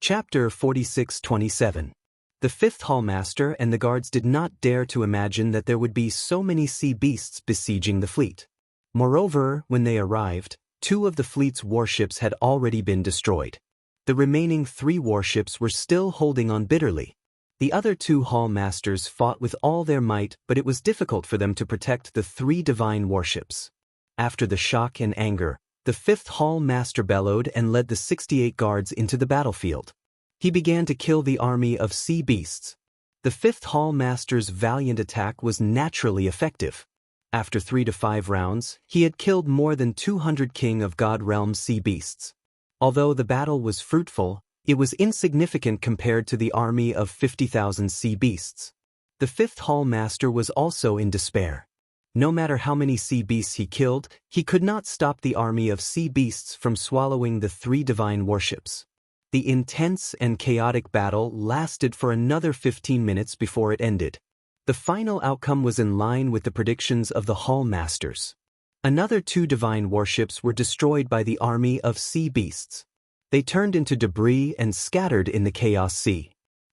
Chapter 46-27. The fifth hallmaster and the guards did not dare to imagine that there would be so many sea beasts besieging the fleet. Moreover, when they arrived, 2 of the fleet's warships had already been destroyed. The remaining 3 warships were still holding on bitterly. The other 2 hallmasters fought with all their might, but it was difficult for them to protect the 3 divine warships. After the shock and anger, the 5th hallmaster bellowed and led the 68 guards into the battlefield. He began to kill the army of sea beasts. The 5th hallmaster's valiant attack was naturally effective. After 3 to 5 rounds, he had killed more than 200 King of God realm sea beasts. Although the battle was fruitful, it was insignificant compared to the army of 50,000 sea beasts. The 5th hallmaster was also in despair. No matter how many sea beasts he killed, he could not stop the army of sea beasts from swallowing the 3 divine warships. The intense and chaotic battle lasted for another 15 minutes before it ended. The final outcome was in line with the predictions of the hallmasters. Another 2 divine warships were destroyed by the army of sea beasts. They turned into debris and scattered in the chaos sea.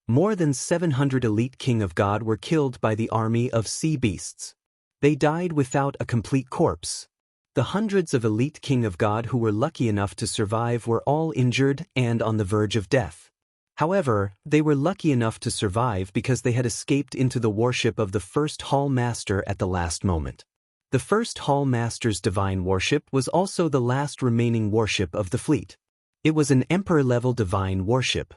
More than 700 elite King of God were killed by the army of sea beasts. They died without a complete corpse. The hundreds of elite King of God who were lucky enough to survive were all injured and on the verge of death. However, they were lucky enough to survive because they had escaped into the warship of the 1st hallmaster at the last moment. The 1st hallmaster's divine warship was also the last remaining warship of the fleet. It was an emperor-level divine warship.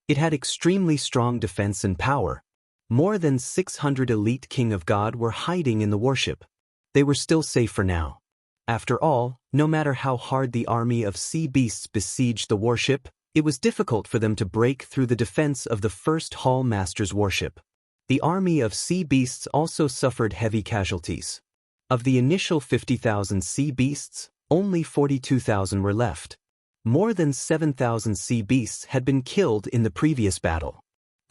It had extremely strong defense and power. More than 600 elite King of God were hiding in the warship. They were still safe for now. After all, no matter how hard the army of sea beasts besieged the warship, it was difficult for them to break through the defense of the 1st hallmaster's warship. The army of sea beasts also suffered heavy casualties. Of the initial 50,000 sea beasts, only 42,000 were left. More than 7,000 sea beasts had been killed in the previous battle.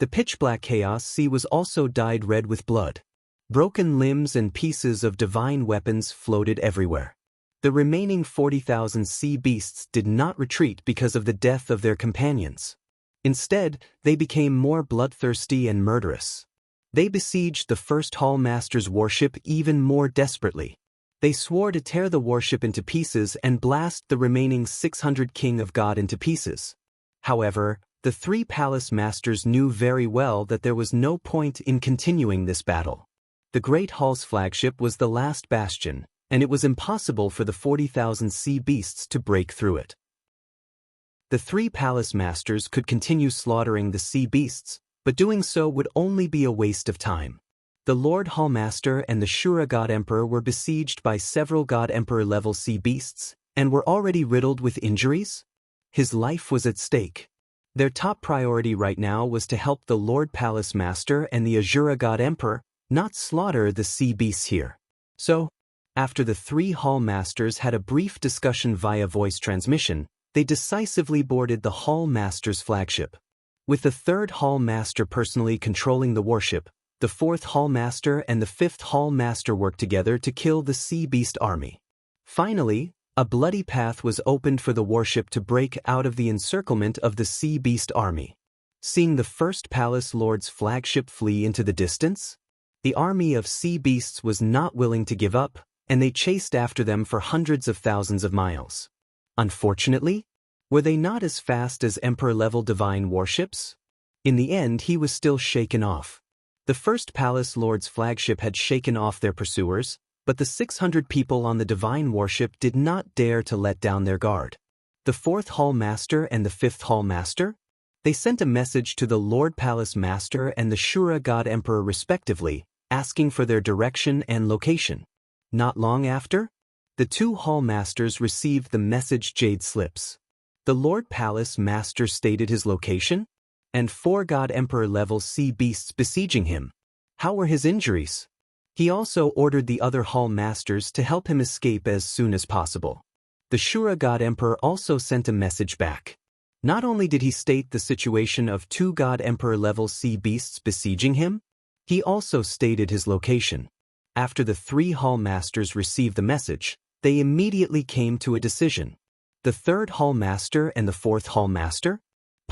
The pitch-black chaos sea was also dyed red with blood. Broken limbs and pieces of divine weapons floated everywhere. The remaining 40,000 sea beasts did not retreat because of the death of their companions. Instead, they became more bloodthirsty and murderous. They besieged the 1st hallmaster's warship even more desperately. They swore to tear the warship into pieces and blast the remaining 600 King of God into pieces. However, the 3 palace masters knew very well that there was no point in continuing this battle. The Great Hall's flagship was the last bastion, and it was impossible for the 40,000 sea beasts to break through it. The 3 palace masters could continue slaughtering the sea beasts, but doing so would only be a waste of time. The Lord Hallmaster and the Shura God Emperor were besieged by several God Emperor-level sea beasts, and were already riddled with injuries. His life was at stake. Their top priority right now was to help the Lord Palace Master and the Azura God Emperor, not slaughter the sea beasts here. So, after the 3 hallmasters had a brief discussion via voice transmission, they decisively boarded the hallmaster's flagship. With the 3rd hallmaster personally controlling the warship, the 4th hallmaster and the 5th hallmaster worked together to kill the sea beast army. Finally, a bloody path was opened for the warship to break out of the encirclement of the sea beast army. Seeing the 1st palace lord's flagship flee into the distance, the army of sea beasts was not willing to give up, and they chased after them for hundreds of thousands of miles. Unfortunately, were they not as fast as emperor-level divine warships? In the end, he was still shaken off. The 1st palace lord's flagship had shaken off their pursuers, but the 600 people on the divine warship did not dare to let down their guard. The 4th hallmaster and the 5th hallmaster? They sent a message to the Lord Palace Master and the Shura God Emperor respectively, asking for their direction and location. Not long after, the 2 hallmasters received the message jade slips. The Lord Palace Master stated his location, and 4 God Emperor-level sea beasts besieging him. How were his injuries? He also ordered the other hallmasters to help him escape as soon as possible. The Shura God Emperor also sent a message back. Not only did he state the situation of 2 God Emperor-level sea beasts besieging him, he also stated his location. After the 3 hallmasters received the message, they immediately came to a decision. The 3rd hallmaster and the 4th hallmaster?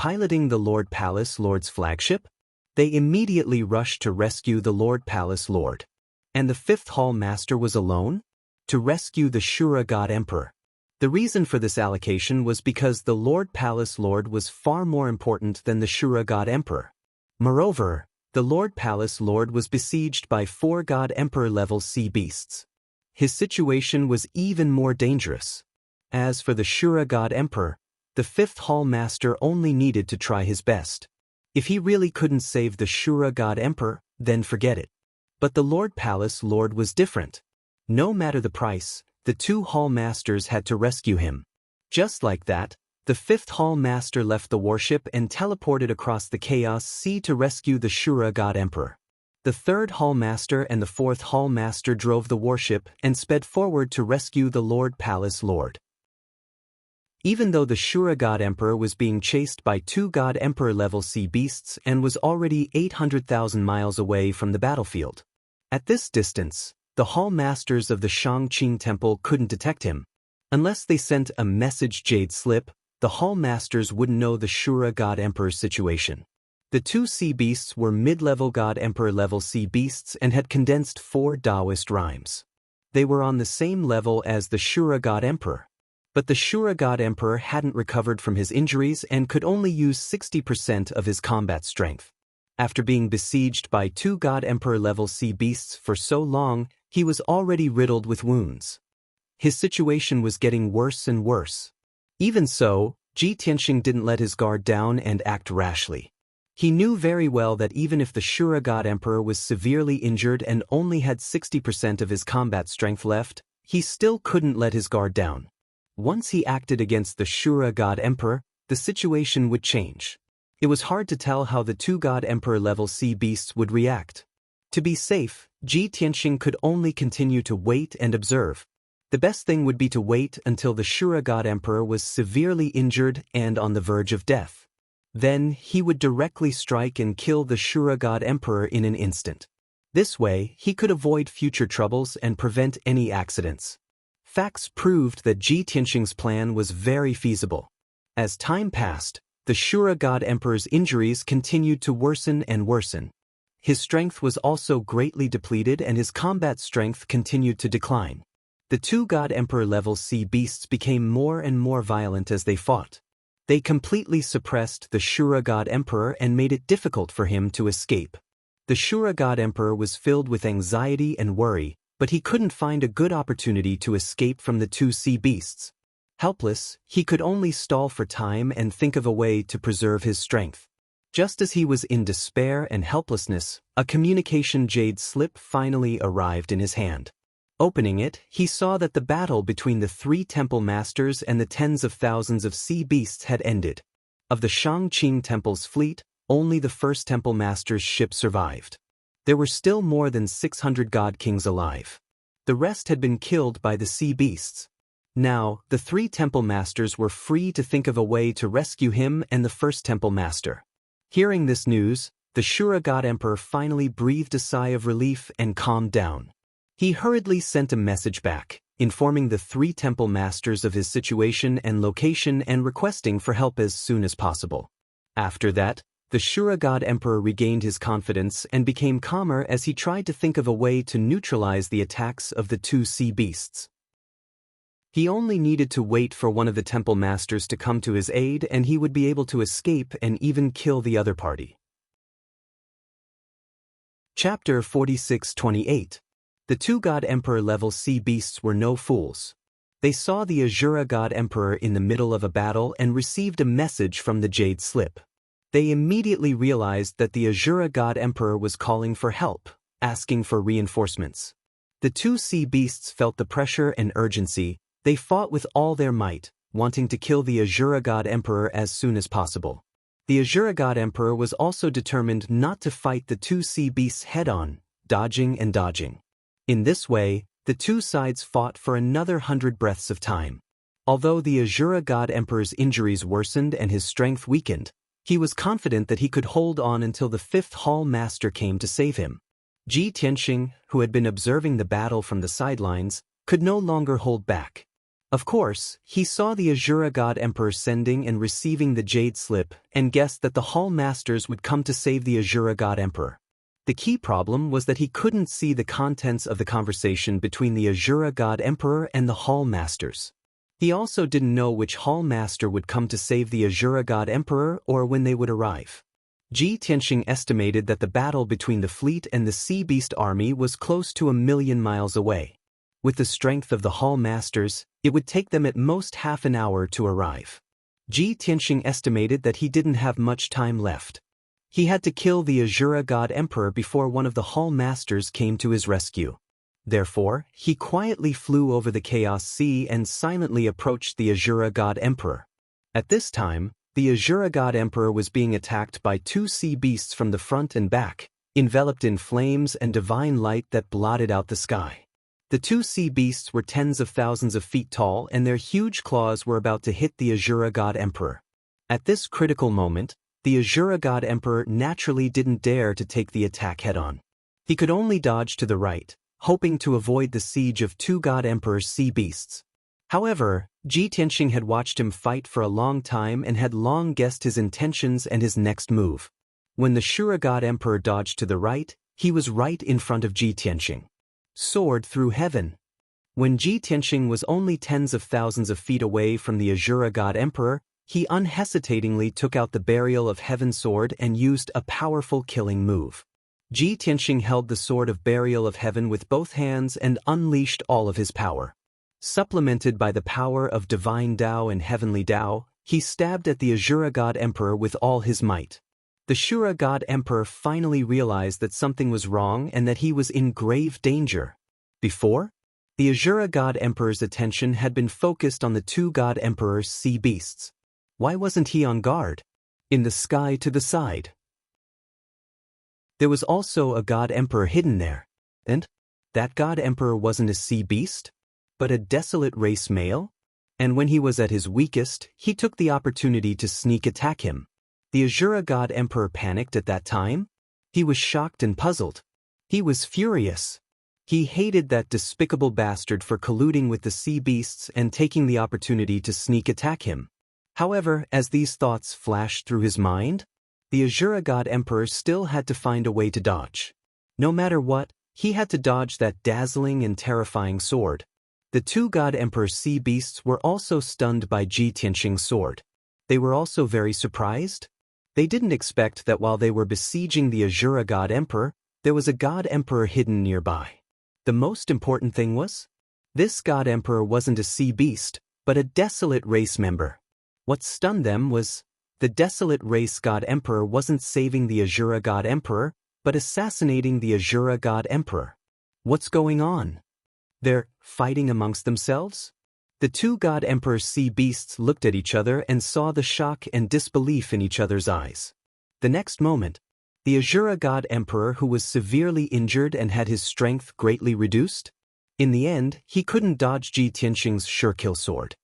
piloting the Lord Palace Lord's flagship. They immediately rushed to rescue the Lord Palace Lord. And the fifth Hall Master was alone? To rescue the Shura God Emperor. The reason for this allocation was because the Lord Palace Lord was far more important than the Shura God Emperor. Moreover, the Lord Palace Lord was besieged by 4 God Emperor level sea beasts. His situation was even more dangerous. As for the Shura God Emperor, the fifth Hall Master only needed to try his best. If he really couldn't save the Shura God Emperor, then forget it. But the Lord Palace Lord was different. No matter the price, the 2 Hall Masters had to rescue him. Just like that, the 5th Hall Master left the warship and teleported across the Chaos Sea to rescue the Shura God Emperor. The 3rd Hall Master and the 4th Hall Master drove the warship and sped forward to rescue the Lord Palace Lord. Even though the Shura God Emperor was being chased by 2 God Emperor level sea beasts and was already 800,000 miles away from the battlefield. At this distance, the Hall Masters of the Shangqing Temple couldn't detect him. Unless they sent a message jade slip, the Hall Masters wouldn't know the Shura God Emperor's situation. The 2 sea beasts were mid-level God Emperor level sea beasts and had condensed 4 Daoist rhymes. They were on the same level as the Shura God Emperor. But the Shura God Emperor hadn't recovered from his injuries and could only use 60% of his combat strength. After being besieged by 2 God Emperor level sea beasts for so long, he was already riddled with wounds. His situation was getting worse and worse. Even so, Ji Tianxing didn't let his guard down and act rashly. He knew very well that even if the Shura God Emperor was severely injured and only had 60% of his combat strength left, he still couldn't let his guard down. Once he acted against the Shura God Emperor, the situation would change. It was hard to tell how the 2 God Emperor level sea beasts would react. To be safe, Ji Tianxing could only continue to wait and observe. The best thing would be to wait until the Shura God Emperor was severely injured and on the verge of death. Then he would directly strike and kill the Shura God Emperor in an instant. This way, he could avoid future troubles and prevent any accidents. Facts proved that Ji Tianxing's plan was very feasible. As time passed, the Shura God Emperor's injuries continued to worsen and worsen. His strength was also greatly depleted and his combat strength continued to decline. The 2 God Emperor level sea beasts became more and more violent as they fought. They completely suppressed the Shura God Emperor and made it difficult for him to escape. The Shura God Emperor was filled with anxiety and worry, but he couldn't find a good opportunity to escape from the 2 sea beasts. Helpless, he could only stall for time and think of a way to preserve his strength. Just as he was in despair and helplessness, a communication jade slip finally arrived in his hand. Opening it, he saw that the battle between the 3 temple masters and the tens of thousands of sea beasts had ended. Of the Shangqing Temple's fleet, only the 1st temple master's ship survived. There were still more than 600 god kings alive. The rest had been killed by the sea beasts. Now, the 3 temple masters were free to think of a way to rescue him and the 1st temple master. Hearing this news, the Shura God Emperor finally breathed a sigh of relief and calmed down. He hurriedly sent a message back, informing the 3 temple masters of his situation and location and requesting for help as soon as possible. After that, the Shura God Emperor regained his confidence and became calmer as he tried to think of a way to neutralize the attacks of the 2 sea beasts. He only needed to wait for one of the temple masters to come to his aid and he would be able to escape and even kill the other party. Chapter 46-28. The 2 God Emperor level sea beasts were no fools. They saw the Azura God Emperor in the middle of a battle and received a message from the jade slip. They immediately realized that the Azura God Emperor was calling for help, asking for reinforcements. The 2 sea beasts felt the pressure and urgency. They fought with all their might, wanting to kill the Azura God Emperor as soon as possible. The Azura God Emperor was also determined not to fight the 2 sea beasts head-on, dodging and dodging. In this way, the 2 sides fought for another 100 breaths of time. Although the Azura God Emperor's injuries worsened and his strength weakened, he was confident that he could hold on until the 5th Hall Master came to save him. Ji Tianxing, who had been observing the battle from the sidelines, could no longer hold back. Of course, he saw the Azura God Emperor sending and receiving the Jade Slip and guessed that the Hall Masters would come to save the Azura God Emperor. The key problem was that he couldn't see the contents of the conversation between the Azura God Emperor and the Hall Masters. He also didn't know which Hall Master would come to save the Azura God Emperor or when they would arrive. Ji Tianxing estimated that the battle between the fleet and the Sea Beast army was close to 1,000,000 miles away. With the strength of the Hall Masters, it would take them at most half an hour to arrive. Ji Tianxing estimated that he didn't have much time left. He had to kill the Azura God Emperor before one of the Hall Masters came to his rescue. Therefore, he quietly flew over the Chaos Sea and silently approached the Azura God Emperor. At this time, the Azura God Emperor was being attacked by 2 sea beasts from the front and back, enveloped in flames and divine light that blotted out the sky. The 2 sea beasts were tens of thousands of feet tall and their huge claws were about to hit the Azura God Emperor. At this critical moment, the Azura God Emperor naturally didn't dare to take the attack head-on. He could only dodge to the right, hoping to avoid the siege of 2 God Emperor's sea beasts. However, Ji Tianxing had watched him fight for a long time and had long guessed his intentions and his next move. When the Shura God Emperor dodged to the right, he was right in front of Ji Tianxing. Sword through heaven. When Ji Tianxing was only tens of thousands of feet away from the Azura God Emperor, he unhesitatingly took out the Burial of Heaven sword and used a powerful killing move. Ji Tianxing held the sword of Burial of Heaven with both hands and unleashed all of his power. Supplemented by the power of Divine Dao and Heavenly Dao, he stabbed at the Azura God Emperor with all his might. The Shura God Emperor finally realized that something was wrong and that he was in grave danger. Before, the Azura God Emperor's attention had been focused on the 2 God Emperor's sea beasts. Why wasn't he on guard? In the sky to the side. There was also a God Emperor hidden there. And that God Emperor wasn't a sea beast, but a desolate race male? And when he was at his weakest, he took the opportunity to sneak attack him. The Azura God Emperor panicked at that time. He was shocked and puzzled. He was furious. He hated that despicable bastard for colluding with the sea beasts and taking the opportunity to sneak attack him. However, as these thoughts flashed through his mind, the Azura God Emperor still had to find a way to dodge. No matter what, he had to dodge that dazzling and terrifying sword. The 2 God Emperor sea beasts were also stunned by Ji Tianxing's sword. They were also very surprised. They didn't expect that while they were besieging the Azura God Emperor, there was a God Emperor hidden nearby. The most important thing was, this God Emperor wasn't a sea beast, but a desolate race member. What stunned them was, the desolate race God Emperor wasn't saving the Azura God Emperor, but assassinating the Azura God Emperor. What's going on? They're fighting amongst themselves? The 2 God Emperor sea beasts looked at each other and saw the shock and disbelief in each other's eyes. The next moment, the Azura God Emperor, who was severely injured and had his strength greatly reduced, in the end, he couldn't dodge Ji Tianxing's sure-kill sword.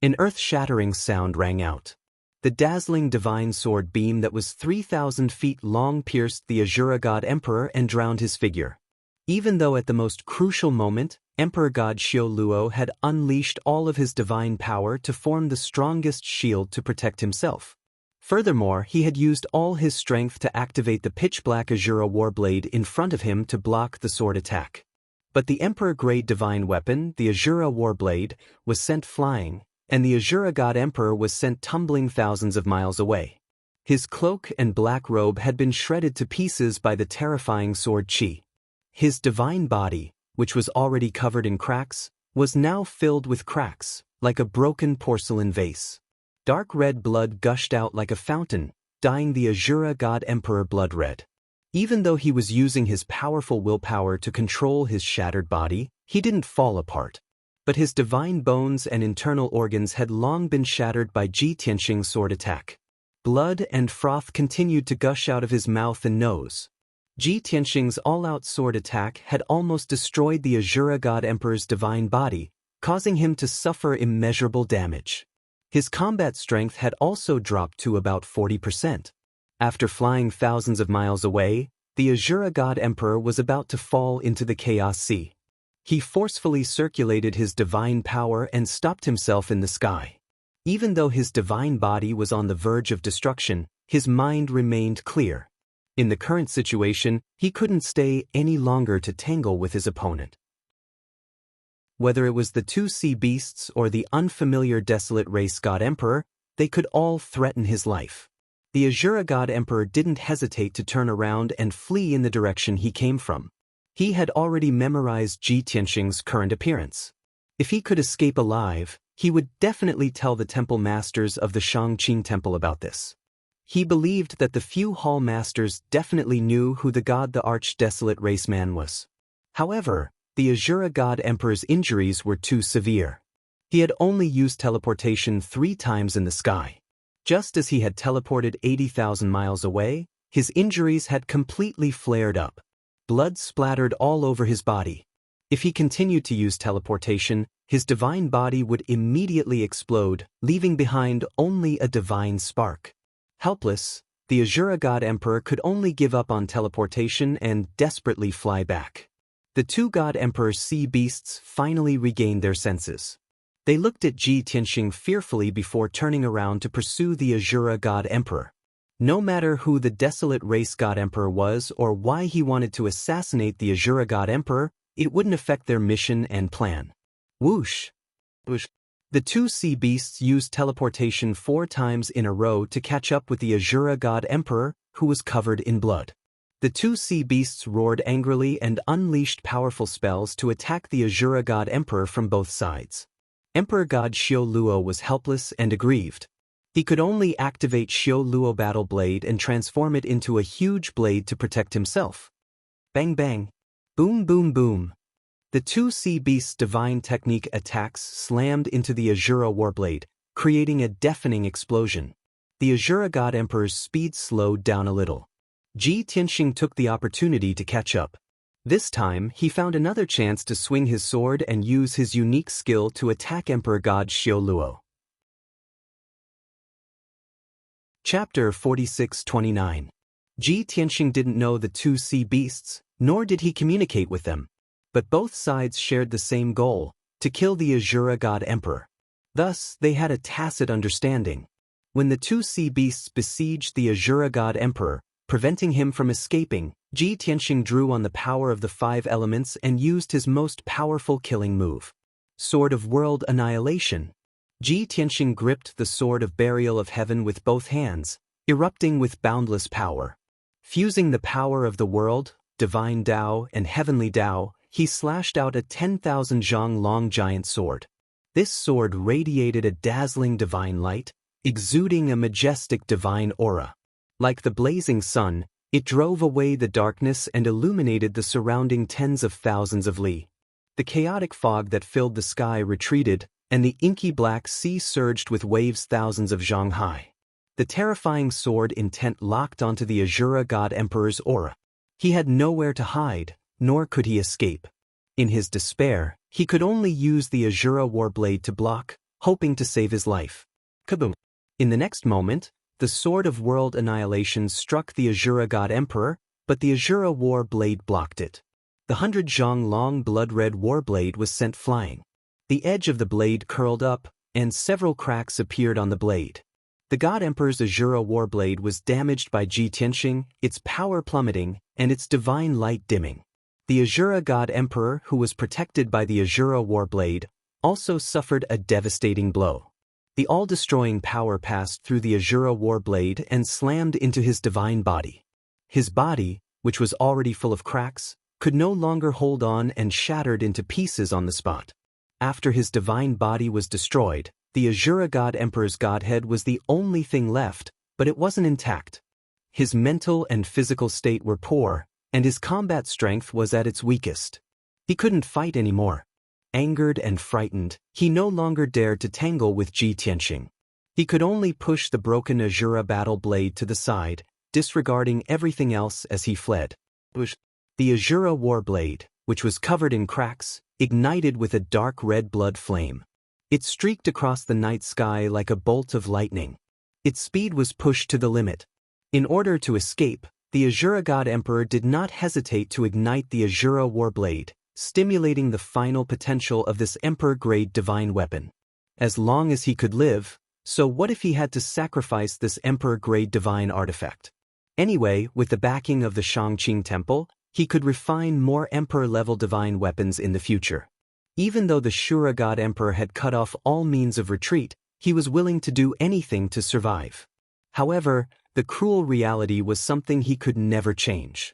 An earth-shattering sound rang out. The dazzling divine sword beam that was 3,000 feet long pierced the Azura God Emperor and drowned his figure. Even though at the most crucial moment, Emperor God Xiao Luo had unleashed all of his divine power to form the strongest shield to protect himself. Furthermore, he had used all his strength to activate the pitch-black Azura Warblade in front of him to block the sword attack. But the Emperor-grade divine weapon, the Azura Warblade, was sent flying, and the Azura God Emperor was sent tumbling thousands of miles away. His cloak and black robe had been shredded to pieces by the terrifying sword Qi. His divine body, which was already covered in cracks, was now filled with cracks, like a broken porcelain vase. Dark red blood gushed out like a fountain, dyeing the Azura God Emperor blood red. Even though he was using his powerful willpower to control his shattered body, he didn't fall apart. But his divine bones and internal organs had long been shattered by Ji Tianxing's sword attack. Blood and froth continued to gush out of his mouth and nose. Ji Tianxing's all-out sword attack had almost destroyed the Azura God Emperor's divine body, causing him to suffer immeasurable damage. His combat strength had also dropped to about 40%. After flying thousands of miles away, the Azura God Emperor was about to fall into the Chaos Sea. He forcefully circulated his divine power and stopped himself in the sky. Even though his divine body was on the verge of destruction, his mind remained clear. In the current situation, he couldn't stay any longer to tangle with his opponent. Whether it was the two sea beasts or the unfamiliar desolate race god emperor, they could all threaten his life. The Azura god emperor didn't hesitate to turn around and flee in the direction he came from. He had already memorized Ji Tianxing's current appearance. If he could escape alive, he would definitely tell the temple masters of the Shangqing temple about this. He believed that the few hall masters definitely knew who the arch-desolate race man was. However, the Azura god emperor's injuries were too severe. He had only used teleportation 3 times in the sky. Just as he had teleported 80,000 miles away, his injuries had completely flared up. Blood splattered all over his body. If he continued to use teleportation, his divine body would immediately explode, leaving behind only a divine spark. Helpless, the Azura god emperor could only give up on teleportation and desperately fly back. The two god emperor's sea beasts finally regained their senses. They looked at Ji Tianxing fearfully before turning around to pursue the Azura god emperor. No matter who the desolate race god emperor was or why he wanted to assassinate the Azura god emperor, it wouldn't affect their mission and plan. Whoosh! Whoosh! The two sea beasts used teleportation 4 times in a row to catch up with the Azura god emperor, who was covered in blood. The two sea beasts roared angrily and unleashed powerful spells to attack the Azura god emperor from both sides. Emperor God Xiao Luo was helpless and aggrieved. He could only activate Xiao Luo Battle Blade and transform it into a huge blade to protect himself. Bang bang. Boom boom boom. The two sea beasts' divine technique attacks slammed into the Azura Warblade, creating a deafening explosion. The Azura God Emperor's speed slowed down a little. Ji Tianxing took the opportunity to catch up. This time, he found another chance to swing his sword and use his unique skill to attack Emperor God Xiao Luo. Chapter 46-29. Ji Tianxing didn't know the two sea beasts, nor did he communicate with them. But both sides shared the same goal, to kill the Azura God Emperor. Thus, they had a tacit understanding. When the two sea beasts besieged the Azura God Emperor, preventing him from escaping, Ji Tianxing drew on the power of the 5 elements and used his most powerful killing move. Sword of World Annihilation. Ji Tianxing gripped the Sword of Burial of Heaven with both hands, erupting with boundless power. Fusing the power of the world, divine Dao and heavenly Dao, he slashed out a 10,000 zhang long giant sword. This sword radiated a dazzling divine light, exuding a majestic divine aura. Like the blazing sun, it drove away the darkness and illuminated the surrounding tens of thousands of li. The chaotic fog that filled the sky retreated, and the inky black sea surged with waves thousands of zhang high. The terrifying sword intent locked onto the Azura God Emperor's aura. He had nowhere to hide, nor could he escape. In his despair, he could only use the Azura Warblade to block, hoping to save his life. Kaboom! In the next moment, the Sword of World Annihilation struck the Azura God Emperor, but the Azura War Blade blocked it. The 100 zhang long blood-red warblade was sent flying. The edge of the blade curled up, and several cracks appeared on the blade. The God Emperor's Azura Warblade was damaged by Ji Tianxing, its power plummeting, and its divine light dimming. The Azura God Emperor, who was protected by the Azura Warblade, also suffered a devastating blow. The all-destroying power passed through the Azura Warblade and slammed into his divine body. His body, which was already full of cracks, could no longer hold on and shattered into pieces on the spot. After his divine body was destroyed, the Azura God Emperor's godhead was the only thing left, but it wasn't intact. His mental and physical state were poor, and his combat strength was at its weakest. He couldn't fight anymore. Angered and frightened, he no longer dared to tangle with Ji Tianxing. He could only push the broken Azura battle blade to the side, disregarding everything else as he fled. The Azura Warblade, which was covered in cracks, ignited with a dark red blood flame. It streaked across the night sky like a bolt of lightning. Its speed was pushed to the limit. In order to escape, the Azura God Emperor did not hesitate to ignite the Azura Warblade, stimulating the final potential of this emperor-grade divine weapon. As long as he could live, so what if he had to sacrifice this emperor-grade divine artifact? Anyway, with the backing of the Shangqing Temple, he could refine more emperor-level divine weapons in the future. Even though the Shura God Emperor had cut off all means of retreat, he was willing to do anything to survive. However, the cruel reality was something he could never change.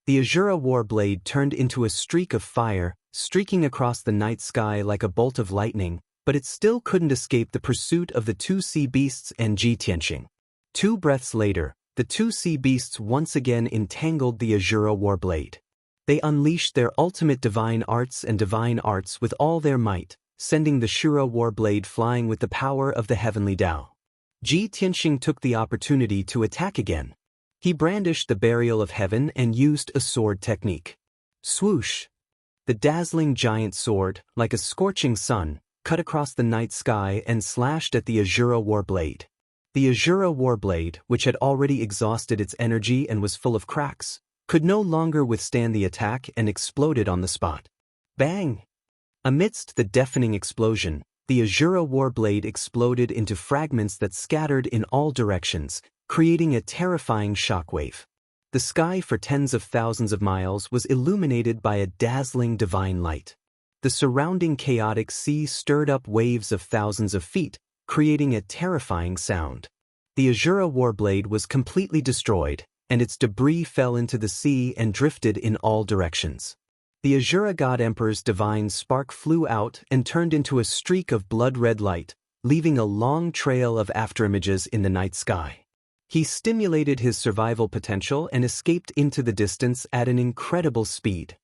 The Azura war blade turned into a streak of fire, streaking across the night sky like a bolt of lightning, but it still couldn't escape the pursuit of the two sea beasts and Ji Tianxing. 2 breaths later, the two sea beasts once again entangled the Azura war blade. They unleashed their ultimate divine arts with all their might, sending the Shura war blade flying with the power of the heavenly Tao. Ji Tianxing took the opportunity to attack again. He brandished the burial of heaven and used a sword technique. Swoosh! The dazzling giant sword, like a scorching sun, cut across the night sky and slashed at the Azura war blade. The Azura war blade, which had already exhausted its energy and was full of cracks, could no longer withstand the attack and exploded on the spot. Bang! Amidst the deafening explosion, the Azura war blade exploded into fragments that scattered in all directions, creating a terrifying shockwave. The sky for tens of thousands of miles was illuminated by a dazzling divine light. The surrounding chaotic sea stirred up waves of thousands of feet, creating a terrifying sound. The Azura war blade was completely destroyed, and its debris fell into the sea and drifted in all directions. The Azura God Emperor's divine spark flew out and turned into a streak of blood-red light, leaving a long trail of afterimages in the night sky. He stimulated his survival potential and escaped into the distance at an incredible speed.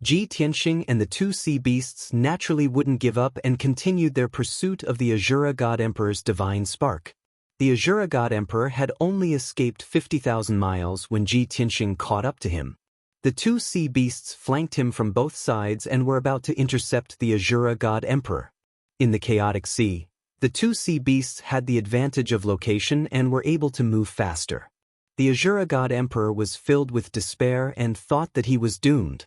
Ji Tianxing and the two sea beasts naturally wouldn't give up and continued their pursuit of the Azura God Emperor's divine spark. The Azura God Emperor had only escaped 50,000 miles when Ji Tianxing caught up to him. The two sea beasts flanked him from both sides and were about to intercept the Azura God Emperor. In the chaotic sea, the two sea beasts had the advantage of location and were able to move faster. The Azura God Emperor was filled with despair and thought that he was doomed.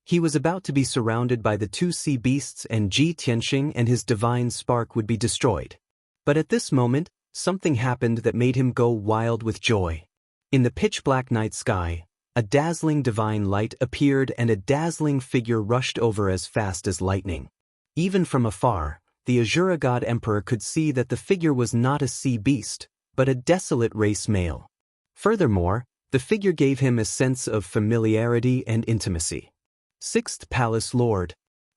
He was about to be surrounded by the two sea beasts and Ji Tianxing and his divine spark would be destroyed. But at this moment, something happened that made him go wild with joy. In the pitch-black night sky, a dazzling divine light appeared and a dazzling figure rushed over as fast as lightning. Even from afar, the Azura God Emperor could see that the figure was not a sea beast, but a desolate race male. Furthermore, the figure gave him a sense of familiarity and intimacy. 6th Palace Lord,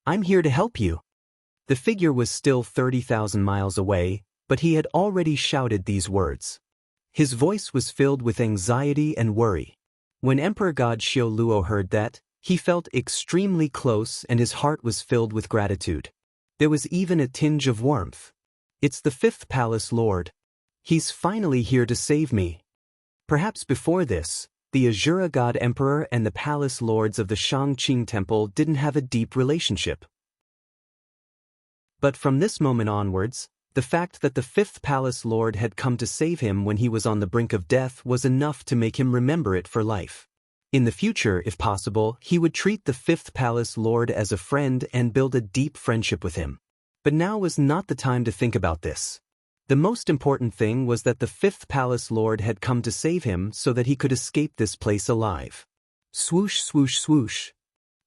I'm here to help you. The figure was still 30,000 miles away, but he had already shouted these words. His voice was filled with anxiety and worry. When Emperor God Xiao Luo heard that, he felt extremely close and his heart was filled with gratitude. There was even a tinge of warmth. It's the 5th Palace Lord. He's finally here to save me. Perhaps before this, the Azura God Emperor and the Palace Lords of the Shangqing Temple didn't have a deep relationship. But from this moment onwards, the fact that the 5th Palace Lord had come to save him when he was on the brink of death was enough to make him remember it for life. In the future, if possible, he would treat the 5th Palace Lord as a friend and build a deep friendship with him. But now was not the time to think about this. The most important thing was that the 5th Palace Lord had come to save him so that he could escape this place alive. Swoosh, swoosh, swoosh.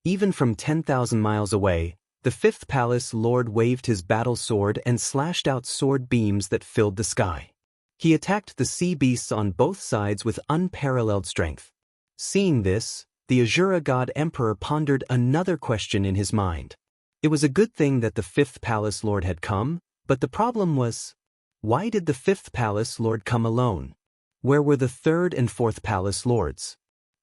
Even from 10,000 miles away, the 5th Palace Lord waved his battle sword and slashed out sword beams that filled the sky. He attacked the sea beasts on both sides with unparalleled strength. Seeing this, the Azura God Emperor pondered another question in his mind. It was a good thing that the 5th Palace Lord had come, but the problem was, why did the 5th Palace Lord come alone? Where were the 3rd and 4th Palace Lords?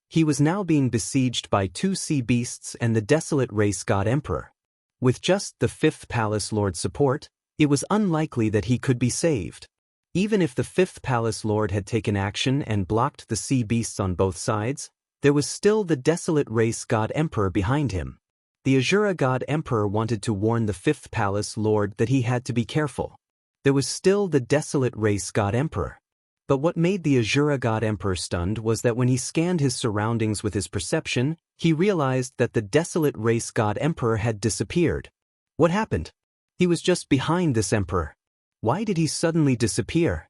He was now being besieged by two sea beasts and the desolate race God Emperor. With just the 5th Palace Lord's support, it was unlikely that he could be saved. Even if the 5th Palace Lord had taken action and blocked the sea beasts on both sides, there was still the desolate race God Emperor behind him. The Azura God Emperor wanted to warn the 5th Palace Lord that he had to be careful. There was still the desolate race God Emperor. But what made the Azura God Emperor stunned was that when he scanned his surroundings with his perception, he realized that the desolate race God Emperor had disappeared. What happened? He was just behind this emperor. Why did he suddenly disappear?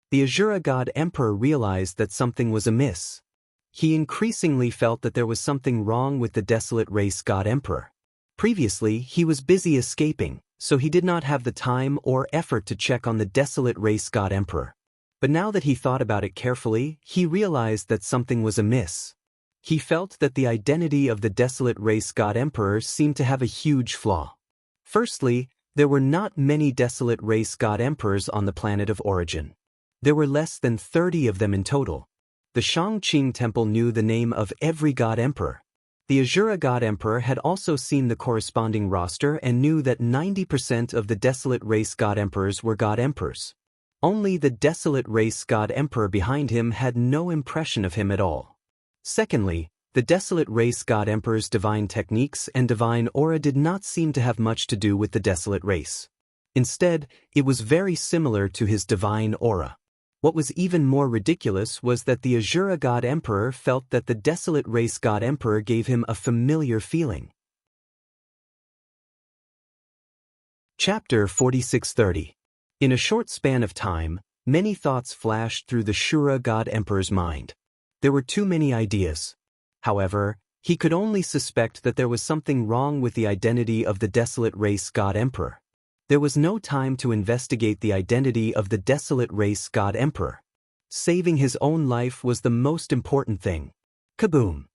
The Azura God Emperor realized that something was amiss. He increasingly felt that there was something wrong with the desolate race God Emperor. Previously, he was busy escaping, so he did not have the time or effort to check on the desolate race God Emperor. But now that he thought about it carefully, he realized that something was amiss. He felt that the identity of the desolate race God Emperor seemed to have a huge flaw. Firstly, there were not many desolate race God Emperors on the planet of origin. There were less than 30 of them in total. The Shangqing Temple knew the name of every God Emperor. The Azura God Emperor had also seen the corresponding roster and knew that 90% of the desolate race God Emperors were God Emperors. Only the desolate race God Emperor behind him had no impression of him at all. Secondly, the desolate race God Emperor's divine techniques and divine aura did not seem to have much to do with the desolate race. Instead, it was very similar to his divine aura. What was even more ridiculous was that the Azura God Emperor felt that the desolate race God Emperor gave him a familiar feeling. Chapter 4630. In a short span of time, many thoughts flashed through the Shura God Emperor's mind. There were too many ideas. However, he could only suspect that there was something wrong with the identity of the desolate race God Emperor. There was no time to investigate the identity of the desolate race God Emperor. Saving his own life was the most important thing. Kaboom!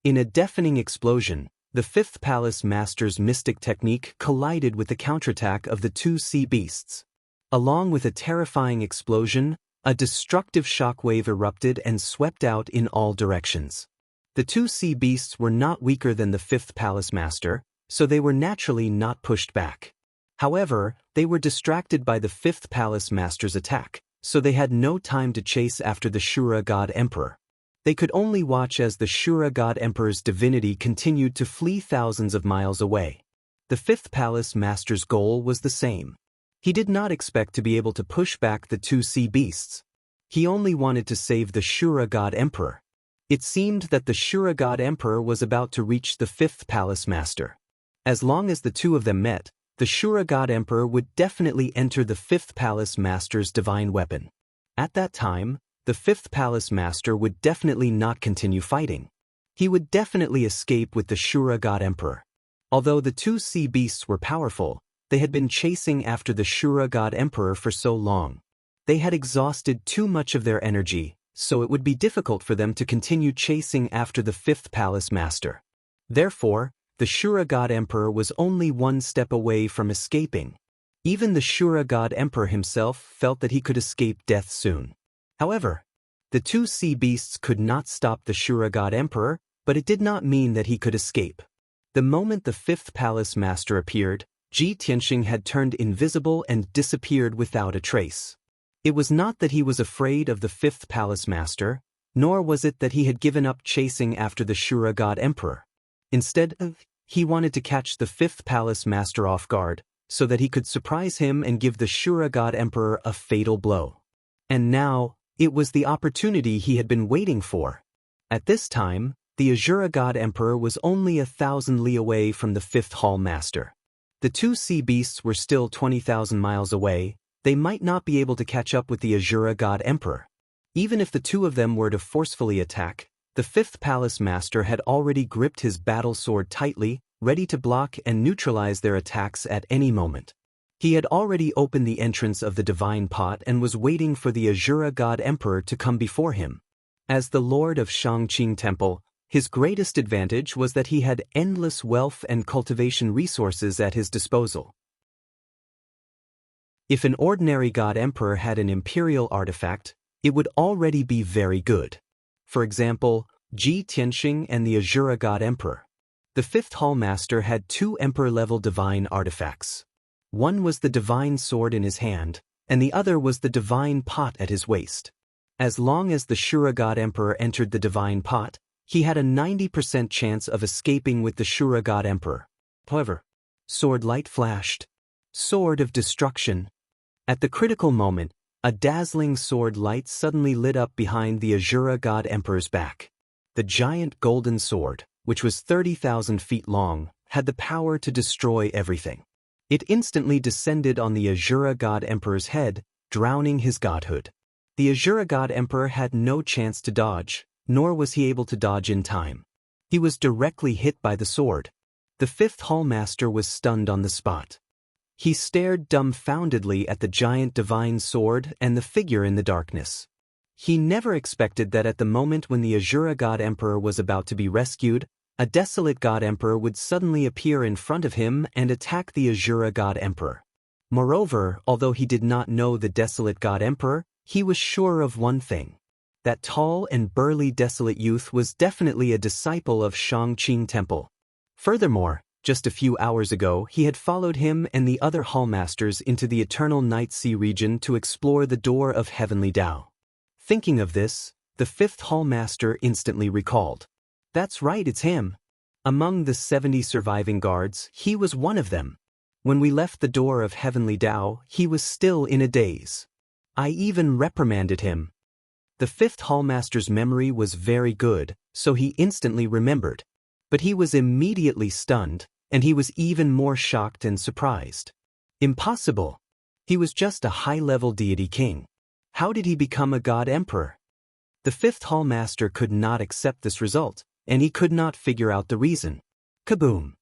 In a deafening explosion, the Fifth Palace Master's mystic technique collided with the counterattack of the two sea beasts. Along with a terrifying explosion, a destructive shockwave erupted and swept out in all directions. The two sea beasts were not weaker than the Fifth Palace Master, so they were naturally not pushed back. However, they were distracted by the Fifth Palace Master's attack, so they had no time to chase after the Shura God Emperor. They could only watch as the Shura God Emperor's divinity continued to flee thousands of miles away. The Fifth Palace Master's goal was the same. He did not expect to be able to push back the two sea beasts. He only wanted to save the Shura God Emperor. It seemed that the Shura God Emperor was about to reach the Fifth Palace Master. As long as the two of them met, the Shura God Emperor would definitely enter the Fifth Palace Master's divine weapon. At that time, the Fifth Palace Master would definitely not continue fighting. He would definitely escape with the Shura God Emperor. Although the two sea beasts were powerful, they had been chasing after the Shura God Emperor for so long. They had exhausted too much of their energy, so it would be difficult for them to continue chasing after the Fifth Palace Master. Therefore, the Shura God Emperor was only one step away from escaping. Even the Shura God Emperor himself felt that he could escape death soon. However, the two sea beasts could not stop the Shura God Emperor, but it did not mean that he could escape. The moment the Fifth Palace Master appeared, Ji Tianxing had turned invisible and disappeared without a trace. It was not that he was afraid of the Fifth Palace Master, nor was it that he had given up chasing after the Shura God Emperor. Instead, he wanted to catch the Fifth Palace Master off guard, so that he could surprise him and give the Shura God Emperor a fatal blow. And now, it was the opportunity he had been waiting for. At this time, the Azura God Emperor was only 1,000 li away from the Fifth Hall Master. The two sea beasts were still 20,000 miles away. They might not be able to catch up with the Azura God Emperor. Even if the two of them were to forcefully attack, the Fifth Palace Master had already gripped his battle sword tightly, ready to block and neutralize their attacks at any moment. He had already opened the entrance of the divine pot and was waiting for the Azura God Emperor to come before him. As the Lord of Shangqing Temple, his greatest advantage was that he had endless wealth and cultivation resources at his disposal. If an ordinary God Emperor had an imperial artifact, it would already be very good. For example, Ji Tianxing and the Azura God Emperor. The Fifth Hall Master had two Emperor-level divine artifacts. One was the divine sword in his hand, and the other was the divine pot at his waist. As long as the Shura God Emperor entered the divine pot, he had a 90% chance of escaping with the Shura God Emperor. However, sword light flashed. Sword of destruction. At the critical moment, A dazzling sword light suddenly lit up behind the Azura God Emperor's back. The giant golden sword, which was 30,000 feet long, had the power to destroy everything. It instantly descended on the Azura God Emperor's head, drowning his godhood. The Azura God Emperor had no chance to dodge, nor was he able to dodge in time. He was directly hit by the sword. The fifth Hallmaster was stunned on the spot. He stared dumbfoundedly at the giant divine sword and the figure in the darkness. He never expected that at the moment when the Azura God Emperor was about to be rescued, a desolate God Emperor would suddenly appear in front of him and attack the Azura God Emperor. Moreover, although he did not know the desolate God Emperor, he was sure of one thing. That tall and burly desolate youth was definitely a disciple of Shangqing Temple. Furthermore, just a few hours ago he had followed him and the other Hallmasters into the Eternal Night Sea region to explore the door of Heavenly Dao. Thinking of this, the fifth Hallmaster instantly recalled. That's right, it's him. Among the 70 surviving guards, he was one of them. When we left the door of Heavenly Dao, he was still in a daze. I even reprimanded him. The fifth Hallmaster's memory was very good, so he instantly remembered. But he was immediately stunned, and he was even more shocked and surprised. Impossible. He was just a high-level deity king. How did he become a god emperor? The fifth Hallmaster could not accept this result, and he could not figure out the reason. Kaboom!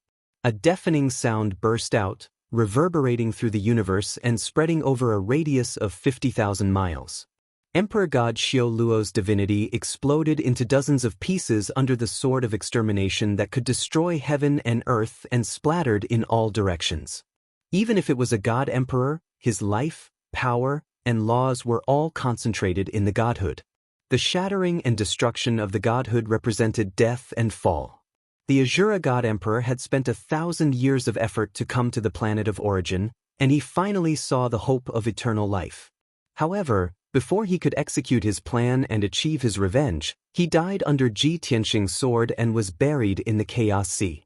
A deafening sound burst out, reverberating through the universe and spreading over a radius of 50,000 miles. Emperor God Xiao Luo's divinity exploded into dozens of pieces under the sword of extermination that could destroy heaven and earth and splattered in all directions. Even if it was a god emperor, his life, power, and laws were all concentrated in the godhood. The shattering and destruction of the godhood represented death and fall. The Azura God Emperor had spent 1,000 years of effort to come to the planet of origin, and he finally saw the hope of eternal life. However, before he could execute his plan and achieve his revenge, he died under Ji Tianxing's sword and was buried in the Chaos Sea.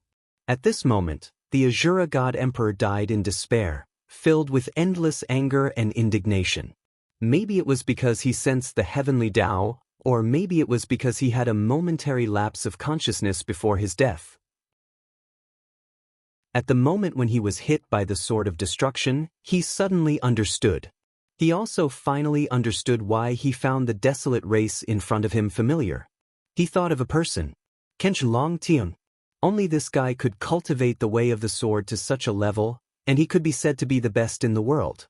At this moment, the Azura God Emperor died in despair, filled with endless anger and indignation. Maybe it was because he sensed the heavenly Dao, or maybe it was because he had a momentary lapse of consciousness before his death. At the moment when he was hit by the sword of destruction, he suddenly understood. He also finally understood why he found the desolate race in front of him familiar. He thought of a person. Longtime. Only this guy could cultivate the way of the sword to such a level, and he could be said to be the best in the world.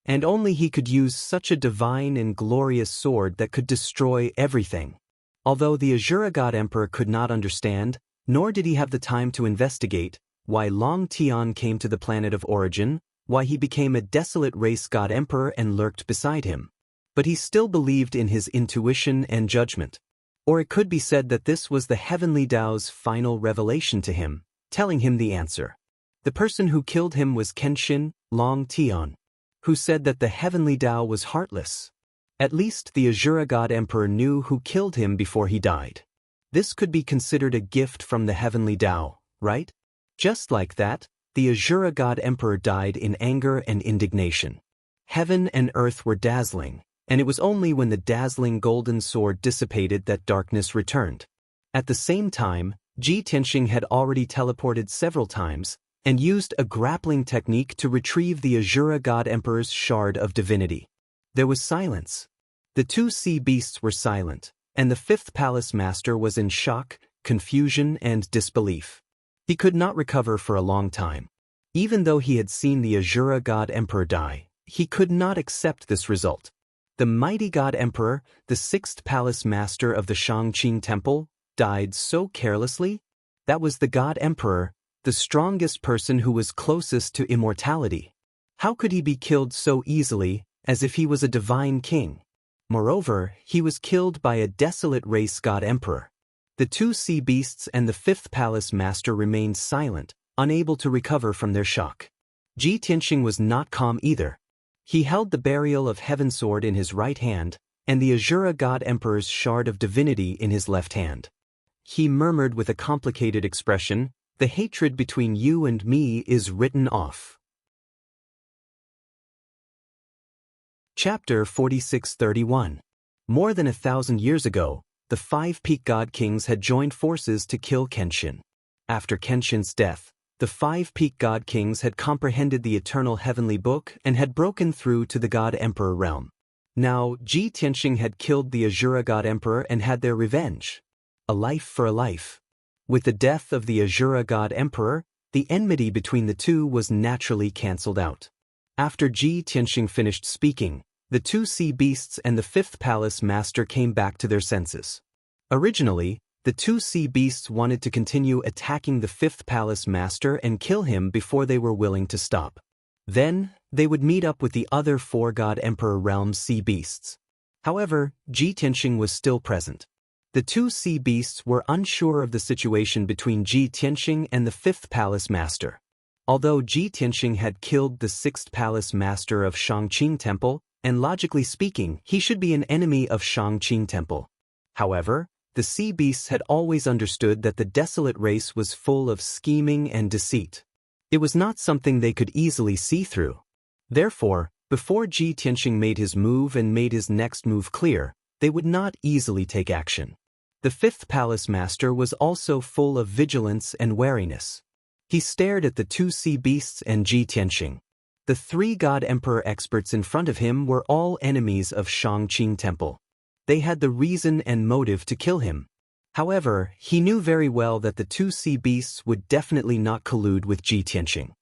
And only he could use such a divine and glorious sword that could destroy everything. Although the Azura God Emperor could not understand, nor did he have the time to investigate, why Longtime came to the planet of origin, why he became a desolate race god emperor and lurked beside him. But he still believed in his intuition and judgment. Or it could be said that this was the heavenly Dao's final revelation to him, telling him the answer. The person who killed him was Kenshin Longtime, who said that the heavenly Dao was heartless. At least the Azura God Emperor knew who killed him before he died. This could be considered a gift from the heavenly Dao, right? Just like that, the Azura God Emperor died in anger and indignation. Heaven and earth were dazzling, and it was only when the dazzling golden sword dissipated that darkness returned. At the same time, Ji Tianxing had already teleported several times and used a grappling technique to retrieve the Azura God Emperor's shard of divinity. There was silence. The two sea beasts were silent, and the fifth palace master was in shock, confusion, and disbelief. He could not recover for a long time. Even though he had seen the Azura God Emperor die, he could not accept this result. The mighty God Emperor, the sixth palace master of the Shangqing Temple, died so carelessly? That was the God Emperor, the strongest person who was closest to immortality. How could he be killed so easily, as if he was a divine king? Moreover, he was killed by a desolate race God Emperor. The two sea beasts and the fifth palace master remained silent, unable to recover from their shock. Ji Tianxing was not calm either. He held the burial of heaven sword in his right hand, and the Azura God Emperor's shard of divinity in his left hand. He murmured with a complicated expression, "The hatred between you and me is written off." Chapter 4631. More than 1,000 years ago, the 5 peak god kings had joined forces to kill Kenshin. After Kenshin's death, the 5 peak god kings had comprehended the eternal heavenly book and had broken through to the god emperor realm. Now, Ji Tianxing had killed the Azura god emperor and had their revenge. A life for a life. With the death of the Azura god emperor, the enmity between the two was naturally cancelled out. After Ji Tianxing finished speaking, the 2 sea beasts and the 5th palace master came back to their senses. Originally, the 2 sea beasts wanted to continue attacking the 5th palace master and kill him before they were willing to stop. Then, they would meet up with the other 4 god emperor realm sea beasts. However, Ji Tianxing was still present. The 2 sea beasts were unsure of the situation between Ji Tianxing and the 5th palace master. Although Ji Tianxing had killed the 6th palace master of Shangqing Temple, and logically speaking, he should be an enemy of Shangqing Temple. However, the sea beasts had always understood that the desolate race was full of scheming and deceit. It was not something they could easily see through. Therefore, before Ji Tianxing made his move and made his next move clear, they would not easily take action. The 5th palace master was also full of vigilance and wariness. He stared at the 2 sea beasts and Ji Tianxing. The 3 god emperor experts in front of him were all enemies of Shangqing Temple. They had the reason and motive to kill him. However, he knew very well that the 2 sea beasts would definitely not collude with Ji Tianxing.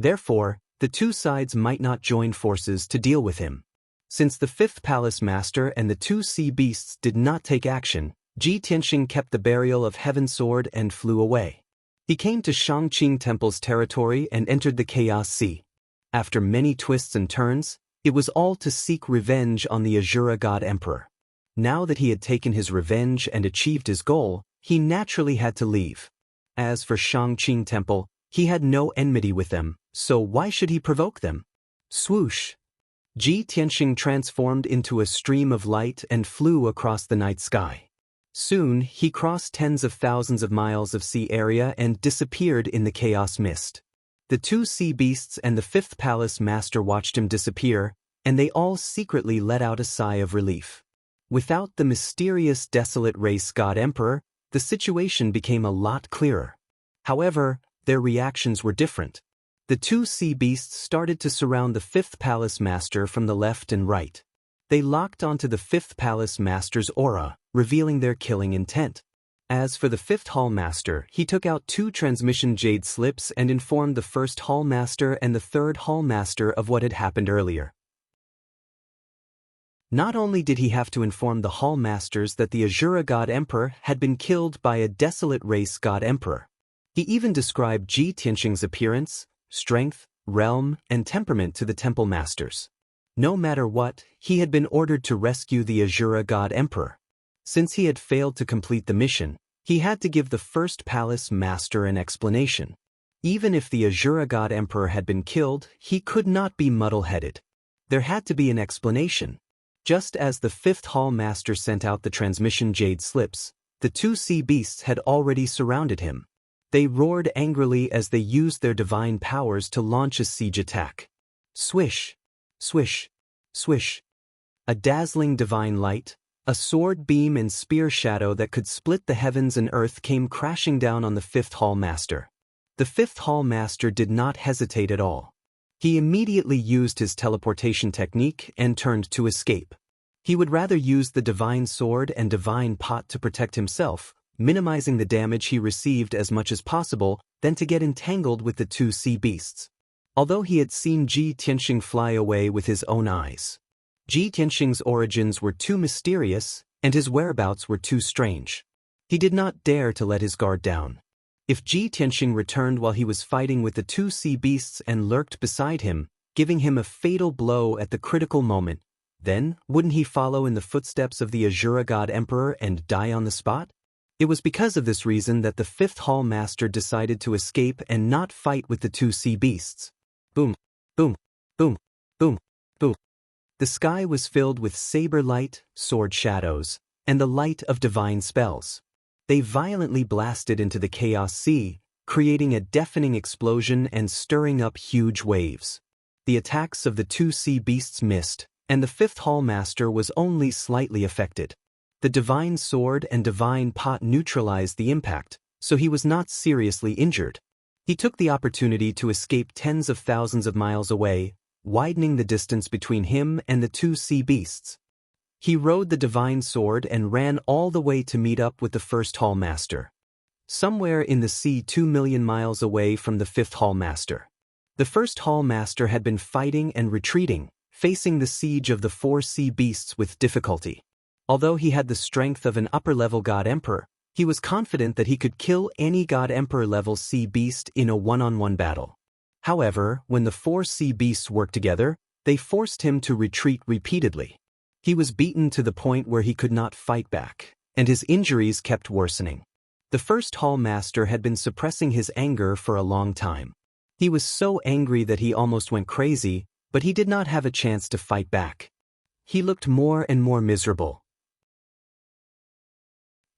Therefore, the 2 sides might not join forces to deal with him. Since the 5th palace master and the 2 sea beasts did not take action, Ji Tianxing kept the burial of Heaven Sword and flew away. He came to Shangqing Temple's territory and entered the Chaos Sea. After many twists and turns, it was all to seek revenge on the Azura god emperor. Now that he had taken his revenge and achieved his goal, he naturally had to leave. As for Shangqing Temple, he had no enmity with them, so why should he provoke them? Swoosh! Ji Tianxing transformed into a stream of light and flew across the night sky. Soon, he crossed tens of thousands of miles of sea area and disappeared in the chaos mist. The 2 sea beasts and the 5th palace master watched him disappear, and they all secretly let out a sigh of relief. Without the mysterious desolate race god emperor, the situation became a lot clearer. However, their reactions were different. The 2 sea beasts started to surround the 5th palace master from the left and right. They locked onto the 5th palace master's aura, revealing their killing intent. As for the 5th hall master, he took out 2 transmission jade slips and informed the 1st hall master and the 3rd hall master of what had happened earlier. Not only did he have to inform the hall masters that the Azura god emperor had been killed by a desolate race god emperor. He even described Ji Tianxing's appearance, strength, realm, and temperament to the temple masters. No matter what, he had been ordered to rescue the Azura god emperor. Since he had failed to complete the mission, he had to give the 1st palace master an explanation. Even if the Azura god emperor had been killed, he could not be muddle-headed. There had to be an explanation. Just as the 5th hall master sent out the transmission jade slips, the 2 sea beasts had already surrounded him. They roared angrily as they used their divine powers to launch a siege attack. Swish! Swish! Swish! A dazzling divine light, a sword beam and spear shadow that could split the heavens and earth came crashing down on the 5th hall master. The 5th hall master did not hesitate at all. He immediately used his teleportation technique and turned to escape. He would rather use the divine sword and divine pot to protect himself, minimizing the damage he received as much as possible, than to get entangled with the 2 sea beasts. Although he had seen Ji Tianxing fly away with his own eyes, Ji Tianxing's origins were too mysterious, and his whereabouts were too strange. He did not dare to let his guard down. If Ji Tianxing returned while he was fighting with the 2 sea beasts and lurked beside him, giving him a fatal blow at the critical moment, then wouldn't he follow in the footsteps of the Azura god emperor and die on the spot? It was because of this reason that the 5th hall master decided to escape and not fight with the 2 sea beasts. Boom, boom, boom, boom, boom. The sky was filled with saber light, sword shadows, and the light of divine spells. They violently blasted into the Chaos Sea, creating a deafening explosion and stirring up huge waves. The attacks of the 2 sea beasts missed, and the fifth Hall Master was only slightly affected. The divine sword and divine pot neutralized the impact, so he was not seriously injured. He took the opportunity to escape tens of thousands of miles away, widening the distance between him and the two sea beasts. He rode the divine sword and ran all the way to meet up with the first Hall Master. Somewhere in the sea 2,000,000 miles away from the fifth Hall Master. The first Hall Master had been fighting and retreating, facing the siege of the four sea beasts with difficulty. Although he had the strength of an upper-level God Emperor, he was confident that he could kill any God Emperor-level sea beast in a one-on-one battle. However, when the four sea beasts worked together, they forced him to retreat repeatedly. He was beaten to the point where he could not fight back, and his injuries kept worsening. The first Hall Master had been suppressing his anger for a long time. He was so angry that he almost went crazy, but he did not have a chance to fight back. He looked more and more miserable.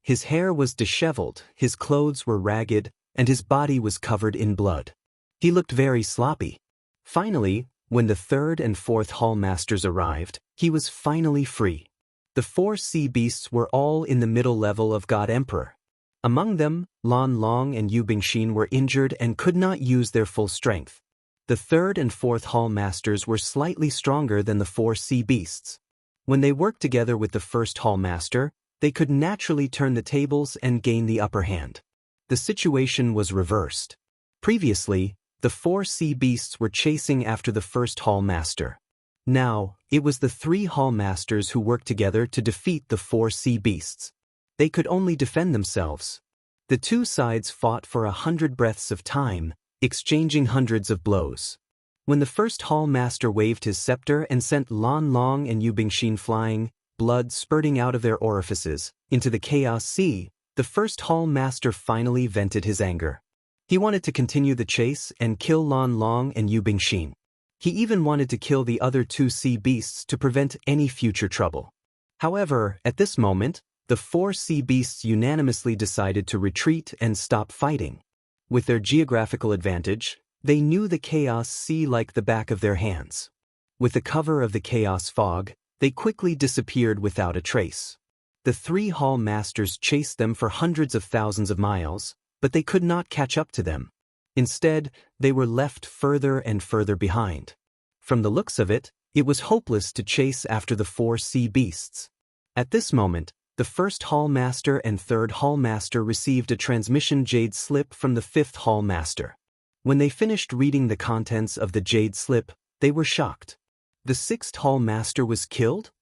His hair was disheveled, his clothes were ragged, and his body was covered in blood. He looked very sloppy. Finally, when the third and fourth Hall Masters arrived, he was finally free. The four sea beasts were all in the middle level of God Emperor. Among them, Lan Long and Yu Bingxin were injured and could not use their full strength. The third and fourth Hall Masters were slightly stronger than the four sea beasts. When they worked together with the first Hall Master, they could naturally turn the tables and gain the upper hand. The situation was reversed. Previously, the four sea beasts were chasing after the first Hall Master. Now, it was the three Hall Masters who worked together to defeat the four sea beasts. They could only defend themselves. The two sides fought for 100 breaths of time, exchanging hundreds of blows. When the first Hall Master waved his scepter and sent Lan Long and Yu Bingxin flying, blood spurting out of their orifices, into the Chaos Sea, the first Hall Master finally vented his anger. He wanted to continue the chase and kill Lan Long and Yu Bingxin. He even wanted to kill the other two sea beasts to prevent any future trouble. However, at this moment, the four sea beasts unanimously decided to retreat and stop fighting. With their geographical advantage, they knew the Chaos Sea like the back of their hands. With the cover of the Chaos Fog, they quickly disappeared without a trace. The three Hall Masters chased them for hundreds of thousands of miles, but they could not catch up to them. Instead, they were left further and further behind. From the looks of it, it was hopeless to chase after the four sea beasts. At this moment, the first Hall Master and third Hall Master received a transmission jade slip from the fifth Hall Master. When they finished reading the contents of the jade slip, they were shocked. The sixth Hall Master was killed?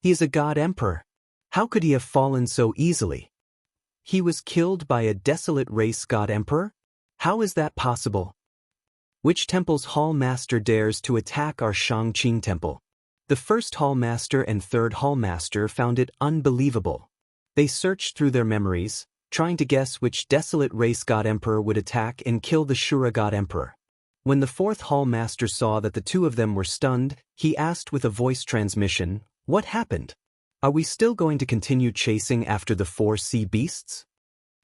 He is a God Emperor. How could he have fallen so easily? He was killed by a desolate race God Emperor? How is that possible? Which temple's Hall Master dares to attack our Shangqing Temple? The first Hall Master and third Hall Master found it unbelievable. They searched through their memories, trying to guess which desolate race God Emperor would attack and kill the Shura God Emperor. When the fourth Hall Master saw that the two of them were stunned, he asked with a voice transmission, "What happened? Are we still going to continue chasing after the four sea beasts?"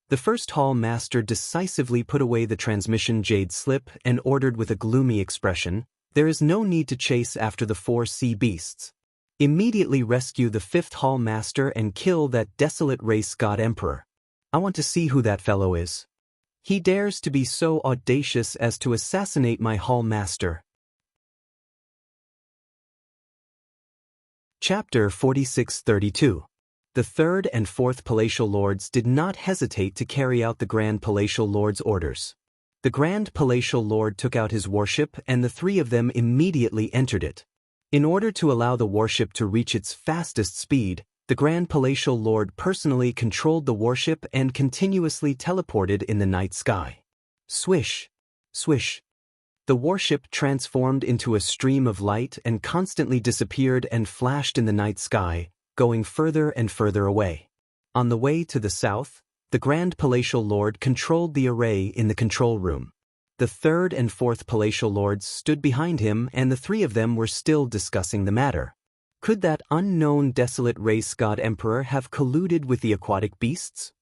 The first Hall Master decisively put away the transmission jade slip and ordered with a gloomy expression, "There is no need to chase after the four sea beasts. Immediately rescue the fifth Hall Master and kill that desolate race God Emperor. I want to see who that fellow is. He dares to be so audacious as to assassinate my Hall Master." Chapter 4632. The third and fourth Palatial Lords did not hesitate to carry out the Grand Palatial Lord's orders. The Grand Palatial Lord took out his warship and the three of them immediately entered it. In order to allow the warship to reach its fastest speed, the Grand Palatial Lord personally controlled the warship and continuously teleported in the night sky. Swish! Swish! The warship transformed into a stream of light and constantly disappeared and flashed in the night sky, going further and further away. On the way to the south, the Grand Palatial Lord controlled the array in the control room. The third and fourth Palatial Lords stood behind him and the three of them were still discussing the matter. Could that unknown desolate race God Emperor have colluded with the aquatic beasts?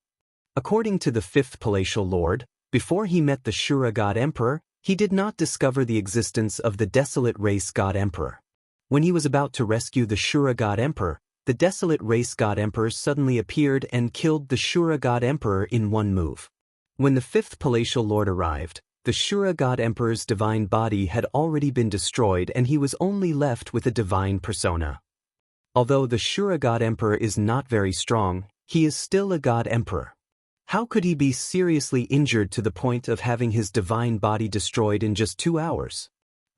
According to the fifth Palatial Lord, before he met the Shura God Emperor, he did not discover the existence of the desolate race God Emperor. When he was about to rescue the Shura God Emperor, the desolate race God Emperor suddenly appeared and killed the Shura God Emperor in one move. When the fifth palatial lord arrived, the Shura God Emperor's divine body had already been destroyed and he was only left with a divine persona. Although the Shura God Emperor is not very strong, he is still a God Emperor. How could he be seriously injured to the point of having his divine body destroyed in just 2 hours?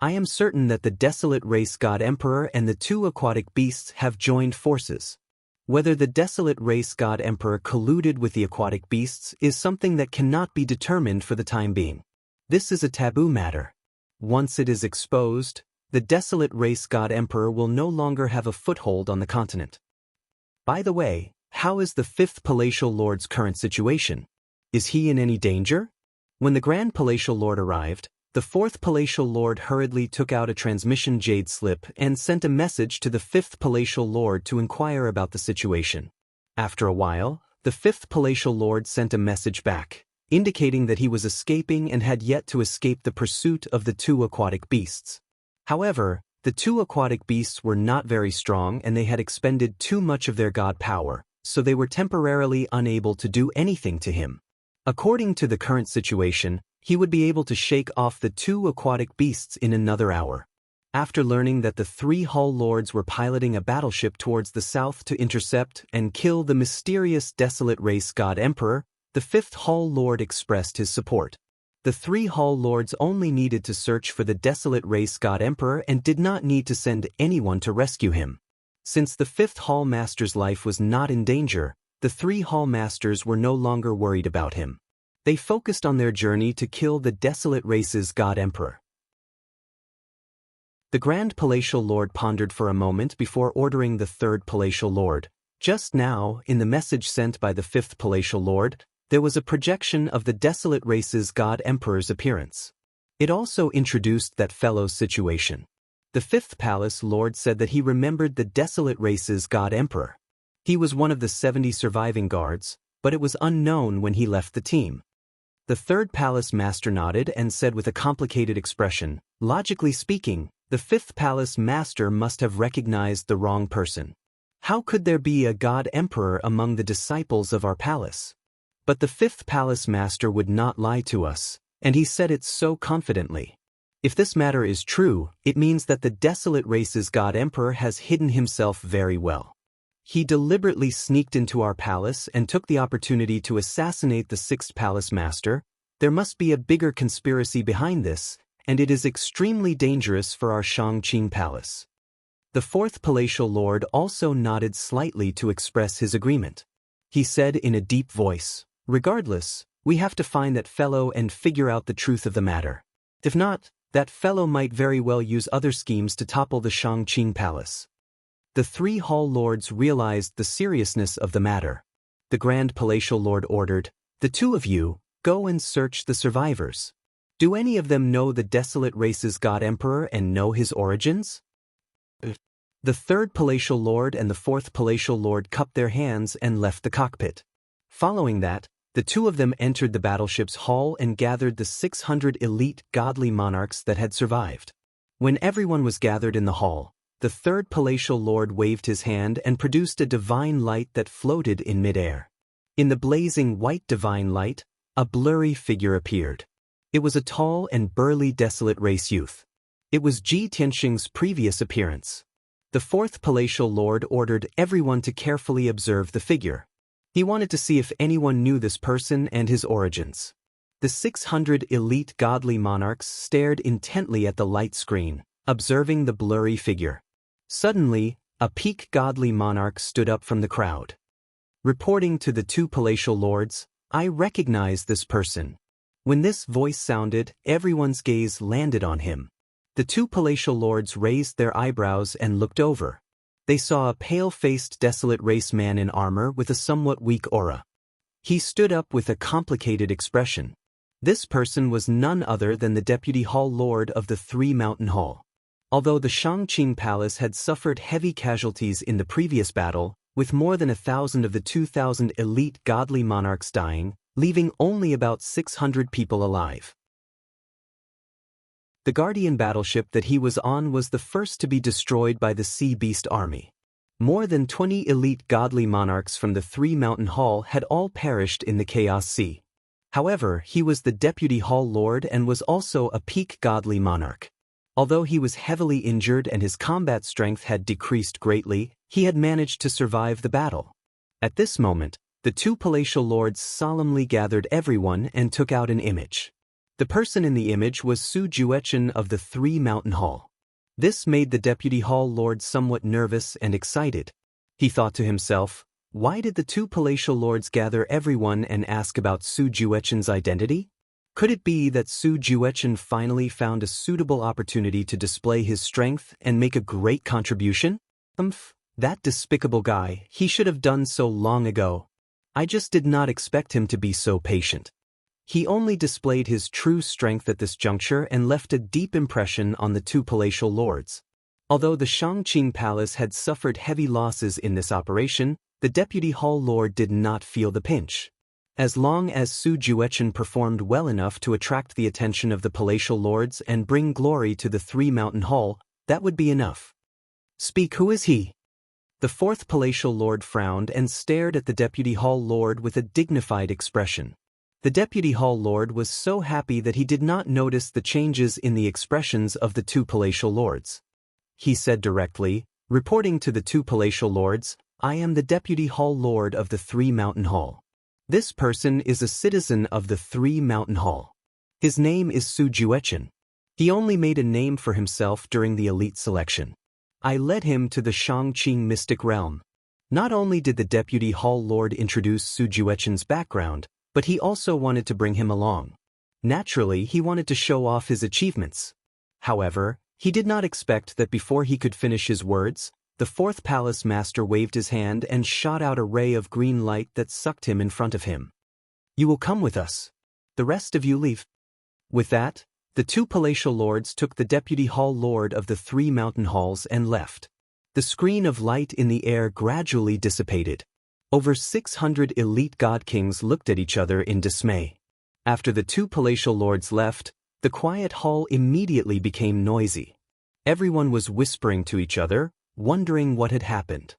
I am certain that the desolate race God Emperor and the 2 aquatic beasts have joined forces. Whether the desolate race God Emperor colluded with the aquatic beasts is something that cannot be determined for the time being. This is a taboo matter. Once it is exposed, the desolate race God Emperor will no longer have a foothold on the continent. By the way, how is the fifth palatial lord's current situation? Is he in any danger? When the grand palatial lord arrived, the fourth palatial lord hurriedly took out a transmission jade slip and sent a message to the fifth palatial lord to inquire about the situation. After a while, the fifth palatial lord sent a message back, indicating that he was escaping and had yet to escape the pursuit of the 2 aquatic beasts. However, the 2 aquatic beasts were not very strong and they had expended too much of their god power, so they were temporarily unable to do anything to him. According to the current situation, he would be able to shake off the 2 aquatic beasts in another hour. After learning that the 3 hull lords were piloting a battleship towards the south to intercept and kill the mysterious desolate race God Emperor, the 5th hull lord expressed his support. The 3 hull lords only needed to search for the desolate race God Emperor and did not need to send anyone to rescue him. Since the 5th hall master's life was not in danger, the 3 hall masters were no longer worried about him. They focused on their journey to kill the desolate race's God Emperor. The Grand Palatial Lord pondered for a moment before ordering the 3rd Palatial Lord. Just now, in the message sent by the 5th Palatial Lord, there was a projection of the desolate race's God Emperor's appearance. It also introduced that fellow's situation. The 5th Palace Lord said that he remembered the desolate race's God Emperor. He was one of the 70 surviving guards, but it was unknown when he left the team. The 3rd Palace Master nodded and said with a complicated expression, "Logically speaking, the 5th Palace Master must have recognized the wrong person. How could there be a God Emperor among the disciples of our palace?" But the 5th Palace Master would not lie to us, and he said it so confidently. If this matter is true, it means that the desolate race's God Emperor has hidden himself very well. He deliberately sneaked into our palace and took the opportunity to assassinate the 6th Palace Master. There must be a bigger conspiracy behind this, and it is extremely dangerous for our Shangqing Palace. The 4th Palatial Lord also nodded slightly to express his agreement. He said in a deep voice, "Regardless, we have to find that fellow and figure out the truth of the matter. If not, that fellow might very well use other schemes to topple the Shangqing Palace." The 3 hall lords realized the seriousness of the matter. The Grand Palatial Lord ordered, "The 2 of you, go and search the survivors. Do any of them know the desolate race's God Emperor and know his origins?" The 3rd Palatial Lord and the 4th Palatial Lord cupped their hands and left the cockpit. Following that, the 2 of them entered the battleship's hull and gathered the 600 elite godly monarchs that had survived. When everyone was gathered in the hall, the 3rd Palatial Lord waved his hand and produced a divine light that floated in midair. In the blazing white divine light, a blurry figure appeared. It was a tall and burly desolate race youth. It was Ji Tianxing's previous appearance. The 4th Palatial Lord ordered everyone to carefully observe the figure. He wanted to see if anyone knew this person and his origins. The 600 elite godly monarchs stared intently at the light screen, observing the blurry figure. Suddenly, a peak godly monarch stood up from the crowd. Reporting to the 2 palatial lords, "I recognize this person." When this voice sounded, everyone's gaze landed on him. The 2 palatial lords raised their eyebrows and looked over. They saw a pale-faced desolate race man in armor with a somewhat weak aura. He stood up with a complicated expression. This person was none other than the Deputy Hall Lord of the 3 Mountain Hall. Although the Shangqing Palace had suffered heavy casualties in the previous battle, with more than 1,000 of the 2,000 elite godly monarchs dying, leaving only about 600 people alive. The Guardian battleship that he was on was the first to be destroyed by the Sea Beast army. More than 20 elite godly monarchs from the Three Mountain Hall had all perished in the Chaos Sea. However, he was the Deputy Hall Lord and was also a peak godly monarch. Although he was heavily injured and his combat strength had decreased greatly, he had managed to survive the battle. At this moment, the two palatial lords solemnly gathered everyone and took out an image. The person in the image was Su Juechen of the Three Mountain Hall. This made the Deputy Hall Lord somewhat nervous and excited. He thought to himself, why did the two palatial lords gather everyone and ask about Su Juechen's identity? Could it be that Su Juechen finally found a suitable opportunity to display his strength and make a great contribution? That despicable guy, he should have done so long ago. I just did not expect him to be so patient. He only displayed his true strength at this juncture and left a deep impression on the two palatial lords. Although the Shangqing Palace had suffered heavy losses in this operation, the Deputy Hall Lord did not feel the pinch. As long as Su Juechen performed well enough to attract the attention of the palatial lords and bring glory to the Three Mountain Hall, that would be enough. Speak, who is he? The fourth palatial lord frowned and stared at the Deputy Hall Lord with a dignified expression. The Deputy Hall Lord was so happy that he did not notice the changes in the expressions of the two palatial lords. He said directly, reporting to the two palatial lords, I am the Deputy Hall Lord of the Three Mountain Hall. This person is a citizen of the Three Mountain Hall. His name is Su Juechen. He only made a name for himself during the elite selection. I led him to the Shangqing mystic realm. Not only did the Deputy Hall Lord introduce Su Juechen's background, but he also wanted to bring him along. Naturally, he wanted to show off his achievements. However, he did not expect that before he could finish his words, the fourth palace master waved his hand and shot out a ray of green light that sucked him in front of him. You will come with us. The rest of you leave. With that, the two palatial lords took the Deputy Hall Lord of the Three Mountain Halls and left. The screen of light in the air gradually dissipated. Over 600 elite god kings looked at each other in dismay. After the two palatial lords left, the quiet hall immediately became noisy. Everyone was whispering to each other, wondering what had happened.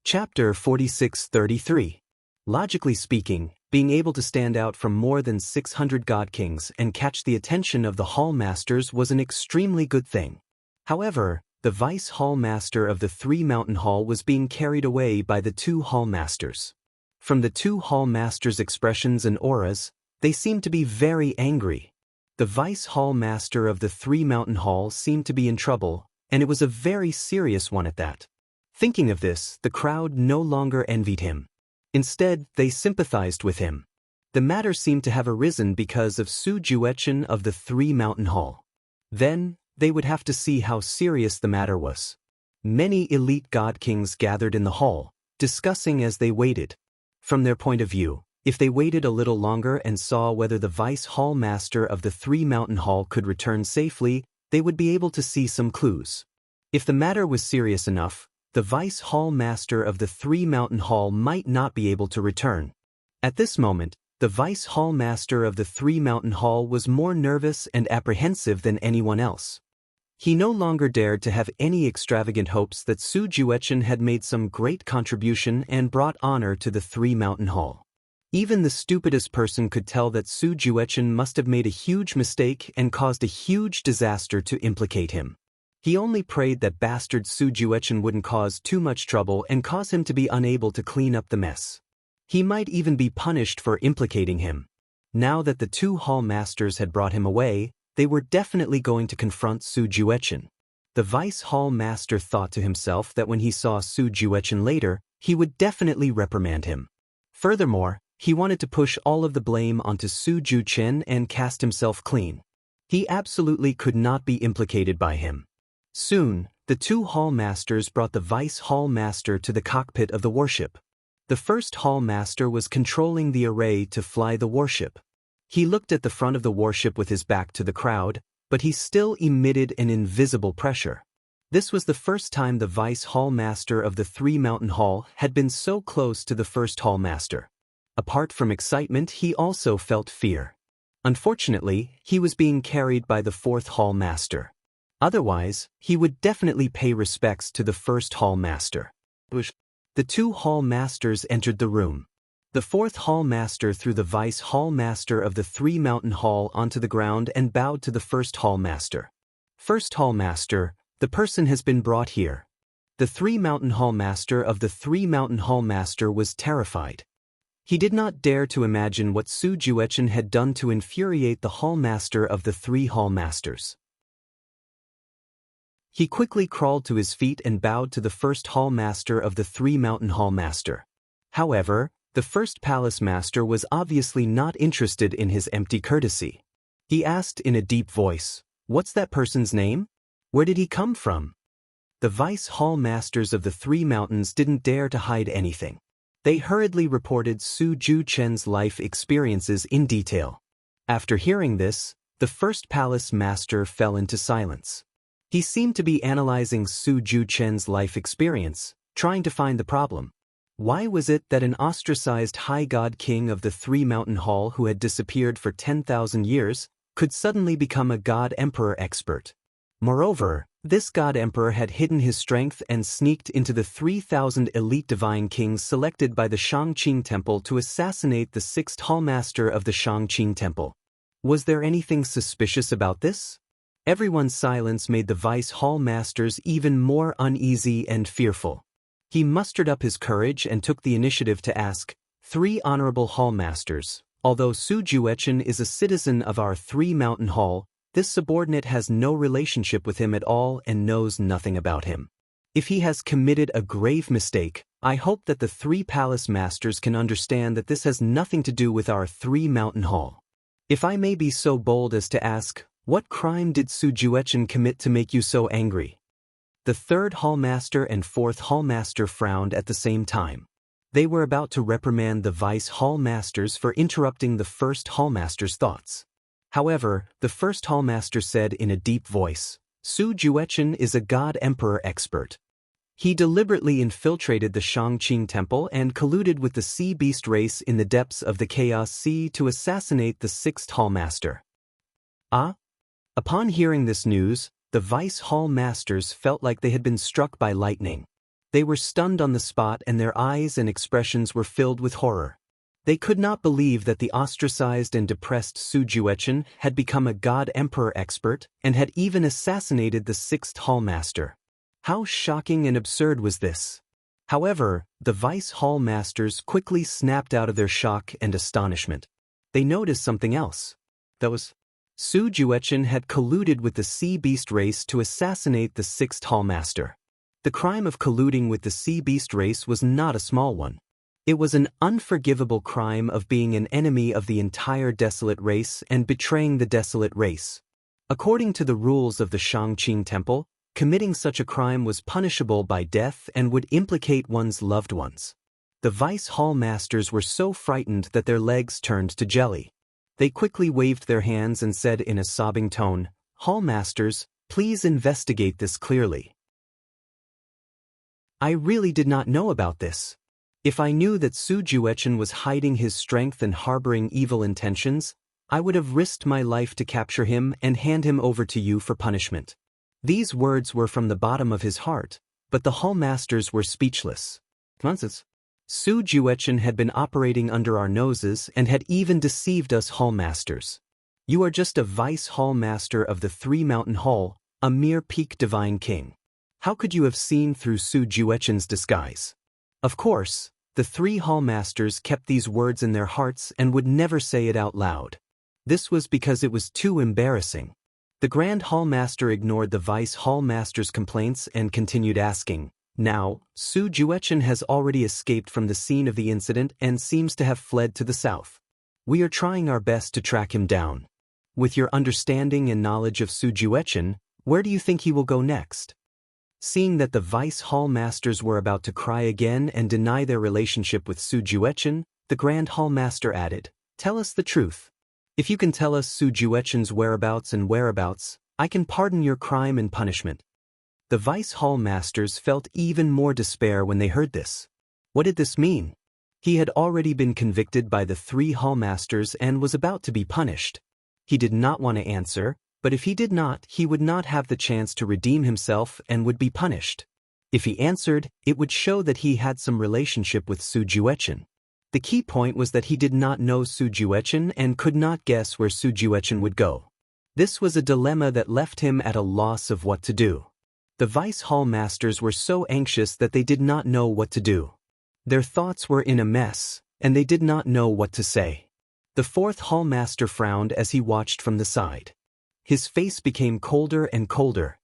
Chapter 46-33. Logically speaking, being able to stand out from more than 600 god kings and catch the attention of the hall masters was an extremely good thing. However, the vice hall master of the Three Mountain Hall was being carried away by the two hall masters. From the two hall masters' expressions and auras, they seemed to be very angry. The vice hall master of the Three Mountain Hall seemed to be in trouble, and it was a very serious one at that. Thinking of this, the crowd no longer envied him. Instead, they sympathized with him. The matter seemed to have arisen because of Su Juechen of the Three Mountain Hall. Then, they would have to see how serious the matter was. Many elite god kings gathered in the hall, discussing as they waited. From their point of view, if they waited a little longer and saw whether the vice hall master of the Three Mountain Hall could return safely, they would be able to see some clues. If the matter was serious enough, the vice hall master of the Three Mountain Hall might not be able to return. At this moment, the vice hall master of the Three Mountain Hall was more nervous and apprehensive than anyone else. He no longer dared to have any extravagant hopes that Su Juechen had made some great contribution and brought honor to the Three Mountain Hall. Even the stupidest person could tell that Su Juechen must have made a huge mistake and caused a huge disaster to implicate him. He only prayed that bastard Su Juechen wouldn't cause too much trouble and cause him to be unable to clean up the mess. He might even be punished for implicating him. Now that the two hall masters had brought him away, they were definitely going to confront Su Juechen. The vice hall master thought to himself that when he saw Su Juechen later, he would definitely reprimand him. Furthermore, he wanted to push all of the blame onto Su Juechen and cast himself clean. He absolutely could not be implicated by him. Soon, the two hall masters brought the vice hall master to the cockpit of the warship. The first hall master was controlling the array to fly the warship. He looked at the front of the warship with his back to the crowd, but he still emitted an invisible pressure. This was the first time the vice hall master of the Three Mountain Hall had been so close to the first hall master. Apart from excitement, he also felt fear. Unfortunately, he was being carried by the fourth hall master. Otherwise, he would definitely pay respects to the first hall master. The two hall masters entered the room. The fourth hall master threw the vice hall master of the three mountain hall onto the ground and bowed to the first hall master. First hall master, the person has been brought here. The three mountain hall master of the three mountain hall master was terrified. He did not dare to imagine what Su Juechen had done to infuriate the hall master of the three hall masters. He quickly crawled to his feet and bowed to the first hall master of the three mountain hall master. However, the first palace master was obviously not interested in his empty courtesy. He asked in a deep voice, "What's that person's name? Where did he come from?" The vice hall masters of the three mountains didn't dare to hide anything. They hurriedly reported Su Juechen's life experiences in detail. After hearing this, the first palace master fell into silence. He seemed to be analyzing Su Juechen's life experience, trying to find the problem. Why was it that an ostracized high god king of the three mountain hall who had disappeared for 10,000 years could suddenly become a god emperor expert? Moreover, this god emperor had hidden his strength and sneaked into the 3,000 elite divine kings selected by the Shangqing Temple to assassinate the sixth hallmaster of the Shangqing Temple. Was there anything suspicious about this? Everyone's silence made the vice hall masters even more uneasy and fearful. He mustered up his courage and took the initiative to ask, "Three honorable hall masters, although Su Juechen is a citizen of our three mountain hall, this subordinate has no relationship with him at all and knows nothing about him. If he has committed a grave mistake, I hope that the three palace masters can understand that this has nothing to do with our three mountain hall. If I may be so bold as to ask, what crime did Su Juechen commit to make you so angry?" The third hallmaster and fourth hallmaster frowned at the same time. They were about to reprimand the vice hallmasters for interrupting the first hallmaster's thoughts. However, the first hallmaster said in a deep voice, "Su Juechen is a god emperor expert. He deliberately infiltrated the Shangqing Temple and colluded with the sea beast race in the depths of the Chaos Sea to assassinate the sixth hallmaster." Ah? Upon hearing this news, the vice hall masters felt like they had been struck by lightning. They were stunned on the spot and their eyes and expressions were filled with horror. They could not believe that the ostracized and depressed Su Juechen had become a god emperor expert and had even assassinated the sixth hallmaster. How shocking and absurd was this? However, the vice hall masters quickly snapped out of their shock and astonishment. They noticed something else. That was, Su Juechen had colluded with the sea beast race to assassinate the sixth hallmaster. The crime of colluding with the sea beast race was not a small one. It was an unforgivable crime of being an enemy of the entire desolate race and betraying the desolate race. According to the rules of the Shangqing Temple, committing such a crime was punishable by death and would implicate one's loved ones. The vice hall masters were so frightened that their legs turned to jelly. They quickly waved their hands and said in a sobbing tone, "Hall masters, please investigate this clearly. I really did not know about this. If I knew that Su Juechen was hiding his strength and harboring evil intentions, I would have risked my life to capture him and hand him over to you for punishment." These words were from the bottom of his heart, but the hall masters were speechless. Nonsense. Su Juechen had been operating under our noses and had even deceived us hallmasters. You are just a vice hallmaster of the three mountain hall, a mere peak divine king. How could you have seen through Su Juechen's disguise? Of course, the three hallmasters kept these words in their hearts and would never say it out loud. This was because it was too embarrassing. The Grand Hallmaster ignored the Vice Hallmaster's complaints and continued asking, "Now, Su Juechen has already escaped from the scene of the incident and seems to have fled to the south. We are trying our best to track him down. With your understanding and knowledge of Su Juechen, where do you think he will go next?" Seeing that the Vice Hallmasters were about to cry again and deny their relationship with Su Juechen, the Grand Hallmaster added, "Tell us the truth. If you can tell us Su Juechen's whereabouts, I can pardon your crime and punishment." The Vice Hallmasters felt even more despair when they heard this. What did this mean? He had already been convicted by the three Hallmasters and was about to be punished. He did not want to answer, but if he did not, he would not have the chance to redeem himself and would be punished. If he answered, it would show that he had some relationship with Su Juechen. The key point was that he did not know Su Juechen and could not guess where Su Juechen would go. This was a dilemma that left him at a loss of what to do. The Vice Hall Masters were so anxious that they did not know what to do. Their thoughts were in a mess, and they did not know what to say. The fourth Hall Master frowned as he watched from the side. His face became colder and colder.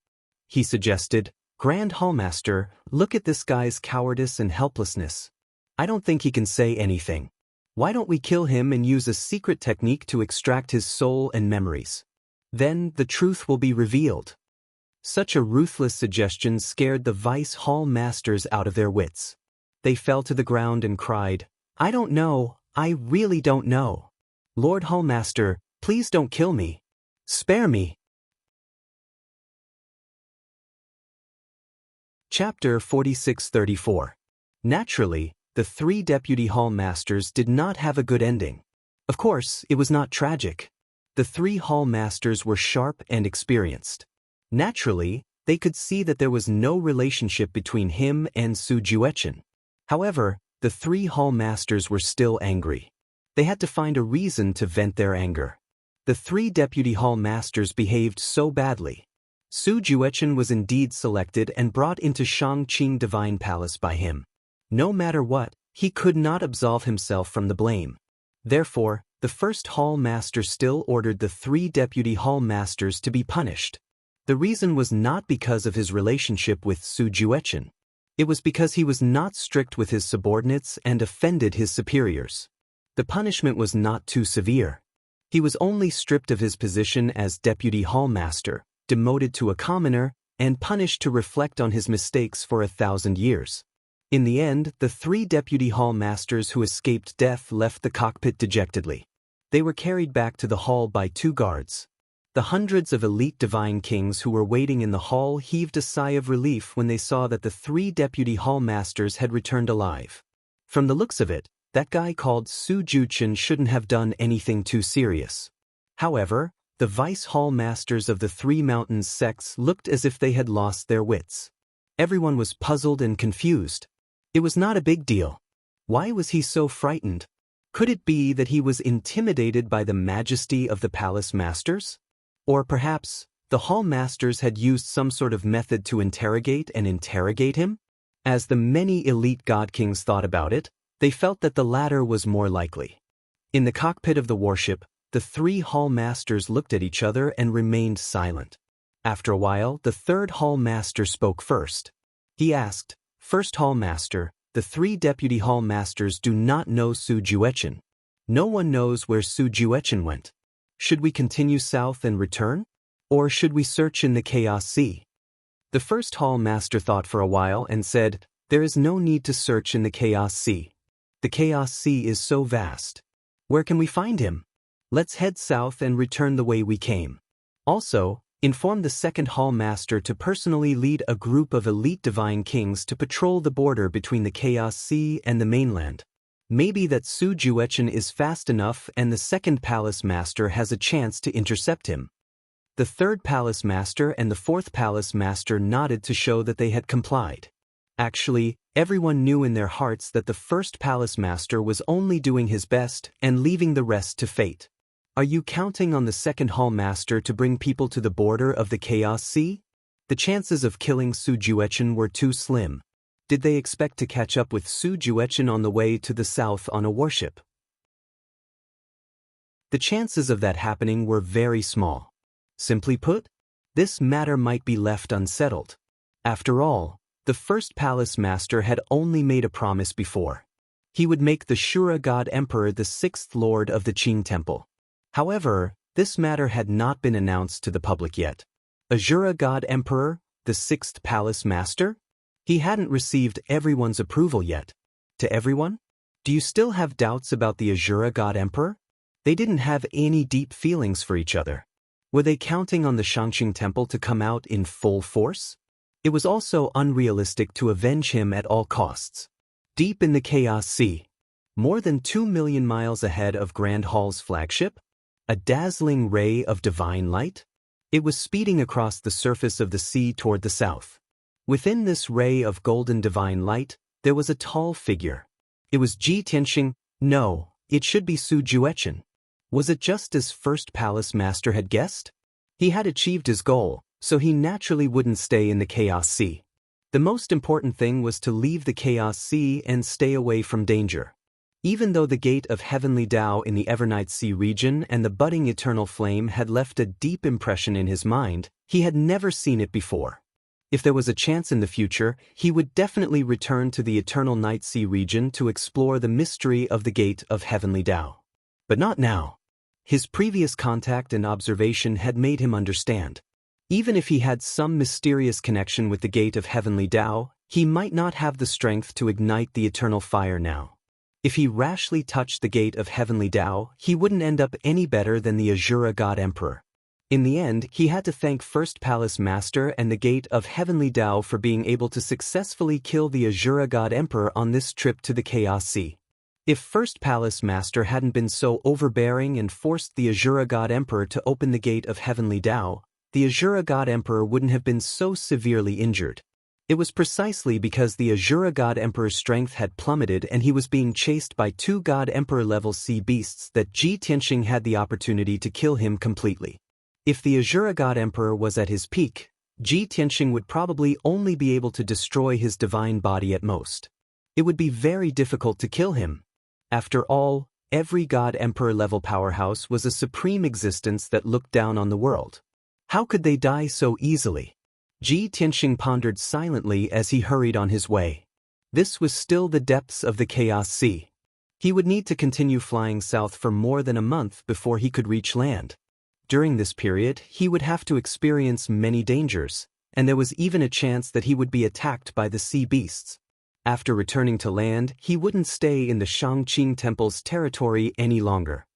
He suggested, "Grand Hall Master, look at this guy's cowardice and helplessness. I don't think he can say anything. Why don't we kill him and use a secret technique to extract his soul and memories? Then the truth will be revealed." Such a ruthless suggestion scared the Vice Hall Masters out of their wits. They fell to the ground and cried, "I don't know, I really don't know. Lord Hall Master, please don't kill me. Spare me." Chapter 46-34. Naturally, the three Deputy Hall Masters did not have a good ending. Of course, it was not tragic. The three Hall Masters were sharp and experienced. Naturally, they could see that there was no relationship between him and Su Juechen. However, the three Hall Masters were still angry. They had to find a reason to vent their anger. The three Deputy Hall Masters behaved so badly. Su Juechen was indeed selected and brought into Shangqing Divine Palace by him. No matter what, he could not absolve himself from the blame. Therefore, the first Hall Master still ordered the three Deputy Hall Masters to be punished. The reason was not because of his relationship with Su Juechen. It was because he was not strict with his subordinates and offended his superiors. The punishment was not too severe. He was only stripped of his position as Deputy Hall Master, demoted to a commoner, and punished to reflect on his mistakes for 1,000 years. In the end, the three Deputy Hall Masters who escaped death left the cockpit dejectedly. They were carried back to the hall by 2 guards. The hundreds of elite divine kings who were waiting in the hall heaved a sigh of relief when they saw that the 3 Deputy Hall Masters had returned alive. From the looks of it, that guy called Su Juechen shouldn't have done anything too serious. However, the Vice Hall Masters of the 3 Mountains sects looked as if they had lost their wits. Everyone was puzzled and confused. It was not a big deal. Why was he so frightened? Could it be that he was intimidated by the majesty of the Palace Masters? Or perhaps, the Hall Masters had used some sort of method to interrogate him? As the many elite God Kings thought about it, they felt that the latter was more likely. In the cockpit of the warship, the 3 Hall Masters looked at each other and remained silent. After a while, the 3rd Hall Master spoke first. He asked, "First Hall Master, the 3 Deputy Hall Masters do not know Su Juechen. No one knows where Su Juechen went. Should we continue south and return? Or should we search in the Chaos Sea?" The first Hall Master thought for a while and said, "There is no need to search in the Chaos Sea. The Chaos Sea is so vast. Where can we find him? Let's head south and return the way we came. Also, inform the 2nd Hall Master to personally lead a group of elite divine kings to patrol the border between the Chaos Sea and the mainland. Maybe that Su Juechen is fast enough and the 2nd Palace Master has a chance to intercept him." The 3rd Palace Master and the 4th Palace Master nodded to show that they had complied. Actually, everyone knew in their hearts that the 1st Palace Master was only doing his best and leaving the rest to fate. Are you counting on the 2nd Hall Master to bring people to the border of the Chaos Sea? The chances of killing Su Juechen were too slim. Did they expect to catch up with Su Juechen on the way to the south on a warship? The chances of that happening were very small. Simply put, this matter might be left unsettled. After all, the 1st Palace Master had only made a promise before. He would make the Shura God Emperor the 6th Lord of the Qing Temple. However, this matter had not been announced to the public yet. Ashura God Emperor, the 6th Palace Master? He hadn't received everyone's approval yet. To everyone? Do you still have doubts about the Ashura God Emperor? They didn't have any deep feelings for each other. Were they counting on the Shangqing Temple to come out in full force? It was also unrealistic to avenge him at all costs. Deep in the Chaos Sea, more than 2 million miles ahead of Grand Hall's flagship, A dazzling ray of divine light? It was speeding across the surface of the sea toward the south. Within this ray of golden divine light, there was a tall figure. It was Ji Tianxing. No, it should be Su Juechen. Was it just as First Palace Master had guessed? He had achieved his goal, so he naturally wouldn't stay in the Chaos Sea. The most important thing was to leave the Chaos Sea and stay away from danger. Even though the gate of heavenly Dao in the Evernight Sea region and the budding eternal flame had left a deep impression in his mind, he had never seen it before. If there was a chance in the future, he would definitely return to the Eternal Night Sea region to explore the mystery of the Gate of Heavenly Dao. But not now. His previous contact and observation had made him understand. Even if he had some mysterious connection with the Gate of Heavenly Dao, he might not have the strength to ignite the eternal fire now. If he rashly touched the Gate of Heavenly Dao, he wouldn't end up any better than the Azura God Emperor. In the end, he had to thank First Palace Master and the Gate of Heavenly Dao for being able to successfully kill the Azura God Emperor on this trip to the Chaos Sea. If First Palace Master hadn't been so overbearing and forced the Azura God Emperor to open the Gate of Heavenly Dao, the Azura God Emperor wouldn't have been so severely injured. It was precisely because the Azura God Emperor's strength had plummeted and he was being chased by 2 God Emperor-level sea beasts that Ji Tianxing had the opportunity to kill him completely. If the Azura God Emperor was at his peak, Ji Tianxing would probably only be able to destroy his divine body at most. It would be very difficult to kill him. After all, every God Emperor-level powerhouse was a supreme existence that looked down on the world. How could they die so easily? Ji Tianxing pondered silently as he hurried on his way. This was still the depths of the Chaos Sea. He would need to continue flying south for more than a month before he could reach land. During this period, he would have to experience many dangers, and there was even a chance that he would be attacked by the sea beasts. After returning to land, he wouldn't stay in the Shangqing Temple's territory any longer.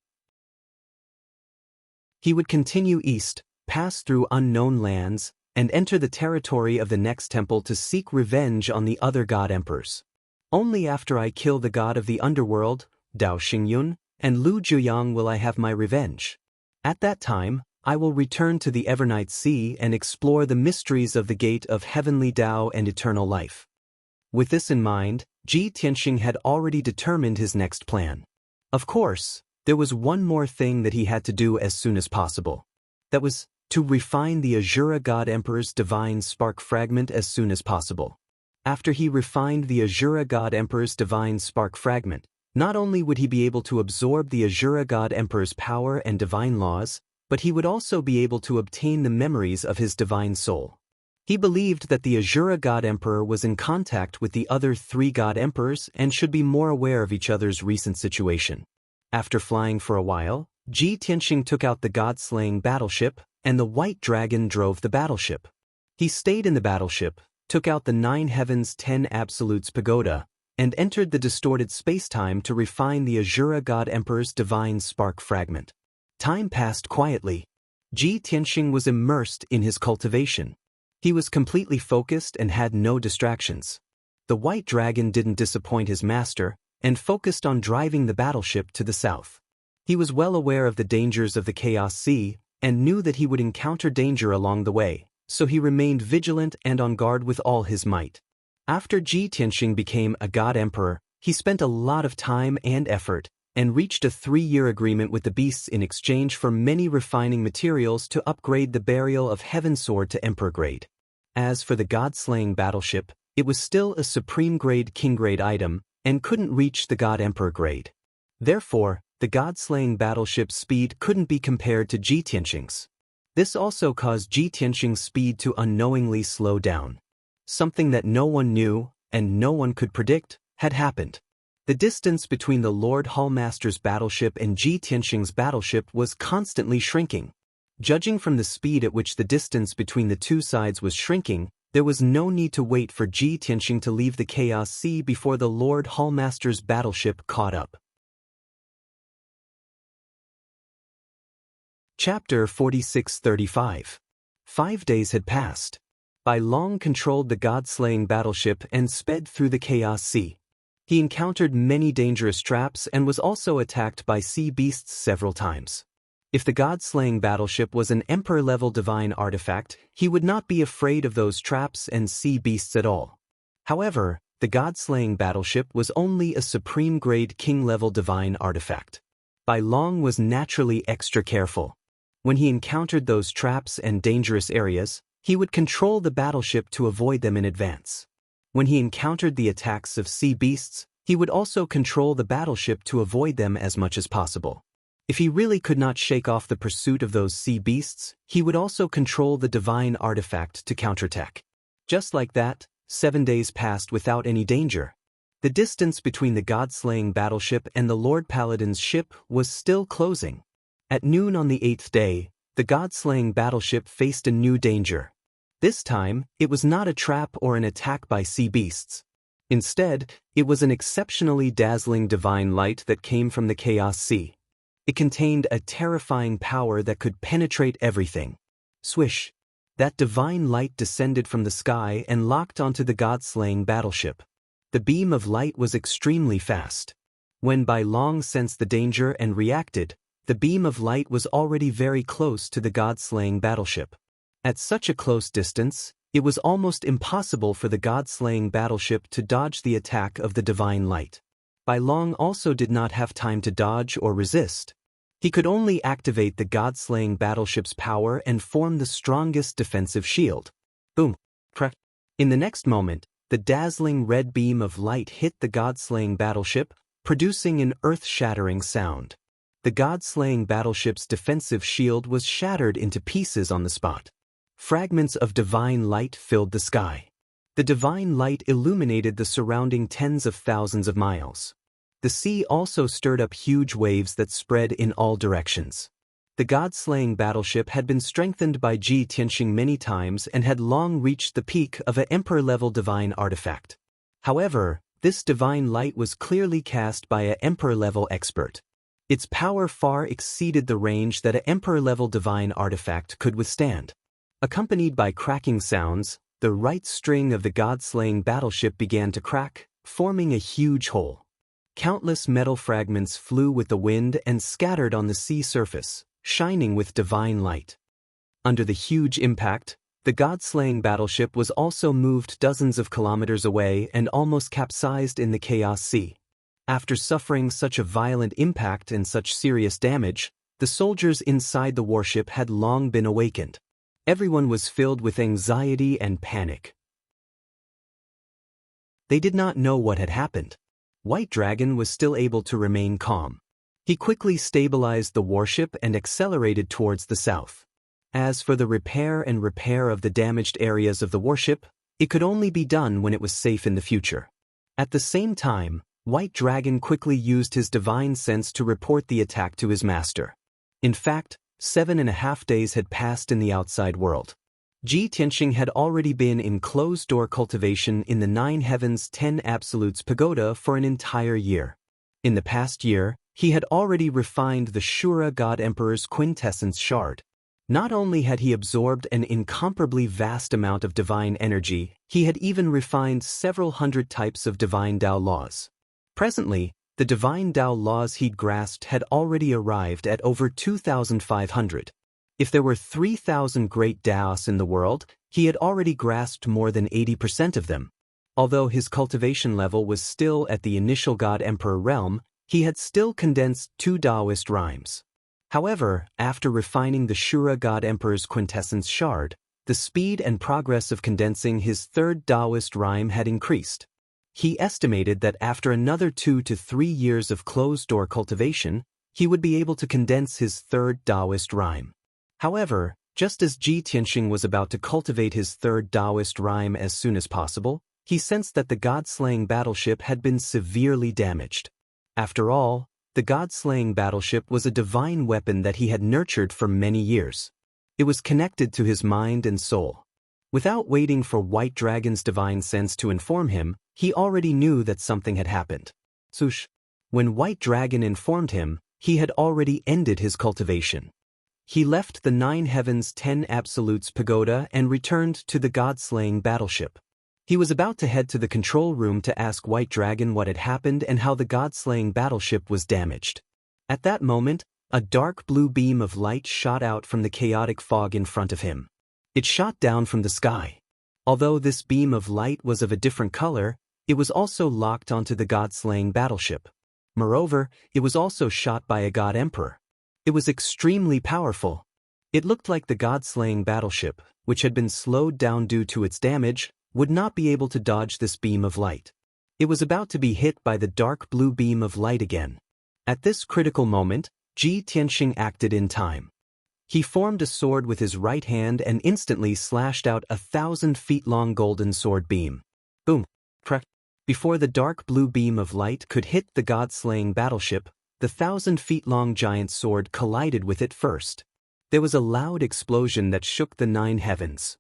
He would continue east, pass through unknown lands, and enter the territory of the next temple to seek revenge on the other God Emperors. Only after I kill the god of the underworld, Dao Xingyun, and Lu Zhuyang will I have my revenge. At that time, I will return to the Evernight Sea and explore the mysteries of the Gate of Heavenly Dao and Eternal Life. With this in mind, Ji Tianxing had already determined his next plan. Of course, there was one more thing that he had to do as soon as possible. That was to refine the Azura God Emperor's divine spark fragment as soon as possible. After he refined the Azura God Emperor's divine spark fragment, not only would he be able to absorb the Azura God Emperor's power and divine laws, but he would also be able to obtain the memories of his divine soul. He believed that the Azura God Emperor was in contact with the other 3 God Emperors and should be more aware of each other's recent situation. After flying for a while, Ji Tianxing took out the god-slaying battleship, and the White Dragon drove the battleship. He stayed in the battleship, took out the 9 Heavens 10 Absolutes pagoda, and entered the distorted space-time to refine the Azura God Emperor's divine spark fragment. Time passed quietly. Ji Tianxing was immersed in his cultivation. He was completely focused and had no distractions. The White Dragon didn't disappoint his master, and focused on driving the battleship to the south. He was well aware of the dangers of the Chaos Sea, and knew that he would encounter danger along the way, so he remained vigilant and on guard with all his might. After Ji Tianxing became a God Emperor, he spent a lot of time and effort, and reached a 3-year agreement with the beasts in exchange for many refining materials to upgrade the Burial of Heaven sword to Emperor grade. As for the God-slaying battleship, it was still a supreme grade king grade item, and couldn't reach the God Emperor grade. Therefore, the god-slaying battleship's speed couldn't be compared to Ji Tianxing's. This also caused Ji Tianxing's speed to unknowingly slow down. Something that no one knew, and no one could predict, had happened. The distance between the Lord Hallmaster's battleship and Ji Tianxing's battleship was constantly shrinking. Judging from the speed at which the distance between the 2 sides was shrinking, there was no need to wait for Ji Tianxing to leave the Chaos Sea before the Lord Hallmaster's battleship caught up. Chapter 4635. 5 days had passed. Bai Long controlled the god-slaying battleship and sped through the Chaos Sea. He encountered many dangerous traps and was also attacked by sea beasts several times. If the god-slaying battleship was an emperor-level divine artifact, he would not be afraid of those traps and sea beasts at all. However, the god-slaying battleship was only a supreme-grade king-level divine artifact. Bai Long was naturally extra careful. When he encountered those traps and dangerous areas, he would control the battleship to avoid them in advance. When he encountered the attacks of sea beasts, he would also control the battleship to avoid them as much as possible. If he really could not shake off the pursuit of those sea beasts, he would also control the divine artifact to counterattack. Just like that, 7 days passed without any danger. The distance between the god-slaying battleship and the Lord Paladin's ship was still closing. At noon on the 8th day, the god-slaying battleship faced a new danger. This time, it was not a trap or an attack by sea beasts. Instead, it was an exceptionally dazzling divine light that came from the Chaos Sea. It contained a terrifying power that could penetrate everything. Swish! That divine light descended from the sky and locked onto the god-slaying battleship. The beam of light was extremely fast. When Bai Long sensed the danger and reacted, the beam of light was already very close to the god-slaying battleship. At such a close distance, it was almost impossible for the god-slaying battleship to dodge the attack of the divine light. Bai Long also did not have time to dodge or resist. He could only activate the god-slaying battleship's power and form the strongest defensive shield. Boom! Crack! In the next moment, the dazzling red beam of light hit the god-slaying battleship, producing an earth-shattering sound. The god-slaying battleship's defensive shield was shattered into pieces on the spot. Fragments of divine light filled the sky. The divine light illuminated the surrounding tens of thousands of miles. The sea also stirred up huge waves that spread in all directions. The god-slaying battleship had been strengthened by Ji Tianxing many times and had long reached the peak of an emperor-level divine artifact. However, this divine light was clearly cast by an emperor-level expert. Its power far exceeded the range that an emperor-level divine artifact could withstand. Accompanied by cracking sounds, the right string of the god-slaying battleship began to crack, forming a huge hole. Countless metal fragments flew with the wind and scattered on the sea surface, shining with divine light. Under the huge impact, the god-slaying battleship was also moved dozens of kilometers away and almost capsized in the Chaos Sea. After suffering such a violent impact and such serious damage, the soldiers inside the warship had long been awakened. Everyone was filled with anxiety and panic. They did not know what had happened. White Dragon was still able to remain calm. He quickly stabilized the warship and accelerated towards the south. As for the repair of the damaged areas of the warship, it could only be done when it was safe in the future. At the same time, White Dragon quickly used his divine sense to report the attack to his master. In fact, 7.5 days had passed in the outside world. Ji Tianxing had already been in closed-door cultivation in the 9 Heavens 10 Absolutes Pagoda for an entire year. In the past year, he had already refined the Shura God Emperor's quintessence shard. Not only had he absorbed an incomparably vast amount of divine energy, he had even refined several hundred types of divine Dao laws. Presently, the divine Dao laws he'd grasped had already arrived at over 2,500. If there were 3,000 great Daoists in the world, he had already grasped more than 80% of them. Although his cultivation level was still at the initial God Emperor realm, he had still condensed 2 Daoist rhymes. However, after refining the Shura God Emperor's quintessence shard, the speed and progress of condensing his 3rd Daoist rhyme had increased. He estimated that after another 2 to 3 years of closed-door cultivation, he would be able to condense his 3rd Daoist rhyme. However, just as Ji Tianxing was about to cultivate his 3rd Daoist rhyme as soon as possible, he sensed that the god-slaying battleship had been severely damaged. After all, the god-slaying battleship was a divine weapon that he had nurtured for many years. It was connected to his mind and soul. Without waiting for White Dragon's divine sense to inform him, he already knew that something had happened. Swoosh! When White Dragon informed him, he had already ended his cultivation. He left the 9 Heavens 10 Absolutes Pagoda and returned to the god-slaying battleship. He was about to head to the control room to ask White Dragon what had happened and how the god-slaying battleship was damaged. At that moment, A dark blue beam of light shot out from the chaotic fog in front of him. It shot down from the sky. Although this beam of light was of a different color, it was also locked onto the god-slaying battleship. Moreover, it was also shot by a god emperor. It was extremely powerful. It looked like the god-slaying battleship, which had been slowed down due to its damage, would not be able to dodge this beam of light. It was about to be hit by the dark blue beam of light again. At this critical moment, Ji Tianxing acted in time. He formed a sword with his right hand and instantly slashed out a 1,000-feet-long golden sword beam. Boom! Crack! Before the dark blue beam of light could hit the god-slaying battleship, the 1,000-feet-long giant sword collided with it first. There was a loud explosion that shook the 9 heavens.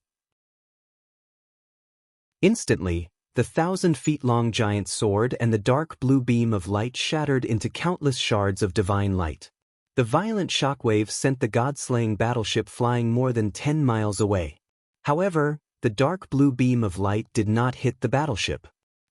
Instantly, the 1,000-feet-long giant sword and the dark blue beam of light shattered into countless shards of divine light. The violent shockwave sent the god-slaying battleship flying more than 10 miles away. However, the dark blue beam of light did not hit the battleship.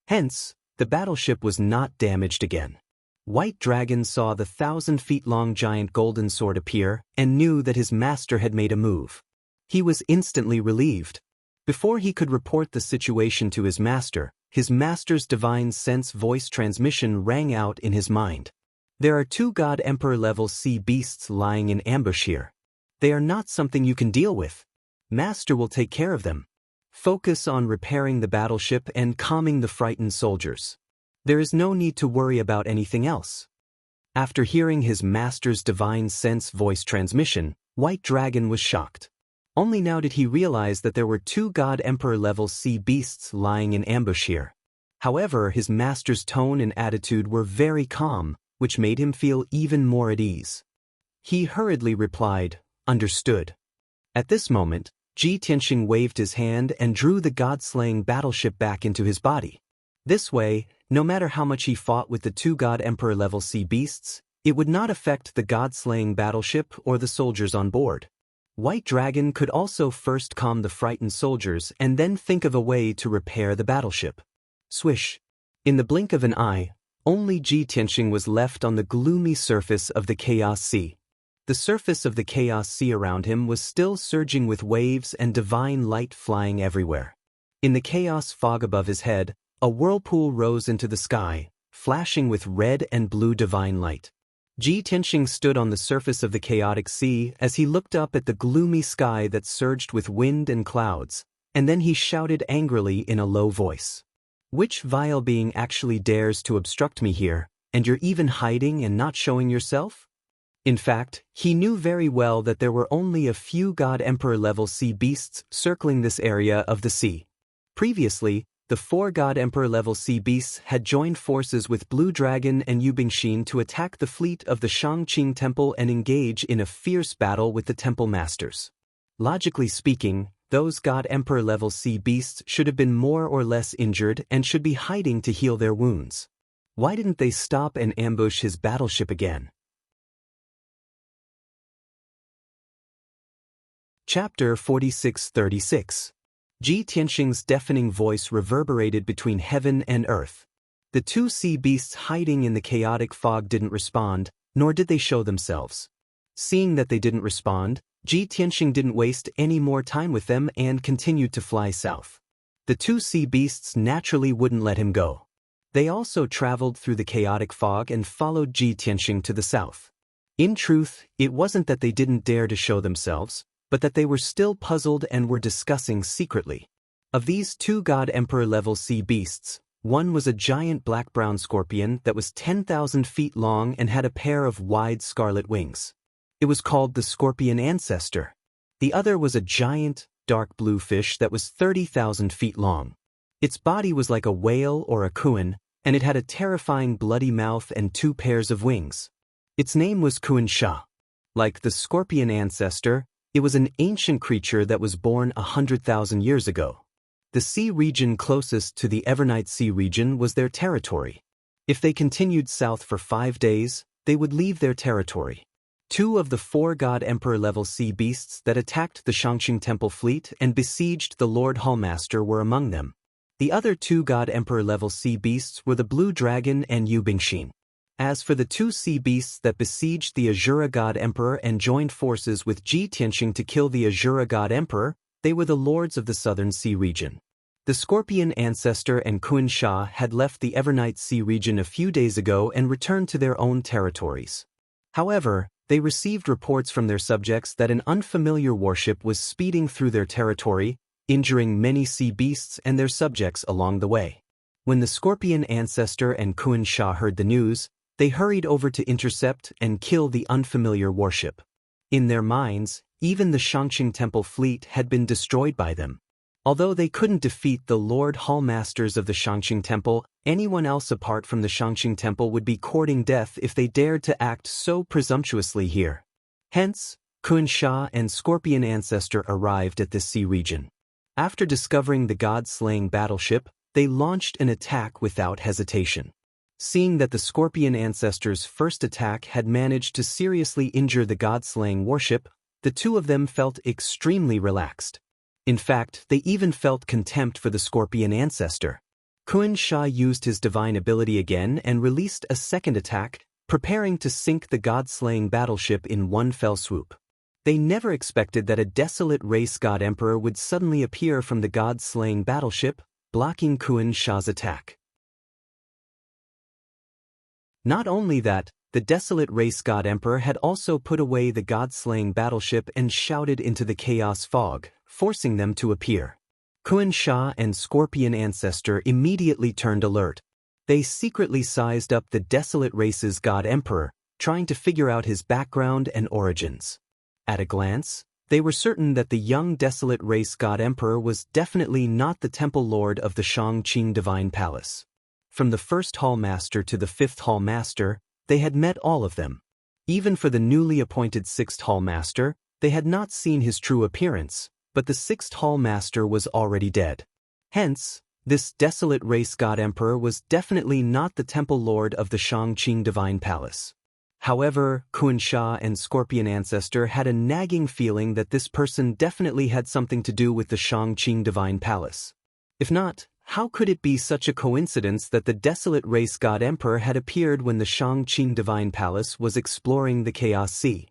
Hence, the battleship was not damaged again. White Dragon saw the 1,000-feet-long giant golden sword appear and knew that his master had made a move. He was instantly relieved. Before he could report the situation to his master's divine sense voice transmission rang out in his mind. There are 2 God Emperor level sea beasts lying in ambush here. They are not something you can deal with. Master will take care of them. Focus on repairing the battleship and calming the frightened soldiers. There is no need to worry about anything else. After hearing his master's divine sense voice transmission, White Dragon was shocked. Only now did he realize that there were 2 God Emperor level sea beasts lying in ambush here. However, his master's tone and attitude were very calm, which made him feel even more at ease. He hurriedly replied, "Understood." At this moment, Ji Tianxing waved his hand and drew the god-slaying battleship back into his body. This way, no matter how much he fought with the 2 God Emperor level sea beasts, it would not affect the god-slaying battleship or the soldiers on board. White Dragon could also first calm the frightened soldiers and then think of a way to repair the battleship. Swish! In the blink of an eye, only Ji Tianxing was left on the gloomy surface of the Chaos Sea. The surface of the Chaos Sea around him was still surging with waves and divine light flying everywhere. In the chaos fog above his head, a whirlpool rose into the sky, flashing with red and blue divine light. Ji Tianxing stood on the surface of the chaotic sea as he looked up at the gloomy sky that surged with wind and clouds, and then he shouted angrily in a low voice. "Which vile being actually dares to obstruct me here, and you're even hiding and not showing yourself?" In fact, he knew very well that there were only a few God Emperor level sea beasts circling this area of the sea. Previously, the 4 God Emperor level sea beasts had joined forces with Blue Dragon and Yubingxin to attack the fleet of the Shangqing Temple and engage in a fierce battle with the Temple Masters. Logically speaking, those God Emperor level sea beasts should have been more or less injured and should be hiding to heal their wounds. Why didn't they stop and ambush his battleship again? Chapter 46-36. Ji Tianxing's deafening voice reverberated between heaven and earth. The 2 sea beasts hiding in the chaotic fog didn't respond, nor did they show themselves. Seeing that they didn't respond, Ji Tianxing didn't waste any more time with them and continued to fly south. The 2 sea beasts naturally wouldn't let him go. They also traveled through the chaotic fog and followed Ji Tianxing to the south. In truth, it wasn't that they didn't dare to show themselves, but that they were still puzzled and were discussing secretly. Of these 2 God Emperor level sea beasts, one was a giant black-brown scorpion that was 10,000 feet long and had a pair of wide scarlet wings. It was called the Scorpion Ancestor. The other was a giant, dark blue fish that was 30,000 feet long. Its body was like a whale or a kuan, and it had a terrifying bloody mouth and 2 pairs of wings. Its name was Kuan Sha. Like the Scorpion Ancestor, it was an ancient creature that was born 100,000 years ago. The sea region closest to the Evernight Sea region was their territory. If they continued south for 5 days, they would leave their territory. 2 of the 4 God Emperor level sea beasts that attacked the Shangqing Temple fleet and besieged the Lord Hallmaster were among them. The other 2 God Emperor level sea beasts were the Blue Dragon and Yubingxin. As for the two sea beasts that besieged the Azura God Emperor and joined forces with Ji Tianxing to kill the Azura God Emperor, they were the lords of the southern sea region. The Scorpion Ancestor and Xianxia had left the Evernight Sea region a few days ago and returned to their own territories. However, they received reports from their subjects that an unfamiliar warship was speeding through their territory, injuring many sea beasts and their subjects along the way. When the Scorpion Ancestor and Xianxia heard the news, they hurried over to intercept and kill the unfamiliar warship. In their minds, even the Xianxia Temple fleet had been destroyed by them. Although they couldn't defeat the Lord Hallmasters of the Xianxia Temple, anyone else apart from the Xianxia Temple would be courting death if they dared to act so presumptuously here. Hence, Xianxia and Scorpion Ancestor arrived at this sea region. After discovering the god-slaying battleship, they launched an attack without hesitation. Seeing that the Scorpion Ancestors' first attack had managed to seriously injure the god-slaying warship, the two of them felt extremely relaxed. In fact, they even felt contempt for the Scorpion Ancestor. Xianxia used his divine ability again and released a second attack, preparing to sink the god-slaying battleship in one fell swoop. They never expected that a desolate race god emperor would suddenly appear from the god-slaying battleship, blocking Xianxia's attack. Not only that, the desolate race god emperor had also put away the god-slaying battleship and shouted into the chaos fog, forcing them to appear. Xianxia and Scorpion Ancestor immediately turned alert. They secretly sized up the desolate race's god emperor, trying to figure out his background and origins. At a glance, they were certain that the young desolate race god emperor was definitely not the temple lord of the Shangqing Divine Palace. From the first hall master to the fifth hall master, they had met all of them. Even for the newly appointed sixth hall master, they had not seen his true appearance, but the sixth hall master was already dead. Hence, this desolate race god emperor was definitely not the temple lord of the Shangqing Divine Palace. However, Xianxia and Scorpion Ancestor had a nagging feeling that this person definitely had something to do with the Shangqing Divine Palace. If not, how could it be such a coincidence that the desolate race god emperor had appeared when the Shangqing Divine Palace was exploring the Chaos Sea?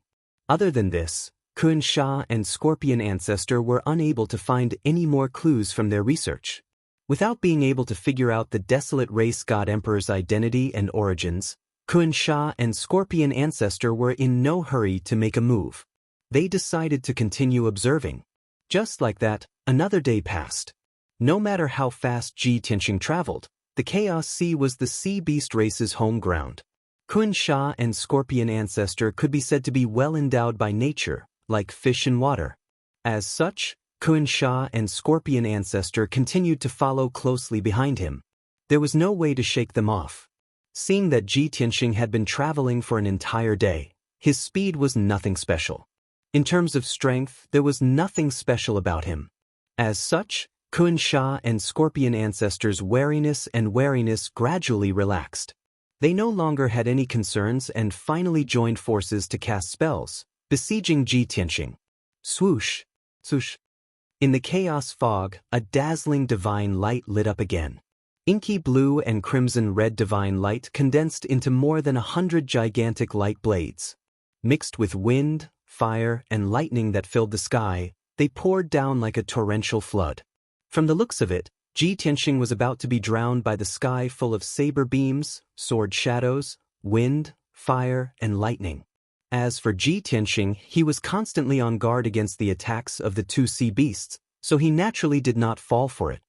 Other than this, Xianxia and Scorpion Ancestor were unable to find any more clues from their research. Without being able to figure out the desolate race god emperor's identity and origins, Xianxia and Scorpion Ancestor were in no hurry to make a move. They decided to continue observing. Just like that, another day passed. No matter how fast Ji Tianxing traveled, the Chaos Sea was the sea beast race's home ground. Xianxia and Scorpion Ancestor could be said to be well endowed by nature, like fish in water. As such, Xianxia and Scorpion Ancestor continued to follow closely behind him. There was no way to shake them off. Seeing that Ji Tianxing had been traveling for an entire day, his speed was nothing special. In terms of strength, there was nothing special about him. As such, Xianxia and Scorpion Ancestor's wariness gradually relaxed. They no longer had any concerns and finally joined forces to cast spells, besieging Ji Tianxing. Swoosh, swoosh. In the chaos fog, a dazzling divine light lit up again. Inky blue and crimson red divine light condensed into more than 100 gigantic light blades. Mixed with wind, fire, and lightning that filled the sky, they poured down like a torrential flood. From the looks of it, Ji Tianxing was about to be drowned by the sky full of saber beams, sword shadows, wind, fire, and lightning. As for Ji Tianxing, he was constantly on guard against the attacks of the two sea beasts, so he naturally did not fall for it.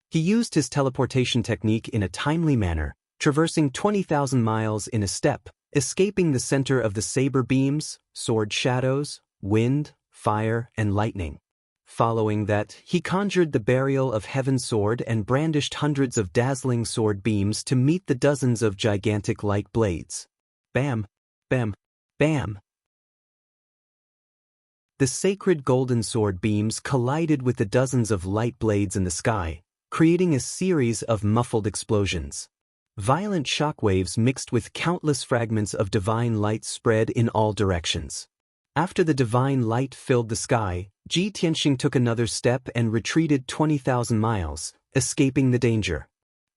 He used his teleportation technique in a timely manner, traversing 20,000 miles in a step, escaping the center of the saber beams, sword shadows, wind, fire, and lightning. Following that, he conjured the burial of Heaven's sword and brandished hundreds of dazzling sword beams to meet the dozens of gigantic light blades. Bam! Bam! Bam! The sacred golden sword beams collided with the dozens of light blades in the sky, creating a series of muffled explosions. Violent shockwaves mixed with countless fragments of divine light spread in all directions. After the divine light filled the sky, Ji Tianxing took another step and retreated 20,000 miles, escaping the danger.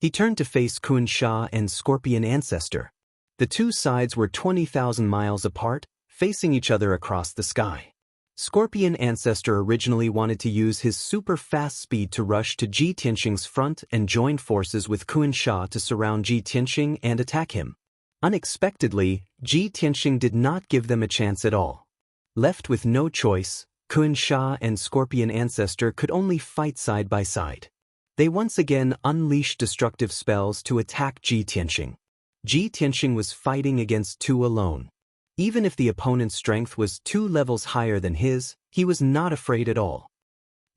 He turned to face Xianxia and Scorpion Ancestor. The two sides were 20,000 miles apart, facing each other across the sky. Scorpion Ancestor originally wanted to use his super-fast speed to rush to Ji Tianxing's front and join forces with Xianxia to surround Ji Tianxing and attack him. Unexpectedly, Ji Tianxing did not give them a chance at all. Left with no choice, Xianxia and Scorpion Ancestor could only fight side by side. They once again unleashed destructive spells to attack Ji Tianxing. Ji Tianxing was fighting against two alone. Even if the opponent's strength was 2 levels higher than his, he was not afraid at all.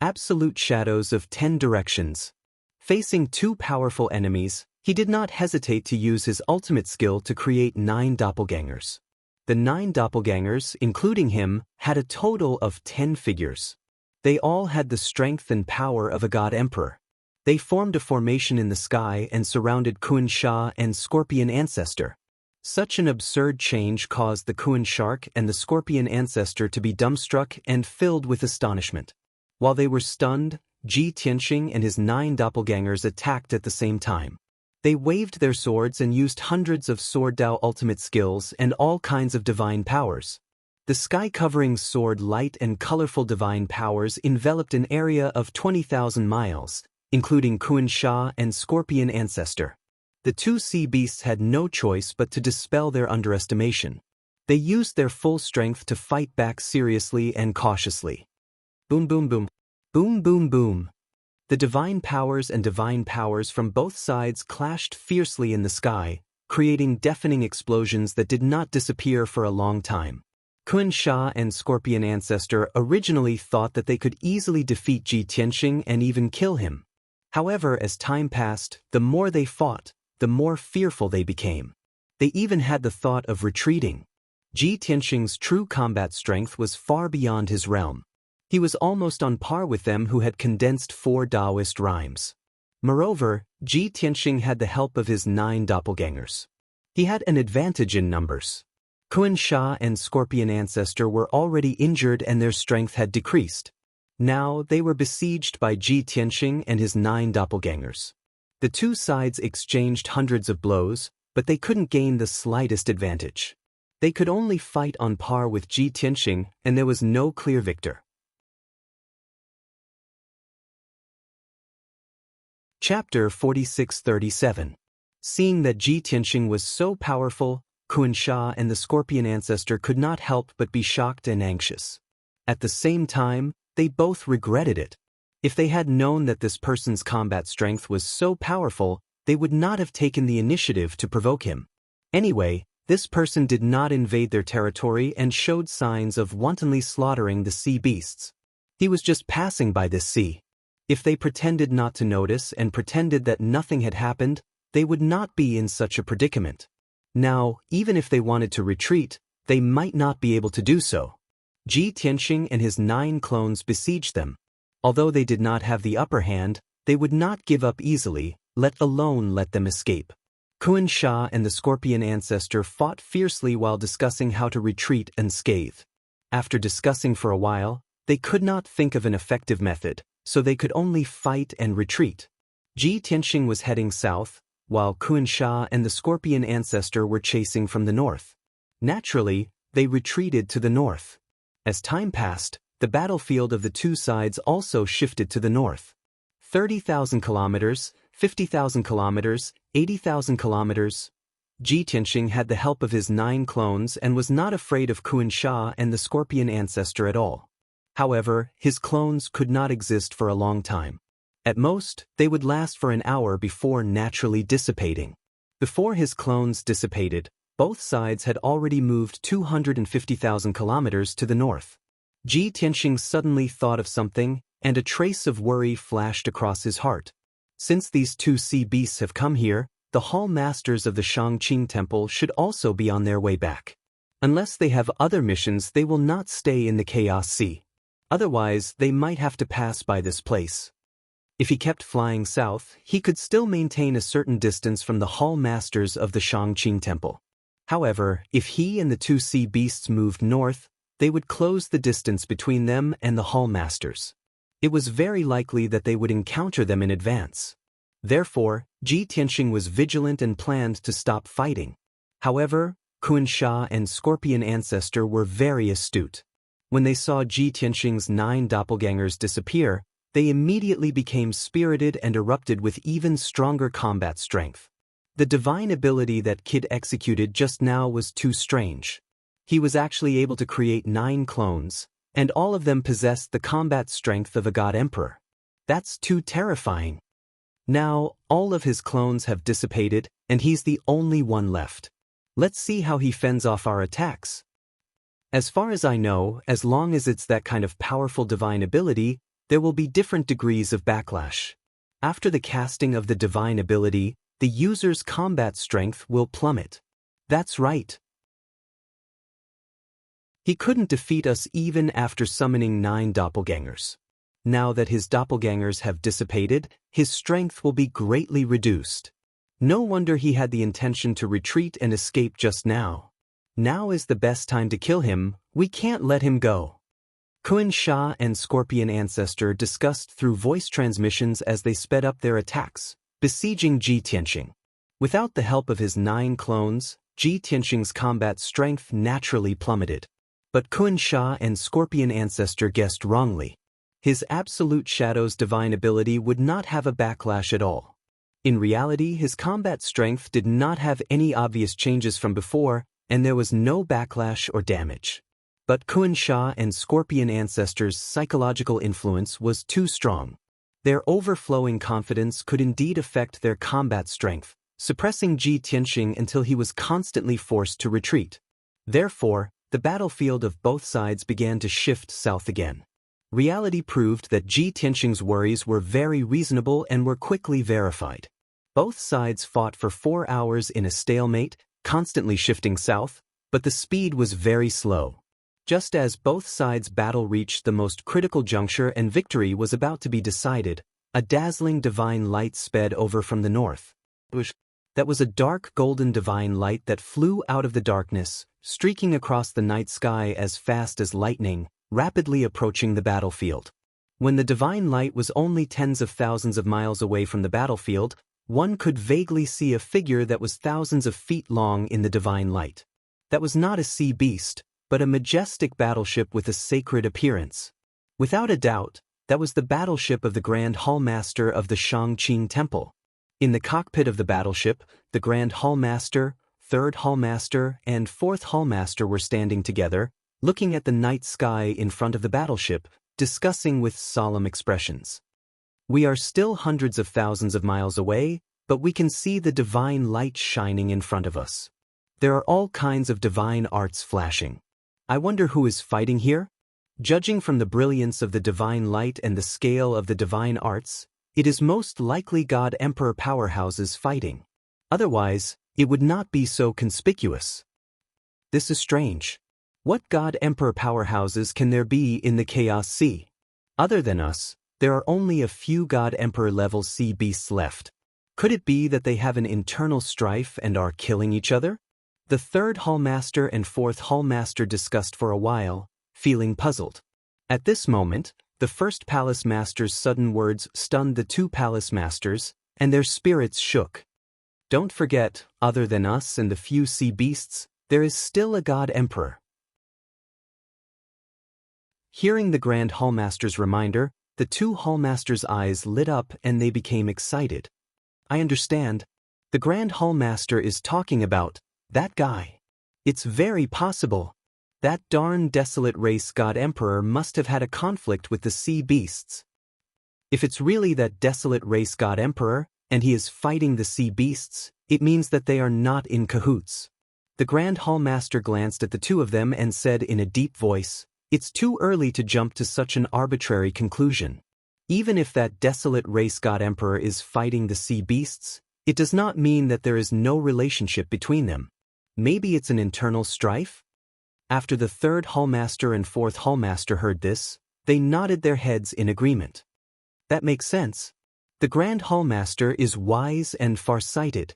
Absolute shadows of 10 directions. Facing two powerful enemies, he did not hesitate to use his ultimate skill to create 9 doppelgangers. The 9 doppelgangers, including him, had a total of 10 figures. They all had the strength and power of a god emperor. They formed a formation in the sky and surrounded Xianxia and Scorpion Ancestor. Such an absurd change caused the Xianxia and the Scorpion Ancestor to be dumbstruck and filled with astonishment. While they were stunned, Ji Tianxing and his 9 doppelgangers attacked at the same time. They waved their swords and used hundreds of Sword Dao ultimate skills and all kinds of divine powers. The sky-covering sword light and colorful divine powers enveloped an area of 20,000 miles, including Xianxia and Scorpion Ancestor. The two sea beasts had no choice but to dispel their underestimation. They used their full strength to fight back seriously and cautiously. Boom boom boom. Boom boom boom. The divine powers and divine powers from both sides clashed fiercely in the sky, creating deafening explosions that did not disappear for a long time. Xianxia and Scorpion Ancestor originally thought that they could easily defeat Ji Tianxing and even kill him. However, as time passed, the more they fought, the more fearful they became. They even had the thought of retreating. Ji Tianxing's true combat strength was far beyond his realm. He was almost on par with them who had condensed 4 Daoist rhymes. Moreover, Ji Tianxing had the help of his 9 doppelgangers. He had an advantage in numbers. Xianxia and Scorpion Ancestor were already injured and their strength had decreased. Now they were besieged by Ji Tianxing and his 9 doppelgangers. The two sides exchanged hundreds of blows, but they couldn't gain the slightest advantage. They could only fight on par with Ji Tianxing, and there was no clear victor. Chapter 46-37. Seeing that Ji Tianxing was so powerful, Xianxia and the Scorpion Ancestor could not help but be shocked and anxious. At the same time, they both regretted it. If they had known that this person's combat strength was so powerful, they would not have taken the initiative to provoke him. Anyway, this person did not invade their territory and showed signs of wantonly slaughtering the sea beasts. He was just passing by this sea. If they pretended not to notice and pretended that nothing had happened, they would not be in such a predicament. Now, even if they wanted to retreat, they might not be able to do so. Ji Tianxing and his 9 clones besieged them. Although they did not have the upper hand, they would not give up easily, let alone let them escape. Xianxia and the Scorpion Ancestor fought fiercely while discussing how to retreat unscathed. After discussing for a while, they could not think of an effective method, so they could only fight and retreat. Ji Tianxing was heading south, while Xianxia and the Scorpion Ancestor were chasing from the north. Naturally, they retreated to the north. As time passed, the battlefield of the two sides also shifted to the north. 30,000 kilometers, 50,000 kilometers, 80,000 kilometers. Ji Tianxing had the help of his 9 clones and was not afraid of Xianxia and the Scorpion Ancestor at all. However, his clones could not exist for a long time. At most, they would last for an hour before naturally dissipating. Before his clones dissipated, both sides had already moved 250,000 kilometers to the north. Ji Tianxing suddenly thought of something, and a trace of worry flashed across his heart. Since these two sea beasts have come here, the hall masters of the Shangqing Temple should also be on their way back. Unless they have other missions, they will not stay in the Chaos Sea. Otherwise, they might have to pass by this place. If he kept flying south, he could still maintain a certain distance from the hall masters of the Shangqing Temple. However, if he and the two sea beasts moved north, they would close the distance between them and the hall masters. It was very likely that they would encounter them in advance. Therefore, Ji Tianxing was vigilant and planned to stop fighting. However, Xianxia and Scorpion Ancestor were very astute. When they saw Ji Tianxing's 9 doppelgangers disappear, they immediately became spirited and erupted with even stronger combat strength. The divine ability that Kid executed just now was too strange. He was actually able to create 9 clones, and all of them possessed the combat strength of a god emperor. That's too terrifying. Now, all of his clones have dissipated, and he's the only one left. Let's see how he fends off our attacks. As far as I know, as long as it's that kind of powerful divine ability, there will be different degrees of backlash. After the casting of the divine ability, the user's combat strength will plummet. That's right. He couldn't defeat us even after summoning 9 doppelgangers. Now that his doppelgangers have dissipated, his strength will be greatly reduced. No wonder he had the intention to retreat and escape just now. Now is the best time to kill him. We can't let him go. Xianxia and Scorpion Ancestor discussed through voice transmissions as they sped up their attacks, besieging Ji Tianxing. Without the help of his 9 clones, Ji Tianxing's combat strength naturally plummeted. But Xianxia and Scorpion Ancestor guessed wrongly. His Absolute Shadow's divine ability would not have a backlash at all. In reality, his combat strength did not have any obvious changes from before, and there was no backlash or damage. But Xianxia and Scorpion Ancestor's psychological influence was too strong. Their overflowing confidence could indeed affect their combat strength, suppressing Ji Tianxing until he was constantly forced to retreat. Therefore, the battlefield of both sides began to shift south again. Reality proved that Ji Tianxing's worries were very reasonable and were quickly verified. Both sides fought for 4 hours in a stalemate, constantly shifting south, but the speed was very slow. Just as both sides' battle reached the most critical juncture and victory was about to be decided, a dazzling divine light sped over from the north. That was a dark golden divine light that flew out of the darkness, streaking across the night sky as fast as lightning, rapidly approaching the battlefield. When the divine light was only tens of thousands of miles away from the battlefield, one could vaguely see a figure that was thousands of feet long in the divine light. That was not a sea beast, but a majestic battleship with a sacred appearance. Without a doubt, that was the battleship of the Grand Hallmaster of the Shangqing Temple. In the cockpit of the battleship, the Grand Hallmaster, Third Hallmaster, and Fourth Hallmaster were standing together, looking at the night sky in front of the battleship, discussing with solemn expressions. We are still hundreds of thousands of miles away, but we can see the divine light shining in front of us. There are all kinds of divine arts flashing. I wonder who is fighting here? Judging from the brilliance of the divine light and the scale of the divine arts, it is most likely God Emperor powerhouses fighting. Otherwise, it would not be so conspicuous. This is strange. What God Emperor powerhouses can there be in the Chaos Sea? Other than us, there are only a few God Emperor level sea beasts left. Could it be that they have an internal strife and are killing each other? The Third Hallmaster and Fourth Hallmaster discussed for a while, feeling puzzled. At this moment, the First Palace Master's sudden words stunned the 2 Palace Masters, and their spirits shook. Don't forget, other than us and the few sea beasts, there is still a God Emperor. Hearing the Grand Hallmaster's reminder, the 2 Hallmasters' eyes lit up and they became excited. I understand. The Grand Hallmaster is talking about that guy. It's very possible. That darn desolate race God Emperor must have had a conflict with the sea beasts. If it's really that desolate race God Emperor, and he is fighting the sea beasts, it means that they are not in cahoots. The Grand Hallmaster glanced at the 2 of them and said in a deep voice, "It's too early to jump to such an arbitrary conclusion. Even if that desolate race God Emperor is fighting the sea beasts, it does not mean that there is no relationship between them. Maybe it's an internal strife?" After the Third Hallmaster and Fourth Hallmaster heard this, they nodded their heads in agreement. That makes sense. The Grand Hallmaster is wise and far-sighted.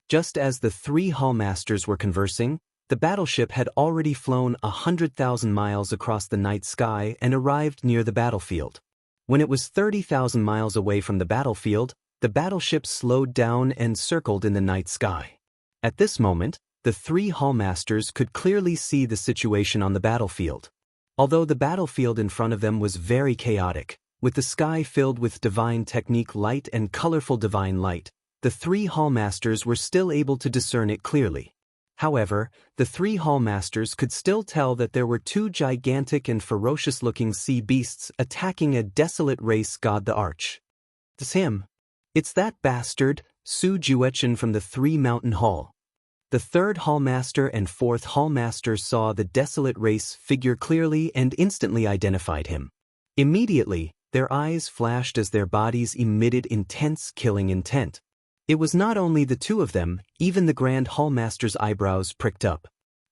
Just as the 3 Hallmasters were conversing, the battleship had already flown 100,000 miles across the night sky and arrived near the battlefield. When it was 30,000 miles away from the battlefield, the battleship slowed down and circled in the night sky. At this moment, The three hallmasters could clearly see the situation on the battlefield. Although the battlefield in front of them was very chaotic, with the sky filled with divine technique light and colorful divine light, the three hallmasters were still able to discern it clearly. However, the three hallmasters could still tell that there were two gigantic and ferocious-looking sea beasts attacking a desolate race god the Arch. It's him. It's that bastard, Su Juechen from the Three Mountain Hall. The third hallmaster and fourth hallmaster saw the desolate race figure clearly and instantly identified him. Immediately, their eyes flashed as their bodies emitted intense killing intent. It was not only the two of them, even the Grand Hallmaster's eyebrows pricked up.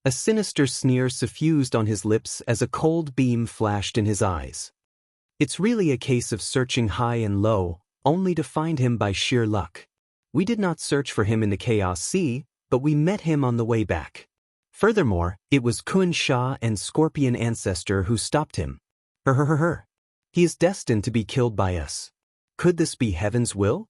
A sinister sneer suffused on his lips as a cold beam flashed in his eyes. It's really a case of searching high and low, only to find him by sheer luck. We did not search for him in the Chaos Sea, but we met him on the way back. Furthermore, it was Xianxia and Scorpion Ancestor who stopped him. He is destined to be killed by us. Could this be heaven's will?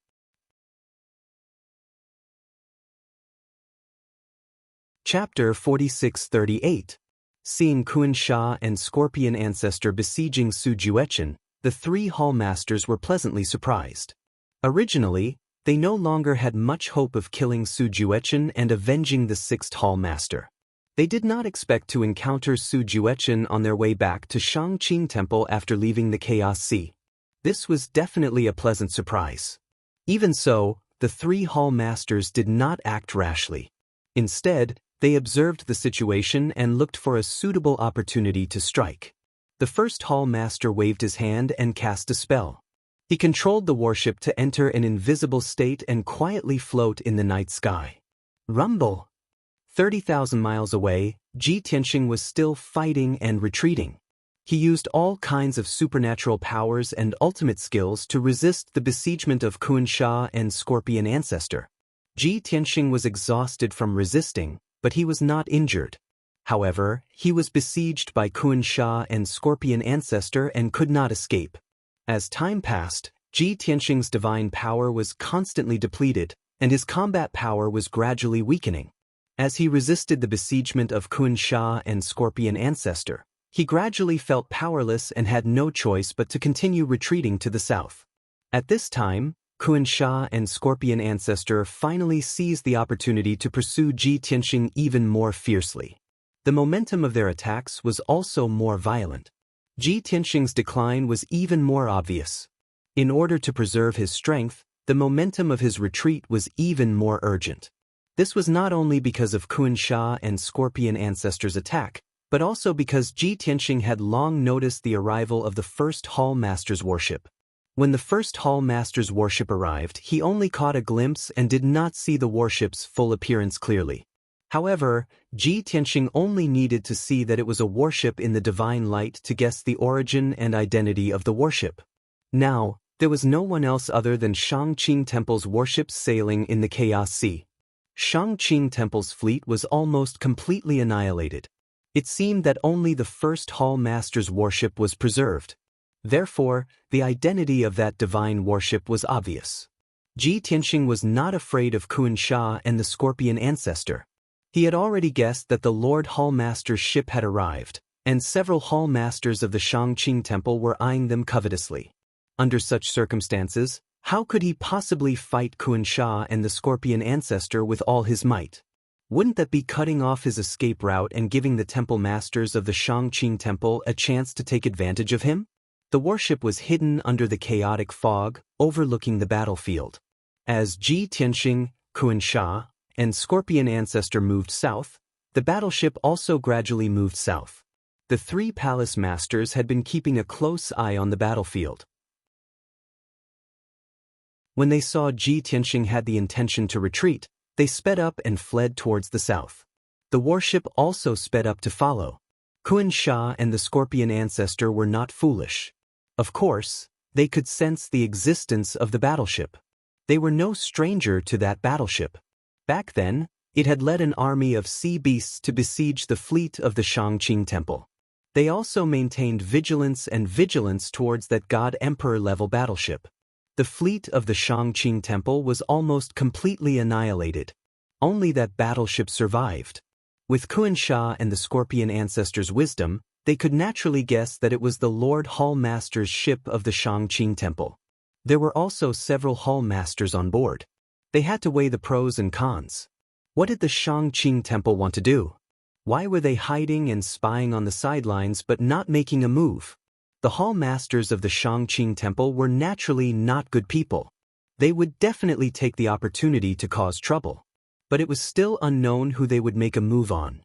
Chapter 46-38. Seeing Xianxia and Scorpion Ancestor besieging Su Juechen, the three hallmasters were pleasantly surprised. Originally, they no longer had much hope of killing Su Juechen and avenging the sixth hallmaster. They did not expect to encounter Su Juechen on their way back to Xianxia Temple after leaving the Chaos Sea. This was definitely a pleasant surprise. Even so, the three hallmasters did not act rashly. Instead, they observed the situation and looked for a suitable opportunity to strike. The first hallmaster waved his hand and cast a spell. He controlled the warship to enter an invisible state and quietly float in the night sky. Rumble! 30,000 miles away, Ji Tianxing was still fighting and retreating. He used all kinds of supernatural powers and ultimate skills to resist the besiegement of Xianxia and Scorpion Ancestor. Ji Tianxing was exhausted from resisting, but he was not injured. However, he was besieged by Xianxia and Scorpion Ancestor and could not escape. As time passed, Ji Tianxing's divine power was constantly depleted, and his combat power was gradually weakening. As he resisted the besiegement of Xianxia and Scorpion Ancestor, he gradually felt powerless and had no choice but to continue retreating to the south. At this time, Xianxia and Scorpion Ancestor finally seized the opportunity to pursue Ji Tianxing even more fiercely. The momentum of their attacks was also more violent. Ji Tianxing's decline was even more obvious. In order to preserve his strength, the momentum of his retreat was even more urgent. This was not only because of Xianxia and Scorpion Ancestor's attack, but also because Ji Tianxing had long noticed the arrival of the first hallmaster's warship. When the first hallmaster's warship arrived, he only caught a glimpse and did not see the warship's full appearance clearly. However, Ji Tianxing only needed to see that it was a warship in the divine light to guess the origin and identity of the warship. Now, there was no one else other than Xianxia Temple's warships sailing in the Chaos Sea. Xianxia Temple's fleet was almost completely annihilated. It seemed that only the first hallmaster's warship was preserved. Therefore, the identity of that divine warship was obvious. Ji Tianxing was not afraid of Xianxia and the Scorpion Ancestor. He had already guessed that the Lord Hallmaster's ship had arrived, and several hallmasters of the Xianxia Temple were eyeing them covetously. Under such circumstances, how could he possibly fight Xianxia and the Scorpion Ancestor with all his might? Wouldn't that be cutting off his escape route and giving the temple masters of the Xianxia Temple a chance to take advantage of him? The warship was hidden under the chaotic fog, overlooking the battlefield. As Ji Tianxing, Xianxia, and Scorpion Ancestor moved south, the battleship also gradually moved south. The three palace masters had been keeping a close eye on the battlefield. When they saw Ji Tianxing had the intention to retreat, they sped up and fled towards the south. The warship also sped up to follow. Xianxia and the Scorpion Ancestor were not foolish. Of course, they could sense the existence of the battleship. They were no stranger to that battleship. Back then, it had led an army of sea beasts to besiege the fleet of the Xianxia Temple. They also maintained vigilance towards that God-Emperor level battleship. The fleet of the Xianxia Temple was almost completely annihilated. Only that battleship survived. With Xianxia and the Scorpion ancestors' wisdom, they could naturally guess that it was the Lord Hall Master's ship of the Shangqing Temple. There were also several Hall Masters on board. They had to weigh the pros and cons. What did the Shangqing Temple want to do? Why were they hiding and spying on the sidelines but not making a move? The Hall Masters of the Shangqing Temple were naturally not good people. They would definitely take the opportunity to cause trouble. But it was still unknown who they would make a move on.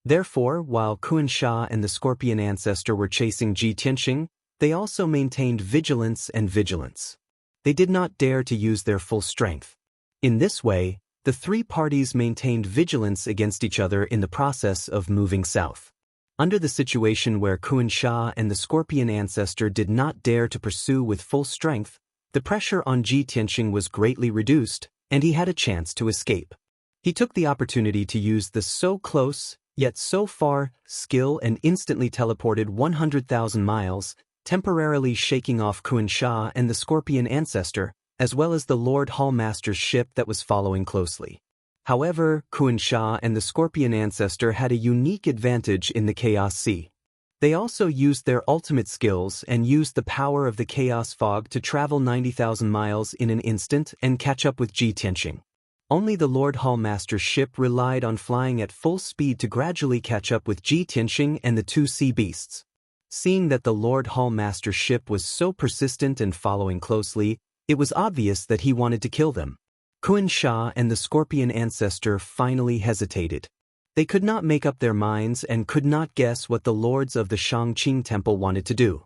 Therefore, while Xianxia and the Scorpion ancestor were chasing Ji Tianxing, they also maintained vigilance and vigilance. They did not dare to use their full strength. In this way, the three parties maintained vigilance against each other in the process of moving south. Under the situation where Xianxia and the Scorpion ancestor did not dare to pursue with full strength, the pressure on Ji Tianxing was greatly reduced, and he had a chance to escape. He took the opportunity to use the so close, yet so far, skill and instantly teleported 100,000 miles, temporarily shaking off Xianxia and the Scorpion ancestor, as well as the Lord Hall Master's ship that was following closely. However, Xianxia and the Scorpion ancestor had a unique advantage in the Chaos Sea. They also used their ultimate skills and used the power of the Chaos Fog to travel 90,000 miles in an instant and catch up with Ji Tianxing. Only the Lord Hall Master's ship relied on flying at full speed to gradually catch up with Ji Tianxing and the two sea beasts. Seeing that the Lord Hall Master's ship was so persistent and following closely, it was obvious that he wanted to kill them. Xianxia and the Scorpion ancestor finally hesitated. They could not make up their minds and could not guess what the lords of the Shangqing Temple wanted to do.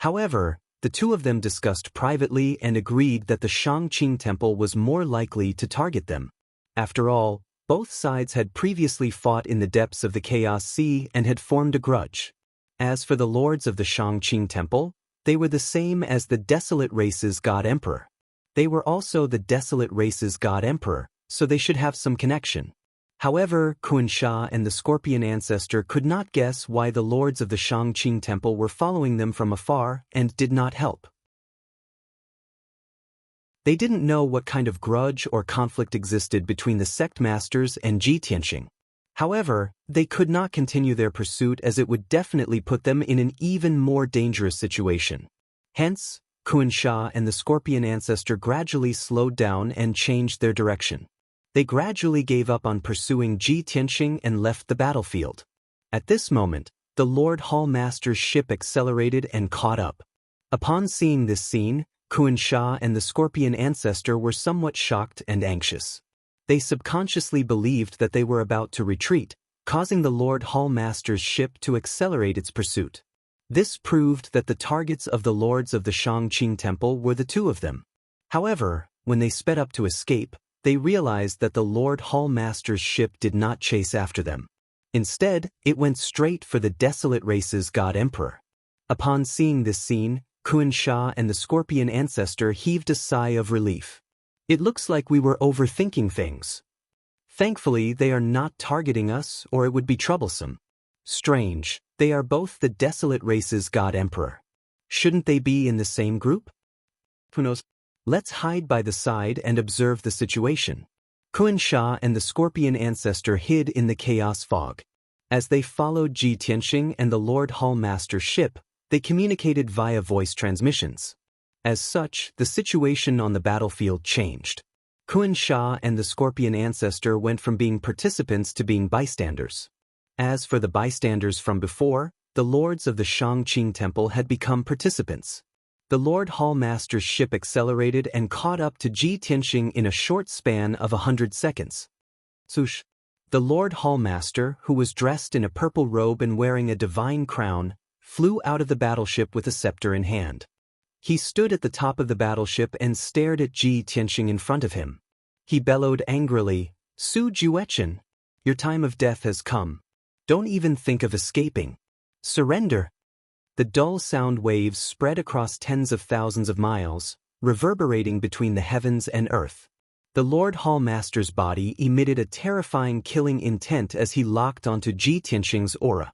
However, the two of them discussed privately and agreed that the Shangqing Temple was more likely to target them. After all, both sides had previously fought in the depths of the Chaos Sea and had formed a grudge. As for the lords of the Shangqing Temple, they were the same as the Desolate Race's God Emperor. They were also the Desolate Race's God Emperor, so they should have some connection. However, Xianxia and the Scorpion ancestor could not guess why the lords of the Shangqing Temple were following them from afar and did not help. They didn't know what kind of grudge or conflict existed between the sect masters and Ji Tianxing. However, they could not continue their pursuit as it would definitely put them in an even more dangerous situation. Hence, Xianxia and the Scorpion ancestor gradually slowed down and changed their direction. They gradually gave up on pursuing Ji Tianxing and left the battlefield. At this moment, the Lord Hall Master's ship accelerated and caught up. Upon seeing this scene, Xianxia and the Scorpion ancestor were somewhat shocked and anxious. They subconsciously believed that they were about to retreat, causing the Lord Hall Master's ship to accelerate its pursuit. This proved that the targets of the lords of the Shangqing Temple were the two of them. However, when they sped up to escape, they realized that the Lord Hall Master's ship did not chase after them. Instead, it went straight for the Desolate Race's God Emperor. Upon seeing this scene, Xianxia and the Scorpion ancestor heaved a sigh of relief. It looks like we were overthinking things. Thankfully, they are not targeting us or it would be troublesome. Strange, they are both the Desolate Race's God Emperor. Shouldn't they be in the same group? Who knows? Let's hide by the side and observe the situation. Xianxia and the Scorpion ancestor hid in the Chaos Fog. As they followed Ji Tianxing and the Lord Hall Master's ship, they communicated via voice transmissions. As such, the situation on the battlefield changed. Xianxia and the Scorpion ancestor went from being participants to being bystanders. As for the bystanders from before, the lords of the Shangqing Temple had become participants. The Lord Hall Master's ship accelerated and caught up to Ji Tianxing in a short span of 100 seconds. Swoosh! The Lord Hall Master, who was dressed in a purple robe and wearing a divine crown, flew out of the battleship with a scepter in hand. He stood at the top of the battleship and stared at Ji Tianxing in front of him. He bellowed angrily, "Su Juechen, your time of death has come. Don't even think of escaping. Surrender." The dull sound waves spread across tens of thousands of miles, reverberating between the heavens and earth. The Lord Hall Master's body emitted a terrifying killing intent as he locked onto Ji Tianxing's aura.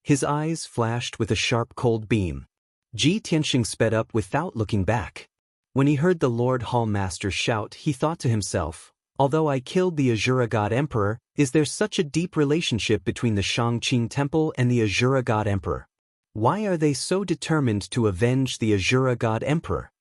His eyes flashed with a sharp cold beam. Ji Tianxing sped up without looking back. When he heard the Lord Hall Master shout, he thought to himself, Although I killed the Azura God Emperor, is there such a deep relationship between the Shangqing Temple and the Azura God Emperor? Why are they so determined to avenge the Azura God Emperor?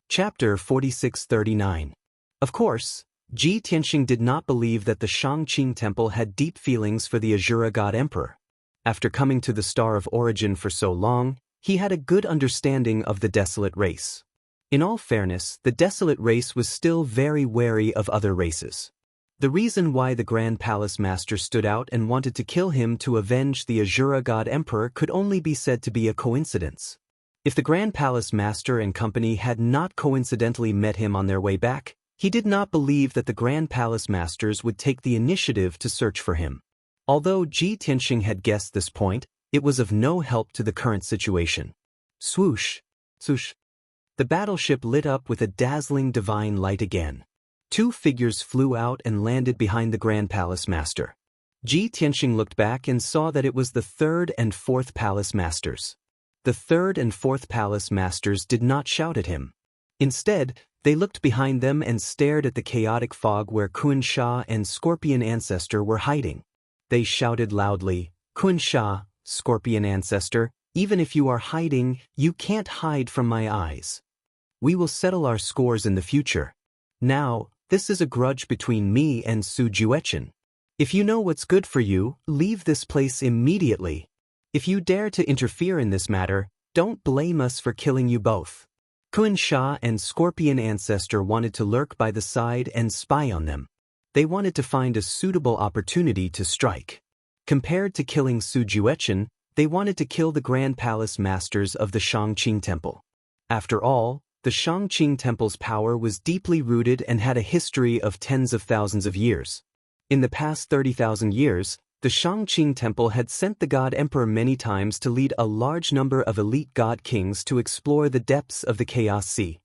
Chapter 4639. Of course, Ji Tianxing did not believe that the Shangqing Temple had deep feelings for the Azura God Emperor. After coming to the Star of Origin for so long, he had a good understanding of the Desolate race. In all fairness, the Desolate race was still very wary of other races. The reason why the Grand Palace Master stood out and wanted to kill him to avenge the Azura God Emperor could only be said to be a coincidence. If the Grand Palace Master and company had not coincidentally met him on their way back, he did not believe that the Grand Palace Masters would take the initiative to search for him. Although Ji Tianxing had guessed this point, it was of no help to the current situation. Swoosh! Swoosh! The battleship lit up with a dazzling divine light again. Two figures flew out and landed behind the Grand Palace Master. Ji Tianxing looked back and saw that it was the third and fourth Palace Masters. The third and fourth Palace Masters did not shout at him. Instead, they looked behind them and stared at the chaotic fog where Xianxia and Scorpion Ancestor were hiding. They shouted loudly, "Xianxia, Scorpion Ancestor, even if you are hiding, you can't hide from my eyes. We will settle our scores in the future. Now, this is a grudge between me and Su Juechen. If you know what's good for you, leave this place immediately. If you dare to interfere in this matter, don't blame us for killing you both." Xianxia and Scorpion Ancestor wanted to lurk by the side and spy on them. They wanted to find a suitable opportunity to strike. Compared to killing Su Juechen, they wanted to kill the Grand Palace Masters of the Shangqing Temple. After all, the Shangqing Temple's power was deeply rooted and had a history of tens of thousands of years. In the past 30,000 years, the Shangqing Temple had sent the God Emperor many times to lead a large number of elite God Kings to explore the depths of the Chaos Sea.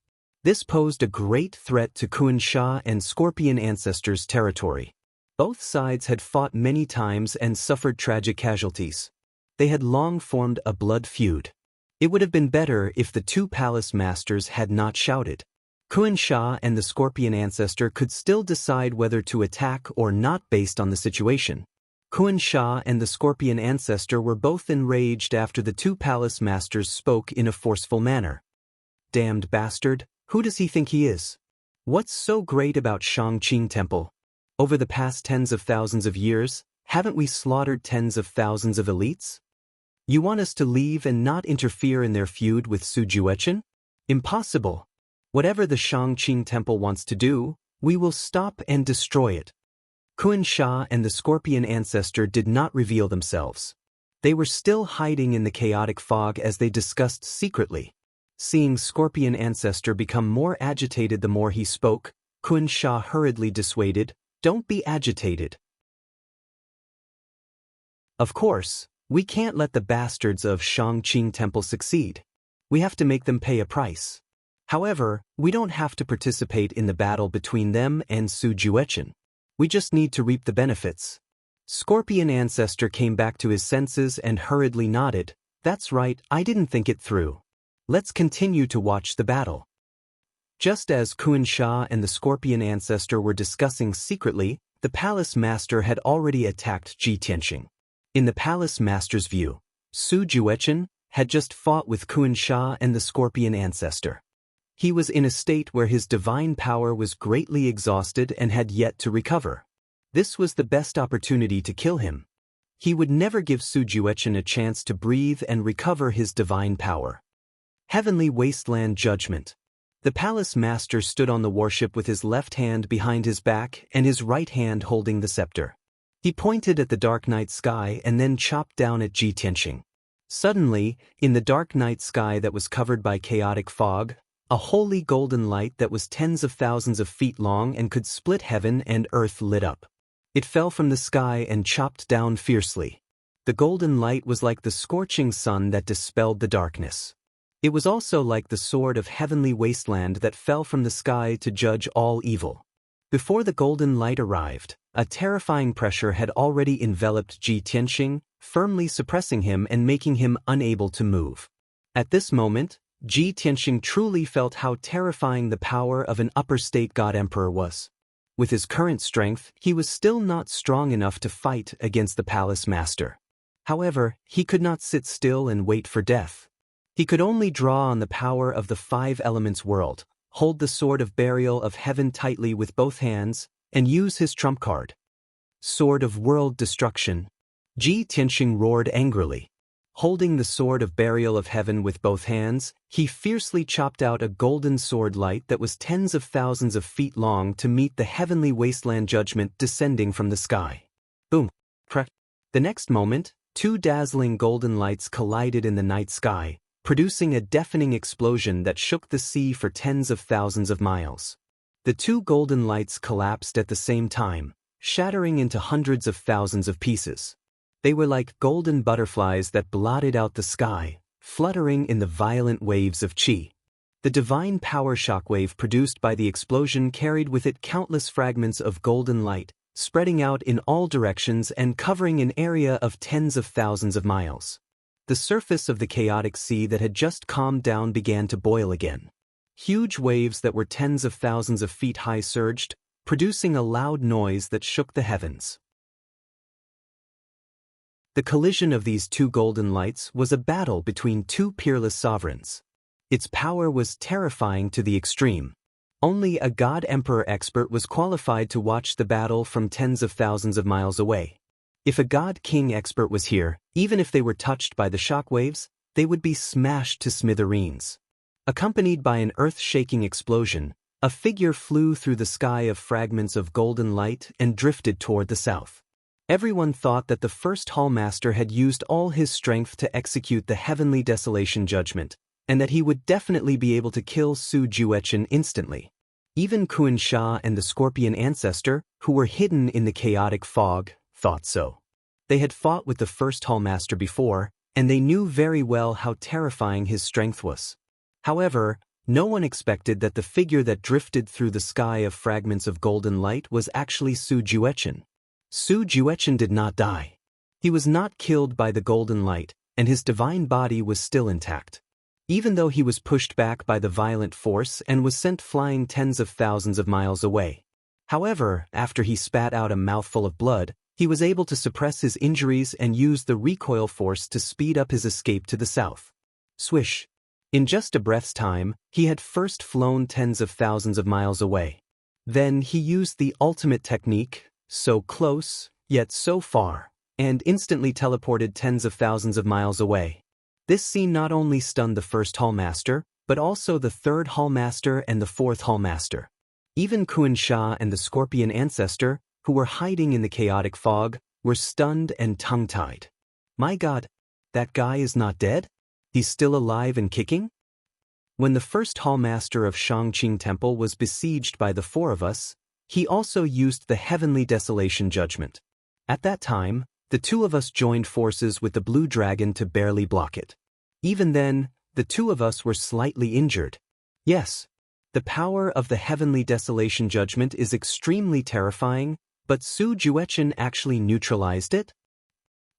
This posed a great threat to Xianxia and Scorpion Ancestors' territory. Both sides had fought many times and suffered tragic casualties. They had long formed a blood feud. It would have been better if the two Palace Masters had not shouted. Xianxia and the Scorpion Ancestor could still decide whether to attack or not based on the situation. Xianxia and the Scorpion Ancestor were both enraged after the two Palace Masters spoke in a forceful manner. Damned bastard, who does he think he is? What's so great about Shangqing Temple? Over the past tens of thousands of years, haven't we slaughtered tens of thousands of elites? You want us to leave and not interfere in their feud with Su Juechen? Impossible. Whatever the Shangqing Temple wants to do, we will stop and destroy it. Xianxia and the Scorpion Ancestor did not reveal themselves. They were still hiding in the chaotic fog as they discussed secretly. Seeing Scorpion Ancestor become more agitated the more he spoke, Xianxia hurriedly dissuaded, "Don't be agitated. Of course, we can't let the bastards of Shangqing Temple succeed. We have to make them pay a price. However, we don't have to participate in the battle between them and Su Juechen. We just need to reap the benefits." Scorpion Ancestor came back to his senses and hurriedly nodded, "That's right, I didn't think it through. Let's continue to watch the battle." Just as Xianxia and the Scorpion Ancestor were discussing secretly, the Palace Master had already attacked Ji Tianxing. In the Palace Master's view, Su Juechen had just fought with Xianxia and the Scorpion Ancestor. He was in a state where his divine power was greatly exhausted and had yet to recover. This was the best opportunity to kill him. He would never give Su Juechen a chance to breathe and recover his divine power. Heavenly Wasteland Judgment. The Palace Master stood on the warship with his left hand behind his back and his right hand holding the scepter. He pointed at the dark night sky and then chopped down at Ji Tianxing. Suddenly, in the dark night sky that was covered by chaotic fog, a holy golden light that was tens of thousands of feet long and could split heaven and earth lit up. It fell from the sky and chopped down fiercely. The golden light was like the scorching sun that dispelled the darkness. It was also like the sword of heavenly wasteland that fell from the sky to judge all evil. Before the golden light arrived, a terrifying pressure had already enveloped Ji Tianxing, firmly suppressing him and making him unable to move. At this moment, Ji Tianxing truly felt how terrifying the power of an upper state god emperor was. With his current strength, he was still not strong enough to fight against the palace master. However, he could not sit still and wait for death. He could only draw on the power of the five elements world, hold the sword of burial of heaven tightly with both hands, and use his trump card. Sword of world destruction. Ji Tianxing roared angrily. Holding the sword of burial of heaven with both hands, he fiercely chopped out a golden sword light that was tens of thousands of feet long to meet the heavenly wasteland judgment descending from the sky. Boom! Crack! The next moment, two dazzling golden lights collided in the night sky, producing a deafening explosion that shook the sea for tens of thousands of miles. The two golden lights collapsed at the same time, shattering into hundreds of thousands of pieces. They were like golden butterflies that blotted out the sky, fluttering in the violent waves of qi. The divine power shockwave produced by the explosion carried with it countless fragments of golden light, spreading out in all directions and covering an area of tens of thousands of miles. The surface of the chaotic sea that had just calmed down began to boil again. Huge waves that were tens of thousands of feet high surged, producing a loud noise that shook the heavens. The collision of these two golden lights was a battle between two peerless sovereigns. Its power was terrifying to the extreme. Only a god-emperor expert was qualified to watch the battle from tens of thousands of miles away. If a god-king expert was here, even if they were touched by the shockwaves, they would be smashed to smithereens. Accompanied by an earth-shaking explosion, a figure flew through the sky of fragments of golden light and drifted toward the south. Everyone thought that the first Hallmaster had used all his strength to execute the heavenly desolation judgment, and that he would definitely be able to kill Su Juechen instantly. Even Xianxia and the Scorpion Ancestor, who were hidden in the chaotic fog, thought so. They had fought with the first Hallmaster before, and they knew very well how terrifying his strength was. However, no one expected that the figure that drifted through the sky of fragments of golden light was actually Su Juechen. Su Juechen did not die. He was not killed by the golden light, and his divine body was still intact. Even though he was pushed back by the violent force and was sent flying tens of thousands of miles away. However, after he spat out a mouthful of blood, he was able to suppress his injuries and use the recoil force to speed up his escape to the south. Swish! In just a breath's time, he had first flown tens of thousands of miles away. Then he used the ultimate technique, so close, yet so far, and instantly teleported tens of thousands of miles away. This scene not only stunned the first Hallmaster, but also the third Hallmaster and the fourth Hallmaster. Even Xianxia and the Scorpion Ancestor, who were hiding in the chaotic fog, were stunned and tongue-tied. My God, that guy is not dead? He's still alive and kicking? When the first Hallmaster of Shangqing Temple was besieged by the four of us, he also used the heavenly desolation judgment. At that time, the two of us joined forces with the blue dragon to barely block it. Even then, the two of us were slightly injured. Yes, the power of the heavenly desolation judgment is extremely terrifying, but Su Juechen actually neutralized it?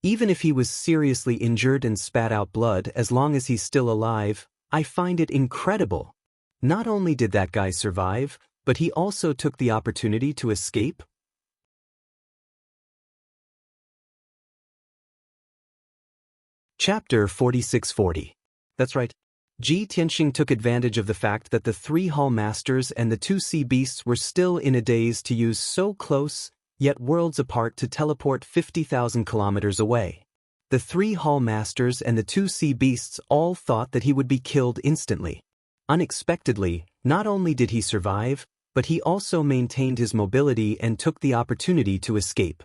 Even if he was seriously injured and spat out blood, as long as he's still alive, I find it incredible. Not only did that guy survive, but he also took the opportunity to escape. Chapter 4640. That's right. Ji Tianxing took advantage of the fact that the three Hallmasters and the two sea beasts were still in a daze to use so close, yet worlds apart to teleport 50,000 kilometers away. The three Hallmasters and the two sea beasts all thought that he would be killed instantly. Unexpectedly, not only did he survive, but he also maintained his mobility and took the opportunity to escape.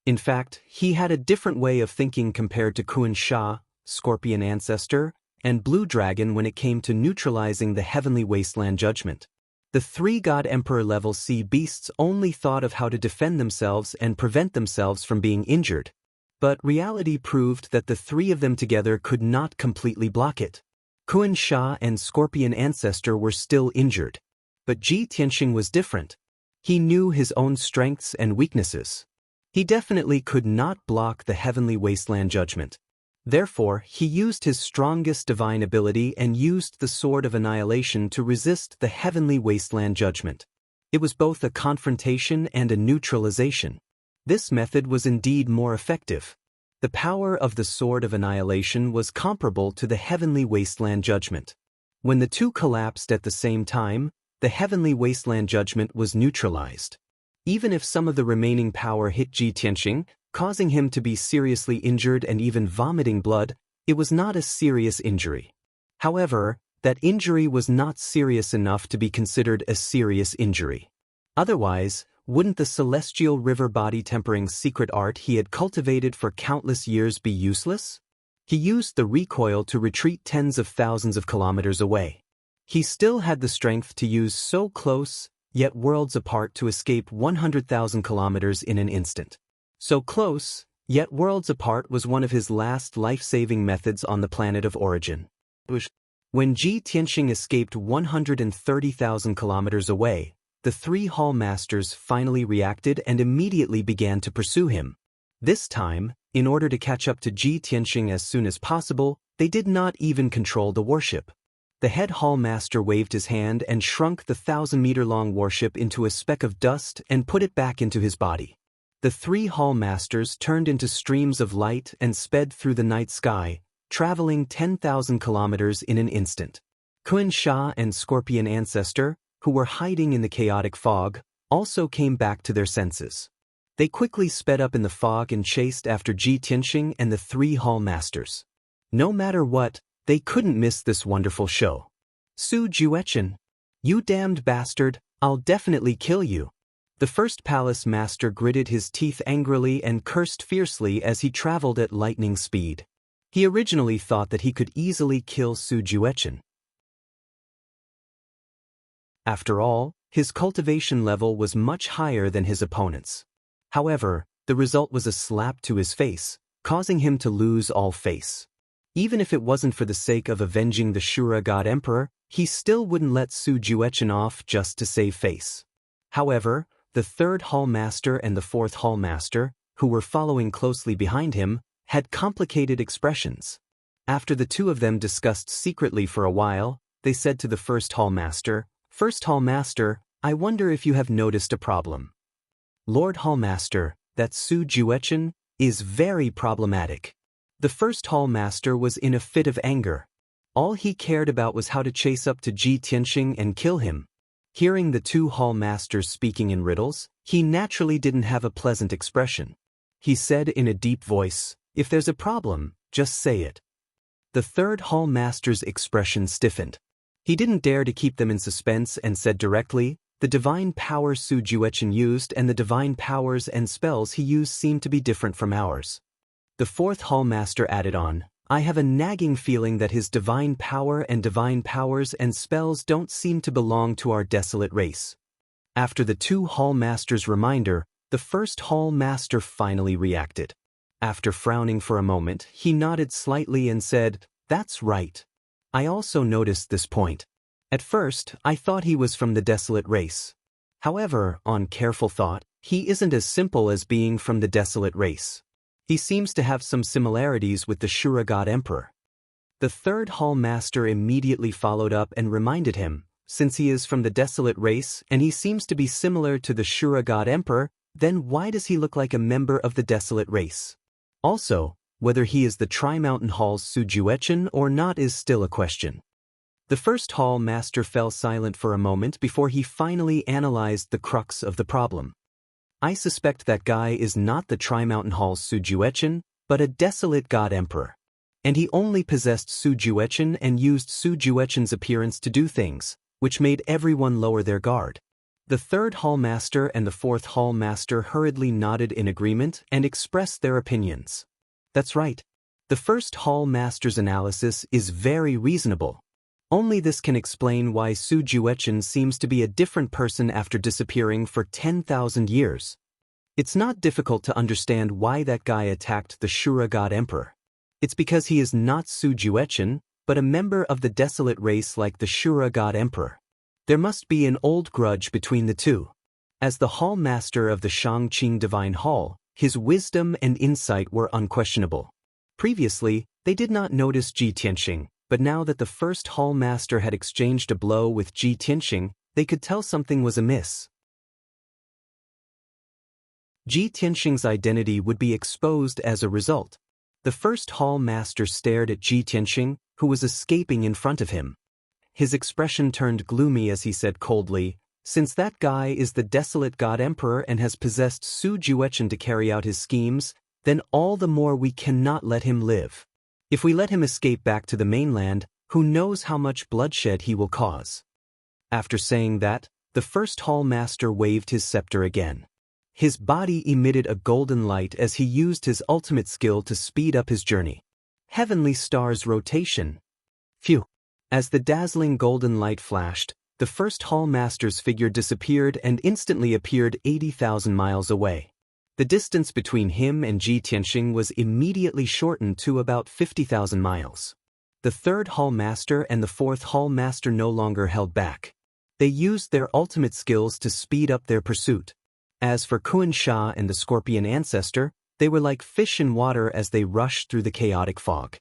In fact, he had a different way of thinking compared to Xianxia, Scorpion Ancestor, and Blue Dragon when it came to neutralizing the heavenly wasteland judgment. The three God Emperor level sea beasts only thought of how to defend themselves and prevent themselves from being injured. But reality proved that the three of them together could not completely block it. Xianxia and Scorpion Ancestor were still injured. But Ji Tianxing was different. He knew his own strengths and weaknesses. He definitely could not block the heavenly wasteland judgment. Therefore, he used his strongest divine ability and used the Sword of Annihilation to resist the heavenly wasteland judgment. It was both a confrontation and a neutralization. This method was indeed more effective. The power of the Sword of Annihilation was comparable to the heavenly wasteland judgment. When the two collapsed at the same time, the heavenly wasteland judgment was neutralized. Even if some of the remaining power hit Ji Tianxing, causing him to be seriously injured and even vomiting blood, it was not a serious injury. However, that injury was not serious enough to be considered a serious injury. Otherwise, wouldn't the celestial river body tempering secret art he had cultivated for countless years be useless? He used the recoil to retreat tens of thousands of kilometers away. He still had the strength to use so close, yet worlds apart to escape 100,000 kilometers in an instant. So close, yet worlds apart was one of his last life-saving methods on the planet of origin. When Ji Tianxing escaped 130,000 kilometers away, the three Hall Masters finally reacted and immediately began to pursue him. This time, in order to catch up to Ji Tianxing as soon as possible, they did not even control the warship. The head Hall Master waved his hand and shrunk the 1,000-meter-long warship into a speck of dust and put it back into his body. The three Hall Masters turned into streams of light and sped through the night sky, traveling 10,000 kilometers in an instant. Kun Sha and Scorpion Ancestor, who were hiding in the chaotic fog, also came back to their senses. They quickly sped up in the fog and chased after Ji Tianxing and the three Hall Masters. No matter what, they couldn't miss this wonderful show. Su Juechen, you damned bastard, I'll definitely kill you. The first palace master gritted his teeth angrily and cursed fiercely as he traveled at lightning speed. He originally thought that he could easily kill Su Juechen. After all, his cultivation level was much higher than his opponent's. However, the result was a slap to his face, causing him to lose all face. Even if it wasn't for the sake of avenging the Shura God Emperor, he still wouldn't let Su Juechen off just to save face. However, the third Hall Master and the fourth Hall Master, who were following closely behind him, had complicated expressions. After the two of them discussed secretly for a while, they said to the first Hall Master, "First Hall Master, I wonder if you have noticed a problem. Lord Hall Master, that Su Juechen is very problematic." The first Hall Master was in a fit of anger. All he cared about was how to chase up to Ji Tianxing and kill him. Hearing the two Hall Masters speaking in riddles, he naturally didn't have a pleasant expression. He said in a deep voice, "If there's a problem, just say it." The third Hall Master's expression stiffened. He didn't dare to keep them in suspense and said directly, "The divine power Su Juechen used and the divine powers and spells he used seem to be different from ours." The fourth Hall Master added on, "I have a nagging feeling that his divine power and divine powers and spells don't seem to belong to our desolate race." After the two Hall Masters' reminder, the first Hall Master finally reacted. After frowning for a moment, he nodded slightly and said, "That's right. I also noticed this point. At first, I thought he was from the desolate race. However, on careful thought, he isn't as simple as being from the desolate race. He seems to have some similarities with the Shura God Emperor." The third Hall Master immediately followed up and reminded him, "Since he is from the desolate race and he seems to be similar to the Shura God Emperor, then why does he look like a member of the desolate race? Also, whether he is the Tri-Mountain Hall's Su Juechen or not is still a question." The first Hall Master fell silent for a moment before he finally analyzed the crux of the problem. "I suspect that guy is not the Tri-Mountain Hall's Su Juechen, but a desolate God Emperor. And he only possessed Su Juechen and used Su Juechen's appearance to do things, which made everyone lower their guard." The third Hall Master and the fourth Hall Master hurriedly nodded in agreement and expressed their opinions. That's right. The first Hall Master's analysis is very reasonable. Only this can explain why Su Juechen seems to be a different person after disappearing for 10,000 years. It's not difficult to understand why that guy attacked the Shura God Emperor. It's because he is not Su Juechen, but a member of the desolate race like the Shura God Emperor. There must be an old grudge between the two. As the Hall Master of the Shangqing Divine Hall, his wisdom and insight were unquestionable. Previously, They did not notice Ji Tianxing, but now that the first hall master had exchanged a blow with Ji Tianxing, they could tell something was amiss. Ji Tianxing's identity would be exposed as a result. The first hall master stared at Ji Tianxing, who was escaping in front of him. His expression turned gloomy as he said coldly, "Since that guy is the desolate god emperor and has possessed Su Juechen to carry out his schemes, then all the more we cannot let him live. If we let him escape back to the mainland, who knows how much bloodshed he will cause." After saying that, the first hall master waved his scepter again. His body emitted a golden light as he used his ultimate skill to speed up his journey. Heavenly Star's rotation. Phew! As the dazzling golden light flashed, the first hall master's figure disappeared and instantly appeared 80,000 miles away. The distance between him and Ji Tianxing was immediately shortened to about 50,000 miles. The third hall master and the fourth hall master no longer held back. They used their ultimate skills to speed up their pursuit. As for Kuan Sha and the scorpion ancestor, they were like fish in water as they rushed through the chaotic fog.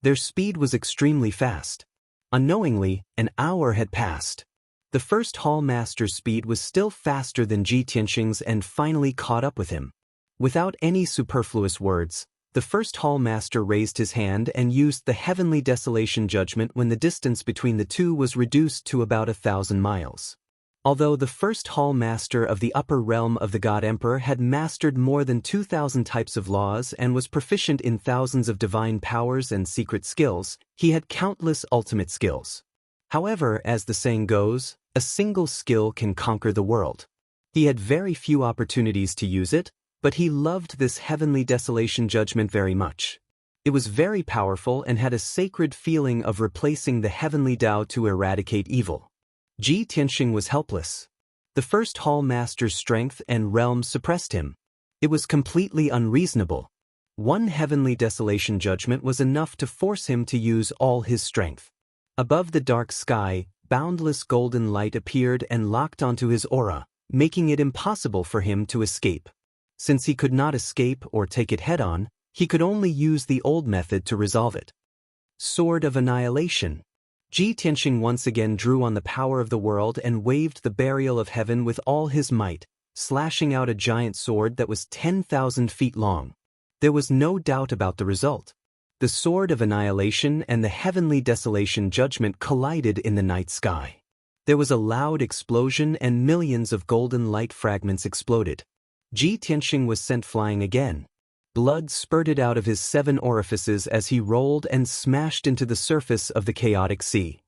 Their speed was extremely fast. Unknowingly, an hour had passed. The first hall master's speed was still faster than Ji Tianxing's and finally caught up with him. Without any superfluous words, the first hall master raised his hand and used the heavenly desolation judgment when the distance between the two was reduced to about 1,000 miles. Although the first hall master of the upper realm of the God Emperor had mastered more than 2,000 types of laws and was proficient in thousands of divine powers and secret skills, he had countless ultimate skills. However, as the saying goes, a single skill can conquer the world. He had very few opportunities to use it, but he loved this heavenly desolation judgment very much. It was very powerful and had a sacred feeling of replacing the heavenly Tao to eradicate evil. Ji Tianxing was helpless. The first hall master's strength and realm suppressed him. It was completely unreasonable. One heavenly desolation judgment was enough to force him to use all his strength. Above the dark sky, boundless golden light appeared and locked onto his aura, making it impossible for him to escape. Since he could not escape or take it head-on, he could only use the old method to resolve it. Sword of Annihilation. Ji Tianxing once again drew on the power of the world and waved the burial of heaven with all his might, slashing out a giant sword that was 10,000 feet long. There was no doubt about the result. The Sword of Annihilation and the Heavenly Desolation Judgment collided in the night sky. There was a loud explosion and millions of golden light fragments exploded. Ji Tianxing was sent flying again. Blood spurted out of his 7 orifices as he rolled and smashed into the surface of the chaotic sea.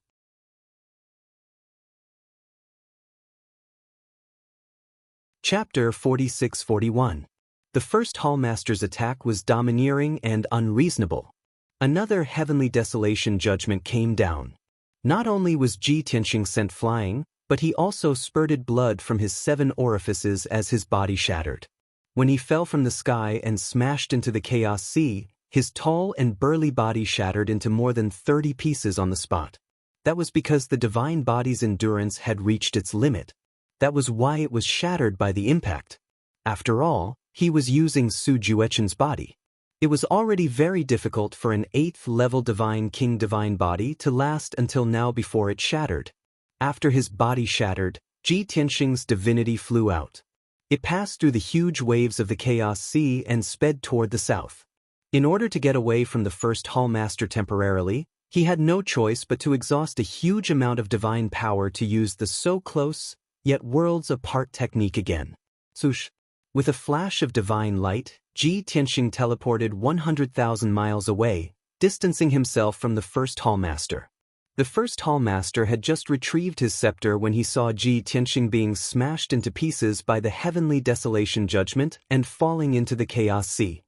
Chapter 46-41. The first hallmaster's attack was domineering and unreasonable. Another heavenly desolation judgment came down. Not only was Ji Tianxing sent flying, but he also spurted blood from his 7 orifices as his body shattered. When he fell from the sky and smashed into the chaos sea, his tall and burly body shattered into more than 30 pieces on the spot. That was because the divine body's endurance had reached its limit. That was why it was shattered by the impact. After all, he was using Su Juechen's body. It was already very difficult for an 8th-level divine king divine body to last until now before it shattered. After his body shattered, Ji Tianxing's divinity flew out. It passed through the huge waves of the Chaos Sea and sped toward the south. In order to get away from the first hallmaster temporarily, he had no choice but to exhaust a huge amount of divine power to use the so close, yet worlds apart technique again. Swoosh! With a flash of divine light, Ji Tianxing teleported 100,000 miles away, distancing himself from the first hallmaster. The first hallmaster had just retrieved his scepter when he saw Ji Tianxing being smashed into pieces by the heavenly desolation judgment and falling into the chaos sea.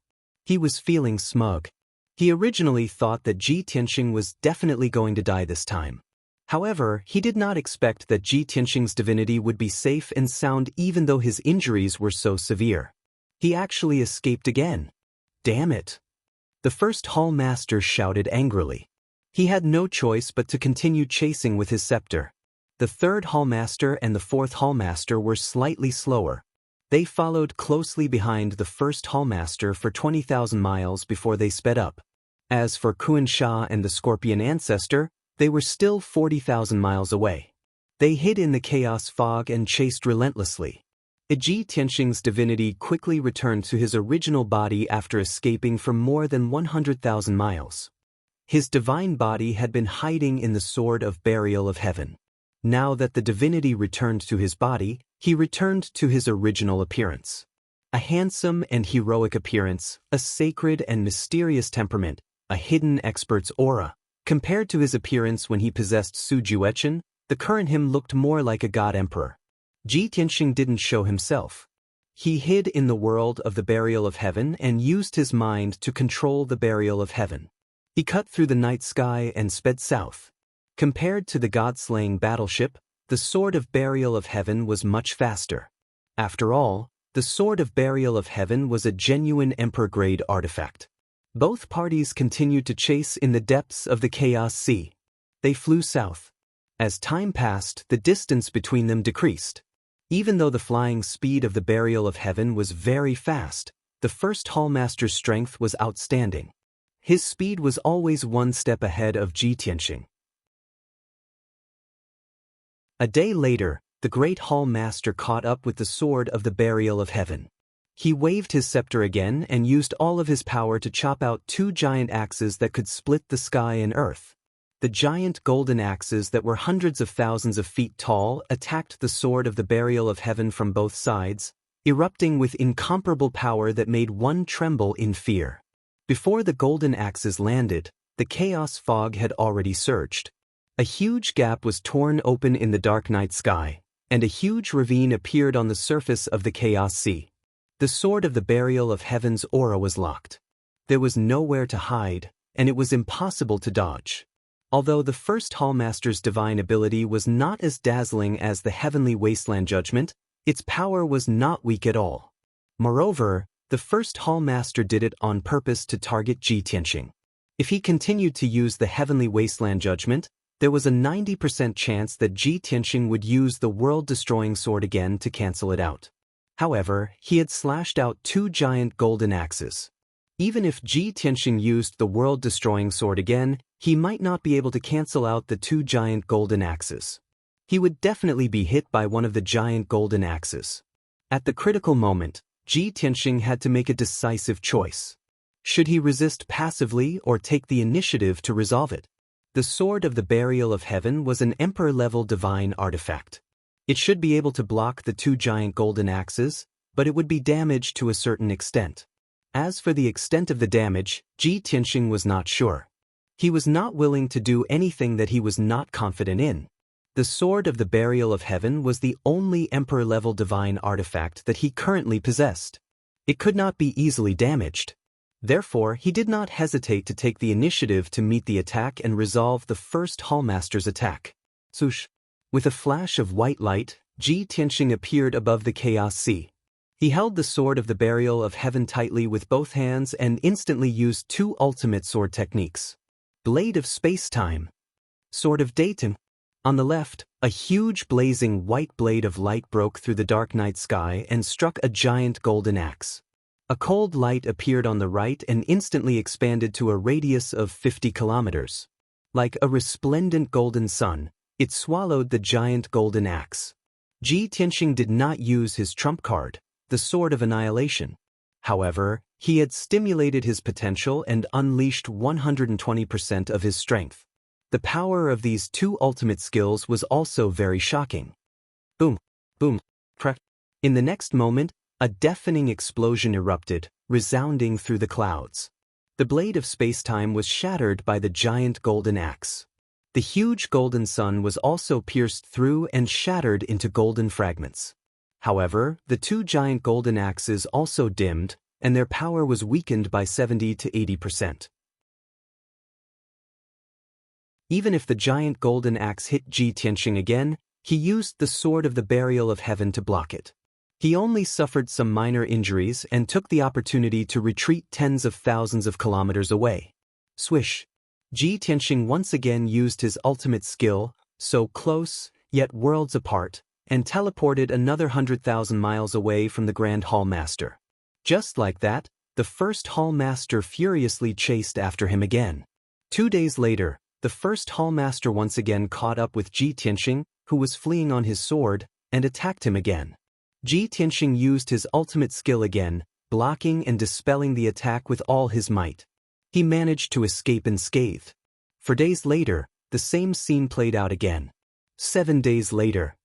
He was feeling smug. He originally thought that Ji Tianxing was definitely going to die this time. However, he did not expect that Ji Tianxing's divinity would be safe and sound even though his injuries were so severe. He actually escaped again. Damn it! The first hallmaster shouted angrily. He had no choice but to continue chasing with his scepter. The third hallmaster and the fourth hallmaster were slightly slower. They followed closely behind the first hallmaster for 20,000 miles before they sped up. As for Xianxia and the Scorpion ancestor, they were still 40,000 miles away. They hid in the chaos fog and chased relentlessly. Ji Tianxing's divinity quickly returned to his original body after escaping for more than 100,000 miles. His divine body had been hiding in the sword of burial of heaven. Now that the divinity returned to his body, he returned to his original appearance. A handsome and heroic appearance, a sacred and mysterious temperament, a hidden expert's aura. Compared to his appearance when he possessed Su Juechen, the current him looked more like a god emperor. Ji Tianxing didn't show himself. He hid in the world of the burial of heaven and used his mind to control the burial of heaven. He cut through the night sky and sped south. Compared to the god-slaying battleship, the sword of burial of heaven was much faster. After all, the sword of burial of heaven was a genuine emperor-grade artifact. Both parties continued to chase in the depths of the chaos sea. They flew south. As time passed, the distance between them decreased. Even though the flying speed of the burial of heaven was very fast, the first Hallmaster's strength was outstanding. His speed was always one step ahead of Ji Tianxing. A day later, the great Hallmaster caught up with the sword of the burial of heaven. He waved his scepter again and used all of his power to chop out two giant axes that could split the sky and earth. The giant golden axes that were hundreds of thousands of feet tall attacked the sword of the burial of heaven from both sides, erupting with incomparable power that made one tremble in fear. Before the golden axes landed, the chaos fog had already surged. A huge gap was torn open in the dark night sky, and a huge ravine appeared on the surface of the chaos sea. The sword of the burial of heaven's aura was locked. There was nowhere to hide, and it was impossible to dodge. Although the first Hallmaster's divine ability was not as dazzling as the heavenly wasteland judgment, its power was not weak at all. Moreover, the first Hallmaster did it on purpose to target Ji Tianxing. If he continued to use the heavenly wasteland judgment, there was a 90% chance that Ji Tianxing would use the world-destroying sword again to cancel it out. However, he had slashed out two giant golden axes. Even if Ji Tianxing used the world-destroying sword again, he might not be able to cancel out the two giant golden axes. He would definitely be hit by one of the giant golden axes. At the critical moment, Ji Tianxing had to make a decisive choice. Should he resist passively or take the initiative to resolve it? The sword of the burial of heaven was an emperor-level divine artifact. It should be able to block the two giant golden axes, but it would be damaged to a certain extent. As for the extent of the damage, Ji Tianxing was not sure. He was not willing to do anything that he was not confident in. The sword of the burial of heaven was the only emperor-level divine artifact that he currently possessed. It could not be easily damaged. Therefore, he did not hesitate to take the initiative to meet the attack and resolve the first Hallmaster's attack. Swoosh! With a flash of white light, Ji Tianxing appeared above the chaos sea. He held the sword of the burial of heaven tightly with both hands and instantly used two ultimate sword techniques. Blade of Space-Time. Sword of Datum. On the left, a huge blazing white blade of light broke through the dark night sky and struck a giant golden axe. A cold light appeared on the right and instantly expanded to a radius of 50 kilometers. Like a resplendent golden sun, it swallowed the giant golden axe. Ji Tianxing did not use his trump card, the Sword of Annihilation. However, he had stimulated his potential and unleashed 120% of his strength. The power of these two ultimate skills was also very shocking. Boom, boom, crack. In the next moment, a deafening explosion erupted, resounding through the clouds. The blade of space-time was shattered by the giant golden axe. The huge golden sun was also pierced through and shattered into golden fragments. However, the two giant golden axes also dimmed, and their power was weakened by 70 to 80%. Even if the giant golden axe hit Ji Tianxing again, he used the sword of the burial of heaven to block it. He only suffered some minor injuries and took the opportunity to retreat tens of thousands of kilometers away. Swish! Ji Tianxing once again used his ultimate skill, so close, yet worlds apart, and teleported another 100,000 miles away from the Grand Hall Master. Just like that, the first hall master furiously chased after him again. 2 days later, the first hall master once again caught up with Ji Tianxing, who was fleeing on his sword, and attacked him again. Ji Tianxing used his ultimate skill again, blocking and dispelling the attack with all his might. He managed to escape unscathed. For days later, the same scene played out again. 7 days later.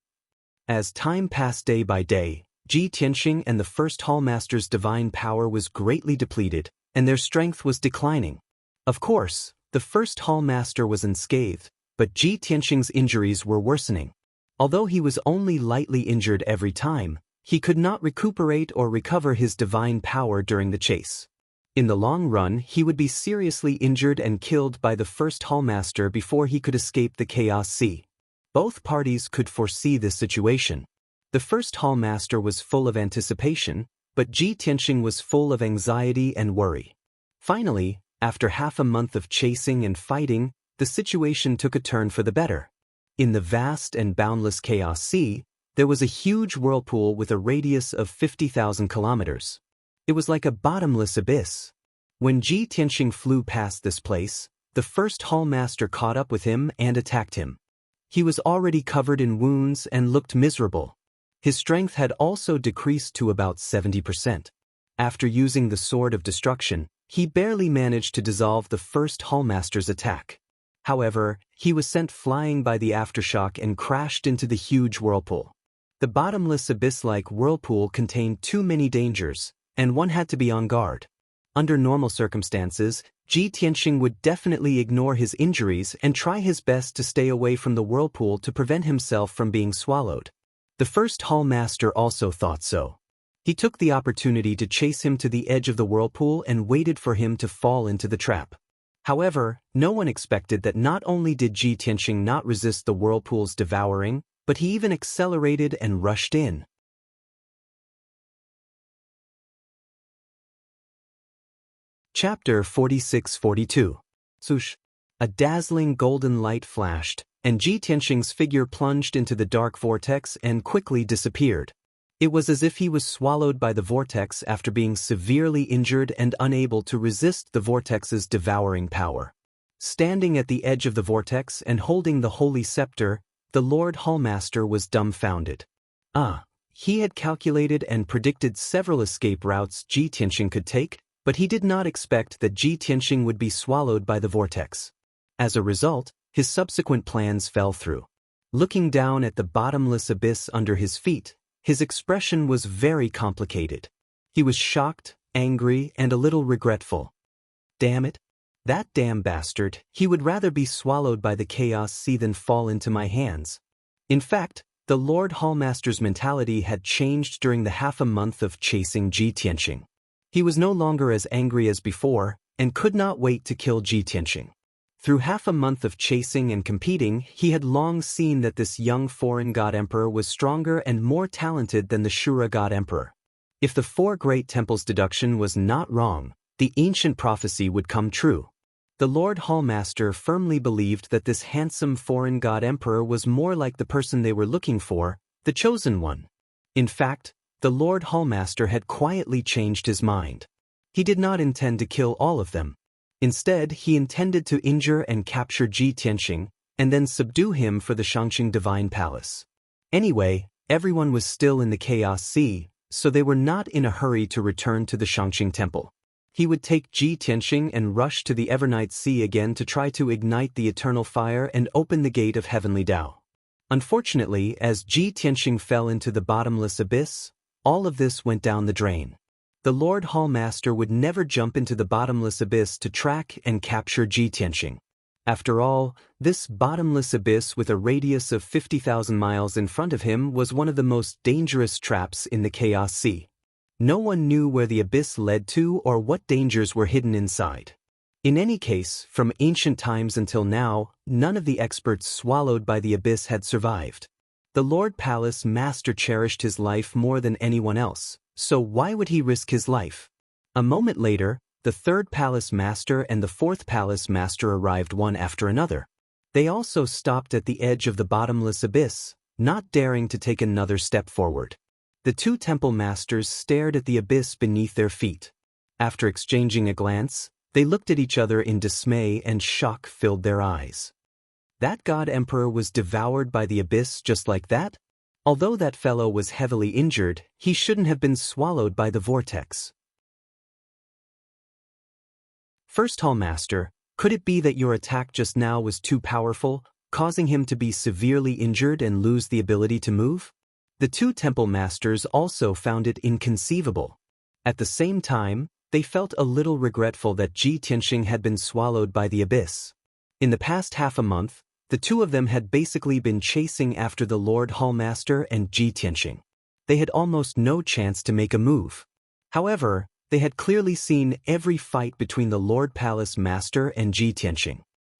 As time passed day by day, Ji Tianxing and the first hall master's divine power was greatly depleted, and their strength was declining. Of course, the first hall master was unscathed, but Ji Tianxing's injuries were worsening. Although he was only lightly injured every time, he could not recuperate or recover his divine power during the chase. In the long run, he would be seriously injured and killed by the first hall master before he could escape the Chaos Sea. Both parties could foresee this situation. The first hall master was full of anticipation, but Ji Tianxing was full of anxiety and worry. Finally, after half a month of chasing and fighting, the situation took a turn for the better. In the vast and boundless Chaos Sea, there was a huge whirlpool with a radius of 50,000 kilometers. It was like a bottomless abyss. When Ji Tianxing flew past this place, the first hall master caught up with him and attacked him. He was already covered in wounds and looked miserable. His strength had also decreased to about 70%. After using the Sword of Destruction, he barely managed to dissolve the first hallmaster's attack. However, he was sent flying by the aftershock and crashed into the huge whirlpool. The bottomless abyss-like whirlpool contained too many dangers, and one had to be on guard. Under normal circumstances, Ji Tianxing would definitely ignore his injuries and try his best to stay away from the whirlpool to prevent himself from being swallowed. The first hall master also thought so. He took the opportunity to chase him to the edge of the whirlpool and waited for him to fall into the trap. However, no one expected that not only did Ji Tianxing not resist the whirlpool's devouring, but he even accelerated and rushed in. Chapter 46-42. Swoosh. A dazzling golden light flashed, and Ji Tianxing's figure plunged into the dark vortex and quickly disappeared. It was as if he was swallowed by the vortex after being severely injured and unable to resist the vortex's devouring power. Standing at the edge of the vortex and holding the holy scepter, the Lord Hallmaster was dumbfounded. He had calculated and predicted several escape routes Ji Tianxing could take, but he did not expect that Ji Tianxing would be swallowed by the vortex. As a result, his subsequent plans fell through. Looking down at the bottomless abyss under his feet, his expression was very complicated. He was shocked, angry, and a little regretful. Damn it! That damn bastard, he would rather be swallowed by the Chaos Sea than fall into my hands. In fact, the Lord Hallmaster's mentality had changed during the half a month of chasing Ji Tianxing. He was no longer as angry as before, and could not wait to kill Ji Tianxing. Through half a month of chasing and competing, he had long seen that this young foreign god emperor was stronger and more talented than the Shura god emperor. If the Four Great Temples deduction was not wrong, the ancient prophecy would come true. The Lord Hallmaster firmly believed that this handsome foreign god emperor was more like the person they were looking for, the chosen one. In fact, the Lord Hallmaster had quietly changed his mind. He did not intend to kill all of them. Instead, he intended to injure and capture Ji Tianxing, and then subdue him for the Xianxia Divine Palace. Anyway, everyone was still in the Chaos Sea, so they were not in a hurry to return to the Xianxia Temple. He would take Ji Tianxing and rush to the Evernight Sea again to try to ignite the eternal fire and open the gate of heavenly Tao. Unfortunately, as Ji Tianxing fell into the bottomless abyss, all of this went down the drain. The Lord Hallmaster would never jump into the bottomless abyss to track and capture Ji Tianxing. After all, this bottomless abyss with a radius of 50,000 miles in front of him was one of the most dangerous traps in the Chaos Sea. No one knew where the abyss led to or what dangers were hidden inside. In any case, from ancient times until now, none of the experts swallowed by the abyss had survived. The Lord Palace Master cherished his life more than anyone else, so why would he risk his life? A moment later, the third Palace Master and the fourth Palace Master arrived one after another. They also stopped at the edge of the bottomless abyss, not daring to take another step forward. The two temple masters stared at the abyss beneath their feet. After exchanging a glance, they looked at each other in dismay and shock filled their eyes. That god emperor was devoured by the abyss just like that? Although that fellow was heavily injured, he shouldn't have been swallowed by the vortex. First Hall Master, could it be that your attack just now was too powerful, causing him to be severely injured and lose the ability to move? The two temple masters also found it inconceivable. At the same time, they felt a little regretful that Ji Tianxing had been swallowed by the abyss. In the past half a month, the two of them had basically been chasing after the Lord Hallmaster and Ji Tianxing. They had almost no chance to make a move. However, they had clearly seen every fight between the Lord Palace Master and Ji Tianxing.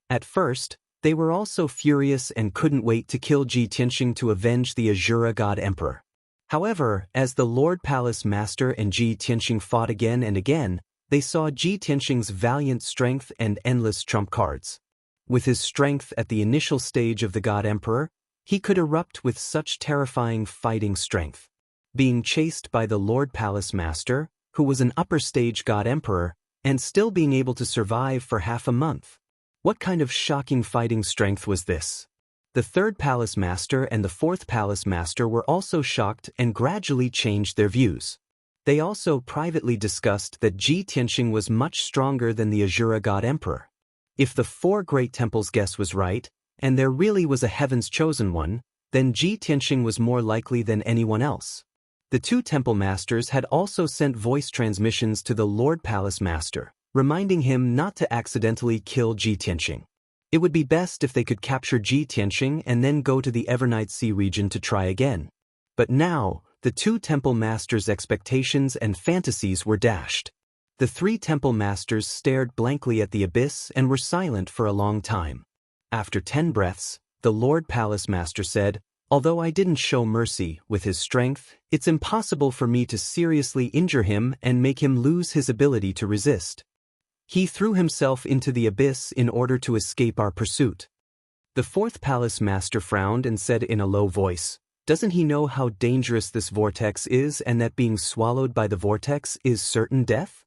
At first, they were also furious and couldn't wait to kill Ji Tianxing to avenge the Azura God Emperor. However, as the Lord Palace Master and Ji Tianxing fought again and again, they saw Ji Tianxing's valiant strength and endless trump cards. With his strength at the initial stage of the God Emperor, he could erupt with such terrifying fighting strength. Being chased by the Lord Palace Master, who was an upper stage God Emperor, and still being able to survive for half a month. What kind of shocking fighting strength was this? The third Palace Master and the fourth Palace Master were also shocked and gradually changed their views. They also privately discussed that Ji Tianxing was much stronger than the Azura God Emperor. If the four great temples guess was right, and there really was a heaven's chosen one, then Ji Tianxing was more likely than anyone else. The two temple masters had also sent voice transmissions to the Lord Palace Master, reminding him not to accidentally kill Ji Tianxing. It would be best if they could capture Ji Tianxing and then go to the Evernight Sea region to try again. But now, the two temple masters' expectations and fantasies were dashed. The three temple masters stared blankly at the abyss and were silent for a long time. After 10 breaths, the Lord Palace Master said, "Although I didn't show mercy with his strength, it's impossible for me to seriously injure him and make him lose his ability to resist. He threw himself into the abyss in order to escape our pursuit." The fourth Palace Master frowned and said in a low voice, "Doesn't he know how dangerous this vortex is and that being swallowed by the vortex is certain death?"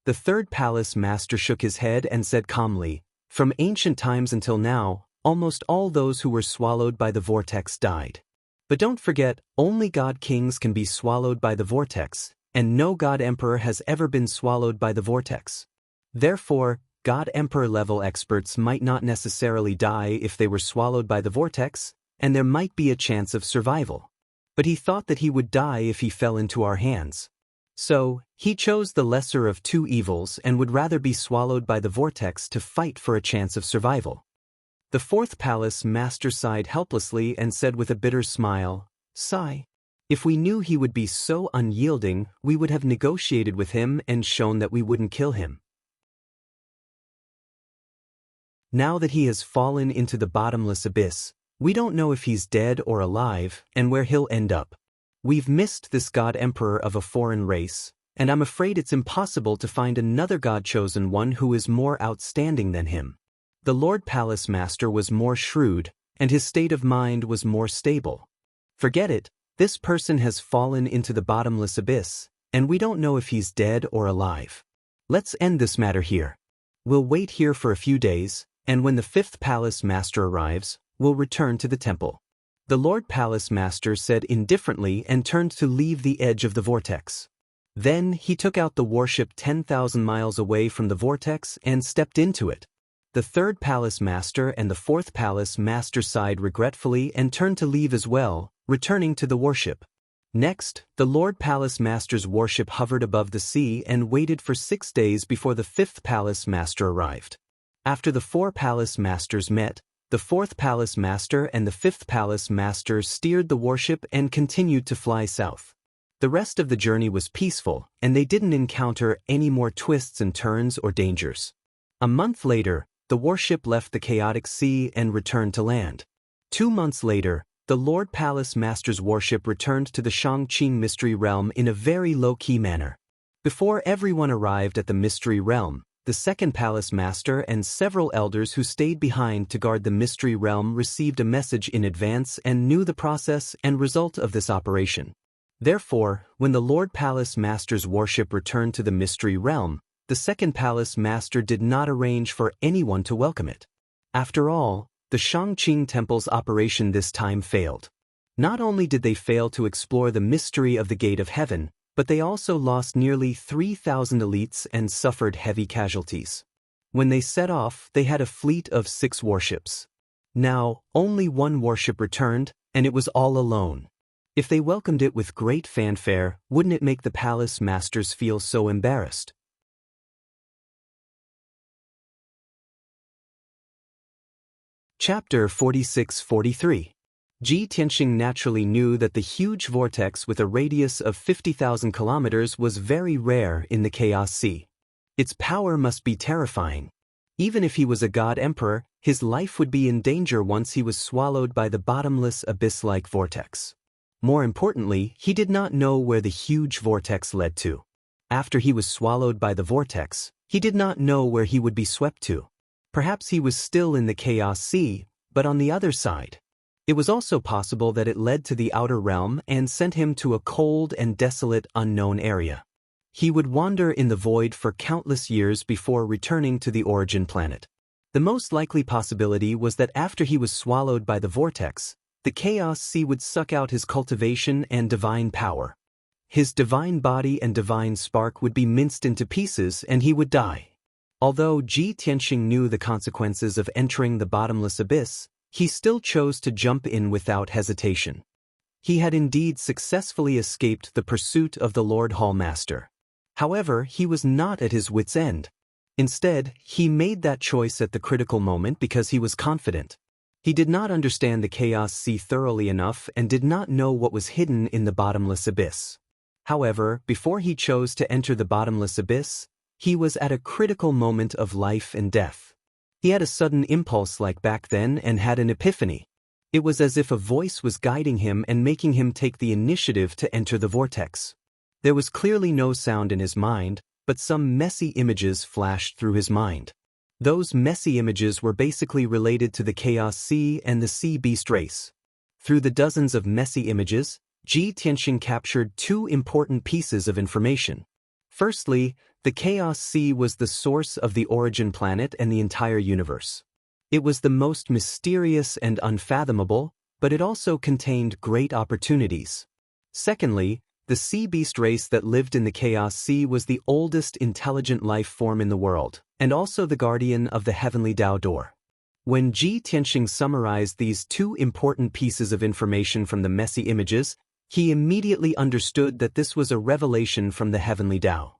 The third Palace Master shook his head and said calmly, "From ancient times until now, almost all those who were swallowed by the vortex died. But don't forget, only God Kings can be swallowed by the vortex, and no God Emperor has ever been swallowed by the vortex. Therefore, God Emperor level experts might not necessarily die if they were swallowed by the vortex, and there might be a chance of survival. But he thought that he would die if he fell into our hands. So, he chose the lesser of two evils and would rather be swallowed by the vortex to fight for a chance of survival." The fourth Palace Master sighed helplessly and said with a bitter smile, "Sigh. If we knew he would be so unyielding, we would have negotiated with him and shown that we wouldn't kill him. Now that he has fallen into the bottomless abyss, we don't know if he's dead or alive and where he'll end up. We've missed this God Emperor of a foreign race, and I'm afraid it's impossible to find another God-chosen one who is more outstanding than him." The Lord Palace Master was more shrewd, and his state of mind was more stable. "Forget it, this person has fallen into the bottomless abyss, and we don't know if he's dead or alive. Let's end this matter here. We'll wait here for a few days, and when the fifth Palace Master arrives, we'll return to the temple." The Lord Palace Master said indifferently and turned to leave the edge of the vortex. Then he took out the warship 10,000 miles away from the vortex and stepped into it. The third Palace Master and the fourth Palace Master sighed regretfully and turned to leave as well, returning to the warship. Next, the Lord Palace Master's warship hovered above the sea and waited for 6 days before the fifth Palace Master arrived. After the four Palace Masters met, the fourth Palace Master and the fifth Palace Master steered the warship and continued to fly south. The rest of the journey was peaceful, and they didn't encounter any more twists and turns or dangers. A month later, the warship left the chaotic sea and returned to land. 2 months later, the Lord Palace Master's warship returned to the Shangqing Mystery Realm in a very low-key manner. Before everyone arrived at the Mystery Realm, the second Palace Master and several elders who stayed behind to guard the Mystery Realm received a message in advance and knew the process and result of this operation. Therefore, when the Lord Palace Master's warship returned to the Mystery Realm, the second Palace Master did not arrange for anyone to welcome it. After all, the Shangqing Temple's operation this time failed. Not only did they fail to explore the mystery of the Gate of Heaven, but they also lost nearly 3,000 elites and suffered heavy casualties. When they set off, they had a fleet of 6 warships. Now, only one warship returned, and it was all alone. If they welcomed it with great fanfare, wouldn't it make the palace masters feel so embarrassed? Chapter 46-43. Ji Tianxing naturally knew that the huge vortex with a radius of 50,000 kilometers was very rare in the Chaos Sea. Its power must be terrifying. Even if he was a god emperor, his life would be in danger once he was swallowed by the bottomless abyss-like vortex. More importantly, he did not know where the huge vortex led to. After he was swallowed by the vortex, he did not know where he would be swept to. Perhaps he was still in the Chaos Sea, but on the other side. It was also possible that it led to the outer realm and sent him to a cold and desolate unknown area. He would wander in the void for countless years before returning to the origin planet. The most likely possibility was that after he was swallowed by the vortex, the Chaos Sea would suck out his cultivation and divine power. His divine body and divine spark would be minced into pieces and he would die. Although Ji Tianxing knew the consequences of entering the bottomless abyss, he still chose to jump in without hesitation. He had indeed successfully escaped the pursuit of the Lord Hallmaster. However, he was not at his wits' end. Instead, he made that choice at the critical moment because he was confident. He did not understand the Chaos Sea thoroughly enough and did not know what was hidden in the bottomless abyss. However, before he chose to enter the bottomless abyss, he was at a critical moment of life and death. He had a sudden impulse like back then and had an epiphany. It was as if a voice was guiding him and making him take the initiative to enter the vortex. There was clearly no sound in his mind, but some messy images flashed through his mind. Those messy images were basically related to the Chaos Sea and the Sea Beast race. Through the dozens of messy images, Ji Tianxing captured 2 important pieces of information. Firstly, the Chaos Sea was the source of the origin planet and the entire universe. It was the most mysterious and unfathomable, but it also contained great opportunities. Secondly, the Sea Beast race that lived in the Chaos Sea was the oldest intelligent life form in the world, and also the guardian of the heavenly Dao door. When Ji Tianxing summarized these 2 important pieces of information from the messy images, he immediately understood that this was a revelation from the heavenly Dao.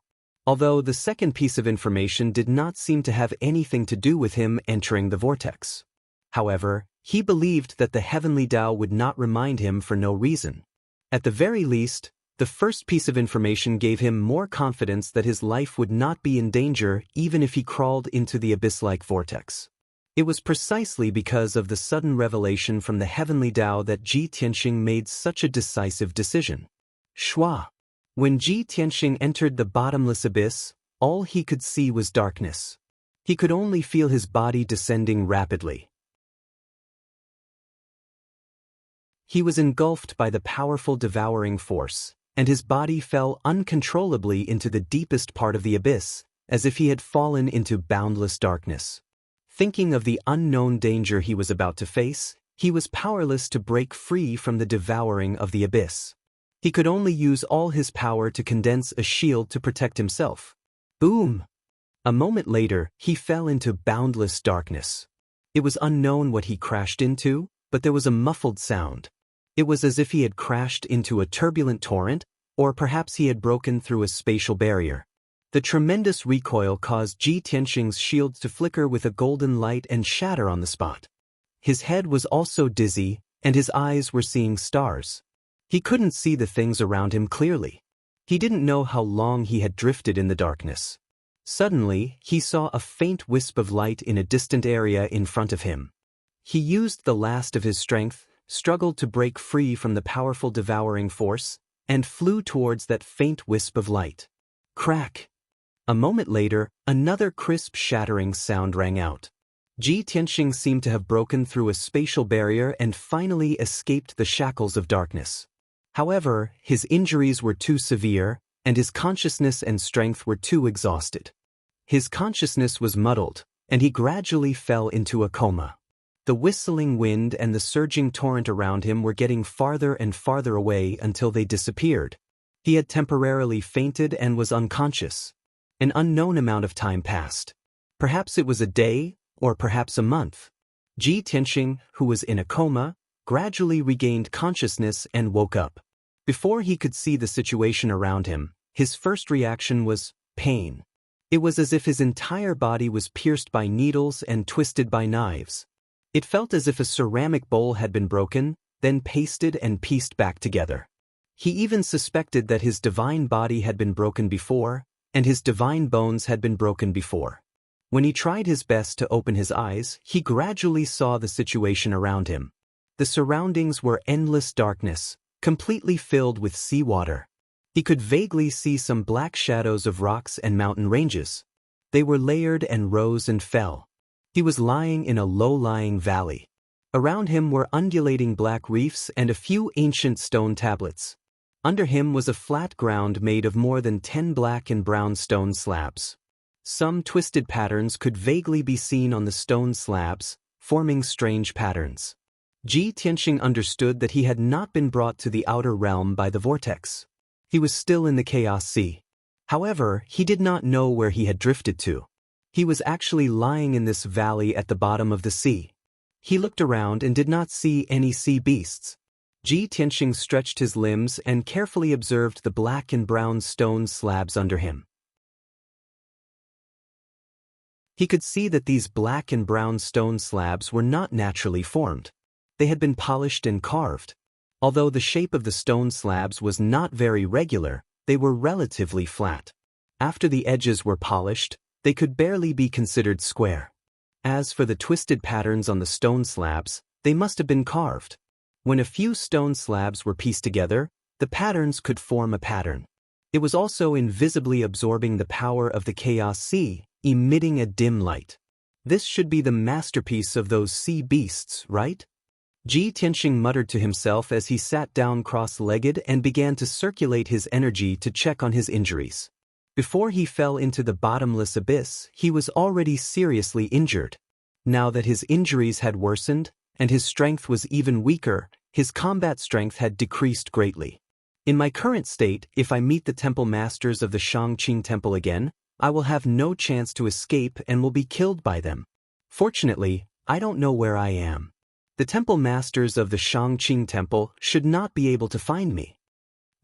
Although the second piece of information did not seem to have anything to do with him entering the vortex. However, he believed that the heavenly Dao would not remind him for no reason. At the very least, the first piece of information gave him more confidence that his life would not be in danger even if he crawled into the abyss-like vortex. It was precisely because of the sudden revelation from the heavenly Dao that Ji Tianxing made such a decisive decision. Shua. When Ji Tianxing entered the bottomless abyss, all he could see was darkness. He could only feel his body descending rapidly. He was engulfed by the powerful devouring force, and his body fell uncontrollably into the deepest part of the abyss, as if he had fallen into boundless darkness. Thinking of the unknown danger he was about to face, he was powerless to break free from the devouring of the abyss. He could only use all his power to condense a shield to protect himself. Boom! A moment later, he fell into boundless darkness. It was unknown what he crashed into, but there was a muffled sound. It was as if he had crashed into a turbulent torrent, or perhaps he had broken through a spatial barrier. The tremendous recoil caused Ji Tianxing's shields to flicker with a golden light and shatter on the spot. His head was also dizzy, and his eyes were seeing stars. He couldn't see the things around him clearly. He didn't know how long he had drifted in the darkness. Suddenly, he saw a faint wisp of light in a distant area in front of him. He used the last of his strength, struggled to break free from the powerful devouring force, and flew towards that faint wisp of light. Crack! A moment later, another crisp shattering sound rang out. Ji Tianxing seemed to have broken through a spatial barrier and finally escaped the shackles of darkness. However, his injuries were too severe, and his consciousness and strength were too exhausted. His consciousness was muddled, and he gradually fell into a coma. The whistling wind and the surging torrent around him were getting farther and farther away until they disappeared. He had temporarily fainted and was unconscious. An unknown amount of time passed. Perhaps it was a day, or perhaps a month. Ji Tianxing, who was in a coma, gradually regained consciousness and woke up. Before he could see the situation around him, his first reaction was pain. It was as if his entire body was pierced by needles and twisted by knives. It felt as if a ceramic bowl had been broken, then pasted and pieced back together. He even suspected that his divine body had been broken before, and his divine bones had been broken before. When he tried his best to open his eyes, he gradually saw the situation around him. The surroundings were endless darkness, completely filled with seawater. He could vaguely see some black shadows of rocks and mountain ranges. They were layered and rose and fell. He was lying in a low-lying valley. Around him were undulating black reefs and a few ancient stone tablets. Under him was a flat ground made of more than 10 black and brown stone slabs. Some twisted patterns could vaguely be seen on the stone slabs, forming strange patterns. Ji Tianxing understood that he had not been brought to the outer realm by the vortex. He was still in the Chaos Sea. However, he did not know where he had drifted to. He was actually lying in this valley at the bottom of the sea. He looked around and did not see any sea beasts. Ji Tianxing stretched his limbs and carefully observed the black and brown stone slabs under him. He could see that these black and brown stone slabs were not naturally formed. They had been polished and carved. Although the shape of the stone slabs was not very regular, they were relatively flat. After the edges were polished, they could barely be considered square. As for the twisted patterns on the stone slabs, they must have been carved. When a few stone slabs were pieced together, the patterns could form a pattern. It was also invisibly absorbing the power of the Chaos Sea, emitting a dim light. This should be the masterpiece of those sea beasts, right? Ji Tianxing muttered to himself as he sat down cross-legged and began to circulate his energy to check on his injuries. Before he fell into the bottomless abyss, he was already seriously injured. Now that his injuries had worsened, and his strength was even weaker, his combat strength had decreased greatly. In my current state, if I meet the temple masters of the Shangqing Temple again, I will have no chance to escape and will be killed by them. Fortunately, I don't know where I am. The temple masters of the Shangqing Temple should not be able to find me.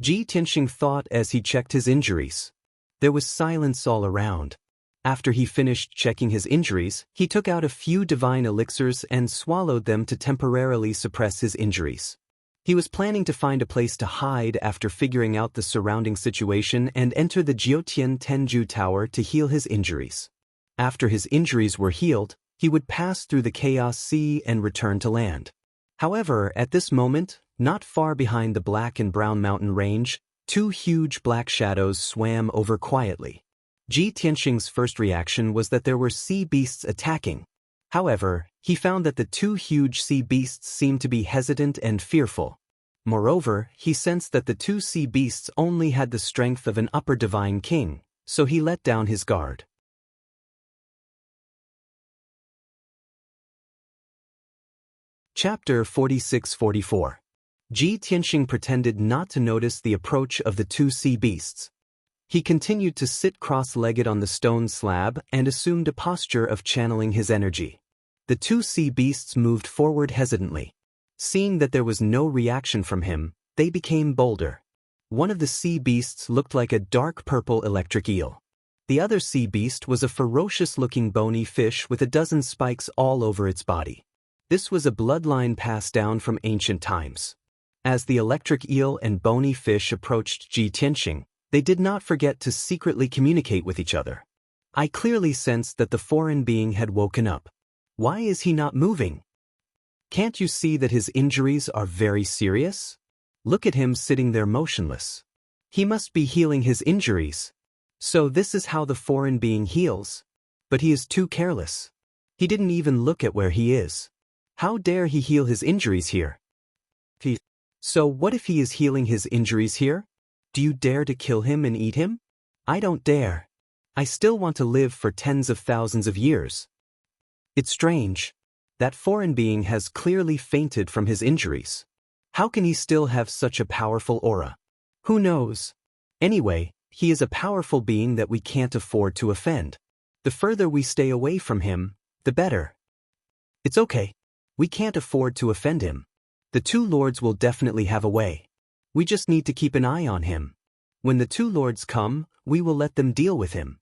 Ji Tianxing thought as he checked his injuries. There was silence all around. After he finished checking his injuries, he took out a few divine elixirs and swallowed them to temporarily suppress his injuries. He was planning to find a place to hide after figuring out the surrounding situation and enter the Jiutian Tenju Tower to heal his injuries. After his injuries were healed, he would pass through the Chaos Sea and return to land. However, at this moment, not far behind the black and brown mountain range, two huge black shadows swam over quietly. Ji Tianxing's first reaction was that there were sea beasts attacking. However, he found that the two huge sea beasts seemed to be hesitant and fearful. Moreover, he sensed that the two sea beasts only had the strength of an upper divine king, so he let down his guard. Chapter 46-44. Ji Tianxing pretended not to notice the approach of the two sea beasts. He continued to sit cross-legged on the stone slab and assumed a posture of channeling his energy. The two sea beasts moved forward hesitantly. Seeing that there was no reaction from him, they became bolder. One of the sea beasts looked like a dark purple electric eel. The other sea beast was a ferocious-looking bony fish with a dozen spikes all over its body. This was a bloodline passed down from ancient times. As the electric eel and bony fish approached Ji Tianxing, they did not forget to secretly communicate with each other. I clearly sensed that the foreign being had woken up. Why is he not moving? Can't you see that his injuries are very serious? Look at him sitting there motionless. He must be healing his injuries. So this is how the foreign being heals. But he is too careless. He didn't even look at where he is. How dare he heal his injuries here? So what if he is healing his injuries here? Do you dare to kill him and eat him? I don't dare. I still want to live for tens of thousands of years. It's strange. That foreign being has clearly fainted from his injuries. How can he still have such a powerful aura? Who knows? Anyway, he is a powerful being that we can't afford to offend. The further we stay away from him, the better. It's okay. We can't afford to offend him. The two lords will definitely have a way. We just need to keep an eye on him. When the two lords come, we will let them deal with him.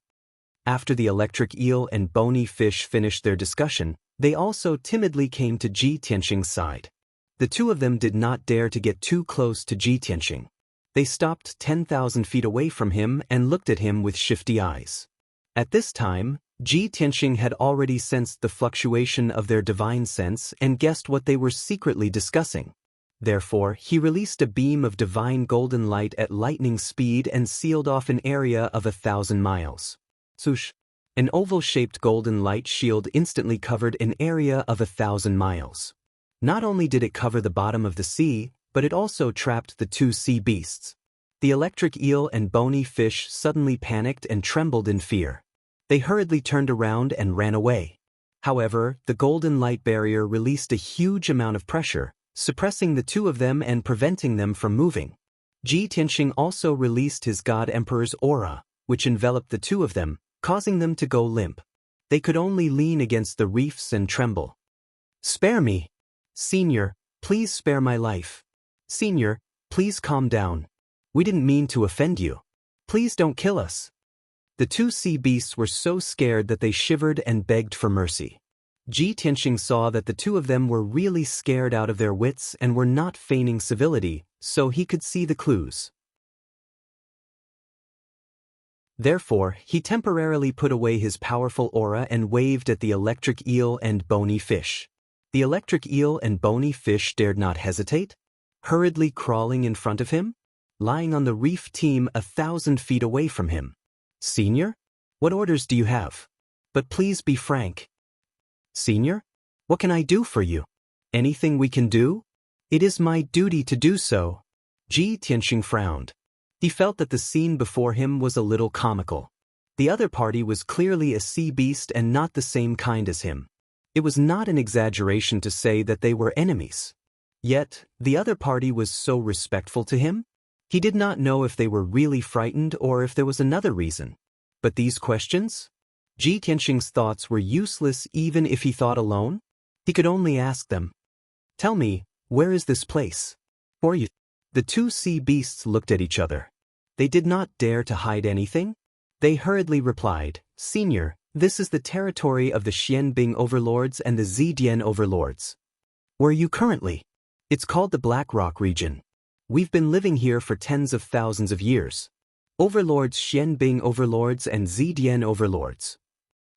After the electric eel and bony fish finished their discussion, they also timidly came to Ji Tianxing's side. The two of them did not dare to get too close to Ji Tianxing. They stopped 10,000 feet away from him and looked at him with shifty eyes. At this time, Ji Tianxing had already sensed the fluctuation of their divine sense and guessed what they were secretly discussing. Therefore, he released a beam of divine golden light at lightning speed and sealed off an area of 1,000 miles. Swoosh! An oval-shaped golden light shield instantly covered an area of 1,000 miles. Not only did it cover the bottom of the sea, but it also trapped the two sea beasts. The electric eel and bony fish suddenly panicked and trembled in fear. They hurriedly turned around and ran away. However, the golden light barrier released a huge amount of pressure, suppressing the two of them and preventing them from moving. Ji Tianxing also released his God Emperor's aura, which enveloped the two of them, causing them to go limp. They could only lean against the reefs and tremble. "Spare me! Senior, please spare my life. Senior, please calm down. We didn't mean to offend you. Please don't kill us." The two sea beasts were so scared that they shivered and begged for mercy. Ji Tianxing saw that the two of them were really scared out of their wits and were not feigning civility, so he could see the clues. Therefore, he temporarily put away his powerful aura and waved at the electric eel and bony fish. The electric eel and bony fish dared not hesitate, hurriedly crawling in front of him, lying on the reef team 1,000 feet away from him. "Senior? What orders do you have? But please be frank." "Senior? What can I do for you? Anything we can do? It is my duty to do so." Ji Tianxing frowned. He felt that the scene before him was a little comical. The other party was clearly a sea beast and not the same kind as him. It was not an exaggeration to say that they were enemies. Yet, the other party was so respectful to him. He did not know if they were really frightened or if there was another reason. But these questions? Ji Tianxing's thoughts were useless even if he thought alone. He could only ask them. "Tell me, where is this place?" "For you." The two sea beasts looked at each other. They did not dare to hide anything. They hurriedly replied, "Senior, this is the territory of the Xianbing overlords and the Zidian overlords." "Where are you currently?" "It's called the Black Rock region. We've been living here for tens of thousands of years. Overlords Xianbing overlords and Zidian overlords."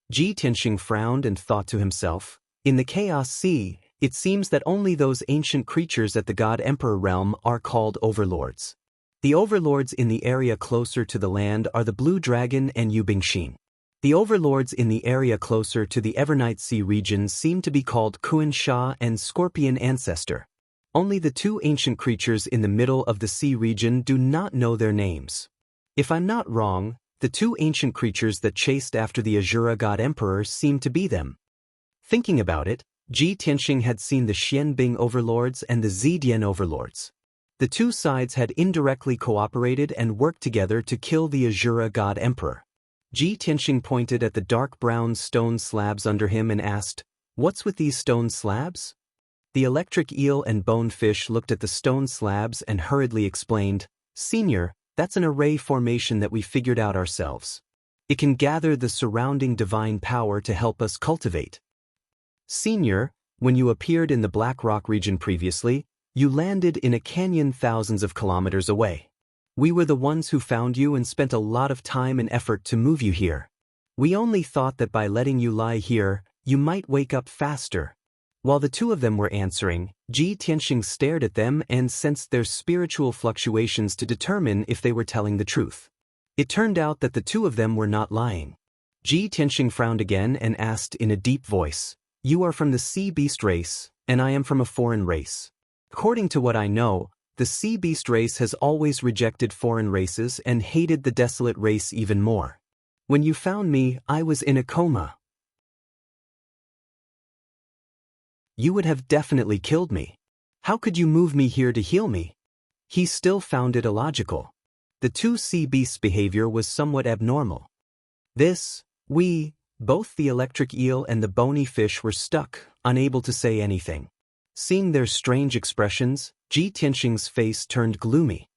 Ji Tianxing frowned and thought to himself, "In the Chaos Sea, it seems that only those ancient creatures at the God Emperor realm are called overlords. The overlords in the area closer to the land are the Blue Dragon and Yubingxin. The overlords in the area closer to the Evernight Sea region seem to be called Kuan Sha and Scorpion Ancestor. Only the two ancient creatures in the middle of the sea region do not know their names. If I'm not wrong, the two ancient creatures that chased after the Azura God Emperor seem to be them." Thinking about it, Ji Tianxing had seen the Xianbing overlords and the Zidian overlords. The two sides had indirectly cooperated and worked together to kill the Azura God Emperor. Ji Tianxing pointed at the dark brown stone slabs under him and asked, "What's with these stone slabs?" The electric eel and bonefish looked at the stone slabs and hurriedly explained, "Senior, that's an array formation that we figured out ourselves. It can gather the surrounding divine power to help us cultivate." "Senior, when you appeared in the Black Rock region previously, you landed in a canyon thousands of kilometers away. We were the ones who found you and spent a lot of time and effort to move you here. We only thought that by letting you lie here, you might wake up faster." While the two of them were answering, Ji Tianxing stared at them and sensed their spiritual fluctuations to determine if they were telling the truth. It turned out that the two of them were not lying. Ji Tianxing frowned again and asked in a deep voice, "You are from the sea beast race, and I am from a foreign race. According to what I know, the sea beast race has always rejected foreign races and hated the desolate race even more. When you found me, I was in a coma. You would have definitely killed me. How could you move me here to heal me? He still found it illogical. The two sea beasts' behavior was somewhat abnormal. Both the electric eel and the bony fish were stuck, unable to say anything. Seeing their strange expressions, Ji Tianxing's face turned gloomy.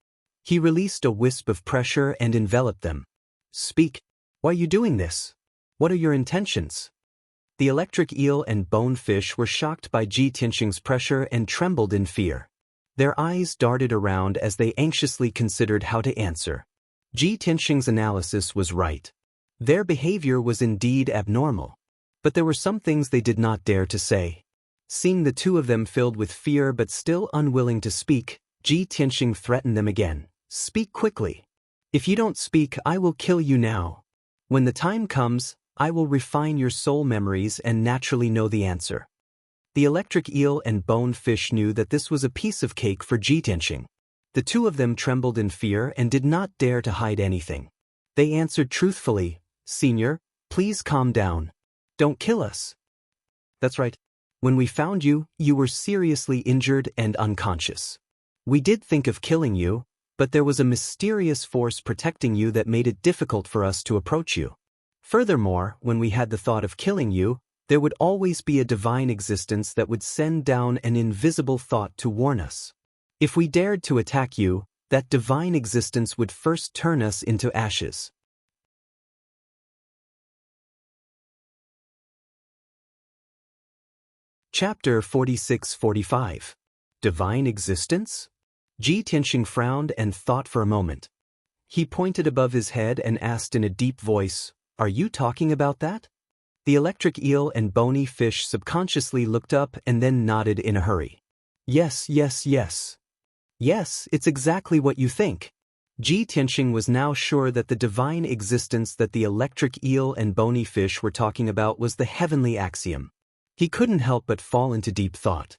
He released a wisp of pressure and enveloped them. Speak. Why are you doing this? What are your intentions? The electric eel and bone fish were shocked by Ji Tianxing's pressure and trembled in fear. Their eyes darted around as they anxiously considered how to answer. Ji Tianxing's analysis was right. Their behavior was indeed abnormal. But there were some things they did not dare to say. Seeing the two of them filled with fear but still unwilling to speak, Ji Tianxing threatened them again. Speak quickly. If you don't speak, I will kill you now. When the time comes, I will refine your soul memories and naturally know the answer. The electric eel and bone fish knew that this was a piece of cake for Ji Tianxing. The two of them trembled in fear and did not dare to hide anything. They answered truthfully, Senior, please calm down. Don't kill us. That's right. When we found you, you were seriously injured and unconscious. We did think of killing you, but there was a mysterious force protecting you that made it difficult for us to approach you. Furthermore, when we had the thought of killing you, there would always be a divine existence that would send down an invisible thought to warn us. If we dared to attack you, that divine existence would first turn us into ashes. Chapter 46-45. Divine Existence? Ji Tianxing frowned and thought for a moment. He pointed above his head and asked in a deep voice, Are you talking about that? The electric eel and bony fish subconsciously looked up and then nodded in a hurry. Yes, yes, yes. Yes, it's exactly what you think. Ji Tianxing was now sure that the divine existence that the electric eel and bony fish were talking about was the heavenly axiom. He couldn't help but fall into deep thought.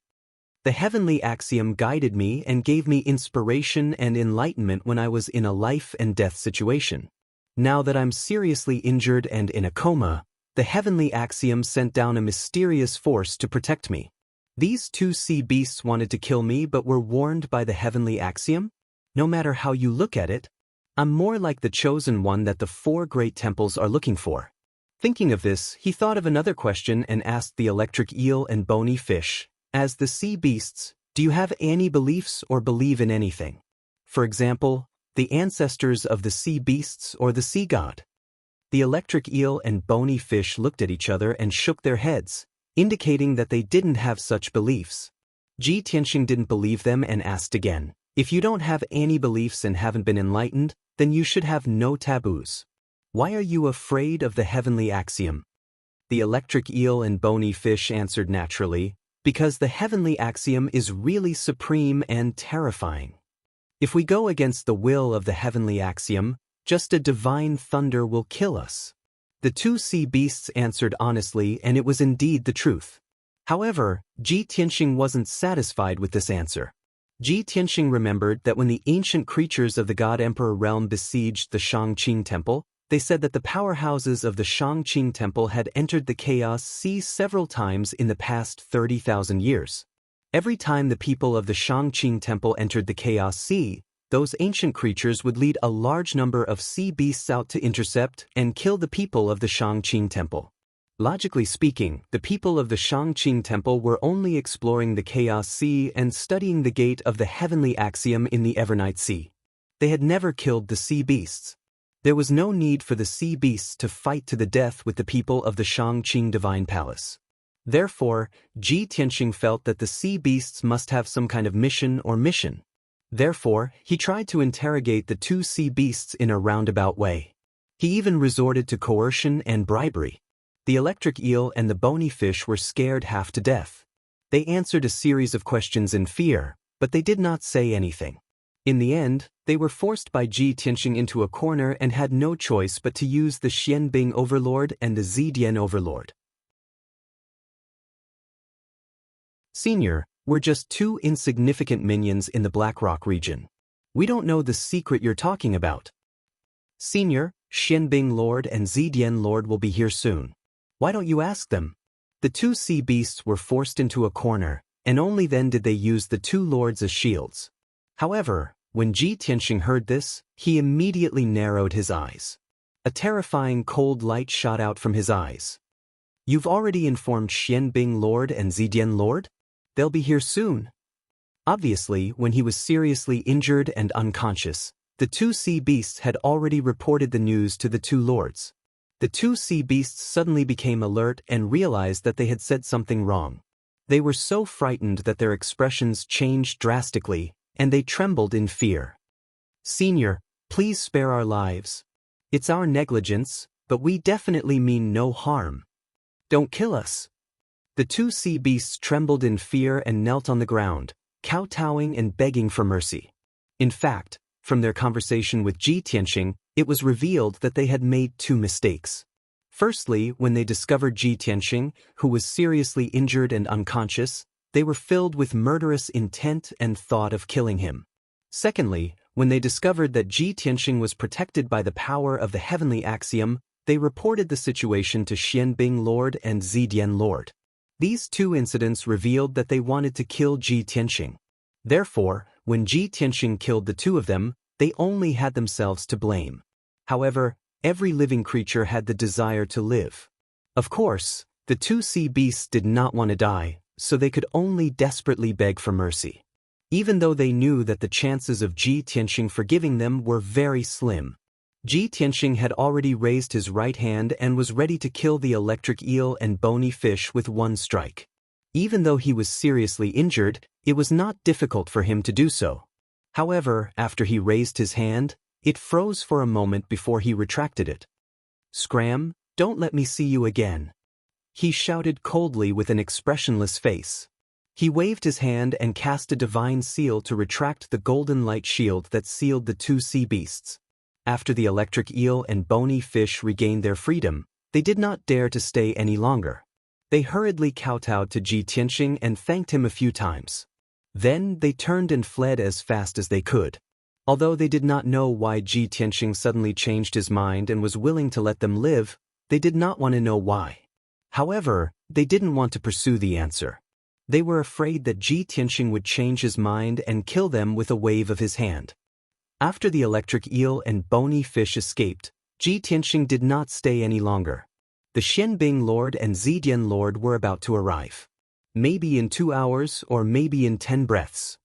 The heavenly axiom guided me and gave me inspiration and enlightenment when I was in a life and death situation. Now that I'm seriously injured and in a coma, the heavenly axiom sent down a mysterious force to protect me. These two sea beasts wanted to kill me but were warned by the heavenly axiom? No matter how you look at it, I'm more like the chosen one that the four great temples are looking for. Thinking of this, he thought of another question and asked the electric eel and bony fish, As the sea beasts, do you have any beliefs or believe in anything? For example, the ancestors of the sea beasts or the sea god? The electric eel and bony fish looked at each other and shook their heads, indicating that they didn't have such beliefs. Ji Tianxing didn't believe them and asked again, If you don't have any beliefs and haven't been enlightened, then you should have no taboos. Why are you afraid of the heavenly axiom? The electric eel and bony fish answered naturally, Because the heavenly axiom is really supreme and terrifying. If we go against the will of the heavenly axiom, just a divine thunder will kill us. The two sea beasts answered honestly, and it was indeed the truth. However, Ji Tianxing wasn't satisfied with this answer. Ji Tianxing remembered that when the ancient creatures of the God Emperor realm besieged the Shangqing Temple, they said that the powerhouses of the Shangqing Temple had entered the Chaos Sea several times in the past 30,000 years. Every time the people of the Shangqing Temple entered the Chaos Sea, those ancient creatures would lead a large number of sea beasts out to intercept and kill the people of the Shangqing Temple. Logically speaking, the people of the Shangqing Temple were only exploring the Chaos Sea and studying the gate of the heavenly axiom in the Evernight Sea. They had never killed the sea beasts. There was no need for the sea beasts to fight to the death with the people of the Shangqing Divine Palace. Therefore, Ji Tianxing felt that the sea beasts must have some kind of mission or mission. Therefore, he tried to interrogate the two sea beasts in a roundabout way. He even resorted to coercion and bribery. The electric eel and the bony fish were scared half to death. They answered a series of questions in fear, but they did not say anything. In the end, they were forced by Ji Tianxing into a corner and had no choice but to use the Xianbing Overlord and the Zidian Overlord. Senior, We're just two insignificant minions in the Blackrock region. We don't know the secret you're talking about. Senior, Xianbing Lord and Zidian Lord will be here soon. Why don't you ask them? The two sea beasts were forced into a corner, and only then did they use the two lords as shields. However, when Ji Tianxing heard this, he immediately narrowed his eyes. A terrifying cold light shot out from his eyes. You've already informed Xianbing Lord and Zidian Lord? They'll be here soon. Obviously, when he was seriously injured and unconscious, the two sea beasts had already reported the news to the two lords. The two sea beasts suddenly became alert and realized that they had said something wrong. They were so frightened that their expressions changed drastically, and they trembled in fear. Senior, please spare our lives. It's our negligence, but we definitely mean no harm. Don't kill us. The two sea beasts trembled in fear and knelt on the ground, kowtowing and begging for mercy. In fact, from their conversation with Ji Tianxing, it was revealed that they had made two mistakes. Firstly, when they discovered Ji Tianxing, who was seriously injured and unconscious, they were filled with murderous intent and thought of killing him. Secondly, when they discovered that Ji Tianxing was protected by the power of the heavenly axiom, they reported the situation to Xianbing Lord and Zidian Lord. These two incidents revealed that they wanted to kill Ji Tianxing. Therefore, when Ji Tianxing killed the two of them, they only had themselves to blame. However, every living creature had the desire to live. Of course, the two sea beasts did not want to die, so they could only desperately beg for mercy. Even though they knew that the chances of Ji Tianxing forgiving them were very slim. Ji Tianxing had already raised his right hand and was ready to kill the electric eel and bony fish with one strike. Even though he was seriously injured, it was not difficult for him to do so. However, after he raised his hand, it froze for a moment before he retracted it. Scram, don't let me see you again. He shouted coldly with an expressionless face. He waved his hand and cast a divine seal to retract the golden light shield that sealed the two sea beasts. After the electric eel and bony fish regained their freedom, they did not dare to stay any longer. They hurriedly kowtowed to Ji Tianxing and thanked him a few times. Then they turned and fled as fast as they could. Although they did not know why Ji Tianxing suddenly changed his mind and was willing to let them live, they did not want to know why. However, they didn't want to pursue the answer. They were afraid that Ji Tianxing would change his mind and kill them with a wave of his hand. After the electric eel and bony fish escaped, Ji Tianxing did not stay any longer. The Xianbing Lord and Zidian Lord were about to arrive. Maybe in 2 hours or maybe in 10 breaths.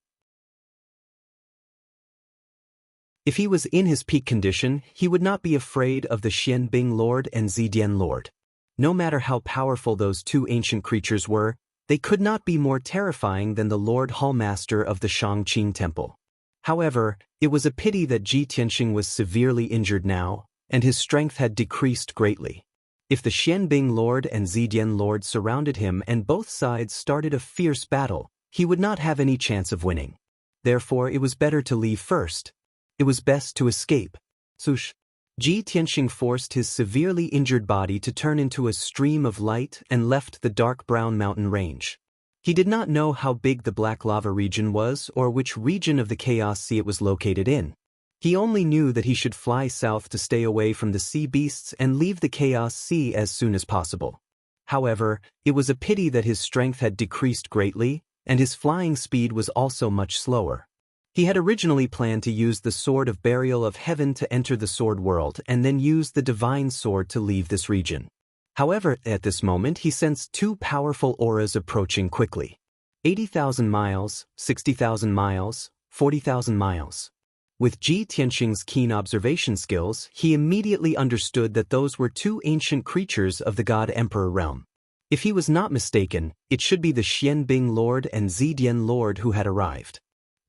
If he was in his peak condition, he would not be afraid of the Xianbing Lord and Zidian Lord. No matter how powerful those two ancient creatures were, they could not be more terrifying than the Lord Hallmaster of the Shangqing Temple. However, it was a pity that Ji Tianxing was severely injured now, and his strength had decreased greatly. If the Xianbing Lord and Zidian Lord surrounded him and both sides started a fierce battle, he would not have any chance of winning. Therefore, it was better to leave first. It was best to escape. Swoosh! Ji Tianxing forced his severely injured body to turn into a stream of light and left the dark brown mountain range. He did not know how big the black lava region was or which region of the Chaos Sea it was located in. He only knew that he should fly south to stay away from the sea beasts and leave the Chaos Sea as soon as possible. However, it was a pity that his strength had decreased greatly, and his flying speed was also much slower. He had originally planned to use the Sword of Burial of Heaven to enter the Sword World and then use the Divine Sword to leave this region. However, at this moment he sensed two powerful auras approaching quickly. 80,000 miles, 60,000 miles, 40,000 miles. With Ji Tianxing's keen observation skills, he immediately understood that those were two ancient creatures of the God Emperor realm. If he was not mistaken, it should be the Xianbing Lord and Zidian Lord who had arrived.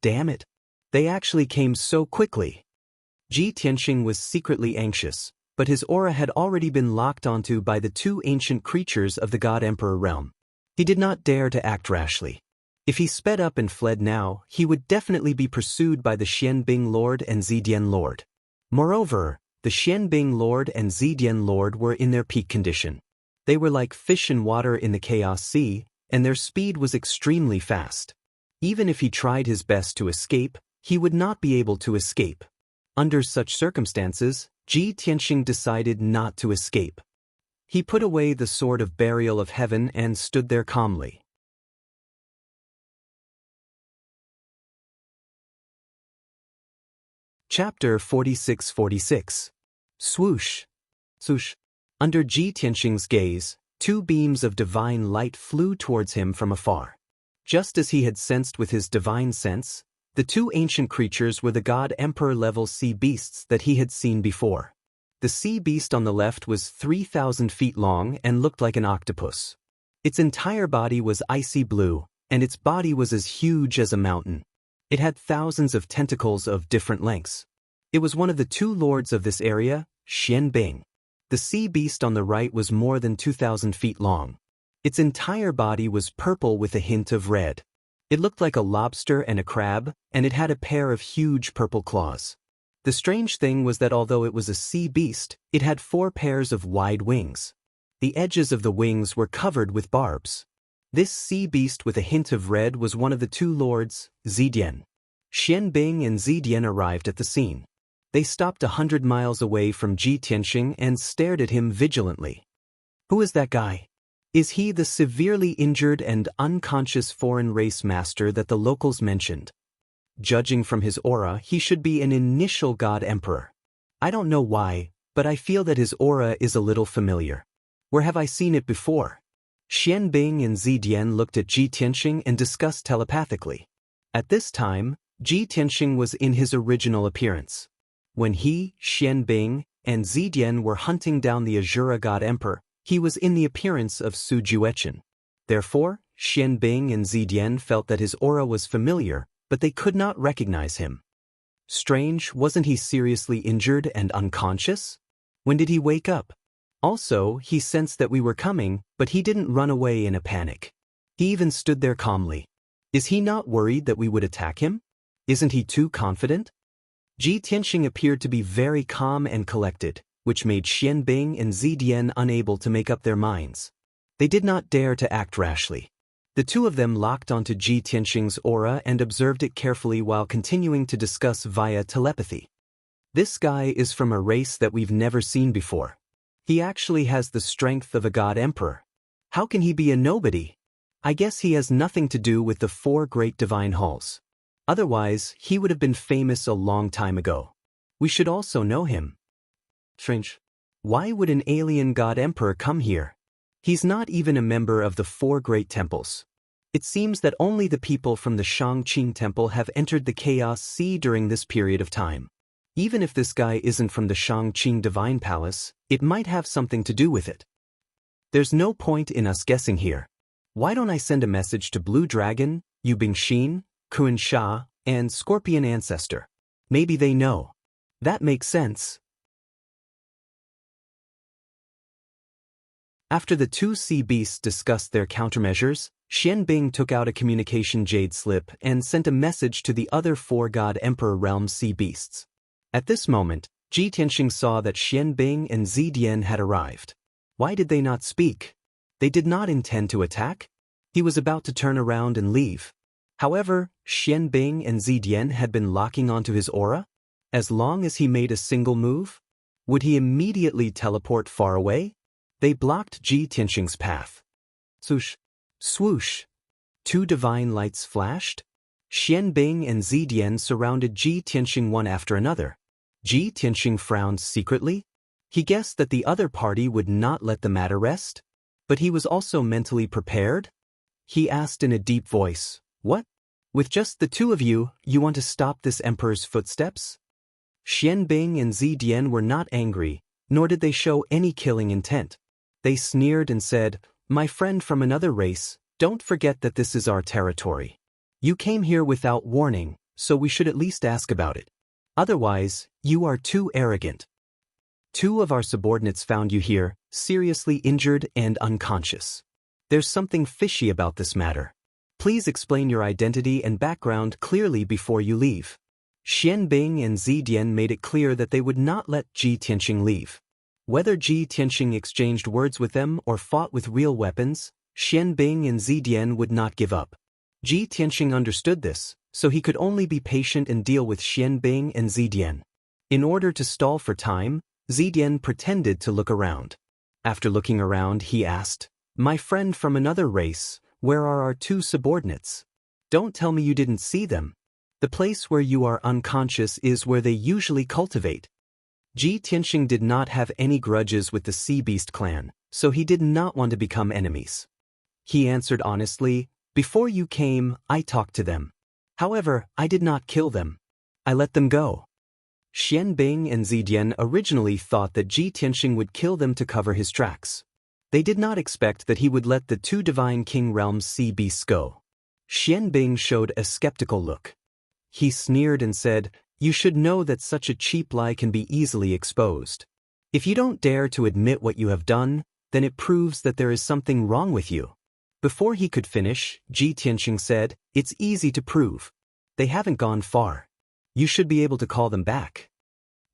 Damn it! They actually came so quickly. Ji Tianxing was secretly anxious, but his aura had already been locked onto by the two ancient creatures of the God Emperor realm. He did not dare to act rashly. If he sped up and fled now, he would definitely be pursued by the Xianbing Lord and Zidian Lord. Moreover, the Xianbing Lord and Zidian Lord were in their peak condition. They were like fish in water in the Chaos Sea, and their speed was extremely fast. Even if he tried his best to escape, he would not be able to escape. Under such circumstances, Ji Tianxing decided not to escape. He put away the sword of burial of heaven and stood there calmly. Chapter 46-46. Swoosh. Swoosh. Under Ji Tianxing's gaze, two beams of divine light flew towards him from afar. Just as he had sensed with his divine sense, the two ancient creatures were the God-Emperor-level sea beasts that he had seen before. The sea beast on the left was 3,000 feet long and looked like an octopus. Its entire body was icy blue, and its body was as huge as a mountain. It had thousands of tentacles of different lengths. It was one of the two lords of this area, Xianbing. The sea beast on the right was more than 2,000 feet long. Its entire body was purple with a hint of red. It looked like a lobster and a crab, and it had a pair of huge purple claws. The strange thing was that although it was a sea beast, it had 4 pairs of wide wings. The edges of the wings were covered with barbs. This sea beast with a hint of red was one of the two lords, Zidian. Xianbing and Zidian arrived at the scene. They stopped 100 miles away from Ji Tianxing and stared at him vigilantly. Who is that guy? Is he the severely injured and unconscious foreign race master that the locals mentioned? Judging from his aura, he should be an initial God-Emperor. I don't know why, but I feel that his aura is a little familiar. Where have I seen it before? Xianbing and Zidian looked at Ji Tianxing and discussed telepathically. At this time, Ji Tianxing was in his original appearance. When he, Xianbing, and Zidian were hunting down the Azura God-Emperor, he was in the appearance of Su Juechen. Therefore, Xianbing and Zidian felt that his aura was familiar, but they could not recognize him. Strange, wasn't he seriously injured and unconscious? When did he wake up? Also, he sensed that we were coming, but he didn't run away in a panic. He even stood there calmly. Is he not worried that we would attack him? Isn't he too confident? Ji Tianxing appeared to be very calm and collected, which made Xianbing and Zidian unable to make up their minds. They did not dare to act rashly. The two of them locked onto Ji Tianxing's aura and observed it carefully while continuing to discuss via telepathy. This guy is from a race that we've never seen before. He actually has the strength of a God-Emperor. How can he be a nobody? I guess he has nothing to do with the 4 great divine halls. Otherwise, he would have been famous a long time ago. We should also know him. Strange. Why would an alien God-Emperor come here? He's not even a member of the 4 great temples. It seems that only the people from the Shangqing Temple have entered the Chaos Sea during this period of time. Even if this guy isn't from the Shangqing Divine Palace, it might have something to do with it. There's no point in us guessing here. Why don't I send a message to Blue Dragon, Yubing Xin, Kun Sha, and Scorpion Ancestor? Maybe they know. That makes sense. After the two sea beasts discussed their countermeasures, Xianbing took out a communication jade slip and sent a message to the other 4 God-Emperor realm sea beasts. At this moment, Ji Tianxing saw that Xianbing and Zidian had arrived. Why did they not speak? They did not intend to attack? He was about to turn around and leave. However, Xianbing and Zidian had been locking onto his aura. As long as he made a single move, would he immediately teleport far away? They blocked Ji Tianxing's path. Swoosh. Swoosh. 2 divine lights flashed. Xianbing and Zidian surrounded Ji Tianxing one after another. Ji Tianxing frowned secretly. He guessed that the other party would not let the matter rest. But he was also mentally prepared. He asked in a deep voice, "What? With just the 2 of you, you want to stop this emperor's footsteps?" Xianbing and Zidian were not angry, nor did they show any killing intent. They sneered and said, "My friend from another race, don't forget that this is our territory. You came here without warning, so we should at least ask about it. Otherwise, you are too arrogant. 2 of our subordinates found you here, seriously injured and unconscious. There's something fishy about this matter. Please explain your identity and background clearly before you leave." Xianbing and Zidian made it clear that they would not let Ji Tianxing leave. Whether Ji Tianxing exchanged words with them or fought with real weapons, Xianbing and Zidian would not give up. Ji Tianxing understood this, so he could only be patient and deal with Xianbing and Zidian. In order to stall for time, Zidian pretended to look around. After looking around, he asked, "My friend from another race, where are our two subordinates? Don't tell me you didn't see them. The place where you are unconscious is where they usually cultivate." Ji Tianxing did not have any grudges with the Sea Beast clan, so he did not want to become enemies. He answered honestly, "Before you came, I talked to them. However, I did not kill them. I let them go." Xianbing and Zidian originally thought that Ji Tianxing would kill them to cover his tracks. They did not expect that he would let the two Divine King Realms sea beasts go. Xianbing showed a skeptical look. He sneered and said, "You should know that such a cheap lie can be easily exposed. If you don't dare to admit what you have done, then it proves that there is something wrong with you." Before he could finish, Ji Tianxing said, "It's easy to prove. They haven't gone far. You should be able to call them back."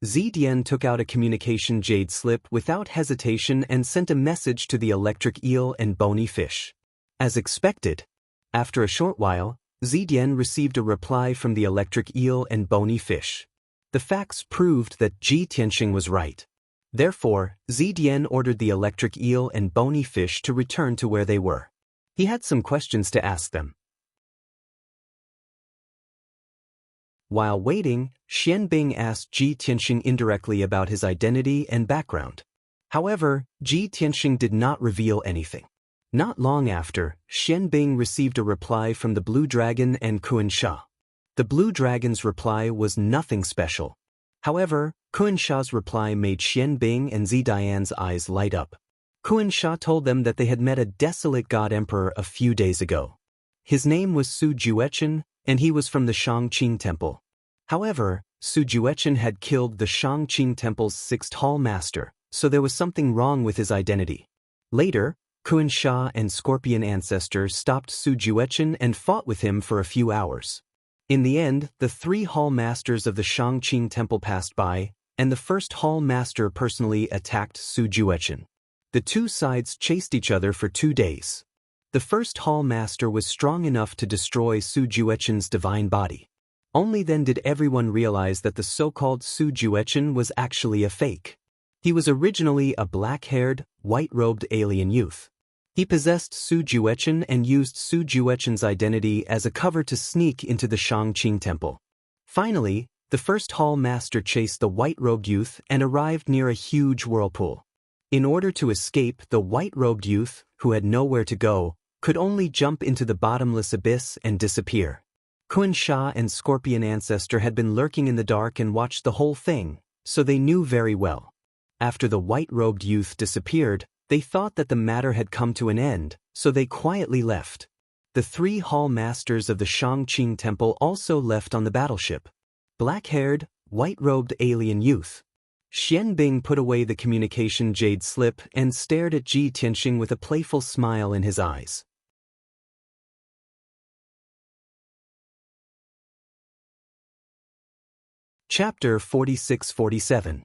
Zidian took out a communication jade slip without hesitation and sent a message to the electric eel and bony fish. As expected, after a short while, Zidian received a reply from the electric eel and bony fish. The facts proved that Ji Tianxing was right. Therefore, Zidian ordered the electric eel and bony fish to return to where they were. He had some questions to ask them. While waiting, Xianbing asked Ji Tianxing indirectly about his identity and background. However, Ji Tianxing did not reveal anything. Not long after, Xianbing received a reply from the Blue Dragon and Xianxia. The Blue Dragon's reply was nothing special. However, Xianxia's reply made Xianbing and Zidian's eyes light up. Xianxia told them that they had met a desolate god emperor a few days ago. His name was Su Juechen, and he was from the Shangqing Temple. However, Su Juechen had killed the Shangqing Temple's sixth hall master, so there was something wrong with his identity. Later, Xianxia and Scorpion Ancestor stopped Su Juechen and fought with him for a few hours. In the end, the three hall masters of the Shangqing Temple passed by, and the first hall master personally attacked Su Juechen. The two sides chased each other for 2 days. The first hall master was strong enough to destroy Su Juechen's divine body. Only then did everyone realize that the so-called Su Juechen was actually a fake. He was originally a black-haired, white-robed alien youth. He possessed Su Juechen and used Su Juechen's identity as a cover to sneak into the Shangqing Temple. Finally, the first hall master chased the white-robed youth and arrived near a huge whirlpool. In order to escape, the white-robed youth, who had nowhere to go, could only jump into the bottomless abyss and disappear. Xianxia and Scorpion Ancestor had been lurking in the dark and watched the whole thing, so they knew very well. After the white-robed youth disappeared, they thought that the matter had come to an end, so they quietly left. The three hall masters of the Shangqing Temple also left on the battleship. Black-haired, white-robed alien youth. Xianbing put away the communication jade slip and stared at Ji Tianxing with a playful smile in his eyes. Chapter 46-47.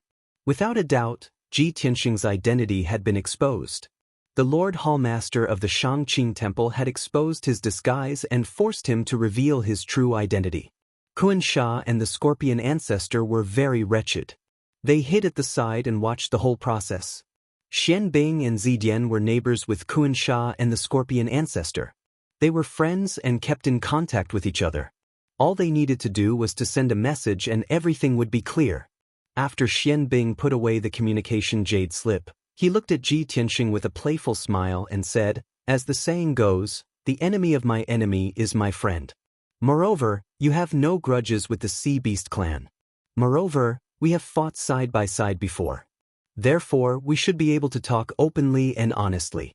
Without a doubt, Ji Tianxing's identity had been exposed. The Lord Hallmaster of the Shangqing Temple had exposed his disguise and forced him to reveal his true identity. Xianxia and the Scorpion Ancestor were very wretched. They hid at the side and watched the whole process. Xianbing and Zidian were neighbors with Xianxia and the Scorpion Ancestor. They were friends and kept in contact with each other. All they needed to do was to send a message and everything would be clear. After Xianbing put away the communication jade slip, he looked at Ji Tianxing with a playful smile and said, "As the saying goes, the enemy of my enemy is my friend. Moreover, you have no grudges with the Sea Beast clan. Moreover, we have fought side by side before. Therefore, we should be able to talk openly and honestly."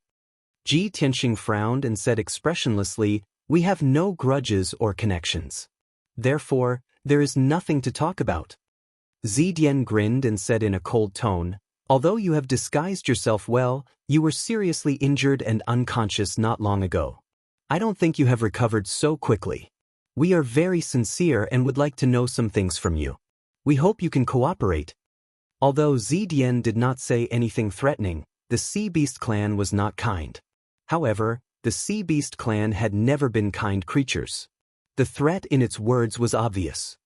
Ji Tianxing frowned and said expressionlessly, "We have no grudges or connections. Therefore, there is nothing to talk about." Zidian grinned and said in a cold tone, "Although you have disguised yourself well, you were seriously injured and unconscious not long ago. I don't think you have recovered so quickly. We are very sincere and would like to know some things from you. We hope you can cooperate." Although Zidian did not say anything threatening, the Sea Beast clan was not kind. However, the Sea Beast clan had never been kind creatures. The threat in its words was obvious.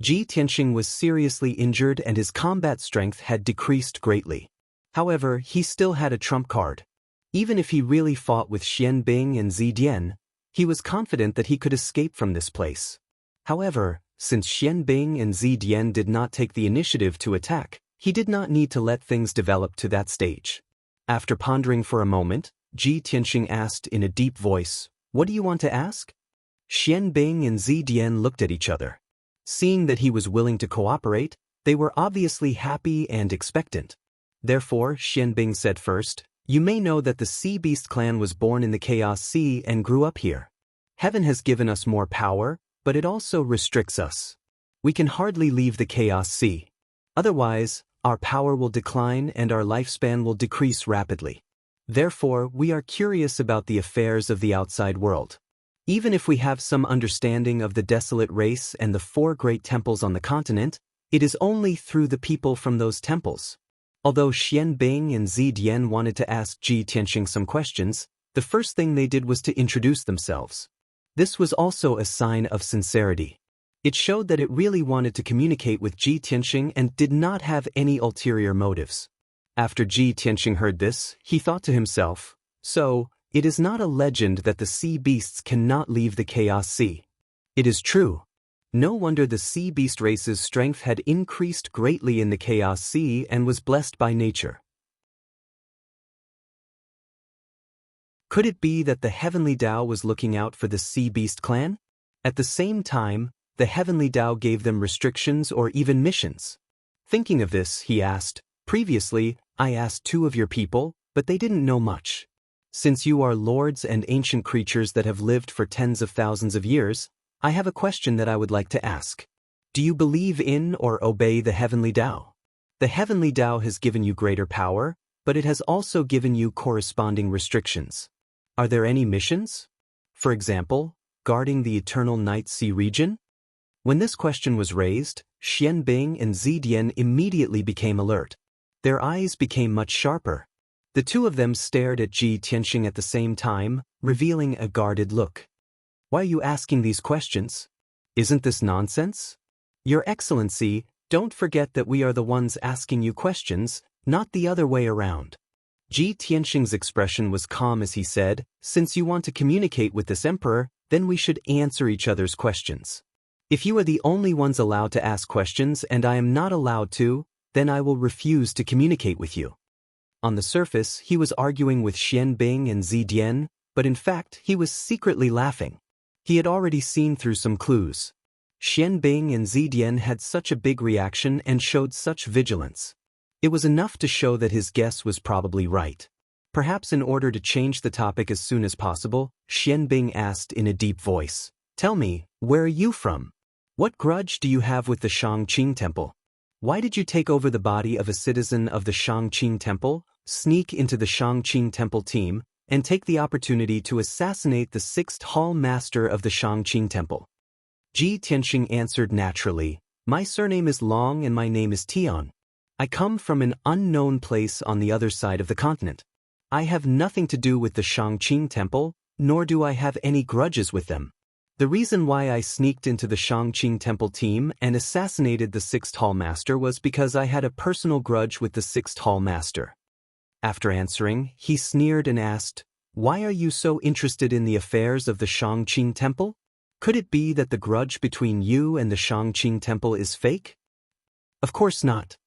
Ji Tianxing was seriously injured and his combat strength had decreased greatly. However, he still had a trump card. Even if he really fought with Xian Bing and Zidian, he was confident that he could escape from this place. However, since Xian Bing and Zidian did not take the initiative to attack, he did not need to let things develop to that stage. After pondering for a moment, Ji Tianxing asked in a deep voice, "What do you want to ask?" Xian Bing and Zidian looked at each other. Seeing that he was willing to cooperate, they were obviously happy and expectant. Therefore, Xian Bing said first, "You may know that the Sea Beast clan was born in the Chaos Sea and grew up here. Heaven has given us more power, but it also restricts us. We can hardly leave the Chaos Sea. Otherwise, our power will decline and our lifespan will decrease rapidly. Therefore, we are curious about the affairs of the outside world. Even if we have some understanding of the desolate race and the 4 great temples on the continent, it is only through the people from those temples." Although Xian Bing and Zidian wanted to ask Ji Tianxing some questions, the first thing they did was to introduce themselves. This was also a sign of sincerity. It showed that it really wanted to communicate with Ji Tianxing and did not have any ulterior motives. After Ji Tianxing heard this, he thought to himself, "So, it is not a legend that the sea beasts cannot leave the Chaos Sea. It is true. No wonder the sea beast race's strength had increased greatly in the Chaos Sea and was blessed by nature. Could it be that the Heavenly Dao was looking out for the Sea Beast clan? At the same time, the Heavenly Dao gave them restrictions or even missions. Thinking of this, he asked, "Previously, I asked 2 of your people, but they didn't know much. Since you are lords and ancient creatures that have lived for tens of thousands of years, I have a question that I would like to ask. Do you believe in or obey the Heavenly Dao? The Heavenly Dao has given you greater power, but it has also given you corresponding restrictions. Are there any missions? For example, guarding the eternal night sea region?" When this question was raised, Xian Bing and Zidian immediately became alert. Their eyes became much sharper. The 2 of them stared at Ji Tianxing at the same time, revealing a guarded look. "Why are you asking these questions? Isn't this nonsense? Your Excellency, don't forget that we are the ones asking you questions, not the other way around." Ji Tianxing's expression was calm as he said, "Since you want to communicate with this emperor, then we should answer each other's questions. If you are the only ones allowed to ask questions and I am not allowed to, then I will refuse to communicate with you." On the surface, he was arguing with Xian Bing and Zidian, but in fact, he was secretly laughing. He had already seen through some clues. Xian Bing and Zidian had such a big reaction and showed such vigilance. It was enough to show that his guess was probably right. Perhaps in order to change the topic as soon as possible, Xian Bing asked in a deep voice, "Tell me, where are you from? What grudge do you have with the Shangqing Temple? Why did you take over the body of a citizen of the Shangqing Temple, sneak into the Shangqing Temple team, and take the opportunity to assassinate the 6th Hall Master of the Shangqing Temple?" Ji Tianxing answered naturally, "My surname is Long and my name is Tian. I come from an unknown place on the other side of the continent. I have nothing to do with the Shangqing Temple, nor do I have any grudges with them. The reason why I sneaked into the Shangqing Temple team and assassinated the 6th Hall Master was because I had a personal grudge with the 6th Hall Master." After answering, he sneered and asked, "Why are you so interested in the affairs of the Shangqing Temple? Could it be that the grudge between you and the Shangqing Temple is fake?" "Of course not."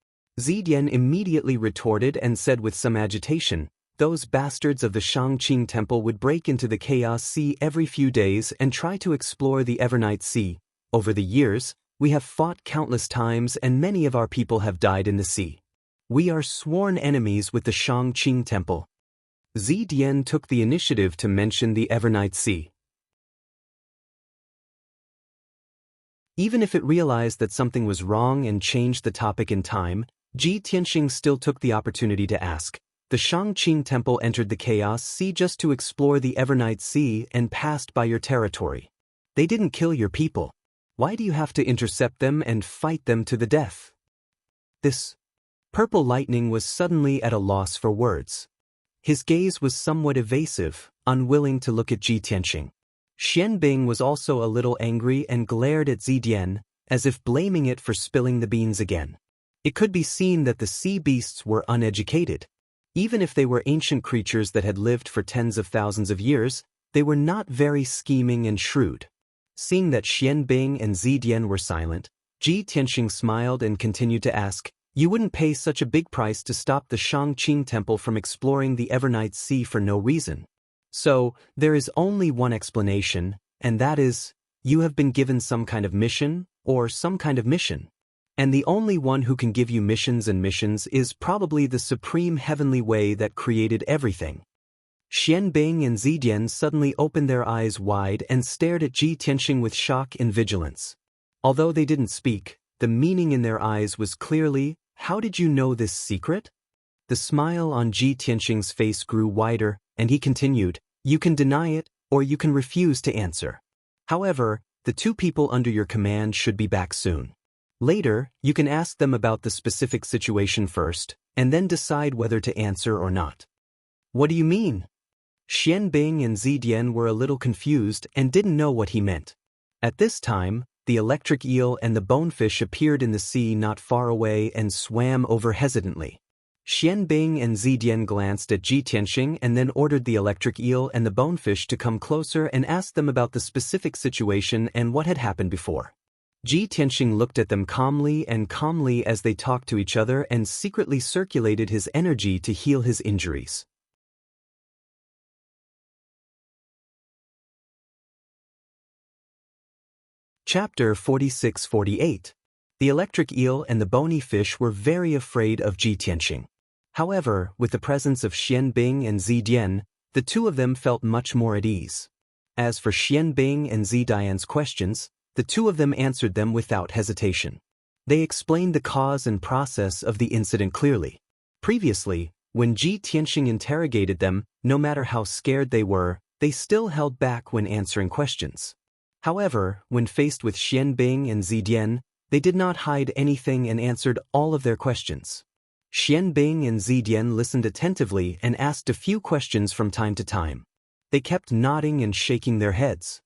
Zidian immediately retorted and said with some agitation, "Those bastards of the Shangqing Temple would break into the Chaos Sea every few days and try to explore the Evernight Sea. Over the years, we have fought countless times and many of our people have died in the sea. We are sworn enemies with the Shangqing Temple." Zidian took the initiative to mention the Evernight Sea. Even if it realized that something was wrong and changed the topic in time, Ji Tianxing still took the opportunity to ask, "The Shangqing Temple entered the Chaos Sea just to explore the Evernight Sea and passed by your territory. They didn't kill your people. Why do you have to intercept them and fight them to the death?" This Purple Lightning was suddenly at a loss for words. His gaze was somewhat evasive, unwilling to look at Ji Tianxing. Xian Bing was also a little angry and glared at Zidian, as if blaming it for spilling the beans again. It could be seen that the sea beasts were uneducated. Even if they were ancient creatures that had lived for tens of thousands of years, they were not very scheming and shrewd. Seeing that Xian Bing and Zidian were silent, Ji Tianxing smiled and continued to ask, "You wouldn't pay such a big price to stop the Shangqing Temple from exploring the Evernight Sea for no reason. So, there is only one explanation, and that is, you have been given some kind of mission, or some kind of mission. And the only one who can give you missions and missions is probably the supreme heavenly way that created everything." Xian Bing and Zidian suddenly opened their eyes wide and stared at Ji Tianxing with shock and vigilance. Although they didn't speak, the meaning in their eyes was clearly, "How did you know this secret?" The smile on Ji Tianxing's face grew wider, and he continued, "You can deny it, or you can refuse to answer. However, the two people under your command should be back soon. Later, you can ask them about the specific situation first, and then decide whether to answer or not." "What do you mean?" Xian Bing and Zidian were a little confused and didn't know what he meant. At this time, the electric eel and the bonefish appeared in the sea not far away and swam over hesitantly. Xian Bing and Zidian glanced at Ji Tianxing and then ordered the electric eel and the bonefish to come closer and ask them about the specific situation and what had happened before. Ji Tianxing looked at them calmly as they talked to each other and secretly circulated his energy to heal his injuries. Chapter 46-48. The electric eel and the bony fish were very afraid of Ji Tianxing. However, with the presence of Xian Bing and Zidian, the two of them felt much more at ease. As for Xian Bing and Zidian's questions, the two of them answered them without hesitation. They explained the cause and process of the incident clearly. Previously, when Ji Tianxing interrogated them, no matter how scared they were, they still held back when answering questions. However, when faced with Xian Bing and Zidian, they did not hide anything and answered all of their questions. Xian Bing and Zidian listened attentively and asked a few questions from time to time. They kept nodding and shaking their heads.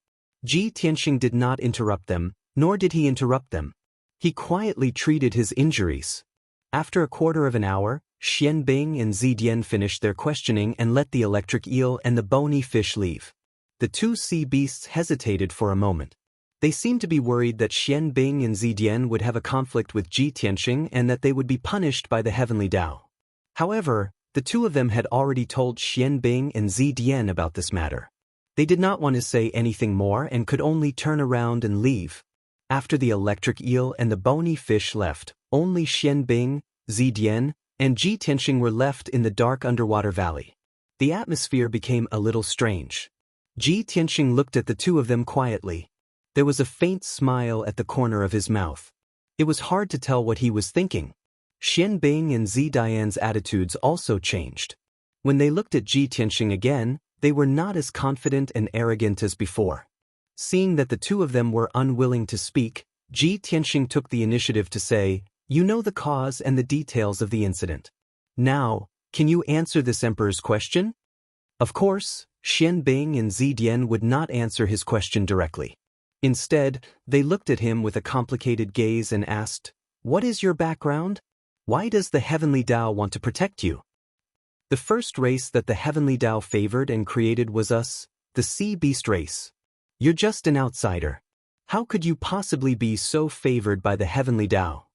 Ji Tianxing did not interrupt them, nor did he interrupt them. He quietly treated his injuries. After a quarter of an hour, Xian Bing and Zidian finished their questioning and let the electric eel and the bony fish leave. The two sea beasts hesitated for a moment. They seemed to be worried that Xian Bing and Zidian would have a conflict with Ji Tianxing and that they would be punished by the heavenly Tao. However, the two of them had already told Xian Bing and Zidian about this matter. They did not want to say anything more and could only turn around and leave. After the electric eel and the bony fish left, only Xian Bing, Zidian, and Ji Tianxing were left in the dark underwater valley. The atmosphere became a little strange. Ji Tianxing looked at the two of them quietly. There was a faint smile at the corner of his mouth. It was hard to tell what he was thinking. Xian Bing and Zidian's attitudes also changed. When they looked at Ji Tianxing again, they were not as confident and arrogant as before. Seeing that the two of them were unwilling to speak, Ji Tianxing took the initiative to say, "You know the cause and the details of the incident. Now, can you answer this emperor's question?" Of course, Xian Bing and Zidian would not answer his question directly. Instead, they looked at him with a complicated gaze and asked, "What is your background? Why does the heavenly Tao want to protect you?" The first race that the heavenly Tao favored and created was us, the sea beast race. You're just an outsider. How could you possibly be so favored by the heavenly Tao?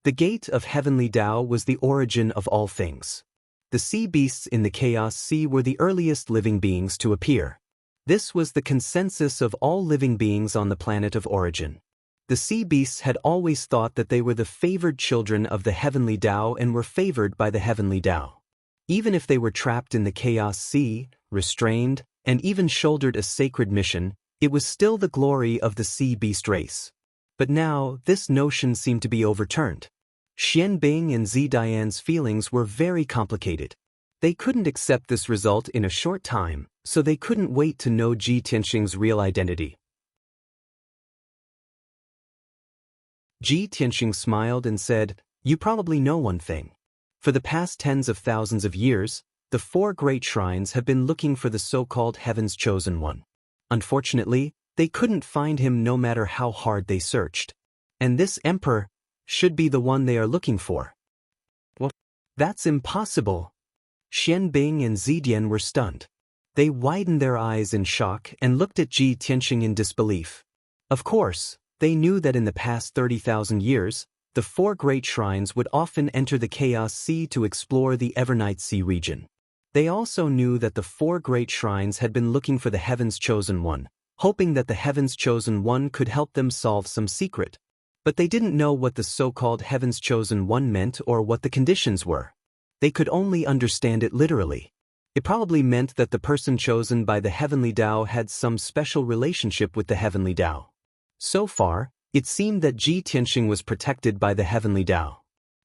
The gate of heavenly Tao was the origin of all things. The sea beasts in the Chaos Sea were the earliest living beings to appear. This was the consensus of all living beings on the planet of origin. The sea beasts had always thought that they were the favored children of the heavenly Tao and were favored by the heavenly Tao. Even if they were trapped in the Chaos Sea, restrained, and even shouldered a sacred mission, it was still the glory of the sea beast race. But now, this notion seemed to be overturned. Xian Bing and Zidian's feelings were very complicated. They couldn't accept this result in a short time, so they couldn't wait to know Ji Tianxing's real identity. Ji Tianxing smiled and said, "You probably know one thing. For the past tens of thousands of years, The 4 great shrines have been looking for the so-called Heaven's Chosen One. Unfortunately, they couldn't find him no matter how hard they searched. And this emperor should be the one they are looking for. Well, that's impossible. Xianbing and Zidian were stunned. They widened their eyes in shock and looked at Ji Tianxing in disbelief. Of course, they knew that in the past 30,000 years, the 4 great shrines would often enter the Chaos Sea to explore the Evernight Sea region. They also knew that the 4 great shrines had been looking for the Heaven's Chosen One, hoping that the Heaven's Chosen One could help them solve some secret. But they didn't know what the so-called Heaven's Chosen One meant or what the conditions were. They could only understand it literally. It probably meant that the person chosen by the Heavenly Tao had some special relationship with the Heavenly Tao. So far, it seemed that Ji Tianxing was protected by the Heavenly Tao.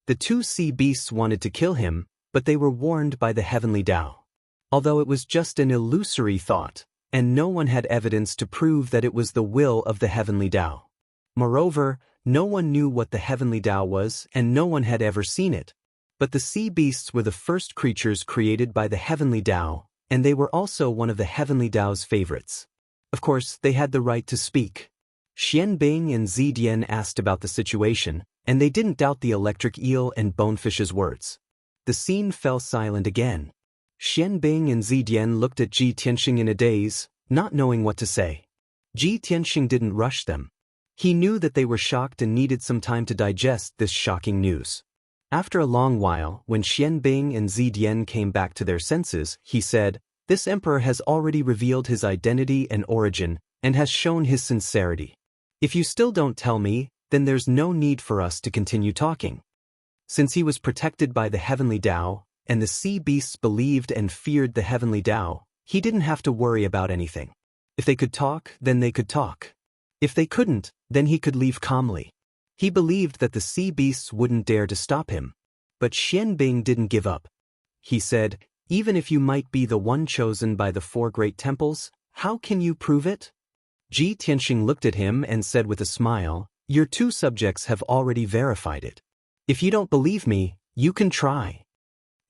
The 2 sea beasts wanted to kill him, but they were warned by the Heavenly Tao. Although it was just an illusory thought, and no one had evidence to prove that it was the will of the Heavenly Tao. Moreover, no one knew what the Heavenly Tao was and no one had ever seen it. But the sea beasts were the first creatures created by the Heavenly Tao, and they were also one of the Heavenly Tao's favorites. Of course, they had the right to speak. Xianbing and Zidian asked about the situation, and they didn't doubt the electric eel and bonefish's words. The scene fell silent again. Xianbing and Zidian looked at Ji Tianxing in a daze, not knowing what to say. Ji Tianxing didn't rush them. He knew that they were shocked and needed some time to digest this shocking news. After a long while, when Xianbing and Zidian came back to their senses, he said, "This emperor has already revealed his identity and origin, and has shown his sincerity. If you still don't tell me, then there's no need for us to continue talking." Since he was protected by the Heavenly Tao, and the sea beasts believed and feared the Heavenly Tao, he didn't have to worry about anything. If they could talk, then they could talk. If they couldn't, then he could leave calmly. He believed that the sea beasts wouldn't dare to stop him. But Xianbing didn't give up. He said, "Even if you might be the one chosen by the 4 great temples, how can you prove it?" Ji Tianxing looked at him and said with a smile, "Your 2 subjects have already verified it. If you don't believe me, you can try."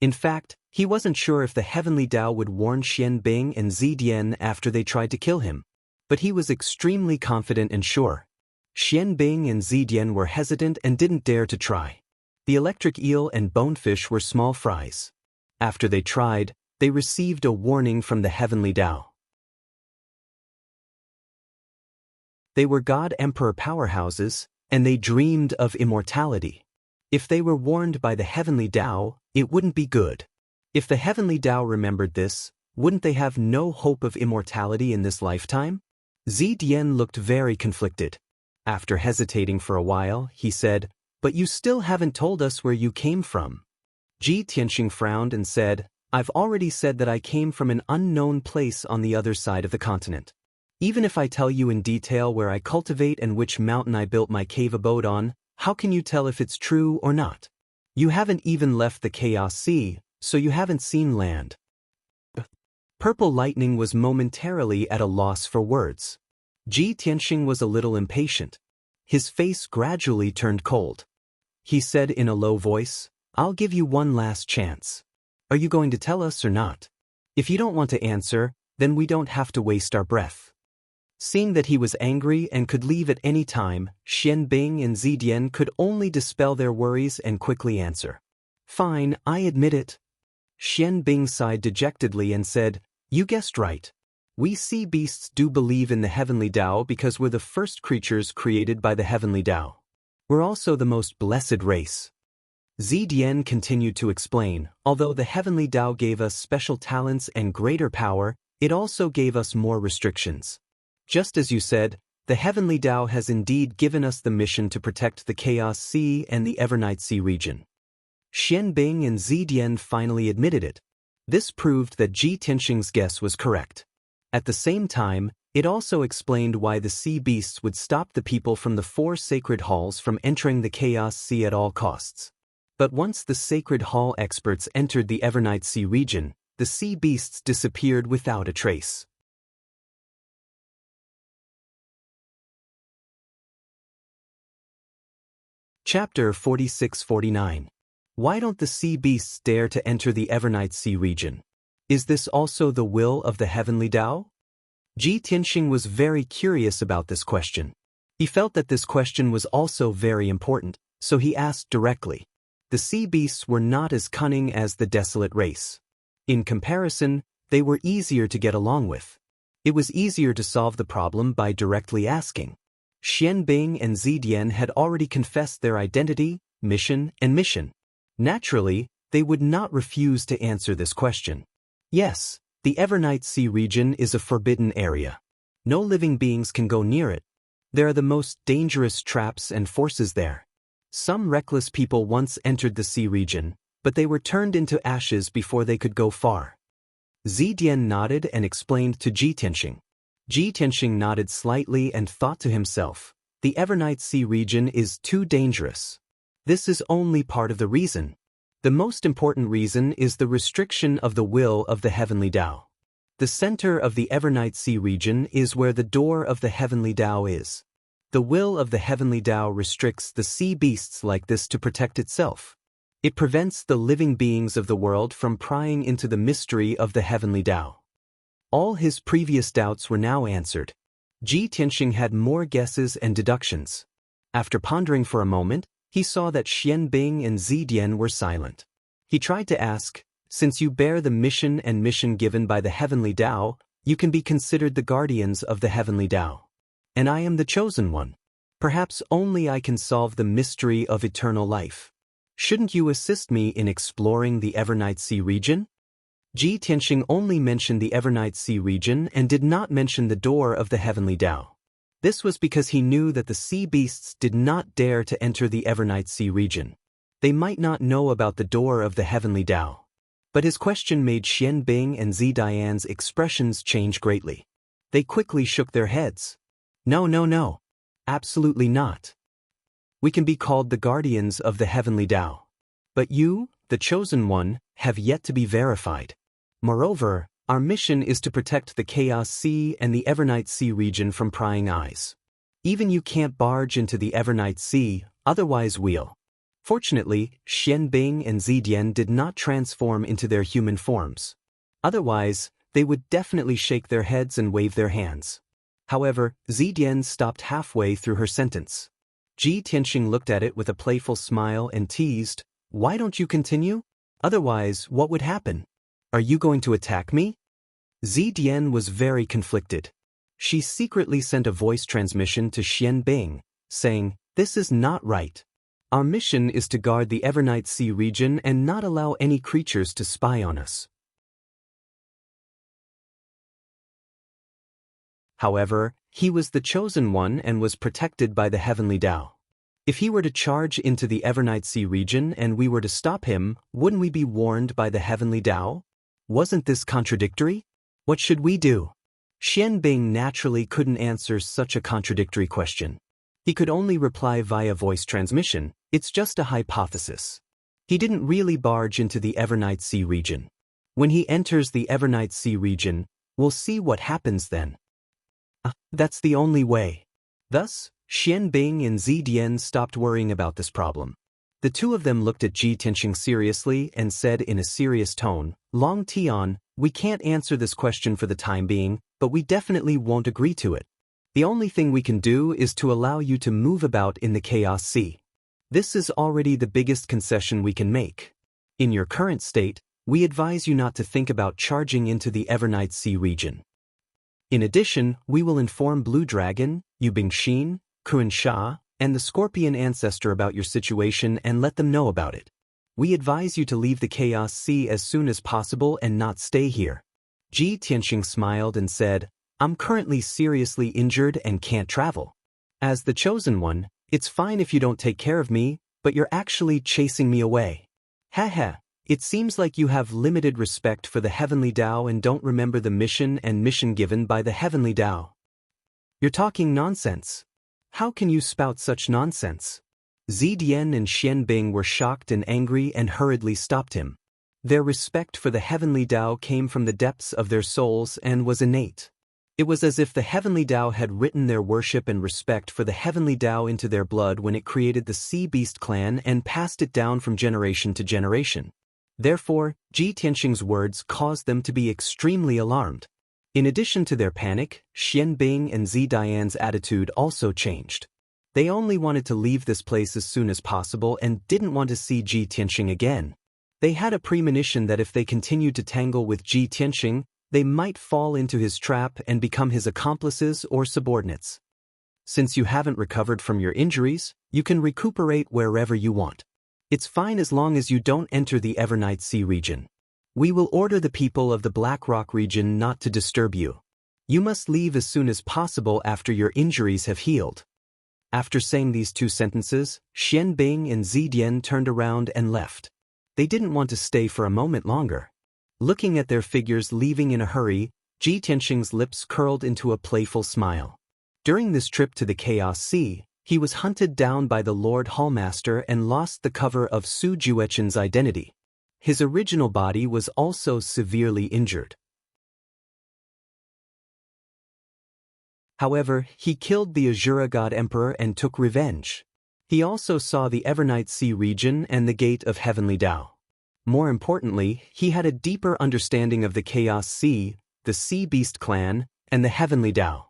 In fact, he wasn't sure if the Heavenly Tao would warn Xianbing and Zidian after they tried to kill him. But he was extremely confident and sure. Xianbing and Zidian were hesitant and didn't dare to try. The electric eel and bonefish were small fries. After they tried, they received a warning from the Heavenly Tao. They were God-Emperor powerhouses, and they dreamed of immortality. If they were warned by the Heavenly Tao, it wouldn't be good. If the Heavenly Tao remembered this, wouldn't they have no hope of immortality in this lifetime? Zidian looked very conflicted. After hesitating for a while, he said, "But you still haven't told us where you came from." Ji Tianxing frowned and said, "I've already said that I came from an unknown place on the other side of the continent. Even if I tell you in detail where I cultivate and which mountain I built my cave abode on, how can you tell if it's true or not? You haven't even left the Chaos Sea, so you haven't seen land." Purple Lightning was momentarily at a loss for words. Ji Tianxing was a little impatient. His face gradually turned cold. He said in a low voice, "I'll give you one last chance. Are you going to tell us or not? If you don't want to answer, then we don't have to waste our breath." Seeing that he was angry and could leave at any time, Xianbing and Zidian could only dispel their worries and quickly answer. "Fine, I admit it." Xianbing sighed dejectedly and said, "You guessed right. We sea beasts do believe in the Heavenly Tao because we're the first creatures created by the Heavenly Tao. We're also the most blessed race." Zidian continued to explain, "Although the Heavenly Tao gave us special talents and greater power, it also gave us more restrictions. Just as you said, the Heavenly Tao has indeed given us the mission to protect the Chaos Sea and the Evernight Sea region." Xianbing and Zidian finally admitted it. This proved that Ji Tianxing's guess was correct. At the same time, it also explained why the sea beasts would stop the people from the 4 sacred halls from entering the Chaos Sea at all costs. But once the sacred hall experts entered the Evernight Sea region, the sea beasts disappeared without a trace. Chapter 46-49. Why don't the sea beasts dare to enter the Evernight Sea region? Is this also the will of the heavenly Tao? Ji Tianxing was very curious about this question. He felt that this question was also very important, so he asked directly. The sea beasts were not as cunning as the desolate race. In comparison, they were easier to get along with. It was easier to solve the problem by directly asking. Xianbing and Zidian had already confessed their identity, mission, and mission. Naturally, they would not refuse to answer this question. Yes, the Evernight Sea region is a forbidden area. No living beings can go near it. There are the most dangerous traps and forces there. Some reckless people once entered the sea region, but they were turned into ashes before they could go far. Zidian nodded and explained to Ji Tianxing. Ji Tianxing nodded slightly and thought to himself, the Evernight Sea region is too dangerous. This is only part of the reason. The most important reason is the restriction of the will of the heavenly Tao. The center of the Evernight Sea region is where the door of the heavenly Tao is. The will of the heavenly Tao restricts the sea beasts like this to protect itself. It prevents the living beings of the world from prying into the mystery of the heavenly Tao. All his previous doubts were now answered. Ji Tianxing had more guesses and deductions. After pondering for a moment, he saw that Xianbing and Zidian were silent. He tried to ask, since you bear the mission and mission given by the heavenly Tao, you can be considered the guardians of the heavenly Tao. And I am the chosen one. Perhaps only I can solve the mystery of eternal life. Shouldn't you assist me in exploring the Evernight Sea region? Ji Tianxing only mentioned the Evernight Sea region and did not mention the door of the heavenly Tao. This was because he knew that the sea beasts did not dare to enter the Evernight Sea region. They might not know about the door of the heavenly Tao. But his question made Xianbing and Zidian's expressions change greatly. They quickly shook their heads. No. Absolutely not. We can be called the guardians of the heavenly Tao. But you, the chosen one, have yet to be verified. Moreover, our mission is to protect the Chaos Sea and the Evernight Sea region from prying eyes. Even you can't barge into the Evernight Sea, otherwise we'll. Fortunately, Xianbing and Zidian did not transform into their human forms. Otherwise, they would definitely shake their heads and wave their hands. However, Zidian stopped halfway through her sentence. Ji Tianxing looked at it with a playful smile and teased, "Why don't you continue? Otherwise, what would happen? Are you going to attack me?" Zidian was very conflicted. She secretly sent a voice transmission to Xianbing, saying, "This is not right. Our mission is to guard the Evernight Sea region and not allow any creatures to spy on us." However, he was the chosen one and was protected by the heavenly Tao. If he were to charge into the Evernight Sea region and we were to stop him, wouldn't we be warned by the heavenly Tao? Wasn't this contradictory? What should we do? Xianbing naturally couldn't answer such a contradictory question. He could only reply via voice transmission, "It's just a hypothesis." He didn't really barge into the Evernight Sea region. When he enters the Evernight Sea region, we'll see what happens then. That's the only way. Thus, Xianbing and Zidian stopped worrying about this problem. The two of them looked at Ji Tianxing seriously and said in a serious tone, "Long Tian, we can't answer this question for the time being, but we definitely won't agree to it. The only thing we can do is to allow you to move about in the Chaos Sea. This is already the biggest concession we can make. In your current state, we advise you not to think about charging into the Evernight Sea region. In addition, we will inform Blue Dragon, Yubingxin, Kun Sha, and the Scorpion Ancestor about your situation and let them know about it. We advise you to leave the Chaos Sea as soon as possible and not stay here." Ji Tianxing smiled and said, "I'm currently seriously injured and can't travel. As the chosen one, it's fine if you don't take care of me, but you're actually chasing me away. Haha. It seems like you have limited respect for the heavenly Tao and don't remember the mission and mission given by the heavenly Tao. You're talking nonsense. How can you spout such nonsense?" Zidian and Xianbing were shocked and angry and hurriedly stopped him. Their respect for the heavenly Tao came from the depths of their souls and was innate. It was as if the heavenly Tao had written their worship and respect for the heavenly Tao into their blood when it created the Sea Beast clan and passed it down from generation to generation. Therefore, Ji Tianxing's words caused them to be extremely alarmed. In addition to their panic, Xian Bing and Zi Dian's attitude also changed. They only wanted to leave this place as soon as possible and didn't want to see Ji Tianxing again. They had a premonition that if they continued to tangle with Ji Tianxing, they might fall into his trap and become his accomplices or subordinates. Since you haven't recovered from your injuries, you can recuperate wherever you want. It's fine as long as you don't enter the Evernight Sea region. We will order the people of the Black Rock region not to disturb you. You must leave as soon as possible after your injuries have healed. After saying these 2 sentences, Xian Bing and Zi Dian turned around and left. They didn't want to stay for a moment longer. Looking at their figures leaving in a hurry, Ji Tianxing's lips curled into a playful smile. During this trip to the Chaos Sea, he was hunted down by the Lord Hallmaster and lost the cover of Su Juechen's identity. His original body was also severely injured. However, he killed the Azura God Emperor and took revenge. He also saw the Evernight Sea region and the Gate of Heavenly Tao. More importantly, he had a deeper understanding of the Chaos Sea, the Sea Beast clan, and the Heavenly Tao.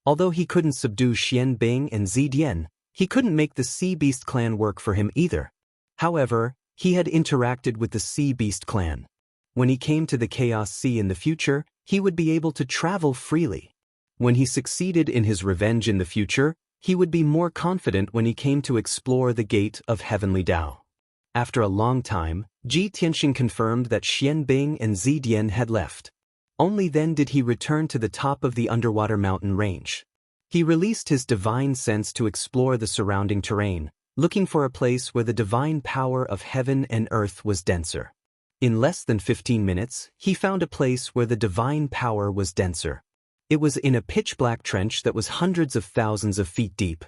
Although he couldn't subdue Xian Bing and Zi Dian, he couldn't make the Sea Beast clan work for him either. However, he had interacted with the Sea Beast clan. When he came to the Chaos Sea in the future, he would be able to travel freely. When he succeeded in his revenge in the future, he would be more confident when he came to explore the Gate of Heavenly Tao. After a long time, Ji Tianxing confirmed that Xian Bing and Zi Dian had left. Only then did he return to the top of the underwater mountain range. He released his divine sense to explore the surrounding terrain, looking for a place where the divine power of heaven and earth was denser. In less than 15 minutes, he found a place where the divine power was denser. It was in a pitch-black trench that was hundreds of thousands of feet deep.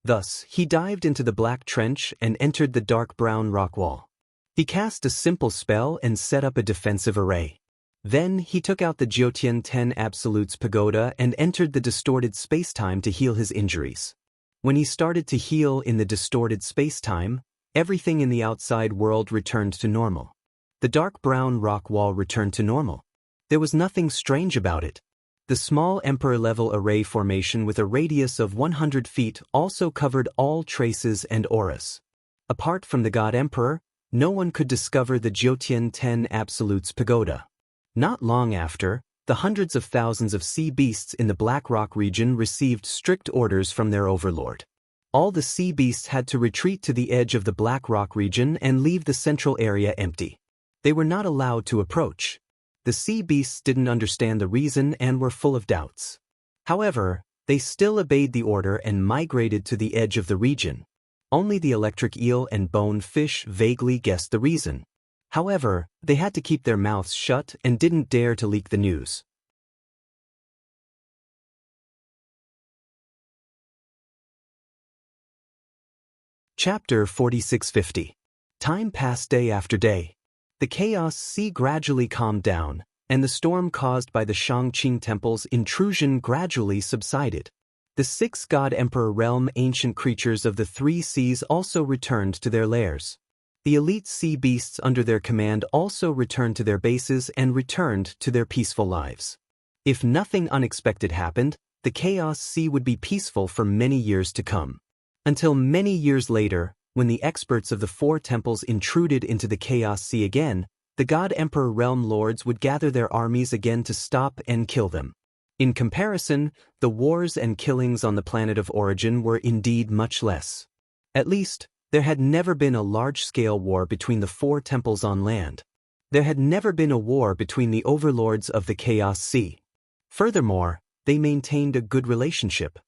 Thus, he dived into the black trench and entered the dark brown rock wall. He cast a simple spell and set up a defensive array. Then, he took out the Jiutian 10 Absolutes Pagoda and entered the distorted spacetime to heal his injuries. When he started to heal in the distorted spacetime, everything in the outside world returned to normal. The dark brown rock wall returned to normal. There was nothing strange about it. The small Emperor-level array formation with a radius of 100 feet also covered all traces and auras. Apart from the God Emperor, no one could discover the Jiutian 10 Absolutes Pagoda. Not long after, the hundreds of thousands of sea beasts in the Black Rock region received strict orders from their overlord. All the sea beasts had to retreat to the edge of the Black Rock region and leave the central area empty. They were not allowed to approach. The sea beasts didn't understand the reason and were full of doubts. However, they still obeyed the order and migrated to the edge of the region. Only the electric eel and bone fish vaguely guessed the reason. However, they had to keep their mouths shut and didn't dare to leak the news. Chapter 4650. Time passed day after day. The Chaos Sea gradually calmed down, and the storm caused by the Shangqing Temple's intrusion gradually subsided. The 6 God Emperor realm ancient creatures of the 3 seas also returned to their lairs. The elite sea beasts under their command also returned to their bases and returned to their peaceful lives. If nothing unexpected happened, the Chaos Sea would be peaceful for many years to come. Until many years later, when the experts of the 4 temples intruded into the Chaos Sea again, the God Emperor realm lords would gather their armies again to stop and kill them. In comparison, the wars and killings on the planet of origin were indeed much less. At least, there had never been a large-scale war between the 4 temples on land. There had never been a war between the overlords of the Chaos Sea. Furthermore, they maintained a good relationship.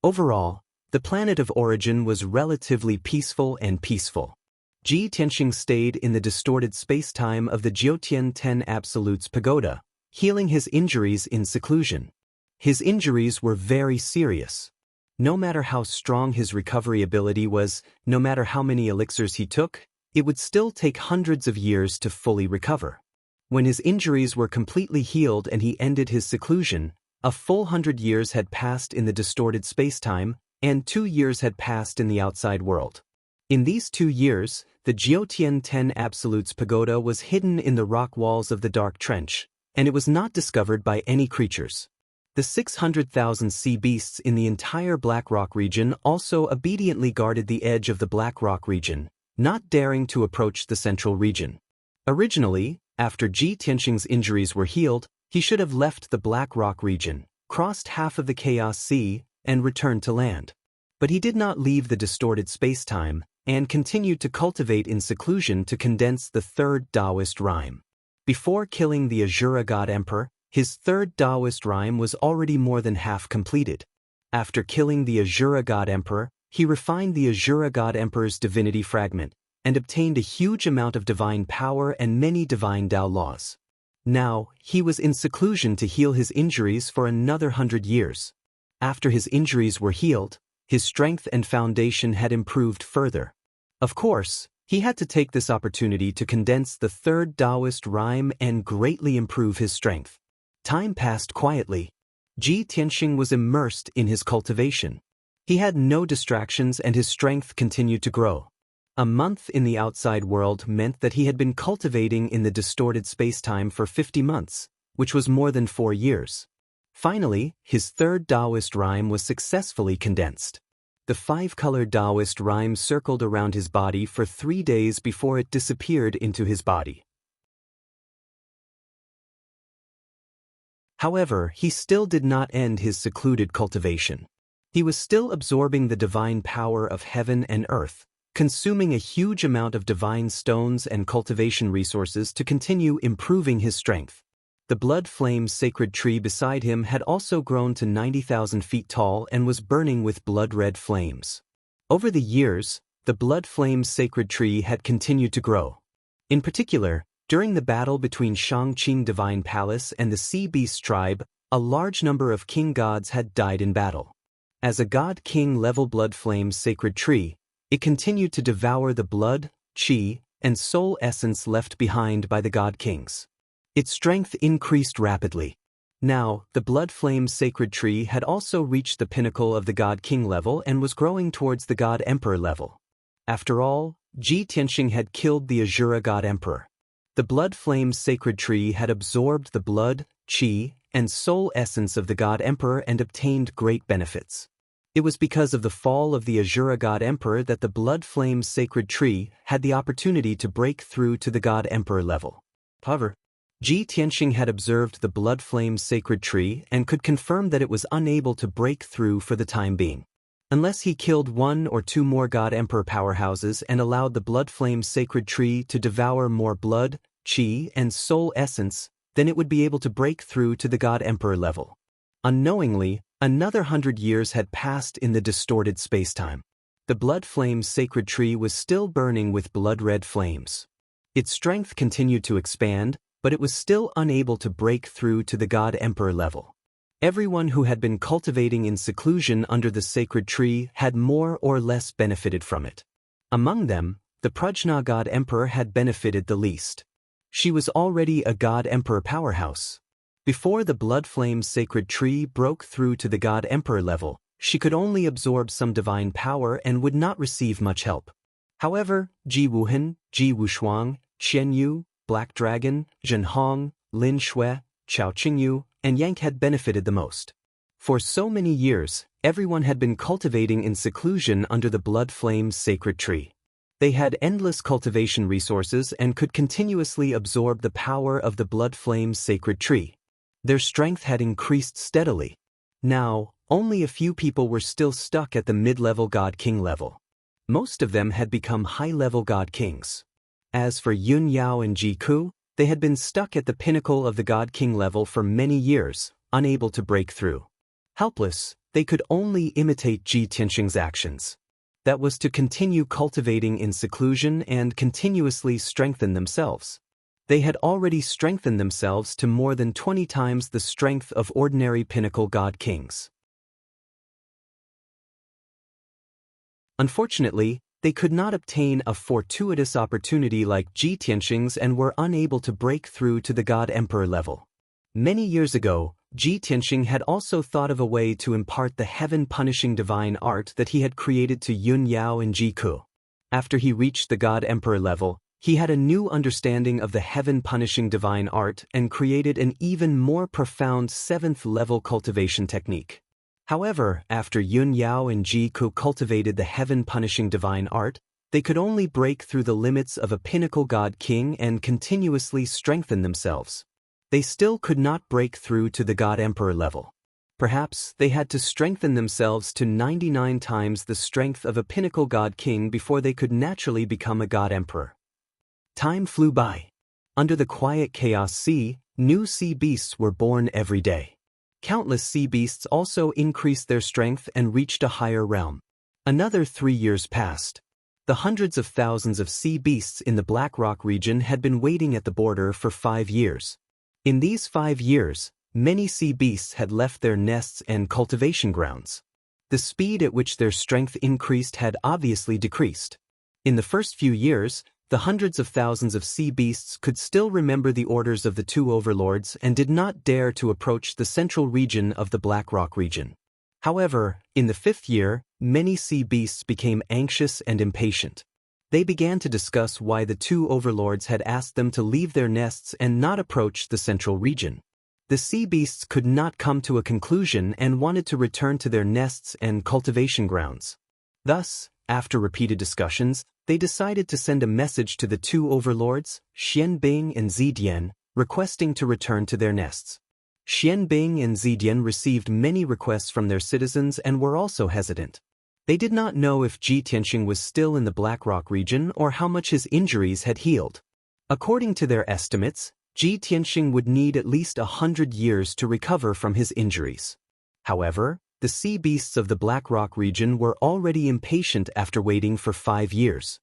Overall, the planet of origin was relatively peaceful and peaceful. Ji Tianxing stayed in the distorted spacetime of the Jiutian 10 Absolutes Pagoda, healing his injuries in seclusion. His injuries were very serious. No matter how strong his recovery ability was, no matter how many elixirs he took, it would still take hundreds of years to fully recover. When his injuries were completely healed and he ended his seclusion, A full 100 years had passed in the distorted spacetime, and 2 years had passed in the outside world. In these 2 years, the Jiutian 10 Absolutes Pagoda was hidden in the rock walls of the Dark Trench, and it was not discovered by any creatures. The 600,000 sea beasts in the entire Black Rock region also obediently guarded the edge of the Black Rock region, not daring to approach the central region. Originally, after Ji Tianxing's injuries were healed, he should have left the Black Rock region, crossed half of the Chaos Sea, and returned to land. But he did not leave the distorted spacetime, and continued to cultivate in seclusion to condense the third Daoist rhyme. Before killing the Azura God Emperor, his third Daoist rhyme was already more than half completed. After killing the Azura God Emperor, he refined the Azura God Emperor's divinity fragment, and obtained a huge amount of divine power and many divine Dao laws. Now, he was in seclusion to heal his injuries for another 100 years. After his injuries were healed, his strength and foundation had improved further. Of course, he had to take this opportunity to condense the third Daoist rhyme and greatly improve his strength. Time passed quietly. Ji Tianxing was immersed in his cultivation. He had no distractions and his strength continued to grow. A month in the outside world meant that he had been cultivating in the distorted spacetime for 50 months, which was more than 4 years. Finally, his third Daoist rhyme was successfully condensed. The 5-color Daoist rhyme circled around his body for 3 days before it disappeared into his body. However, he still did not end his secluded cultivation. He was still absorbing the divine power of heaven and earth, consuming a huge amount of divine stones and cultivation resources to continue improving his strength. The blood flame sacred tree beside him had also grown to 90,000 feet tall and was burning with blood-red flames. Over the years, the blood flame sacred tree had continued to grow. In particular, during the battle between Shangqing Divine Palace and the Sea Beast tribe, a large number of king gods had died in battle. As a god-king level blood flame sacred tree, it continued to devour the blood, qi, and soul essence left behind by the god kings. Its strength increased rapidly. Now, the blood flame sacred tree had also reached the pinnacle of the god king level and was growing towards the god emperor level. After all, Ji Tianxing had killed the Azura god emperor. The blood flame sacred tree had absorbed the blood, qi, and soul essence of the god emperor and obtained great benefits. It was because of the fall of the Azura god emperor that the blood flame sacred tree had the opportunity to break through to the god emperor level. However, Ji Tianxing had observed the blood flame sacred tree and could confirm that it was unable to break through for the time being. Unless he killed 1 or 2 more god emperor powerhouses and allowed the blood flame sacred tree to devour more blood, qi, and soul essence, then it would be able to break through to the god emperor level. Unknowingly, another 100 years had passed in the distorted spacetime. The blood flame sacred tree was still burning with blood-red flames. Its strength continued to expand, but it was still unable to break through to the god emperor level. Everyone who had been cultivating in seclusion under the sacred tree had more or less benefited from it. Among them, the Prajna god emperor had benefited the least. She was already a god emperor powerhouse. Before the blood flame sacred tree broke through to the god emperor level, she could only absorb some divine power and would not receive much help. However, Ji Wuhan, Ji Wushuang, Qian Yu, Black Dragon, Zhen Hong, Lin Shui, Chao Qingyu, and Yang had benefited the most. For so many years, everyone had been cultivating in seclusion under the blood flame sacred tree. They had endless cultivation resources and could continuously absorb the power of the blood flame sacred tree. Their strength had increased steadily. Now, only a few people were still stuck at the mid-level god king level. Most of them had become high-level god kings. As for Yun Yao and Ji Ku, they had been stuck at the pinnacle of the god king level for many years, unable to break through. Helpless, they could only imitate Ji Tianxing's actions. That was to continue cultivating in seclusion and continuously strengthen themselves. They had already strengthened themselves to more than 20 times the strength of ordinary pinnacle god kings. Unfortunately, they could not obtain a fortuitous opportunity like Ji Tianxing's and were unable to break through to the god emperor level. Many years ago, Ji Tianxing had also thought of a way to impart the heaven-punishing divine art that he had created to Yun Yao and Ji Ku. After he reached the God Emperor level, he had a new understanding of the heaven-punishing divine art and created an even more profound 7th-level cultivation technique. However, after Yun Yao and Ji Ku cultivated the heaven-punishing divine art, they could only break through the limits of a pinnacle god king and continuously strengthen themselves. They still could not break through to the God Emperor level. Perhaps they had to strengthen themselves to 99 times the strength of a pinnacle god king before they could naturally become a God Emperor. Time flew by. Under the quiet chaos sea, new sea beasts were born every day. Countless sea beasts also increased their strength and reached a higher realm. Another 3 years passed. The hundreds of thousands of sea beasts in the Black Rock region had been waiting at the border for 5 years. In these 5 years, many sea beasts had left their nests and cultivation grounds. The speed at which their strength increased had obviously decreased. In the first few years, the hundreds of thousands of sea beasts could still remember the orders of the 2 overlords and did not dare to approach the central region of the Black Rock region. However, in the 5th year, many sea beasts became anxious and impatient. They began to discuss why the 2 overlords had asked them to leave their nests and not approach the central region. The sea beasts could not come to a conclusion and wanted to return to their nests and cultivation grounds. Thus, after repeated discussions, they decided to send a message to the 2 overlords, Xianbing and Zidian, requesting to return to their nests. Xianbing and Zidian received many requests from their citizens and were also hesitant. They did not know if Ji Tianxing was still in the Black Rock region or how much his injuries had healed. According to their estimates, Ji Tianxing would need at least 100 years to recover from his injuries. However, the sea beasts of the Black Rock region were already impatient after waiting for 5 years.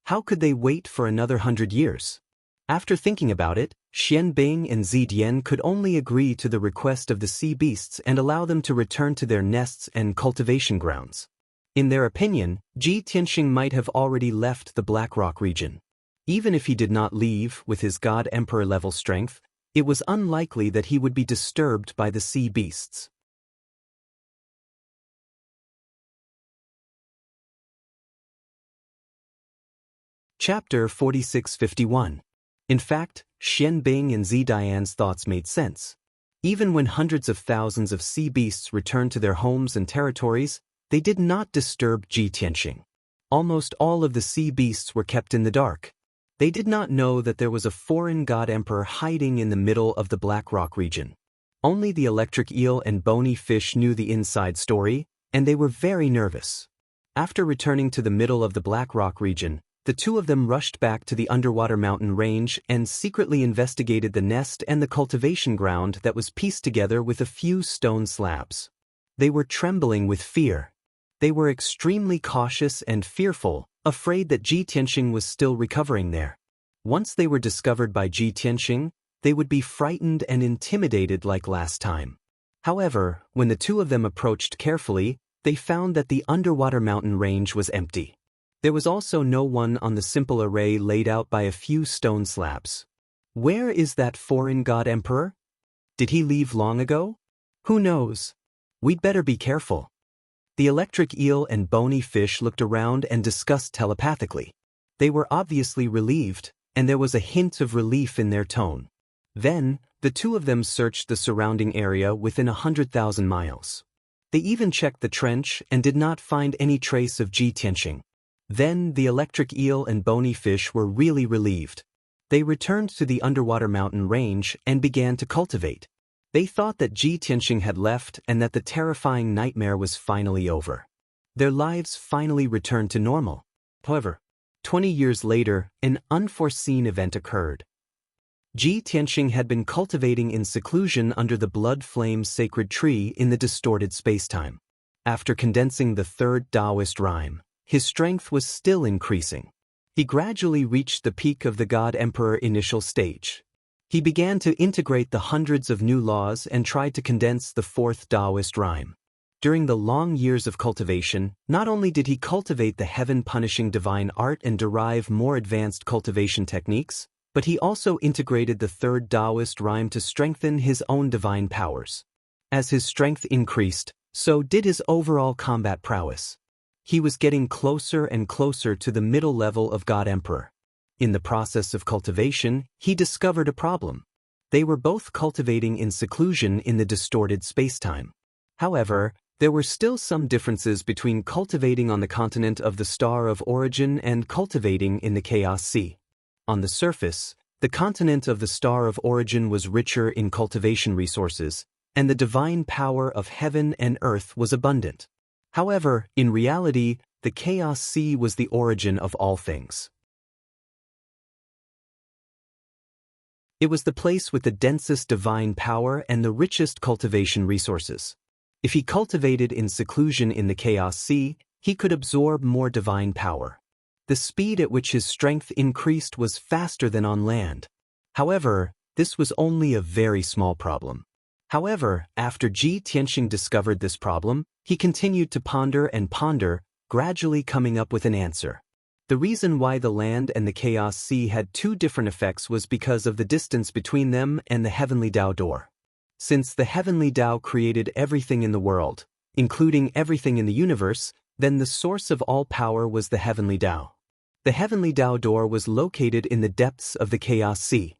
How could they wait for another 100 years? After thinking about it, Xianbing and Zidian could only agree to the request of the sea beasts and allow them to return to their nests and cultivation grounds. In their opinion, Ji Tianxing might have already left the Black Rock region. Even if he did not leave with his God Emperor level strength, it was unlikely that he would be disturbed by the sea beasts. Chapter 4651. In fact, Xianbing and Zidian's thoughts made sense. Even when hundreds of thousands of sea beasts returned to their homes and territories, they did not disturb Ji Tianxing. Almost all of the sea beasts were kept in the dark. They did not know that there was a foreign god emperor hiding in the middle of the Black Rock region. Only the electric eel and bony fish knew the inside story, and they were very nervous. After returning to the middle of the Black Rock region, the 2 of them rushed back to the underwater mountain range and secretly investigated the nest and the cultivation ground that was pieced together with a few stone slabs. They were trembling with fear. They were extremely cautious and fearful, afraid that Ji Tianxing was still recovering there. Once they were discovered by Ji Tianxing, they would be frightened and intimidated like last time. However, when the 2 of them approached carefully, they found that the underwater mountain range was empty. There was also no one on the simple array laid out by a few stone slabs. Where is that foreign god emperor? Did he leave long ago? Who knows? We'd better be careful. The electric eel and bony fish looked around and discussed telepathically. They were obviously relieved, and there was a hint of relief in their tone. Then, the 2 of them searched the surrounding area within 100,000 miles. They even checked the trench and did not find any trace of Ji Tianxing. Then the electric eel and bony fish were really relieved. They returned to the underwater mountain range and began to cultivate. They thought that Ji Tianxing had left and that the terrifying nightmare was finally over. Their lives finally returned to normal. However, 20 years later, an unforeseen event occurred. Ji Tianxing had been cultivating in seclusion under the blood flame sacred tree in the distorted spacetime. After condensing the 3rd Daoist rhyme, his strength was still increasing. He gradually reached the peak of the God Emperor initial stage. He began to integrate the hundreds of new laws and tried to condense the 4th Daoist rhyme. During the long years of cultivation, not only did he cultivate the heaven-punishing divine art and derive more advanced cultivation techniques, but he also integrated the 3rd Daoist rhyme to strengthen his own divine powers. As his strength increased, so did his overall combat prowess. He was getting closer and closer to the middle level of God Emperor. In the process of cultivation, he discovered a problem. They were both cultivating in seclusion in the distorted spacetime. However, there were still some differences between cultivating on the continent of the Star of Origin and cultivating in the Chaos Sea. On the surface, the continent of the Star of Origin was richer in cultivation resources, and the divine power of heaven and earth was abundant. However, in reality, the Chaos Sea was the origin of all things. It was the place with the densest divine power and the richest cultivation resources. If he cultivated in seclusion in the Chaos Sea, he could absorb more divine power. The speed at which his strength increased was faster than on land. However, this was only a very small problem. However, after Ji Tianxing discovered this problem, he continued to ponder and ponder, gradually coming up with an answer. The reason why the land and the Chaos Sea had two different effects was because of the distance between them and the heavenly Dao door. Since the heavenly Dao created everything in the world, including everything in the universe, then the source of all power was the heavenly Dao. The heavenly Dao door was located in the depths of the Chaos Sea.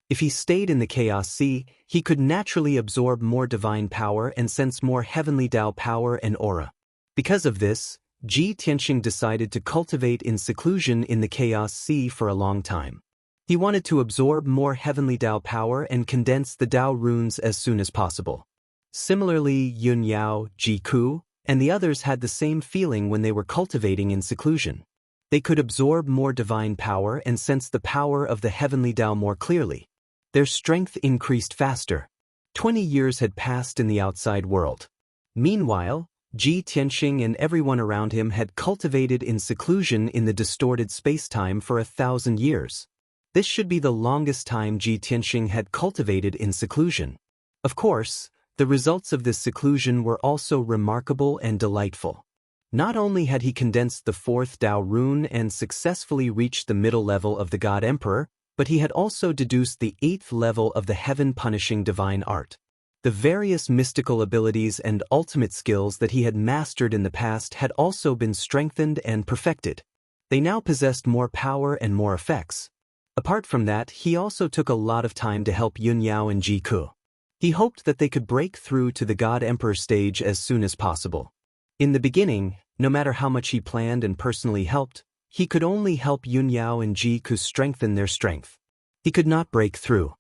If he stayed in the Chaos Sea, he could naturally absorb more divine power and sense more heavenly Dao power and aura. Because of this, Ji Tianxing decided to cultivate in seclusion in the Chaos Sea for a long time. He wanted to absorb more heavenly Dao power and condense the Dao runes as soon as possible. Similarly, Yun Yao, Ji Ku, and the others had the same feeling when they were cultivating in seclusion. They could absorb more divine power and sense the power of the heavenly Dao more clearly. Their strength increased faster. 20 years had passed in the outside world. Meanwhile, Ji Tianxing and everyone around him had cultivated in seclusion in the distorted spacetime for 1,000 years. This should be the longest time Ji Tianxing had cultivated in seclusion. Of course, the results of this seclusion were also remarkable and delightful. Not only had he condensed the fourth Dao rune and successfully reached the middle level of the God Emperor, but he had also deduced the 8th level of the heaven-punishing divine art. The various mystical abilities and ultimate skills that he had mastered in the past had also been strengthened and perfected. They now possessed more power and more effects. Apart from that, he also took a lot of time to help Yun Yao and Ji Ku. He hoped that they could break through to the God Emperor stage as soon as possible. In the beginning, no matter how much he planned and personally helped, he could only help Yun Yao and Ji Ku strengthen their strength. He could not break through.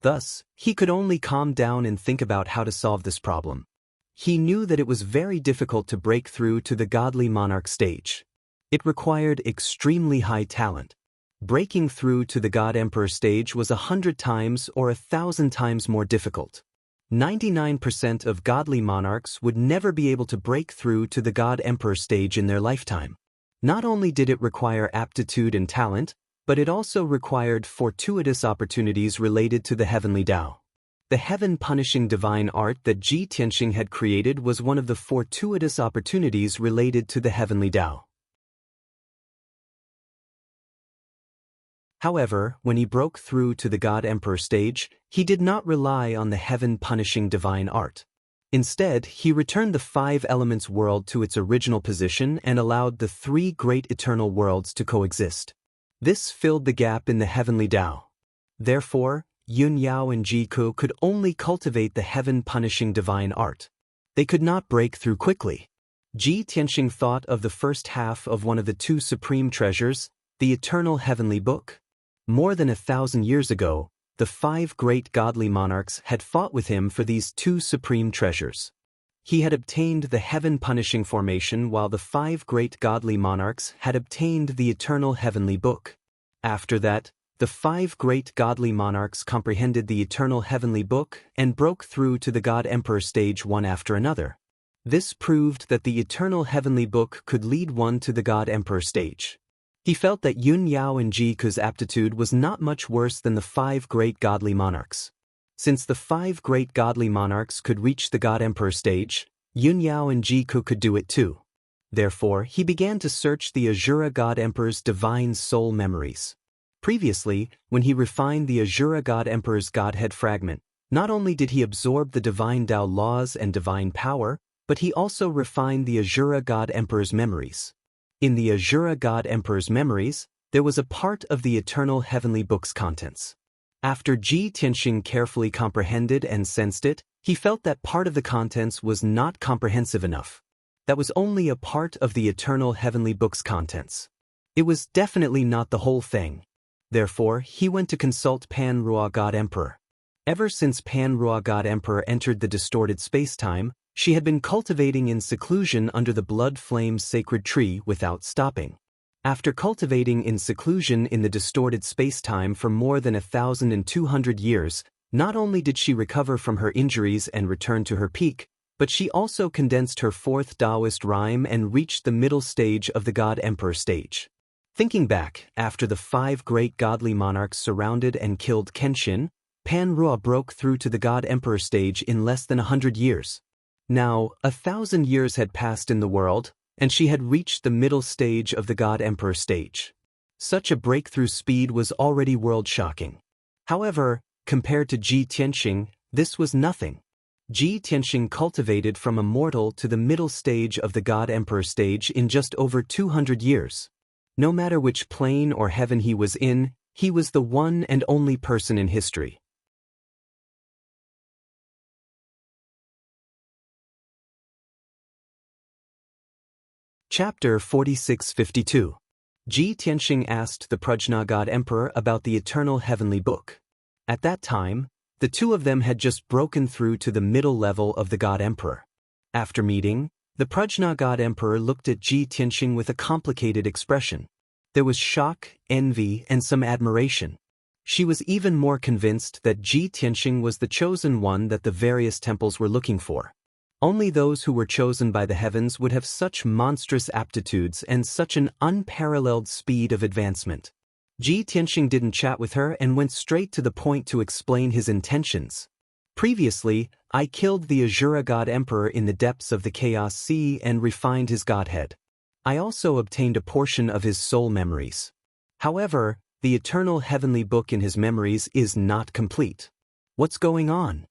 Thus, he could only calm down and think about how to solve this problem. He knew that it was very difficult to break through to the godly monarch stage. It required extremely high talent. Breaking through to the God Emperor stage was 100 times or 1,000 times more difficult. 99% of godly monarchs would never be able to break through to the God Emperor stage in their lifetime. Not only did it require aptitude and talent, but it also required fortuitous opportunities related to the heavenly Dao. The heaven-punishing divine art that Ji Tianxing had created was one of the fortuitous opportunities related to the heavenly Dao. However, when he broke through to the God Emperor stage, he did not rely on the heaven-punishing divine art. Instead, he returned the 5 elements world to its original position and allowed the 3 great eternal worlds to coexist. This filled the gap in the heavenly Dao. Therefore, Yun Yao and Ji Ku could only cultivate the heaven-punishing divine art. They could not break through quickly. Ji Tianxing thought of the first half of one of the 2 supreme treasures, the eternal heavenly book. More than 1,000 years ago, the 5 great godly monarchs had fought with him for these 2 supreme treasures. He had obtained the heaven-punishing formation while the 5 great godly monarchs had obtained the eternal heavenly book. After that, the 5 great godly monarchs comprehended the eternal heavenly book and broke through to the God Emperor stage one after another. This proved that the eternal heavenly book could lead one to the God Emperor stage. He felt that Yun Yao and Ji Ku's aptitude was not much worse than the 5 great godly monarchs. Since the 5 great godly monarchs could reach the God Emperor stage, Yun Yao and Ji Ku could do it too. Therefore, he began to search the Azura God Emperor's divine soul memories. Previously, when he refined the Azura God Emperor's Godhead fragment, Not only did he absorb the divine Tao laws and divine power, but he also refined the Azura God Emperor's memories. In the Azura God Emperor's memories, there was a part of the eternal heavenly book's contents. After Ji Tianxing carefully comprehended and sensed it, he felt that part of the contents was not comprehensive enough. That was only a part of the eternal heavenly book's contents. It was definitely not the whole thing. Therefore, he went to consult Pan Rua God Emperor. Ever since Pan Rua God Emperor entered the distorted space-time, she had been cultivating in seclusion under the blood flame's sacred tree without stopping. After cultivating in seclusion in the distorted space-time for more than 1,200 years, not only did she recover from her injuries and return to her peak, but she also condensed her fourth Daoist rhyme and reached the middle stage of the God Emperor stage. Thinking back, after the 5 great godly monarchs surrounded and killed Kenshin, Pan Rua broke through to the God Emperor stage in less than 100 years. Now, 1,000 years had passed in the world, and she had reached the middle stage of the God Emperor stage. Such a breakthrough speed was already world-shocking. However, compared to Ji Tianxing, this was nothing. Ji Tianxing cultivated from immortal to the middle stage of the God Emperor stage in just over 200 years. No matter which plane or heaven he was in, he was the one and only person in history. Chapter 4652. Ji Tianxing asked the Prajna God Emperor about the eternal heavenly book. At that time, the two of them had just broken through to the middle level of the God Emperor. After meeting, the Prajna God Emperor looked at Ji Tianxing with a complicated expression. There was shock, envy, and some admiration. She was even more convinced that Ji Tianxing was the chosen one that the various temples were looking for. Only those who were chosen by the heavens would have such monstrous aptitudes and such an unparalleled speed of advancement. Ji Tianxing didn't chat with her and went straight to the point to explain his intentions. Previously, I killed the Azura God Emperor in the depths of the Chaos Sea and refined his godhead. I also obtained a portion of his soul memories. However, the eternal heavenly book in his memories is not complete. What's going on?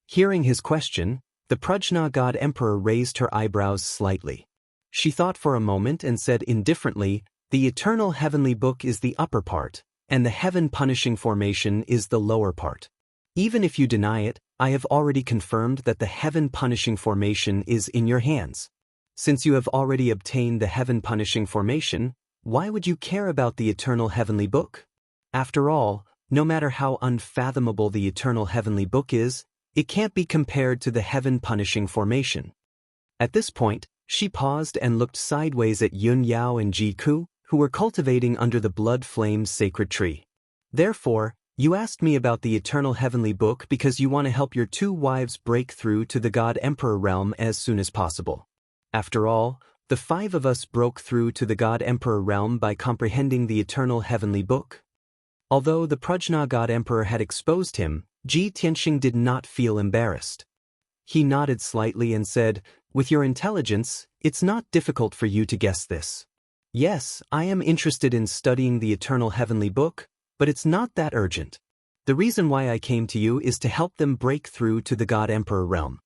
Hearing his question, the Prajna God Emperor raised her eyebrows slightly. She thought for a moment and said indifferently, "The eternal heavenly book is the upper part, and the heaven-punishing formation is the lower part. Even if you deny it, I have already confirmed that the heaven-punishing formation is in your hands. Since you have already obtained the heaven-punishing formation, why would you care about the eternal heavenly book? After all, no matter how unfathomable the eternal heavenly book is, it can't be compared to the heaven-punishing formation." At this point, she paused and looked sideways at Yun Yao and Ji Ku, who were cultivating under the blood flame's sacred tree. "Therefore, you asked me about the eternal heavenly book because you want to help your 2 wives break through to the God Emperor realm as soon as possible. After all, the 5 of us broke through to the God Emperor realm by comprehending the eternal heavenly book." Although the Prajna God Emperor had exposed him, Ji Tianxing did not feel embarrassed. He nodded slightly and said, "With your intelligence, it's not difficult for you to guess this. Yes, I am interested in studying the eternal heavenly book, but it's not that urgent. The reason why I came to you is to help them break through to the God Emperor realm."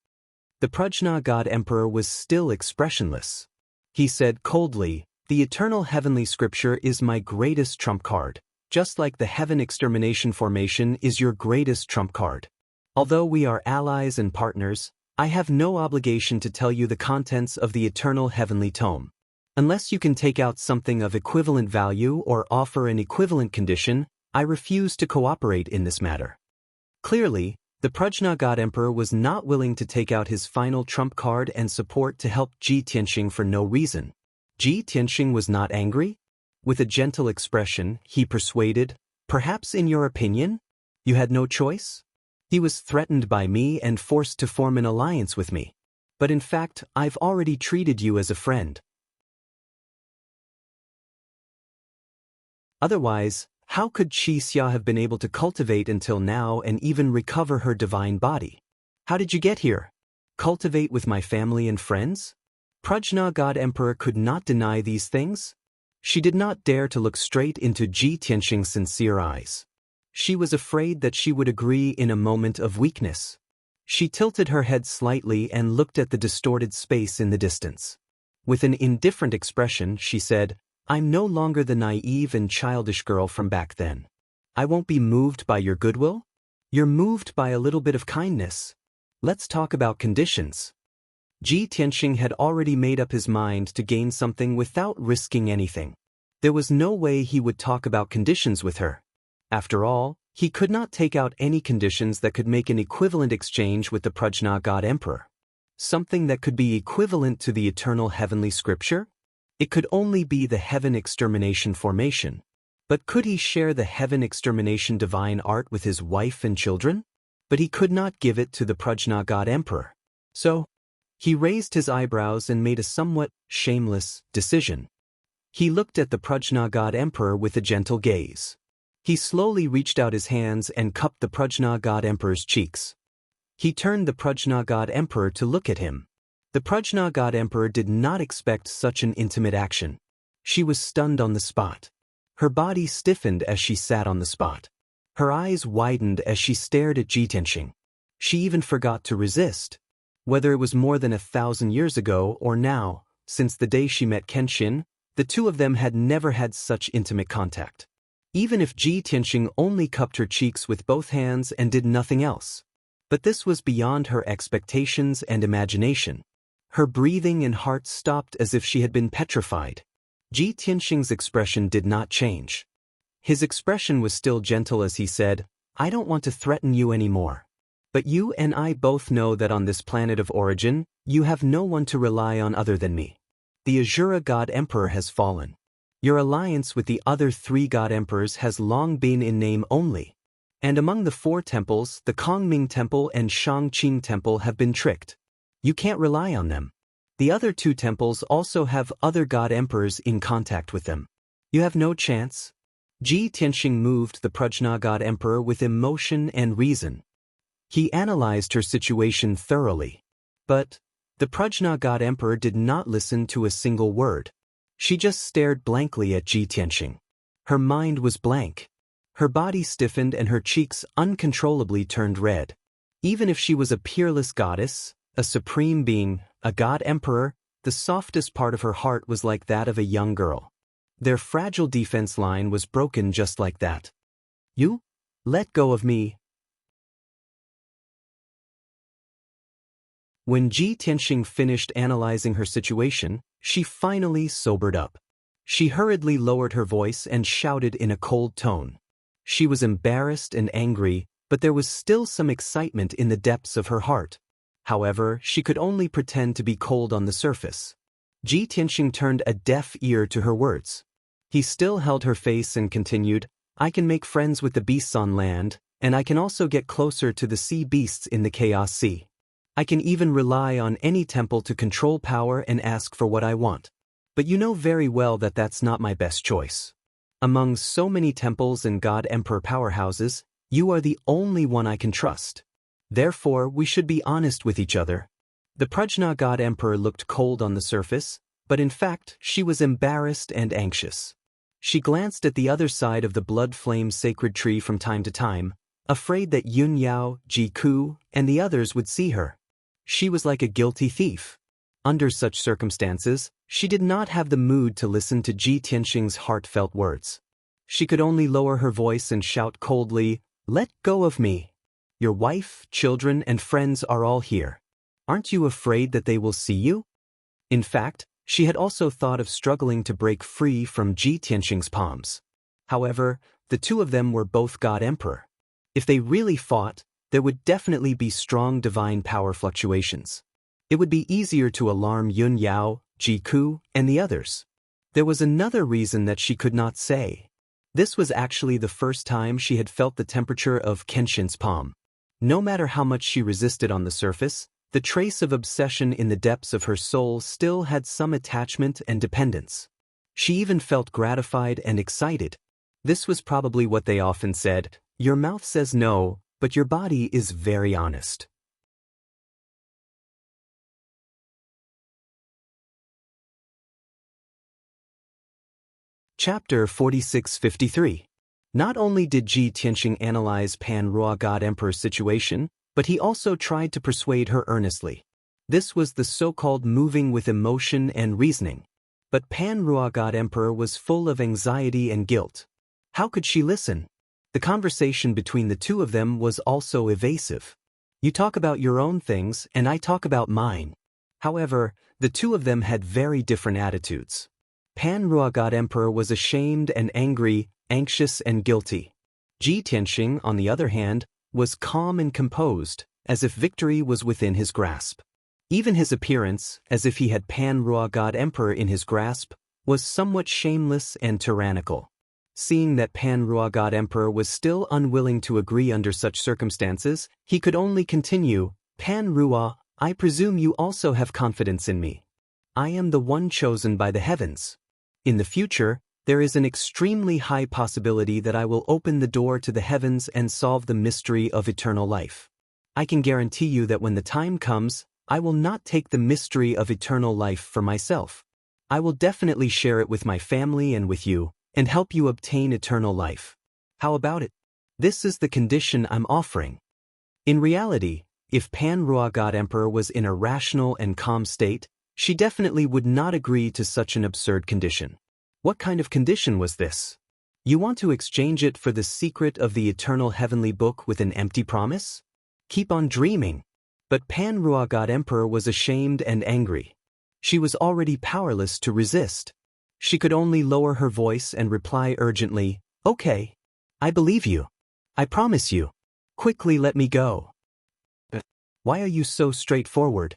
The Prajna God Emperor was still expressionless. He said coldly, "The eternal heavenly scripture is my greatest trump card, just like the heaven extermination formation is your greatest trump card. Although we are allies and partners, I have no obligation to tell you the contents of the eternal heavenly tome. Unless you can take out something of equivalent value or offer an equivalent condition, I refuse to cooperate in this matter." Clearly, the Prajna God Emperor was not willing to take out his final trump card and support to help Ji Tianxing for no reason. Ji Tianxing was not angry? With a gentle expression, he persuaded, "Perhaps in your opinion, you had no choice? He was threatened by me and forced to form an alliance with me. But in fact, I've already treated you as a friend. Otherwise, how could Xianxia have been able to cultivate until now and even recover her divine body? How did you get here? Cultivate with my family and friends?" Prajna God Emperor could not deny these things. She did not dare to look straight into Ji Tianxing's sincere eyes. She was afraid that she would agree in a moment of weakness. She tilted her head slightly and looked at the distorted space in the distance. With an indifferent expression, she said, "I'm no longer the naive and childish girl from back then. I won't be moved by your goodwill? You're moved by a little bit of kindness. Let's talk about conditions." Ji Tianxing had already made up his mind to gain something without risking anything. There was no way he would talk about conditions with her. After all, he could not take out any conditions that could make an equivalent exchange with the Prajna God Emperor. Something that could be equivalent to the eternal heavenly scripture? It could only be the heaven extermination formation. But could he share the heaven extermination divine art with his wife and children? But he could not give it to the Prajna God Emperor. So, he raised his eyebrows and made a somewhat shameless decision. He looked at the Prajna God Emperor with a gentle gaze. He slowly reached out his hands and cupped the Prajna God Emperor's cheeks. He turned the Prajna God Emperor to look at him. The Prajna God Emperor did not expect such an intimate action. She was stunned on the spot. Her body stiffened as she sat on the spot. Her eyes widened as she stared at Ji Tianxing. She even forgot to resist. Whether it was more than 1,000 years ago or now, since the day she met Kenshin, the two of them had never had such intimate contact. Even if Ji Tianxing only cupped her cheeks with both hands and did nothing else. But this was beyond her expectations and imagination. Her breathing and heart stopped as if she had been petrified. Ji Tianxing's expression did not change. His expression was still gentle as he said, "I don't want to threaten you anymore. But you and I both know that on this planet of origin, you have no one to rely on other than me. The Azura God Emperor has fallen. Your alliance with the other 3 God Emperors has long been in name only. And among the 4 temples, the Kongming Temple and Shangqing Temple have been tricked. You can't rely on them. The other 2 temples also have other God Emperors in contact with them. You have no chance." Ji Tianxing moved the Prajna God Emperor with emotion and reason. He analyzed her situation thoroughly. But the Prajna God Emperor did not listen to a single word. She just stared blankly at Ji Tianxing. Her mind was blank. Her body stiffened and her cheeks uncontrollably turned red. Even if she was a peerless goddess, a supreme being, a God Emperor, the softest part of her heart was like that of a young girl. Their fragile defense line was broken just like that. "You? Let go of me." When Ji Tianxing finished analyzing her situation, she finally sobered up. She hurriedly lowered her voice and shouted in a cold tone. She was embarrassed and angry, but there was still some excitement in the depths of her heart. However, she could only pretend to be cold on the surface. Ji Tianxing turned a deaf ear to her words. He still held her face and continued, "I can make friends with the beasts on land, and I can also get closer to the sea beasts in the Chaos Sea. I can even rely on any temple to control power and ask for what I want. But you know very well that that's not my best choice. Among so many temples and God Emperor powerhouses, you are the only one I can trust. Therefore, we should be honest with each other." The Prajna God Emperor looked cold on the surface, but in fact, she was embarrassed and anxious. She glanced at the other side of the blood flame sacred tree from time to time, afraid that Yun Yao, Ji Ku, and the others would see her. She was like a guilty thief. Under such circumstances, she did not have the mood to listen to Ji Tianxing's heartfelt words. She could only lower her voice and shout coldly, "Let go of me. Your wife, children, and friends are all here. Aren't you afraid that they will see you?" In fact, she had also thought of struggling to break free from Ji Tianxing's palms. However, the 2 of them were both God Emperor. If they really fought, there would definitely be strong divine power fluctuations. It would be easier to alarm Yun Yao, Ji Ku, and the others. There was another reason that she could not say. This was actually the first time she had felt the temperature of Kenshin's palm. No matter how much she resisted on the surface, the trace of obsession in the depths of her soul still had some attachment and dependence. She even felt gratified and excited. This was probably what they often said, "Your mouth says no, but your body is very honest." Chapter 4653. Not only did Ji Tianxing analyze Pan Rua God Emperor's situation, but he also tried to persuade her earnestly. This was the so-called moving with emotion and reasoning. But Pan Rua God Emperor was full of anxiety and guilt. How could she listen? The conversation between the two of them was also evasive. You talk about your own things and I talk about mine. However, the two of them had very different attitudes. Pan Rua God Emperor was ashamed and angry, anxious and guilty. Ji Tianxing, on the other hand, was calm and composed, as if victory was within his grasp. Even his appearance, as if he had Pan Rua God Emperor in his grasp, was somewhat shameless and tyrannical. Seeing that Pan Rua God Emperor was still unwilling to agree under such circumstances, he could only continue, Pan Rua, I presume you also have confidence in me. I am the one chosen by the heavens. In the future, there is an extremely high possibility that I will open the door to the heavens and solve the mystery of eternal life. I can guarantee you that when the time comes, I will not take the mystery of eternal life for myself. I will definitely share it with my family and with you, and help you obtain eternal life. How about it? This is the condition I'm offering. In reality, if Pan Rua God Emperor was in a rational and calm state, she definitely would not agree to such an absurd condition. What kind of condition was this? You want to exchange it for the secret of the eternal heavenly book with an empty promise? Keep on dreaming. But Pan Rua God Emperor was ashamed and angry. She was already powerless to resist. She could only lower her voice and reply urgently, Okay. I believe you. I promise you. Quickly let me go. Why are you so straightforward?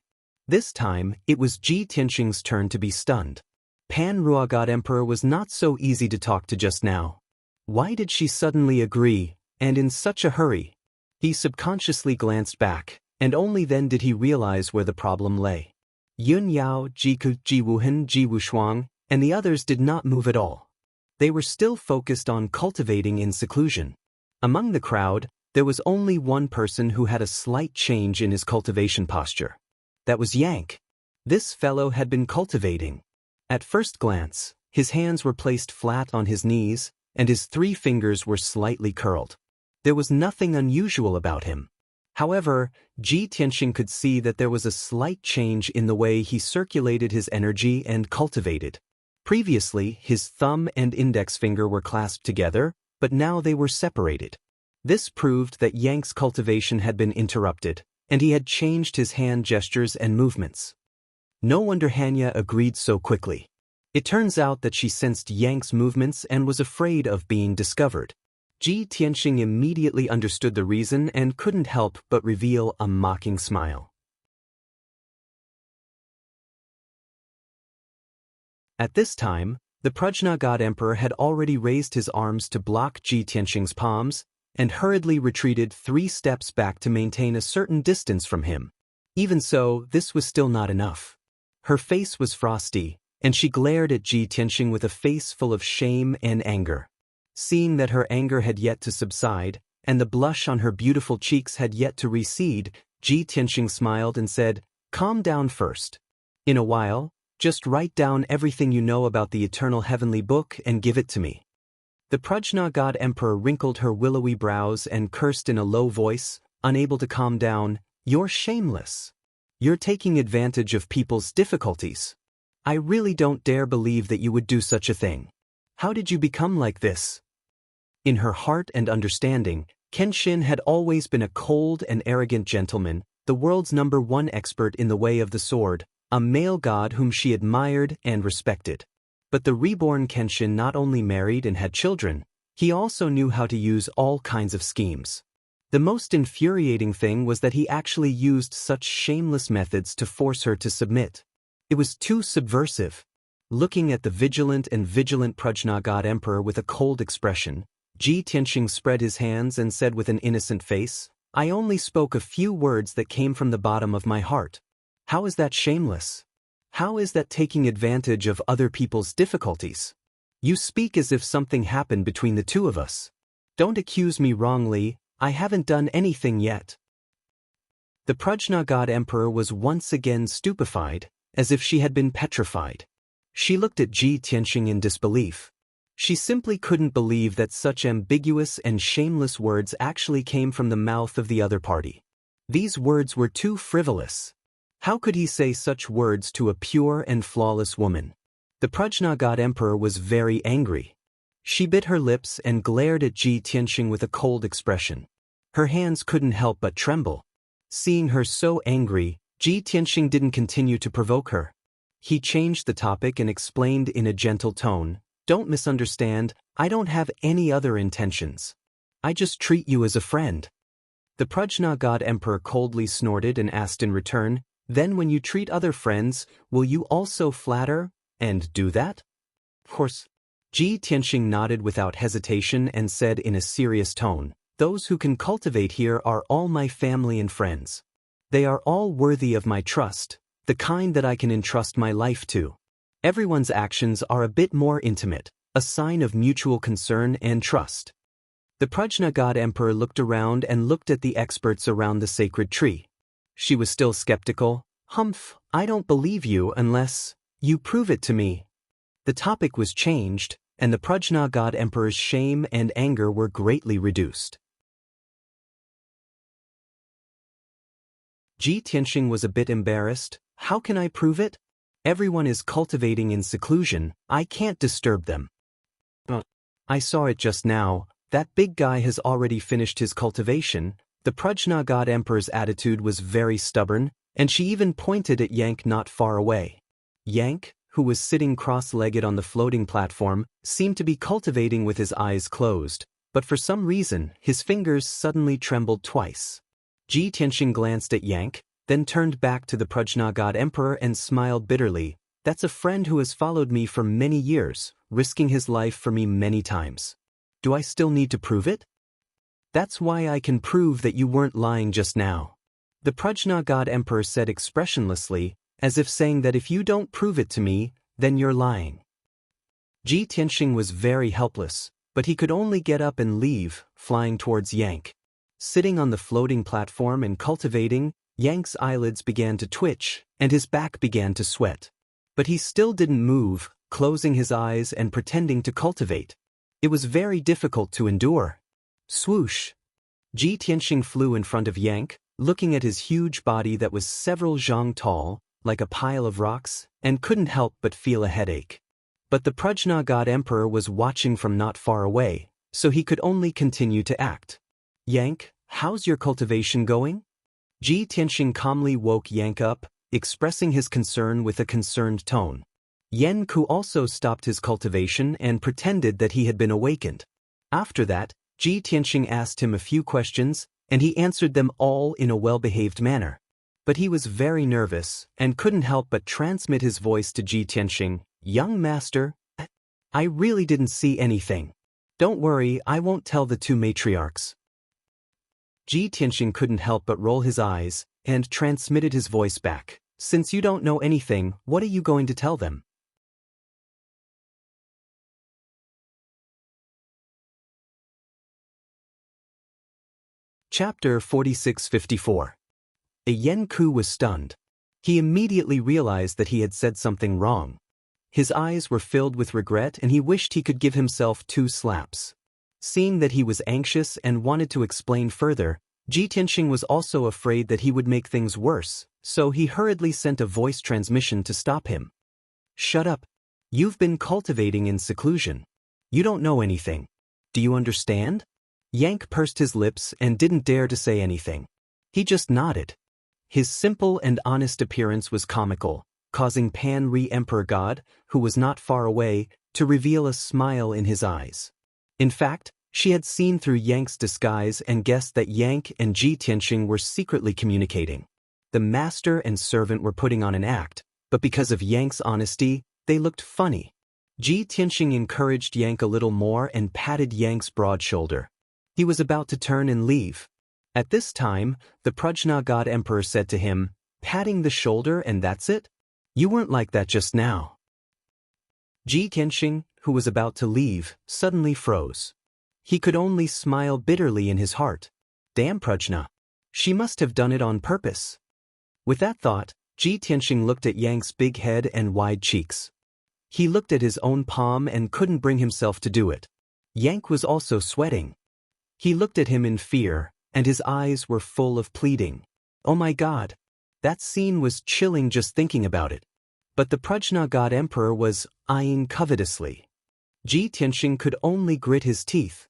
This time, it was Ji Tianxing's turn to be stunned. Pan Rua God Emperor was not so easy to talk to just now. Why did she suddenly agree, and in such a hurry? He subconsciously glanced back, and only then did he realize where the problem lay. Yun Yao, Jiku, Ji Wuhan, Ji Wushuang, and the others did not move at all. They were still focused on cultivating in seclusion. Among the crowd, there was only one person who had a slight change in his cultivation posture. That was Yank. This fellow had been cultivating. At first glance, his hands were placed flat on his knees, and his 3 fingers were slightly curled. There was nothing unusual about him. However, Ji Tianxing could see that there was a slight change in the way he circulated his energy and cultivated. Previously, his thumb and index finger were clasped together, but now they were separated. This proved that Yank's cultivation had been interrupted, and he had changed his hand gestures and movements. No wonder Hanya agreed so quickly. It turns out that she sensed Yank's movements and was afraid of being discovered. Ji Tianxing immediately understood the reason and couldn't help but reveal a mocking smile. At this time, the Prajna God Emperor had already raised his arms to block Ji Tianxing's palms, and hurriedly retreated 3 steps back to maintain a certain distance from him. Even so, this was still not enough. Her face was frosty, and she glared at Ji Tianxing with a face full of shame and anger. Seeing that her anger had yet to subside, and the blush on her beautiful cheeks had yet to recede, Ji Tianxing smiled and said, Calm down first. In a while, just write down everything you know about the eternal heavenly book and give it to me. The Prajna God Emperor wrinkled her willowy brows and cursed in a low voice, unable to calm down, You're shameless. You're taking advantage of people's difficulties. I really don't dare believe that you would do such a thing. How did you become like this? In her heart and understanding, Kenshin had always been a cold and arrogant gentleman, the world's #1 expert in the way of the sword, a male god whom she admired and respected. But the reborn Kenshin not only married and had children, he also knew how to use all kinds of schemes. The most infuriating thing was that he actually used such shameless methods to force her to submit. It was too subversive. Looking at the vigilant Prajna God Emperor with a cold expression, Ji Tianxing spread his hands and said with an innocent face, I only spoke a few words that came from the bottom of my heart. How is that shameless? How is that taking advantage of other people's difficulties? You speak as if something happened between the two of us. Don't accuse me wrongly, I haven't done anything yet. The Prajna God Emperor was once again stupefied, as if she had been petrified. She looked at Ji Tianxing in disbelief. She simply couldn't believe that such ambiguous and shameless words actually came from the mouth of the other party. These words were too frivolous. How could he say such words to a pure and flawless woman? The Prajna God Emperor was very angry. She bit her lips and glared at Ji Tianxing with a cold expression. Her hands couldn't help but tremble. Seeing her so angry, Ji Tianxing didn't continue to provoke her. He changed the topic and explained in a gentle tone, "Don't misunderstand, I don't have any other intentions. I just treat you as a friend." The Prajna God Emperor coldly snorted and asked in return, "Then when you treat other friends, will you also flatter and do that?" Of course. Ji Tianxing nodded without hesitation and said in a serious tone, "Those who can cultivate here are all my family and friends. They are all worthy of my trust, the kind that I can entrust my life to. Everyone's actions are a bit more intimate, a sign of mutual concern and trust." The Prajna God Emperor looked around and looked at the experts around the sacred tree. She was still skeptical. "Humph, I don't believe you unless you prove it to me." The topic was changed, and the Prajna God Emperor's shame and anger were greatly reduced. Ji Tianxing was a bit embarrassed. "How can I prove it? Everyone is cultivating in seclusion, I can't disturb them." "I saw it just now, that big guy has already finished his cultivation." The Prajna God Emperor's attitude was very stubborn, and she even pointed at Yank not far away. Yank, who was sitting cross-legged on the floating platform, seemed to be cultivating with his eyes closed, but for some reason, his fingers suddenly trembled twice. Ji Tianxing glanced at Yank, then turned back to the Prajna God Emperor and smiled bitterly. "That's a friend who has followed me for many years, risking his life for me many times. Do I still need to prove it? That's why I can prove that you weren't lying just now." The Prajna God Emperor said expressionlessly, as if saying that if you don't prove it to me, then you're lying. Ji Tianxing was very helpless, but he could only get up and leave, flying towards Yank. Sitting on the floating platform and cultivating, Yank's eyelids began to twitch, and his back began to sweat. But he still didn't move, closing his eyes and pretending to cultivate. It was very difficult to endure. Swoosh! Ji Tianxing flew in front of Yank, looking at his huge body that was several zhang tall, like a pile of rocks, and couldn't help but feel a headache. But the Prajna God Emperor was watching from not far away, so he could only continue to act. "Yank, how's your cultivation going?" Ji Tianxing calmly woke Yank up, expressing his concern with a concerned tone. Yanku also stopped his cultivation and pretended that he had been awakened. After that, Ji Tianxing asked him a few questions, and he answered them all in a well-behaved manner. But he was very nervous and couldn't help but transmit his voice to Ji Tianxing. "Young master, I really didn't see anything. Don't worry, I won't tell the two matriarchs." Ji Tianxing couldn't help but roll his eyes and transmitted his voice back. "Since you don't know anything, what are you going to tell them?" Chapter 4654. Yanku was stunned. He immediately realized that he had said something wrong. His eyes were filled with regret and he wished he could give himself 2 slaps. Seeing that he was anxious and wanted to explain further, Ji Tianxing was also afraid that he would make things worse, so he hurriedly sent a voice transmission to stop him. "Shut up. You've been cultivating in seclusion. You don't know anything. Do you understand?" Yank pursed his lips and didn't dare to say anything. He just nodded. His simple and honest appearance was comical, causing Pan Re-Emperor God, who was not far away, to reveal a smile in his eyes. In fact, she had seen through Yank's disguise and guessed that Yank and Ji Tianxing were secretly communicating. The master and servant were putting on an act, but because of Yank's honesty, they looked funny. Ji Tianxing encouraged Yank a little more and patted Yank's broad shoulder. He was about to turn and leave. At this time, the Prajna God Emperor said to him, "Patting the shoulder and that's it? You weren't like that just now." Ji Tianxing, who was about to leave, suddenly froze. He could only smile bitterly in his heart. Damn Prajna. She must have done it on purpose. With that thought, Ji Tianxing looked at Yank's big head and wide cheeks. He looked at his own palm and couldn't bring himself to do it. Yang was also sweating. He looked at him in fear, and his eyes were full of pleading. Oh my God! That scene was chilling just thinking about it. But the Prajna God Emperor was eyeing covetously. Ji Tianxing could only grit his teeth.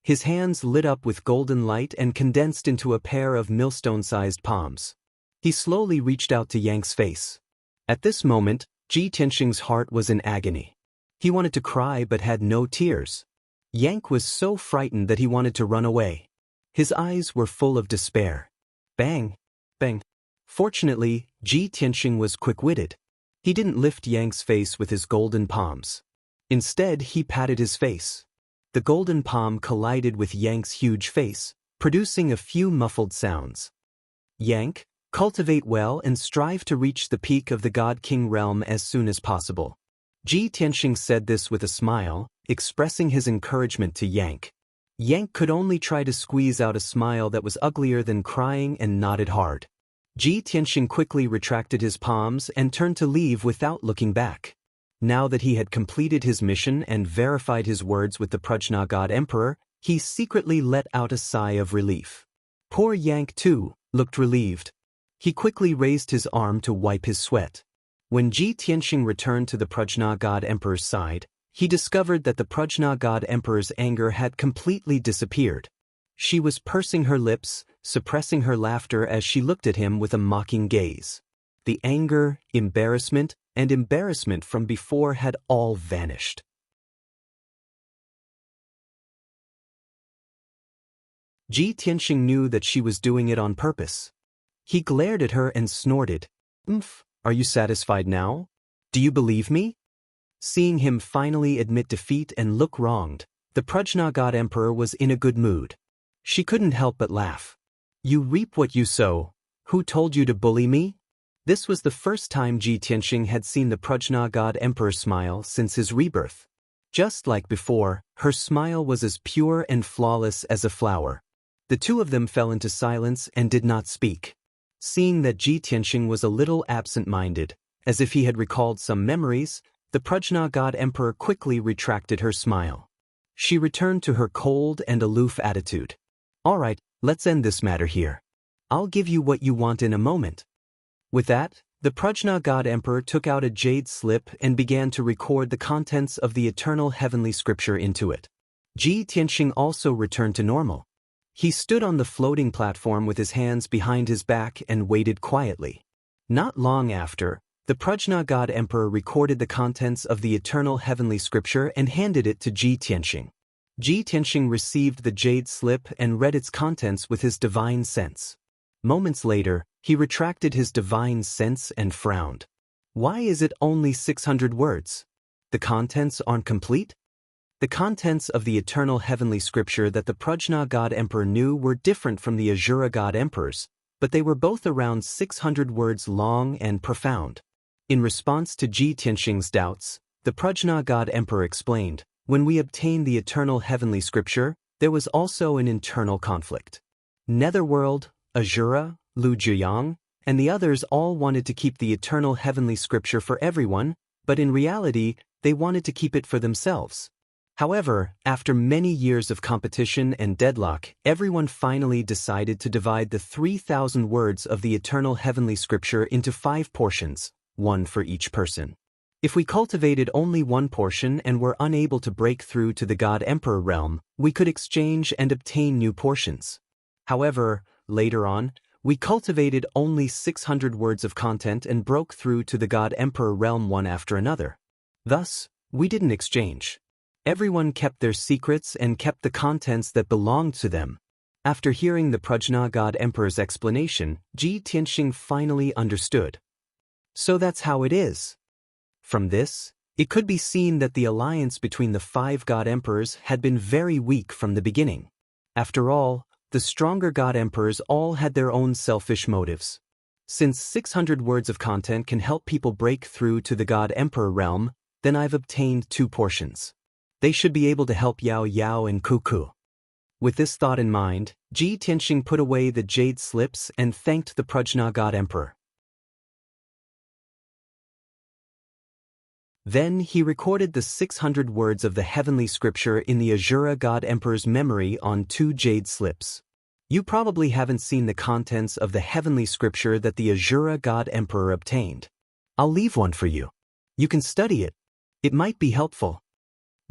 His hands lit up with golden light and condensed into a pair of millstone-sized palms. He slowly reached out to Yang's face. At this moment, Ji Tianxing's heart was in agony. He wanted to cry but had no tears. Yang was so frightened that he wanted to run away. His eyes were full of despair. Bang! Bang! Fortunately, Ji Tianxing was quick-witted. He didn't lift Yang's face with his golden palms. Instead, he patted his face. The golden palm collided with Yang's huge face, producing a few muffled sounds. Yang, cultivate well and strive to reach the peak of the God King realm as soon as possible. Ji Tianxing said this with a smile, expressing his encouragement to Yang. Yang could only try to squeeze out a smile that was uglier than crying and nodded hard. Ji Tianxing quickly retracted his palms and turned to leave without looking back. Now that he had completed his mission and verified his words with the Prajna God Emperor, he secretly let out a sigh of relief. Poor Yang, too, looked relieved. He quickly raised his arm to wipe his sweat. When Ji Tianxing returned to the Prajna God Emperor's side, he discovered that the Prajna God Emperor's anger had completely disappeared. She was pursing her lips, suppressing her laughter as she looked at him with a mocking gaze. The anger, embarrassment from before had all vanished. Ji Tianxing knew that she was doing it on purpose. He glared at her and snorted. Are you satisfied now? Do you believe me? Seeing him finally admit defeat and look wronged, the Prajna God Emperor was in a good mood. She couldn't help but laugh. You reap what you sow. Who told you to bully me? This was the first time Ji Tianxing had seen the Prajna God Emperor smile since his rebirth. Just like before, her smile was as pure and flawless as a flower. The two of them fell into silence and did not speak. Seeing that Ji Tianxing was a little absent-minded, as if he had recalled some memories, the Prajna God Emperor quickly retracted her smile. She returned to her cold and aloof attitude. All right, let's end this matter here. I'll give you what you want in a moment. With that, the Prajna God Emperor took out a jade slip and began to record the contents of the eternal heavenly scripture into it. Ji Tianxing also returned to normal. He stood on the floating platform with his hands behind his back and waited quietly. Not long after, the Prajna God Emperor recorded the contents of the eternal heavenly scripture and handed it to Ji Tianxing. Ji Tianxing received the jade slip and read its contents with his divine sense. Moments later, he retracted his divine sense and frowned. Why is it only 600 words? The contents aren't complete? The contents of the eternal heavenly scripture that the Prajna God Emperor knew were different from the Asura God Emperors, but they were both around 600 words long and profound. In response to Ji Tianxing's doubts, the Prajna God Emperor explained, when we obtained the eternal heavenly scripture, there was also an internal conflict. Netherworld, Asura, Lu Zhiyang, and the others all wanted to keep the eternal heavenly scripture for everyone, but in reality, they wanted to keep it for themselves. However, after many years of competition and deadlock, everyone finally decided to divide the 3,000 words of the eternal heavenly scripture into 5 portions, one for each person. If we cultivated only one portion and were unable to break through to the God Emperor realm, we could exchange and obtain new portions. However, later on, we cultivated only 600 words of content and broke through to the God Emperor realm one after another. Thus, we didn't exchange. Everyone kept their secrets and kept the contents that belonged to them. After hearing the Prajna God Emperor's explanation, Ji Tianxing finally understood. So that's how it is. From this, it could be seen that the alliance between the 5 God Emperors had been very weak from the beginning. After all, the stronger God Emperors all had their own selfish motives. Since 600 words of content can help people break through to the God Emperor realm, then I've obtained 2 portions. They should be able to help Yao Yao and Cuckoo. With this thought in mind, Ji Tianxing put away the jade slips and thanked the Prajna God Emperor. Then he recorded the 600 words of the heavenly scripture in the Azura God Emperor's memory on 2 jade slips. You probably haven't seen the contents of the heavenly scripture that the Azura God Emperor obtained. I'll leave one for you. You can study it. It might be helpful.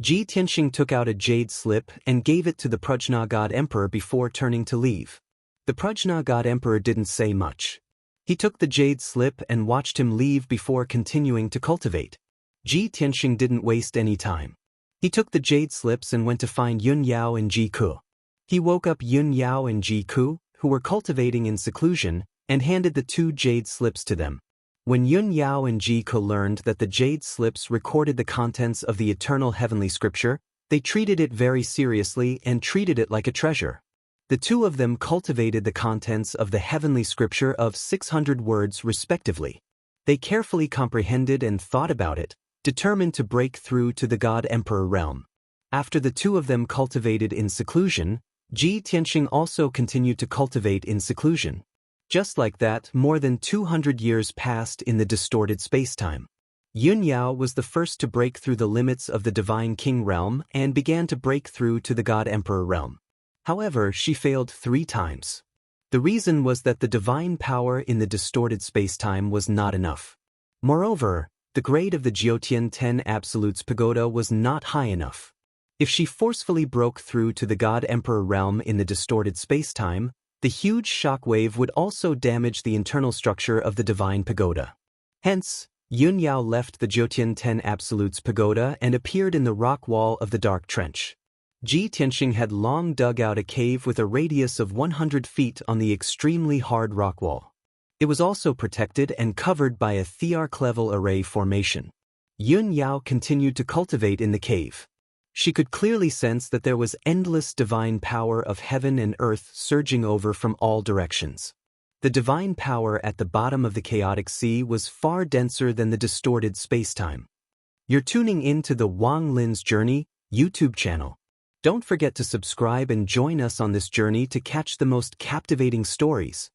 Ji Tianxing took out a jade slip and gave it to the Prajna God Emperor before turning to leave. The Prajna God Emperor didn't say much. He took the jade slip and watched him leave before continuing to cultivate. Ji Tianxing didn't waste any time. He took the jade slips and went to find Yun Yao and Ji Ku. He woke up Yun Yao and Ji Ku, who were cultivating in seclusion, and handed the 2 jade slips to them. When Yun Yao and Ji Ku learned that the jade slips recorded the contents of the eternal heavenly scripture, they treated it very seriously and treated it like a treasure. The 2 of them cultivated the contents of the heavenly scripture of 600 words respectively. They carefully comprehended and thought about it, determined to break through to the God Emperor realm. After the 2 of them cultivated in seclusion, Ji Tianxing also continued to cultivate in seclusion. Just like that, more than 200 years passed in the distorted spacetime. Yun Yao was the first to break through the limits of the Divine King realm and began to break through to the God Emperor realm. However, she failed 3 times. The reason was that the divine power in the distorted spacetime was not enough. Moreover, the grade of the Jiutian 10 Absolutes Pagoda was not high enough. If she forcefully broke through to the God Emperor realm in the distorted spacetime, the huge shock wave would also damage the internal structure of the divine pagoda. Hence, Yun Yao left the Jiutian 10 Absolutes Pagoda and appeared in the rock wall of the Dark Trench. Ji Tianxing had long dug out a cave with a radius of 100 feet on the extremely hard rock wall. It was also protected and covered by a Theark-level array formation. Yun Yao continued to cultivate in the cave. She could clearly sense that there was endless divine power of heaven and earth surging over from all directions. The divine power at the bottom of the chaotic sea was far denser than the distorted spacetime. You're tuning in to the Wang Lin's Journey YouTube channel. Don't forget to subscribe and join us on this journey to catch the most captivating stories.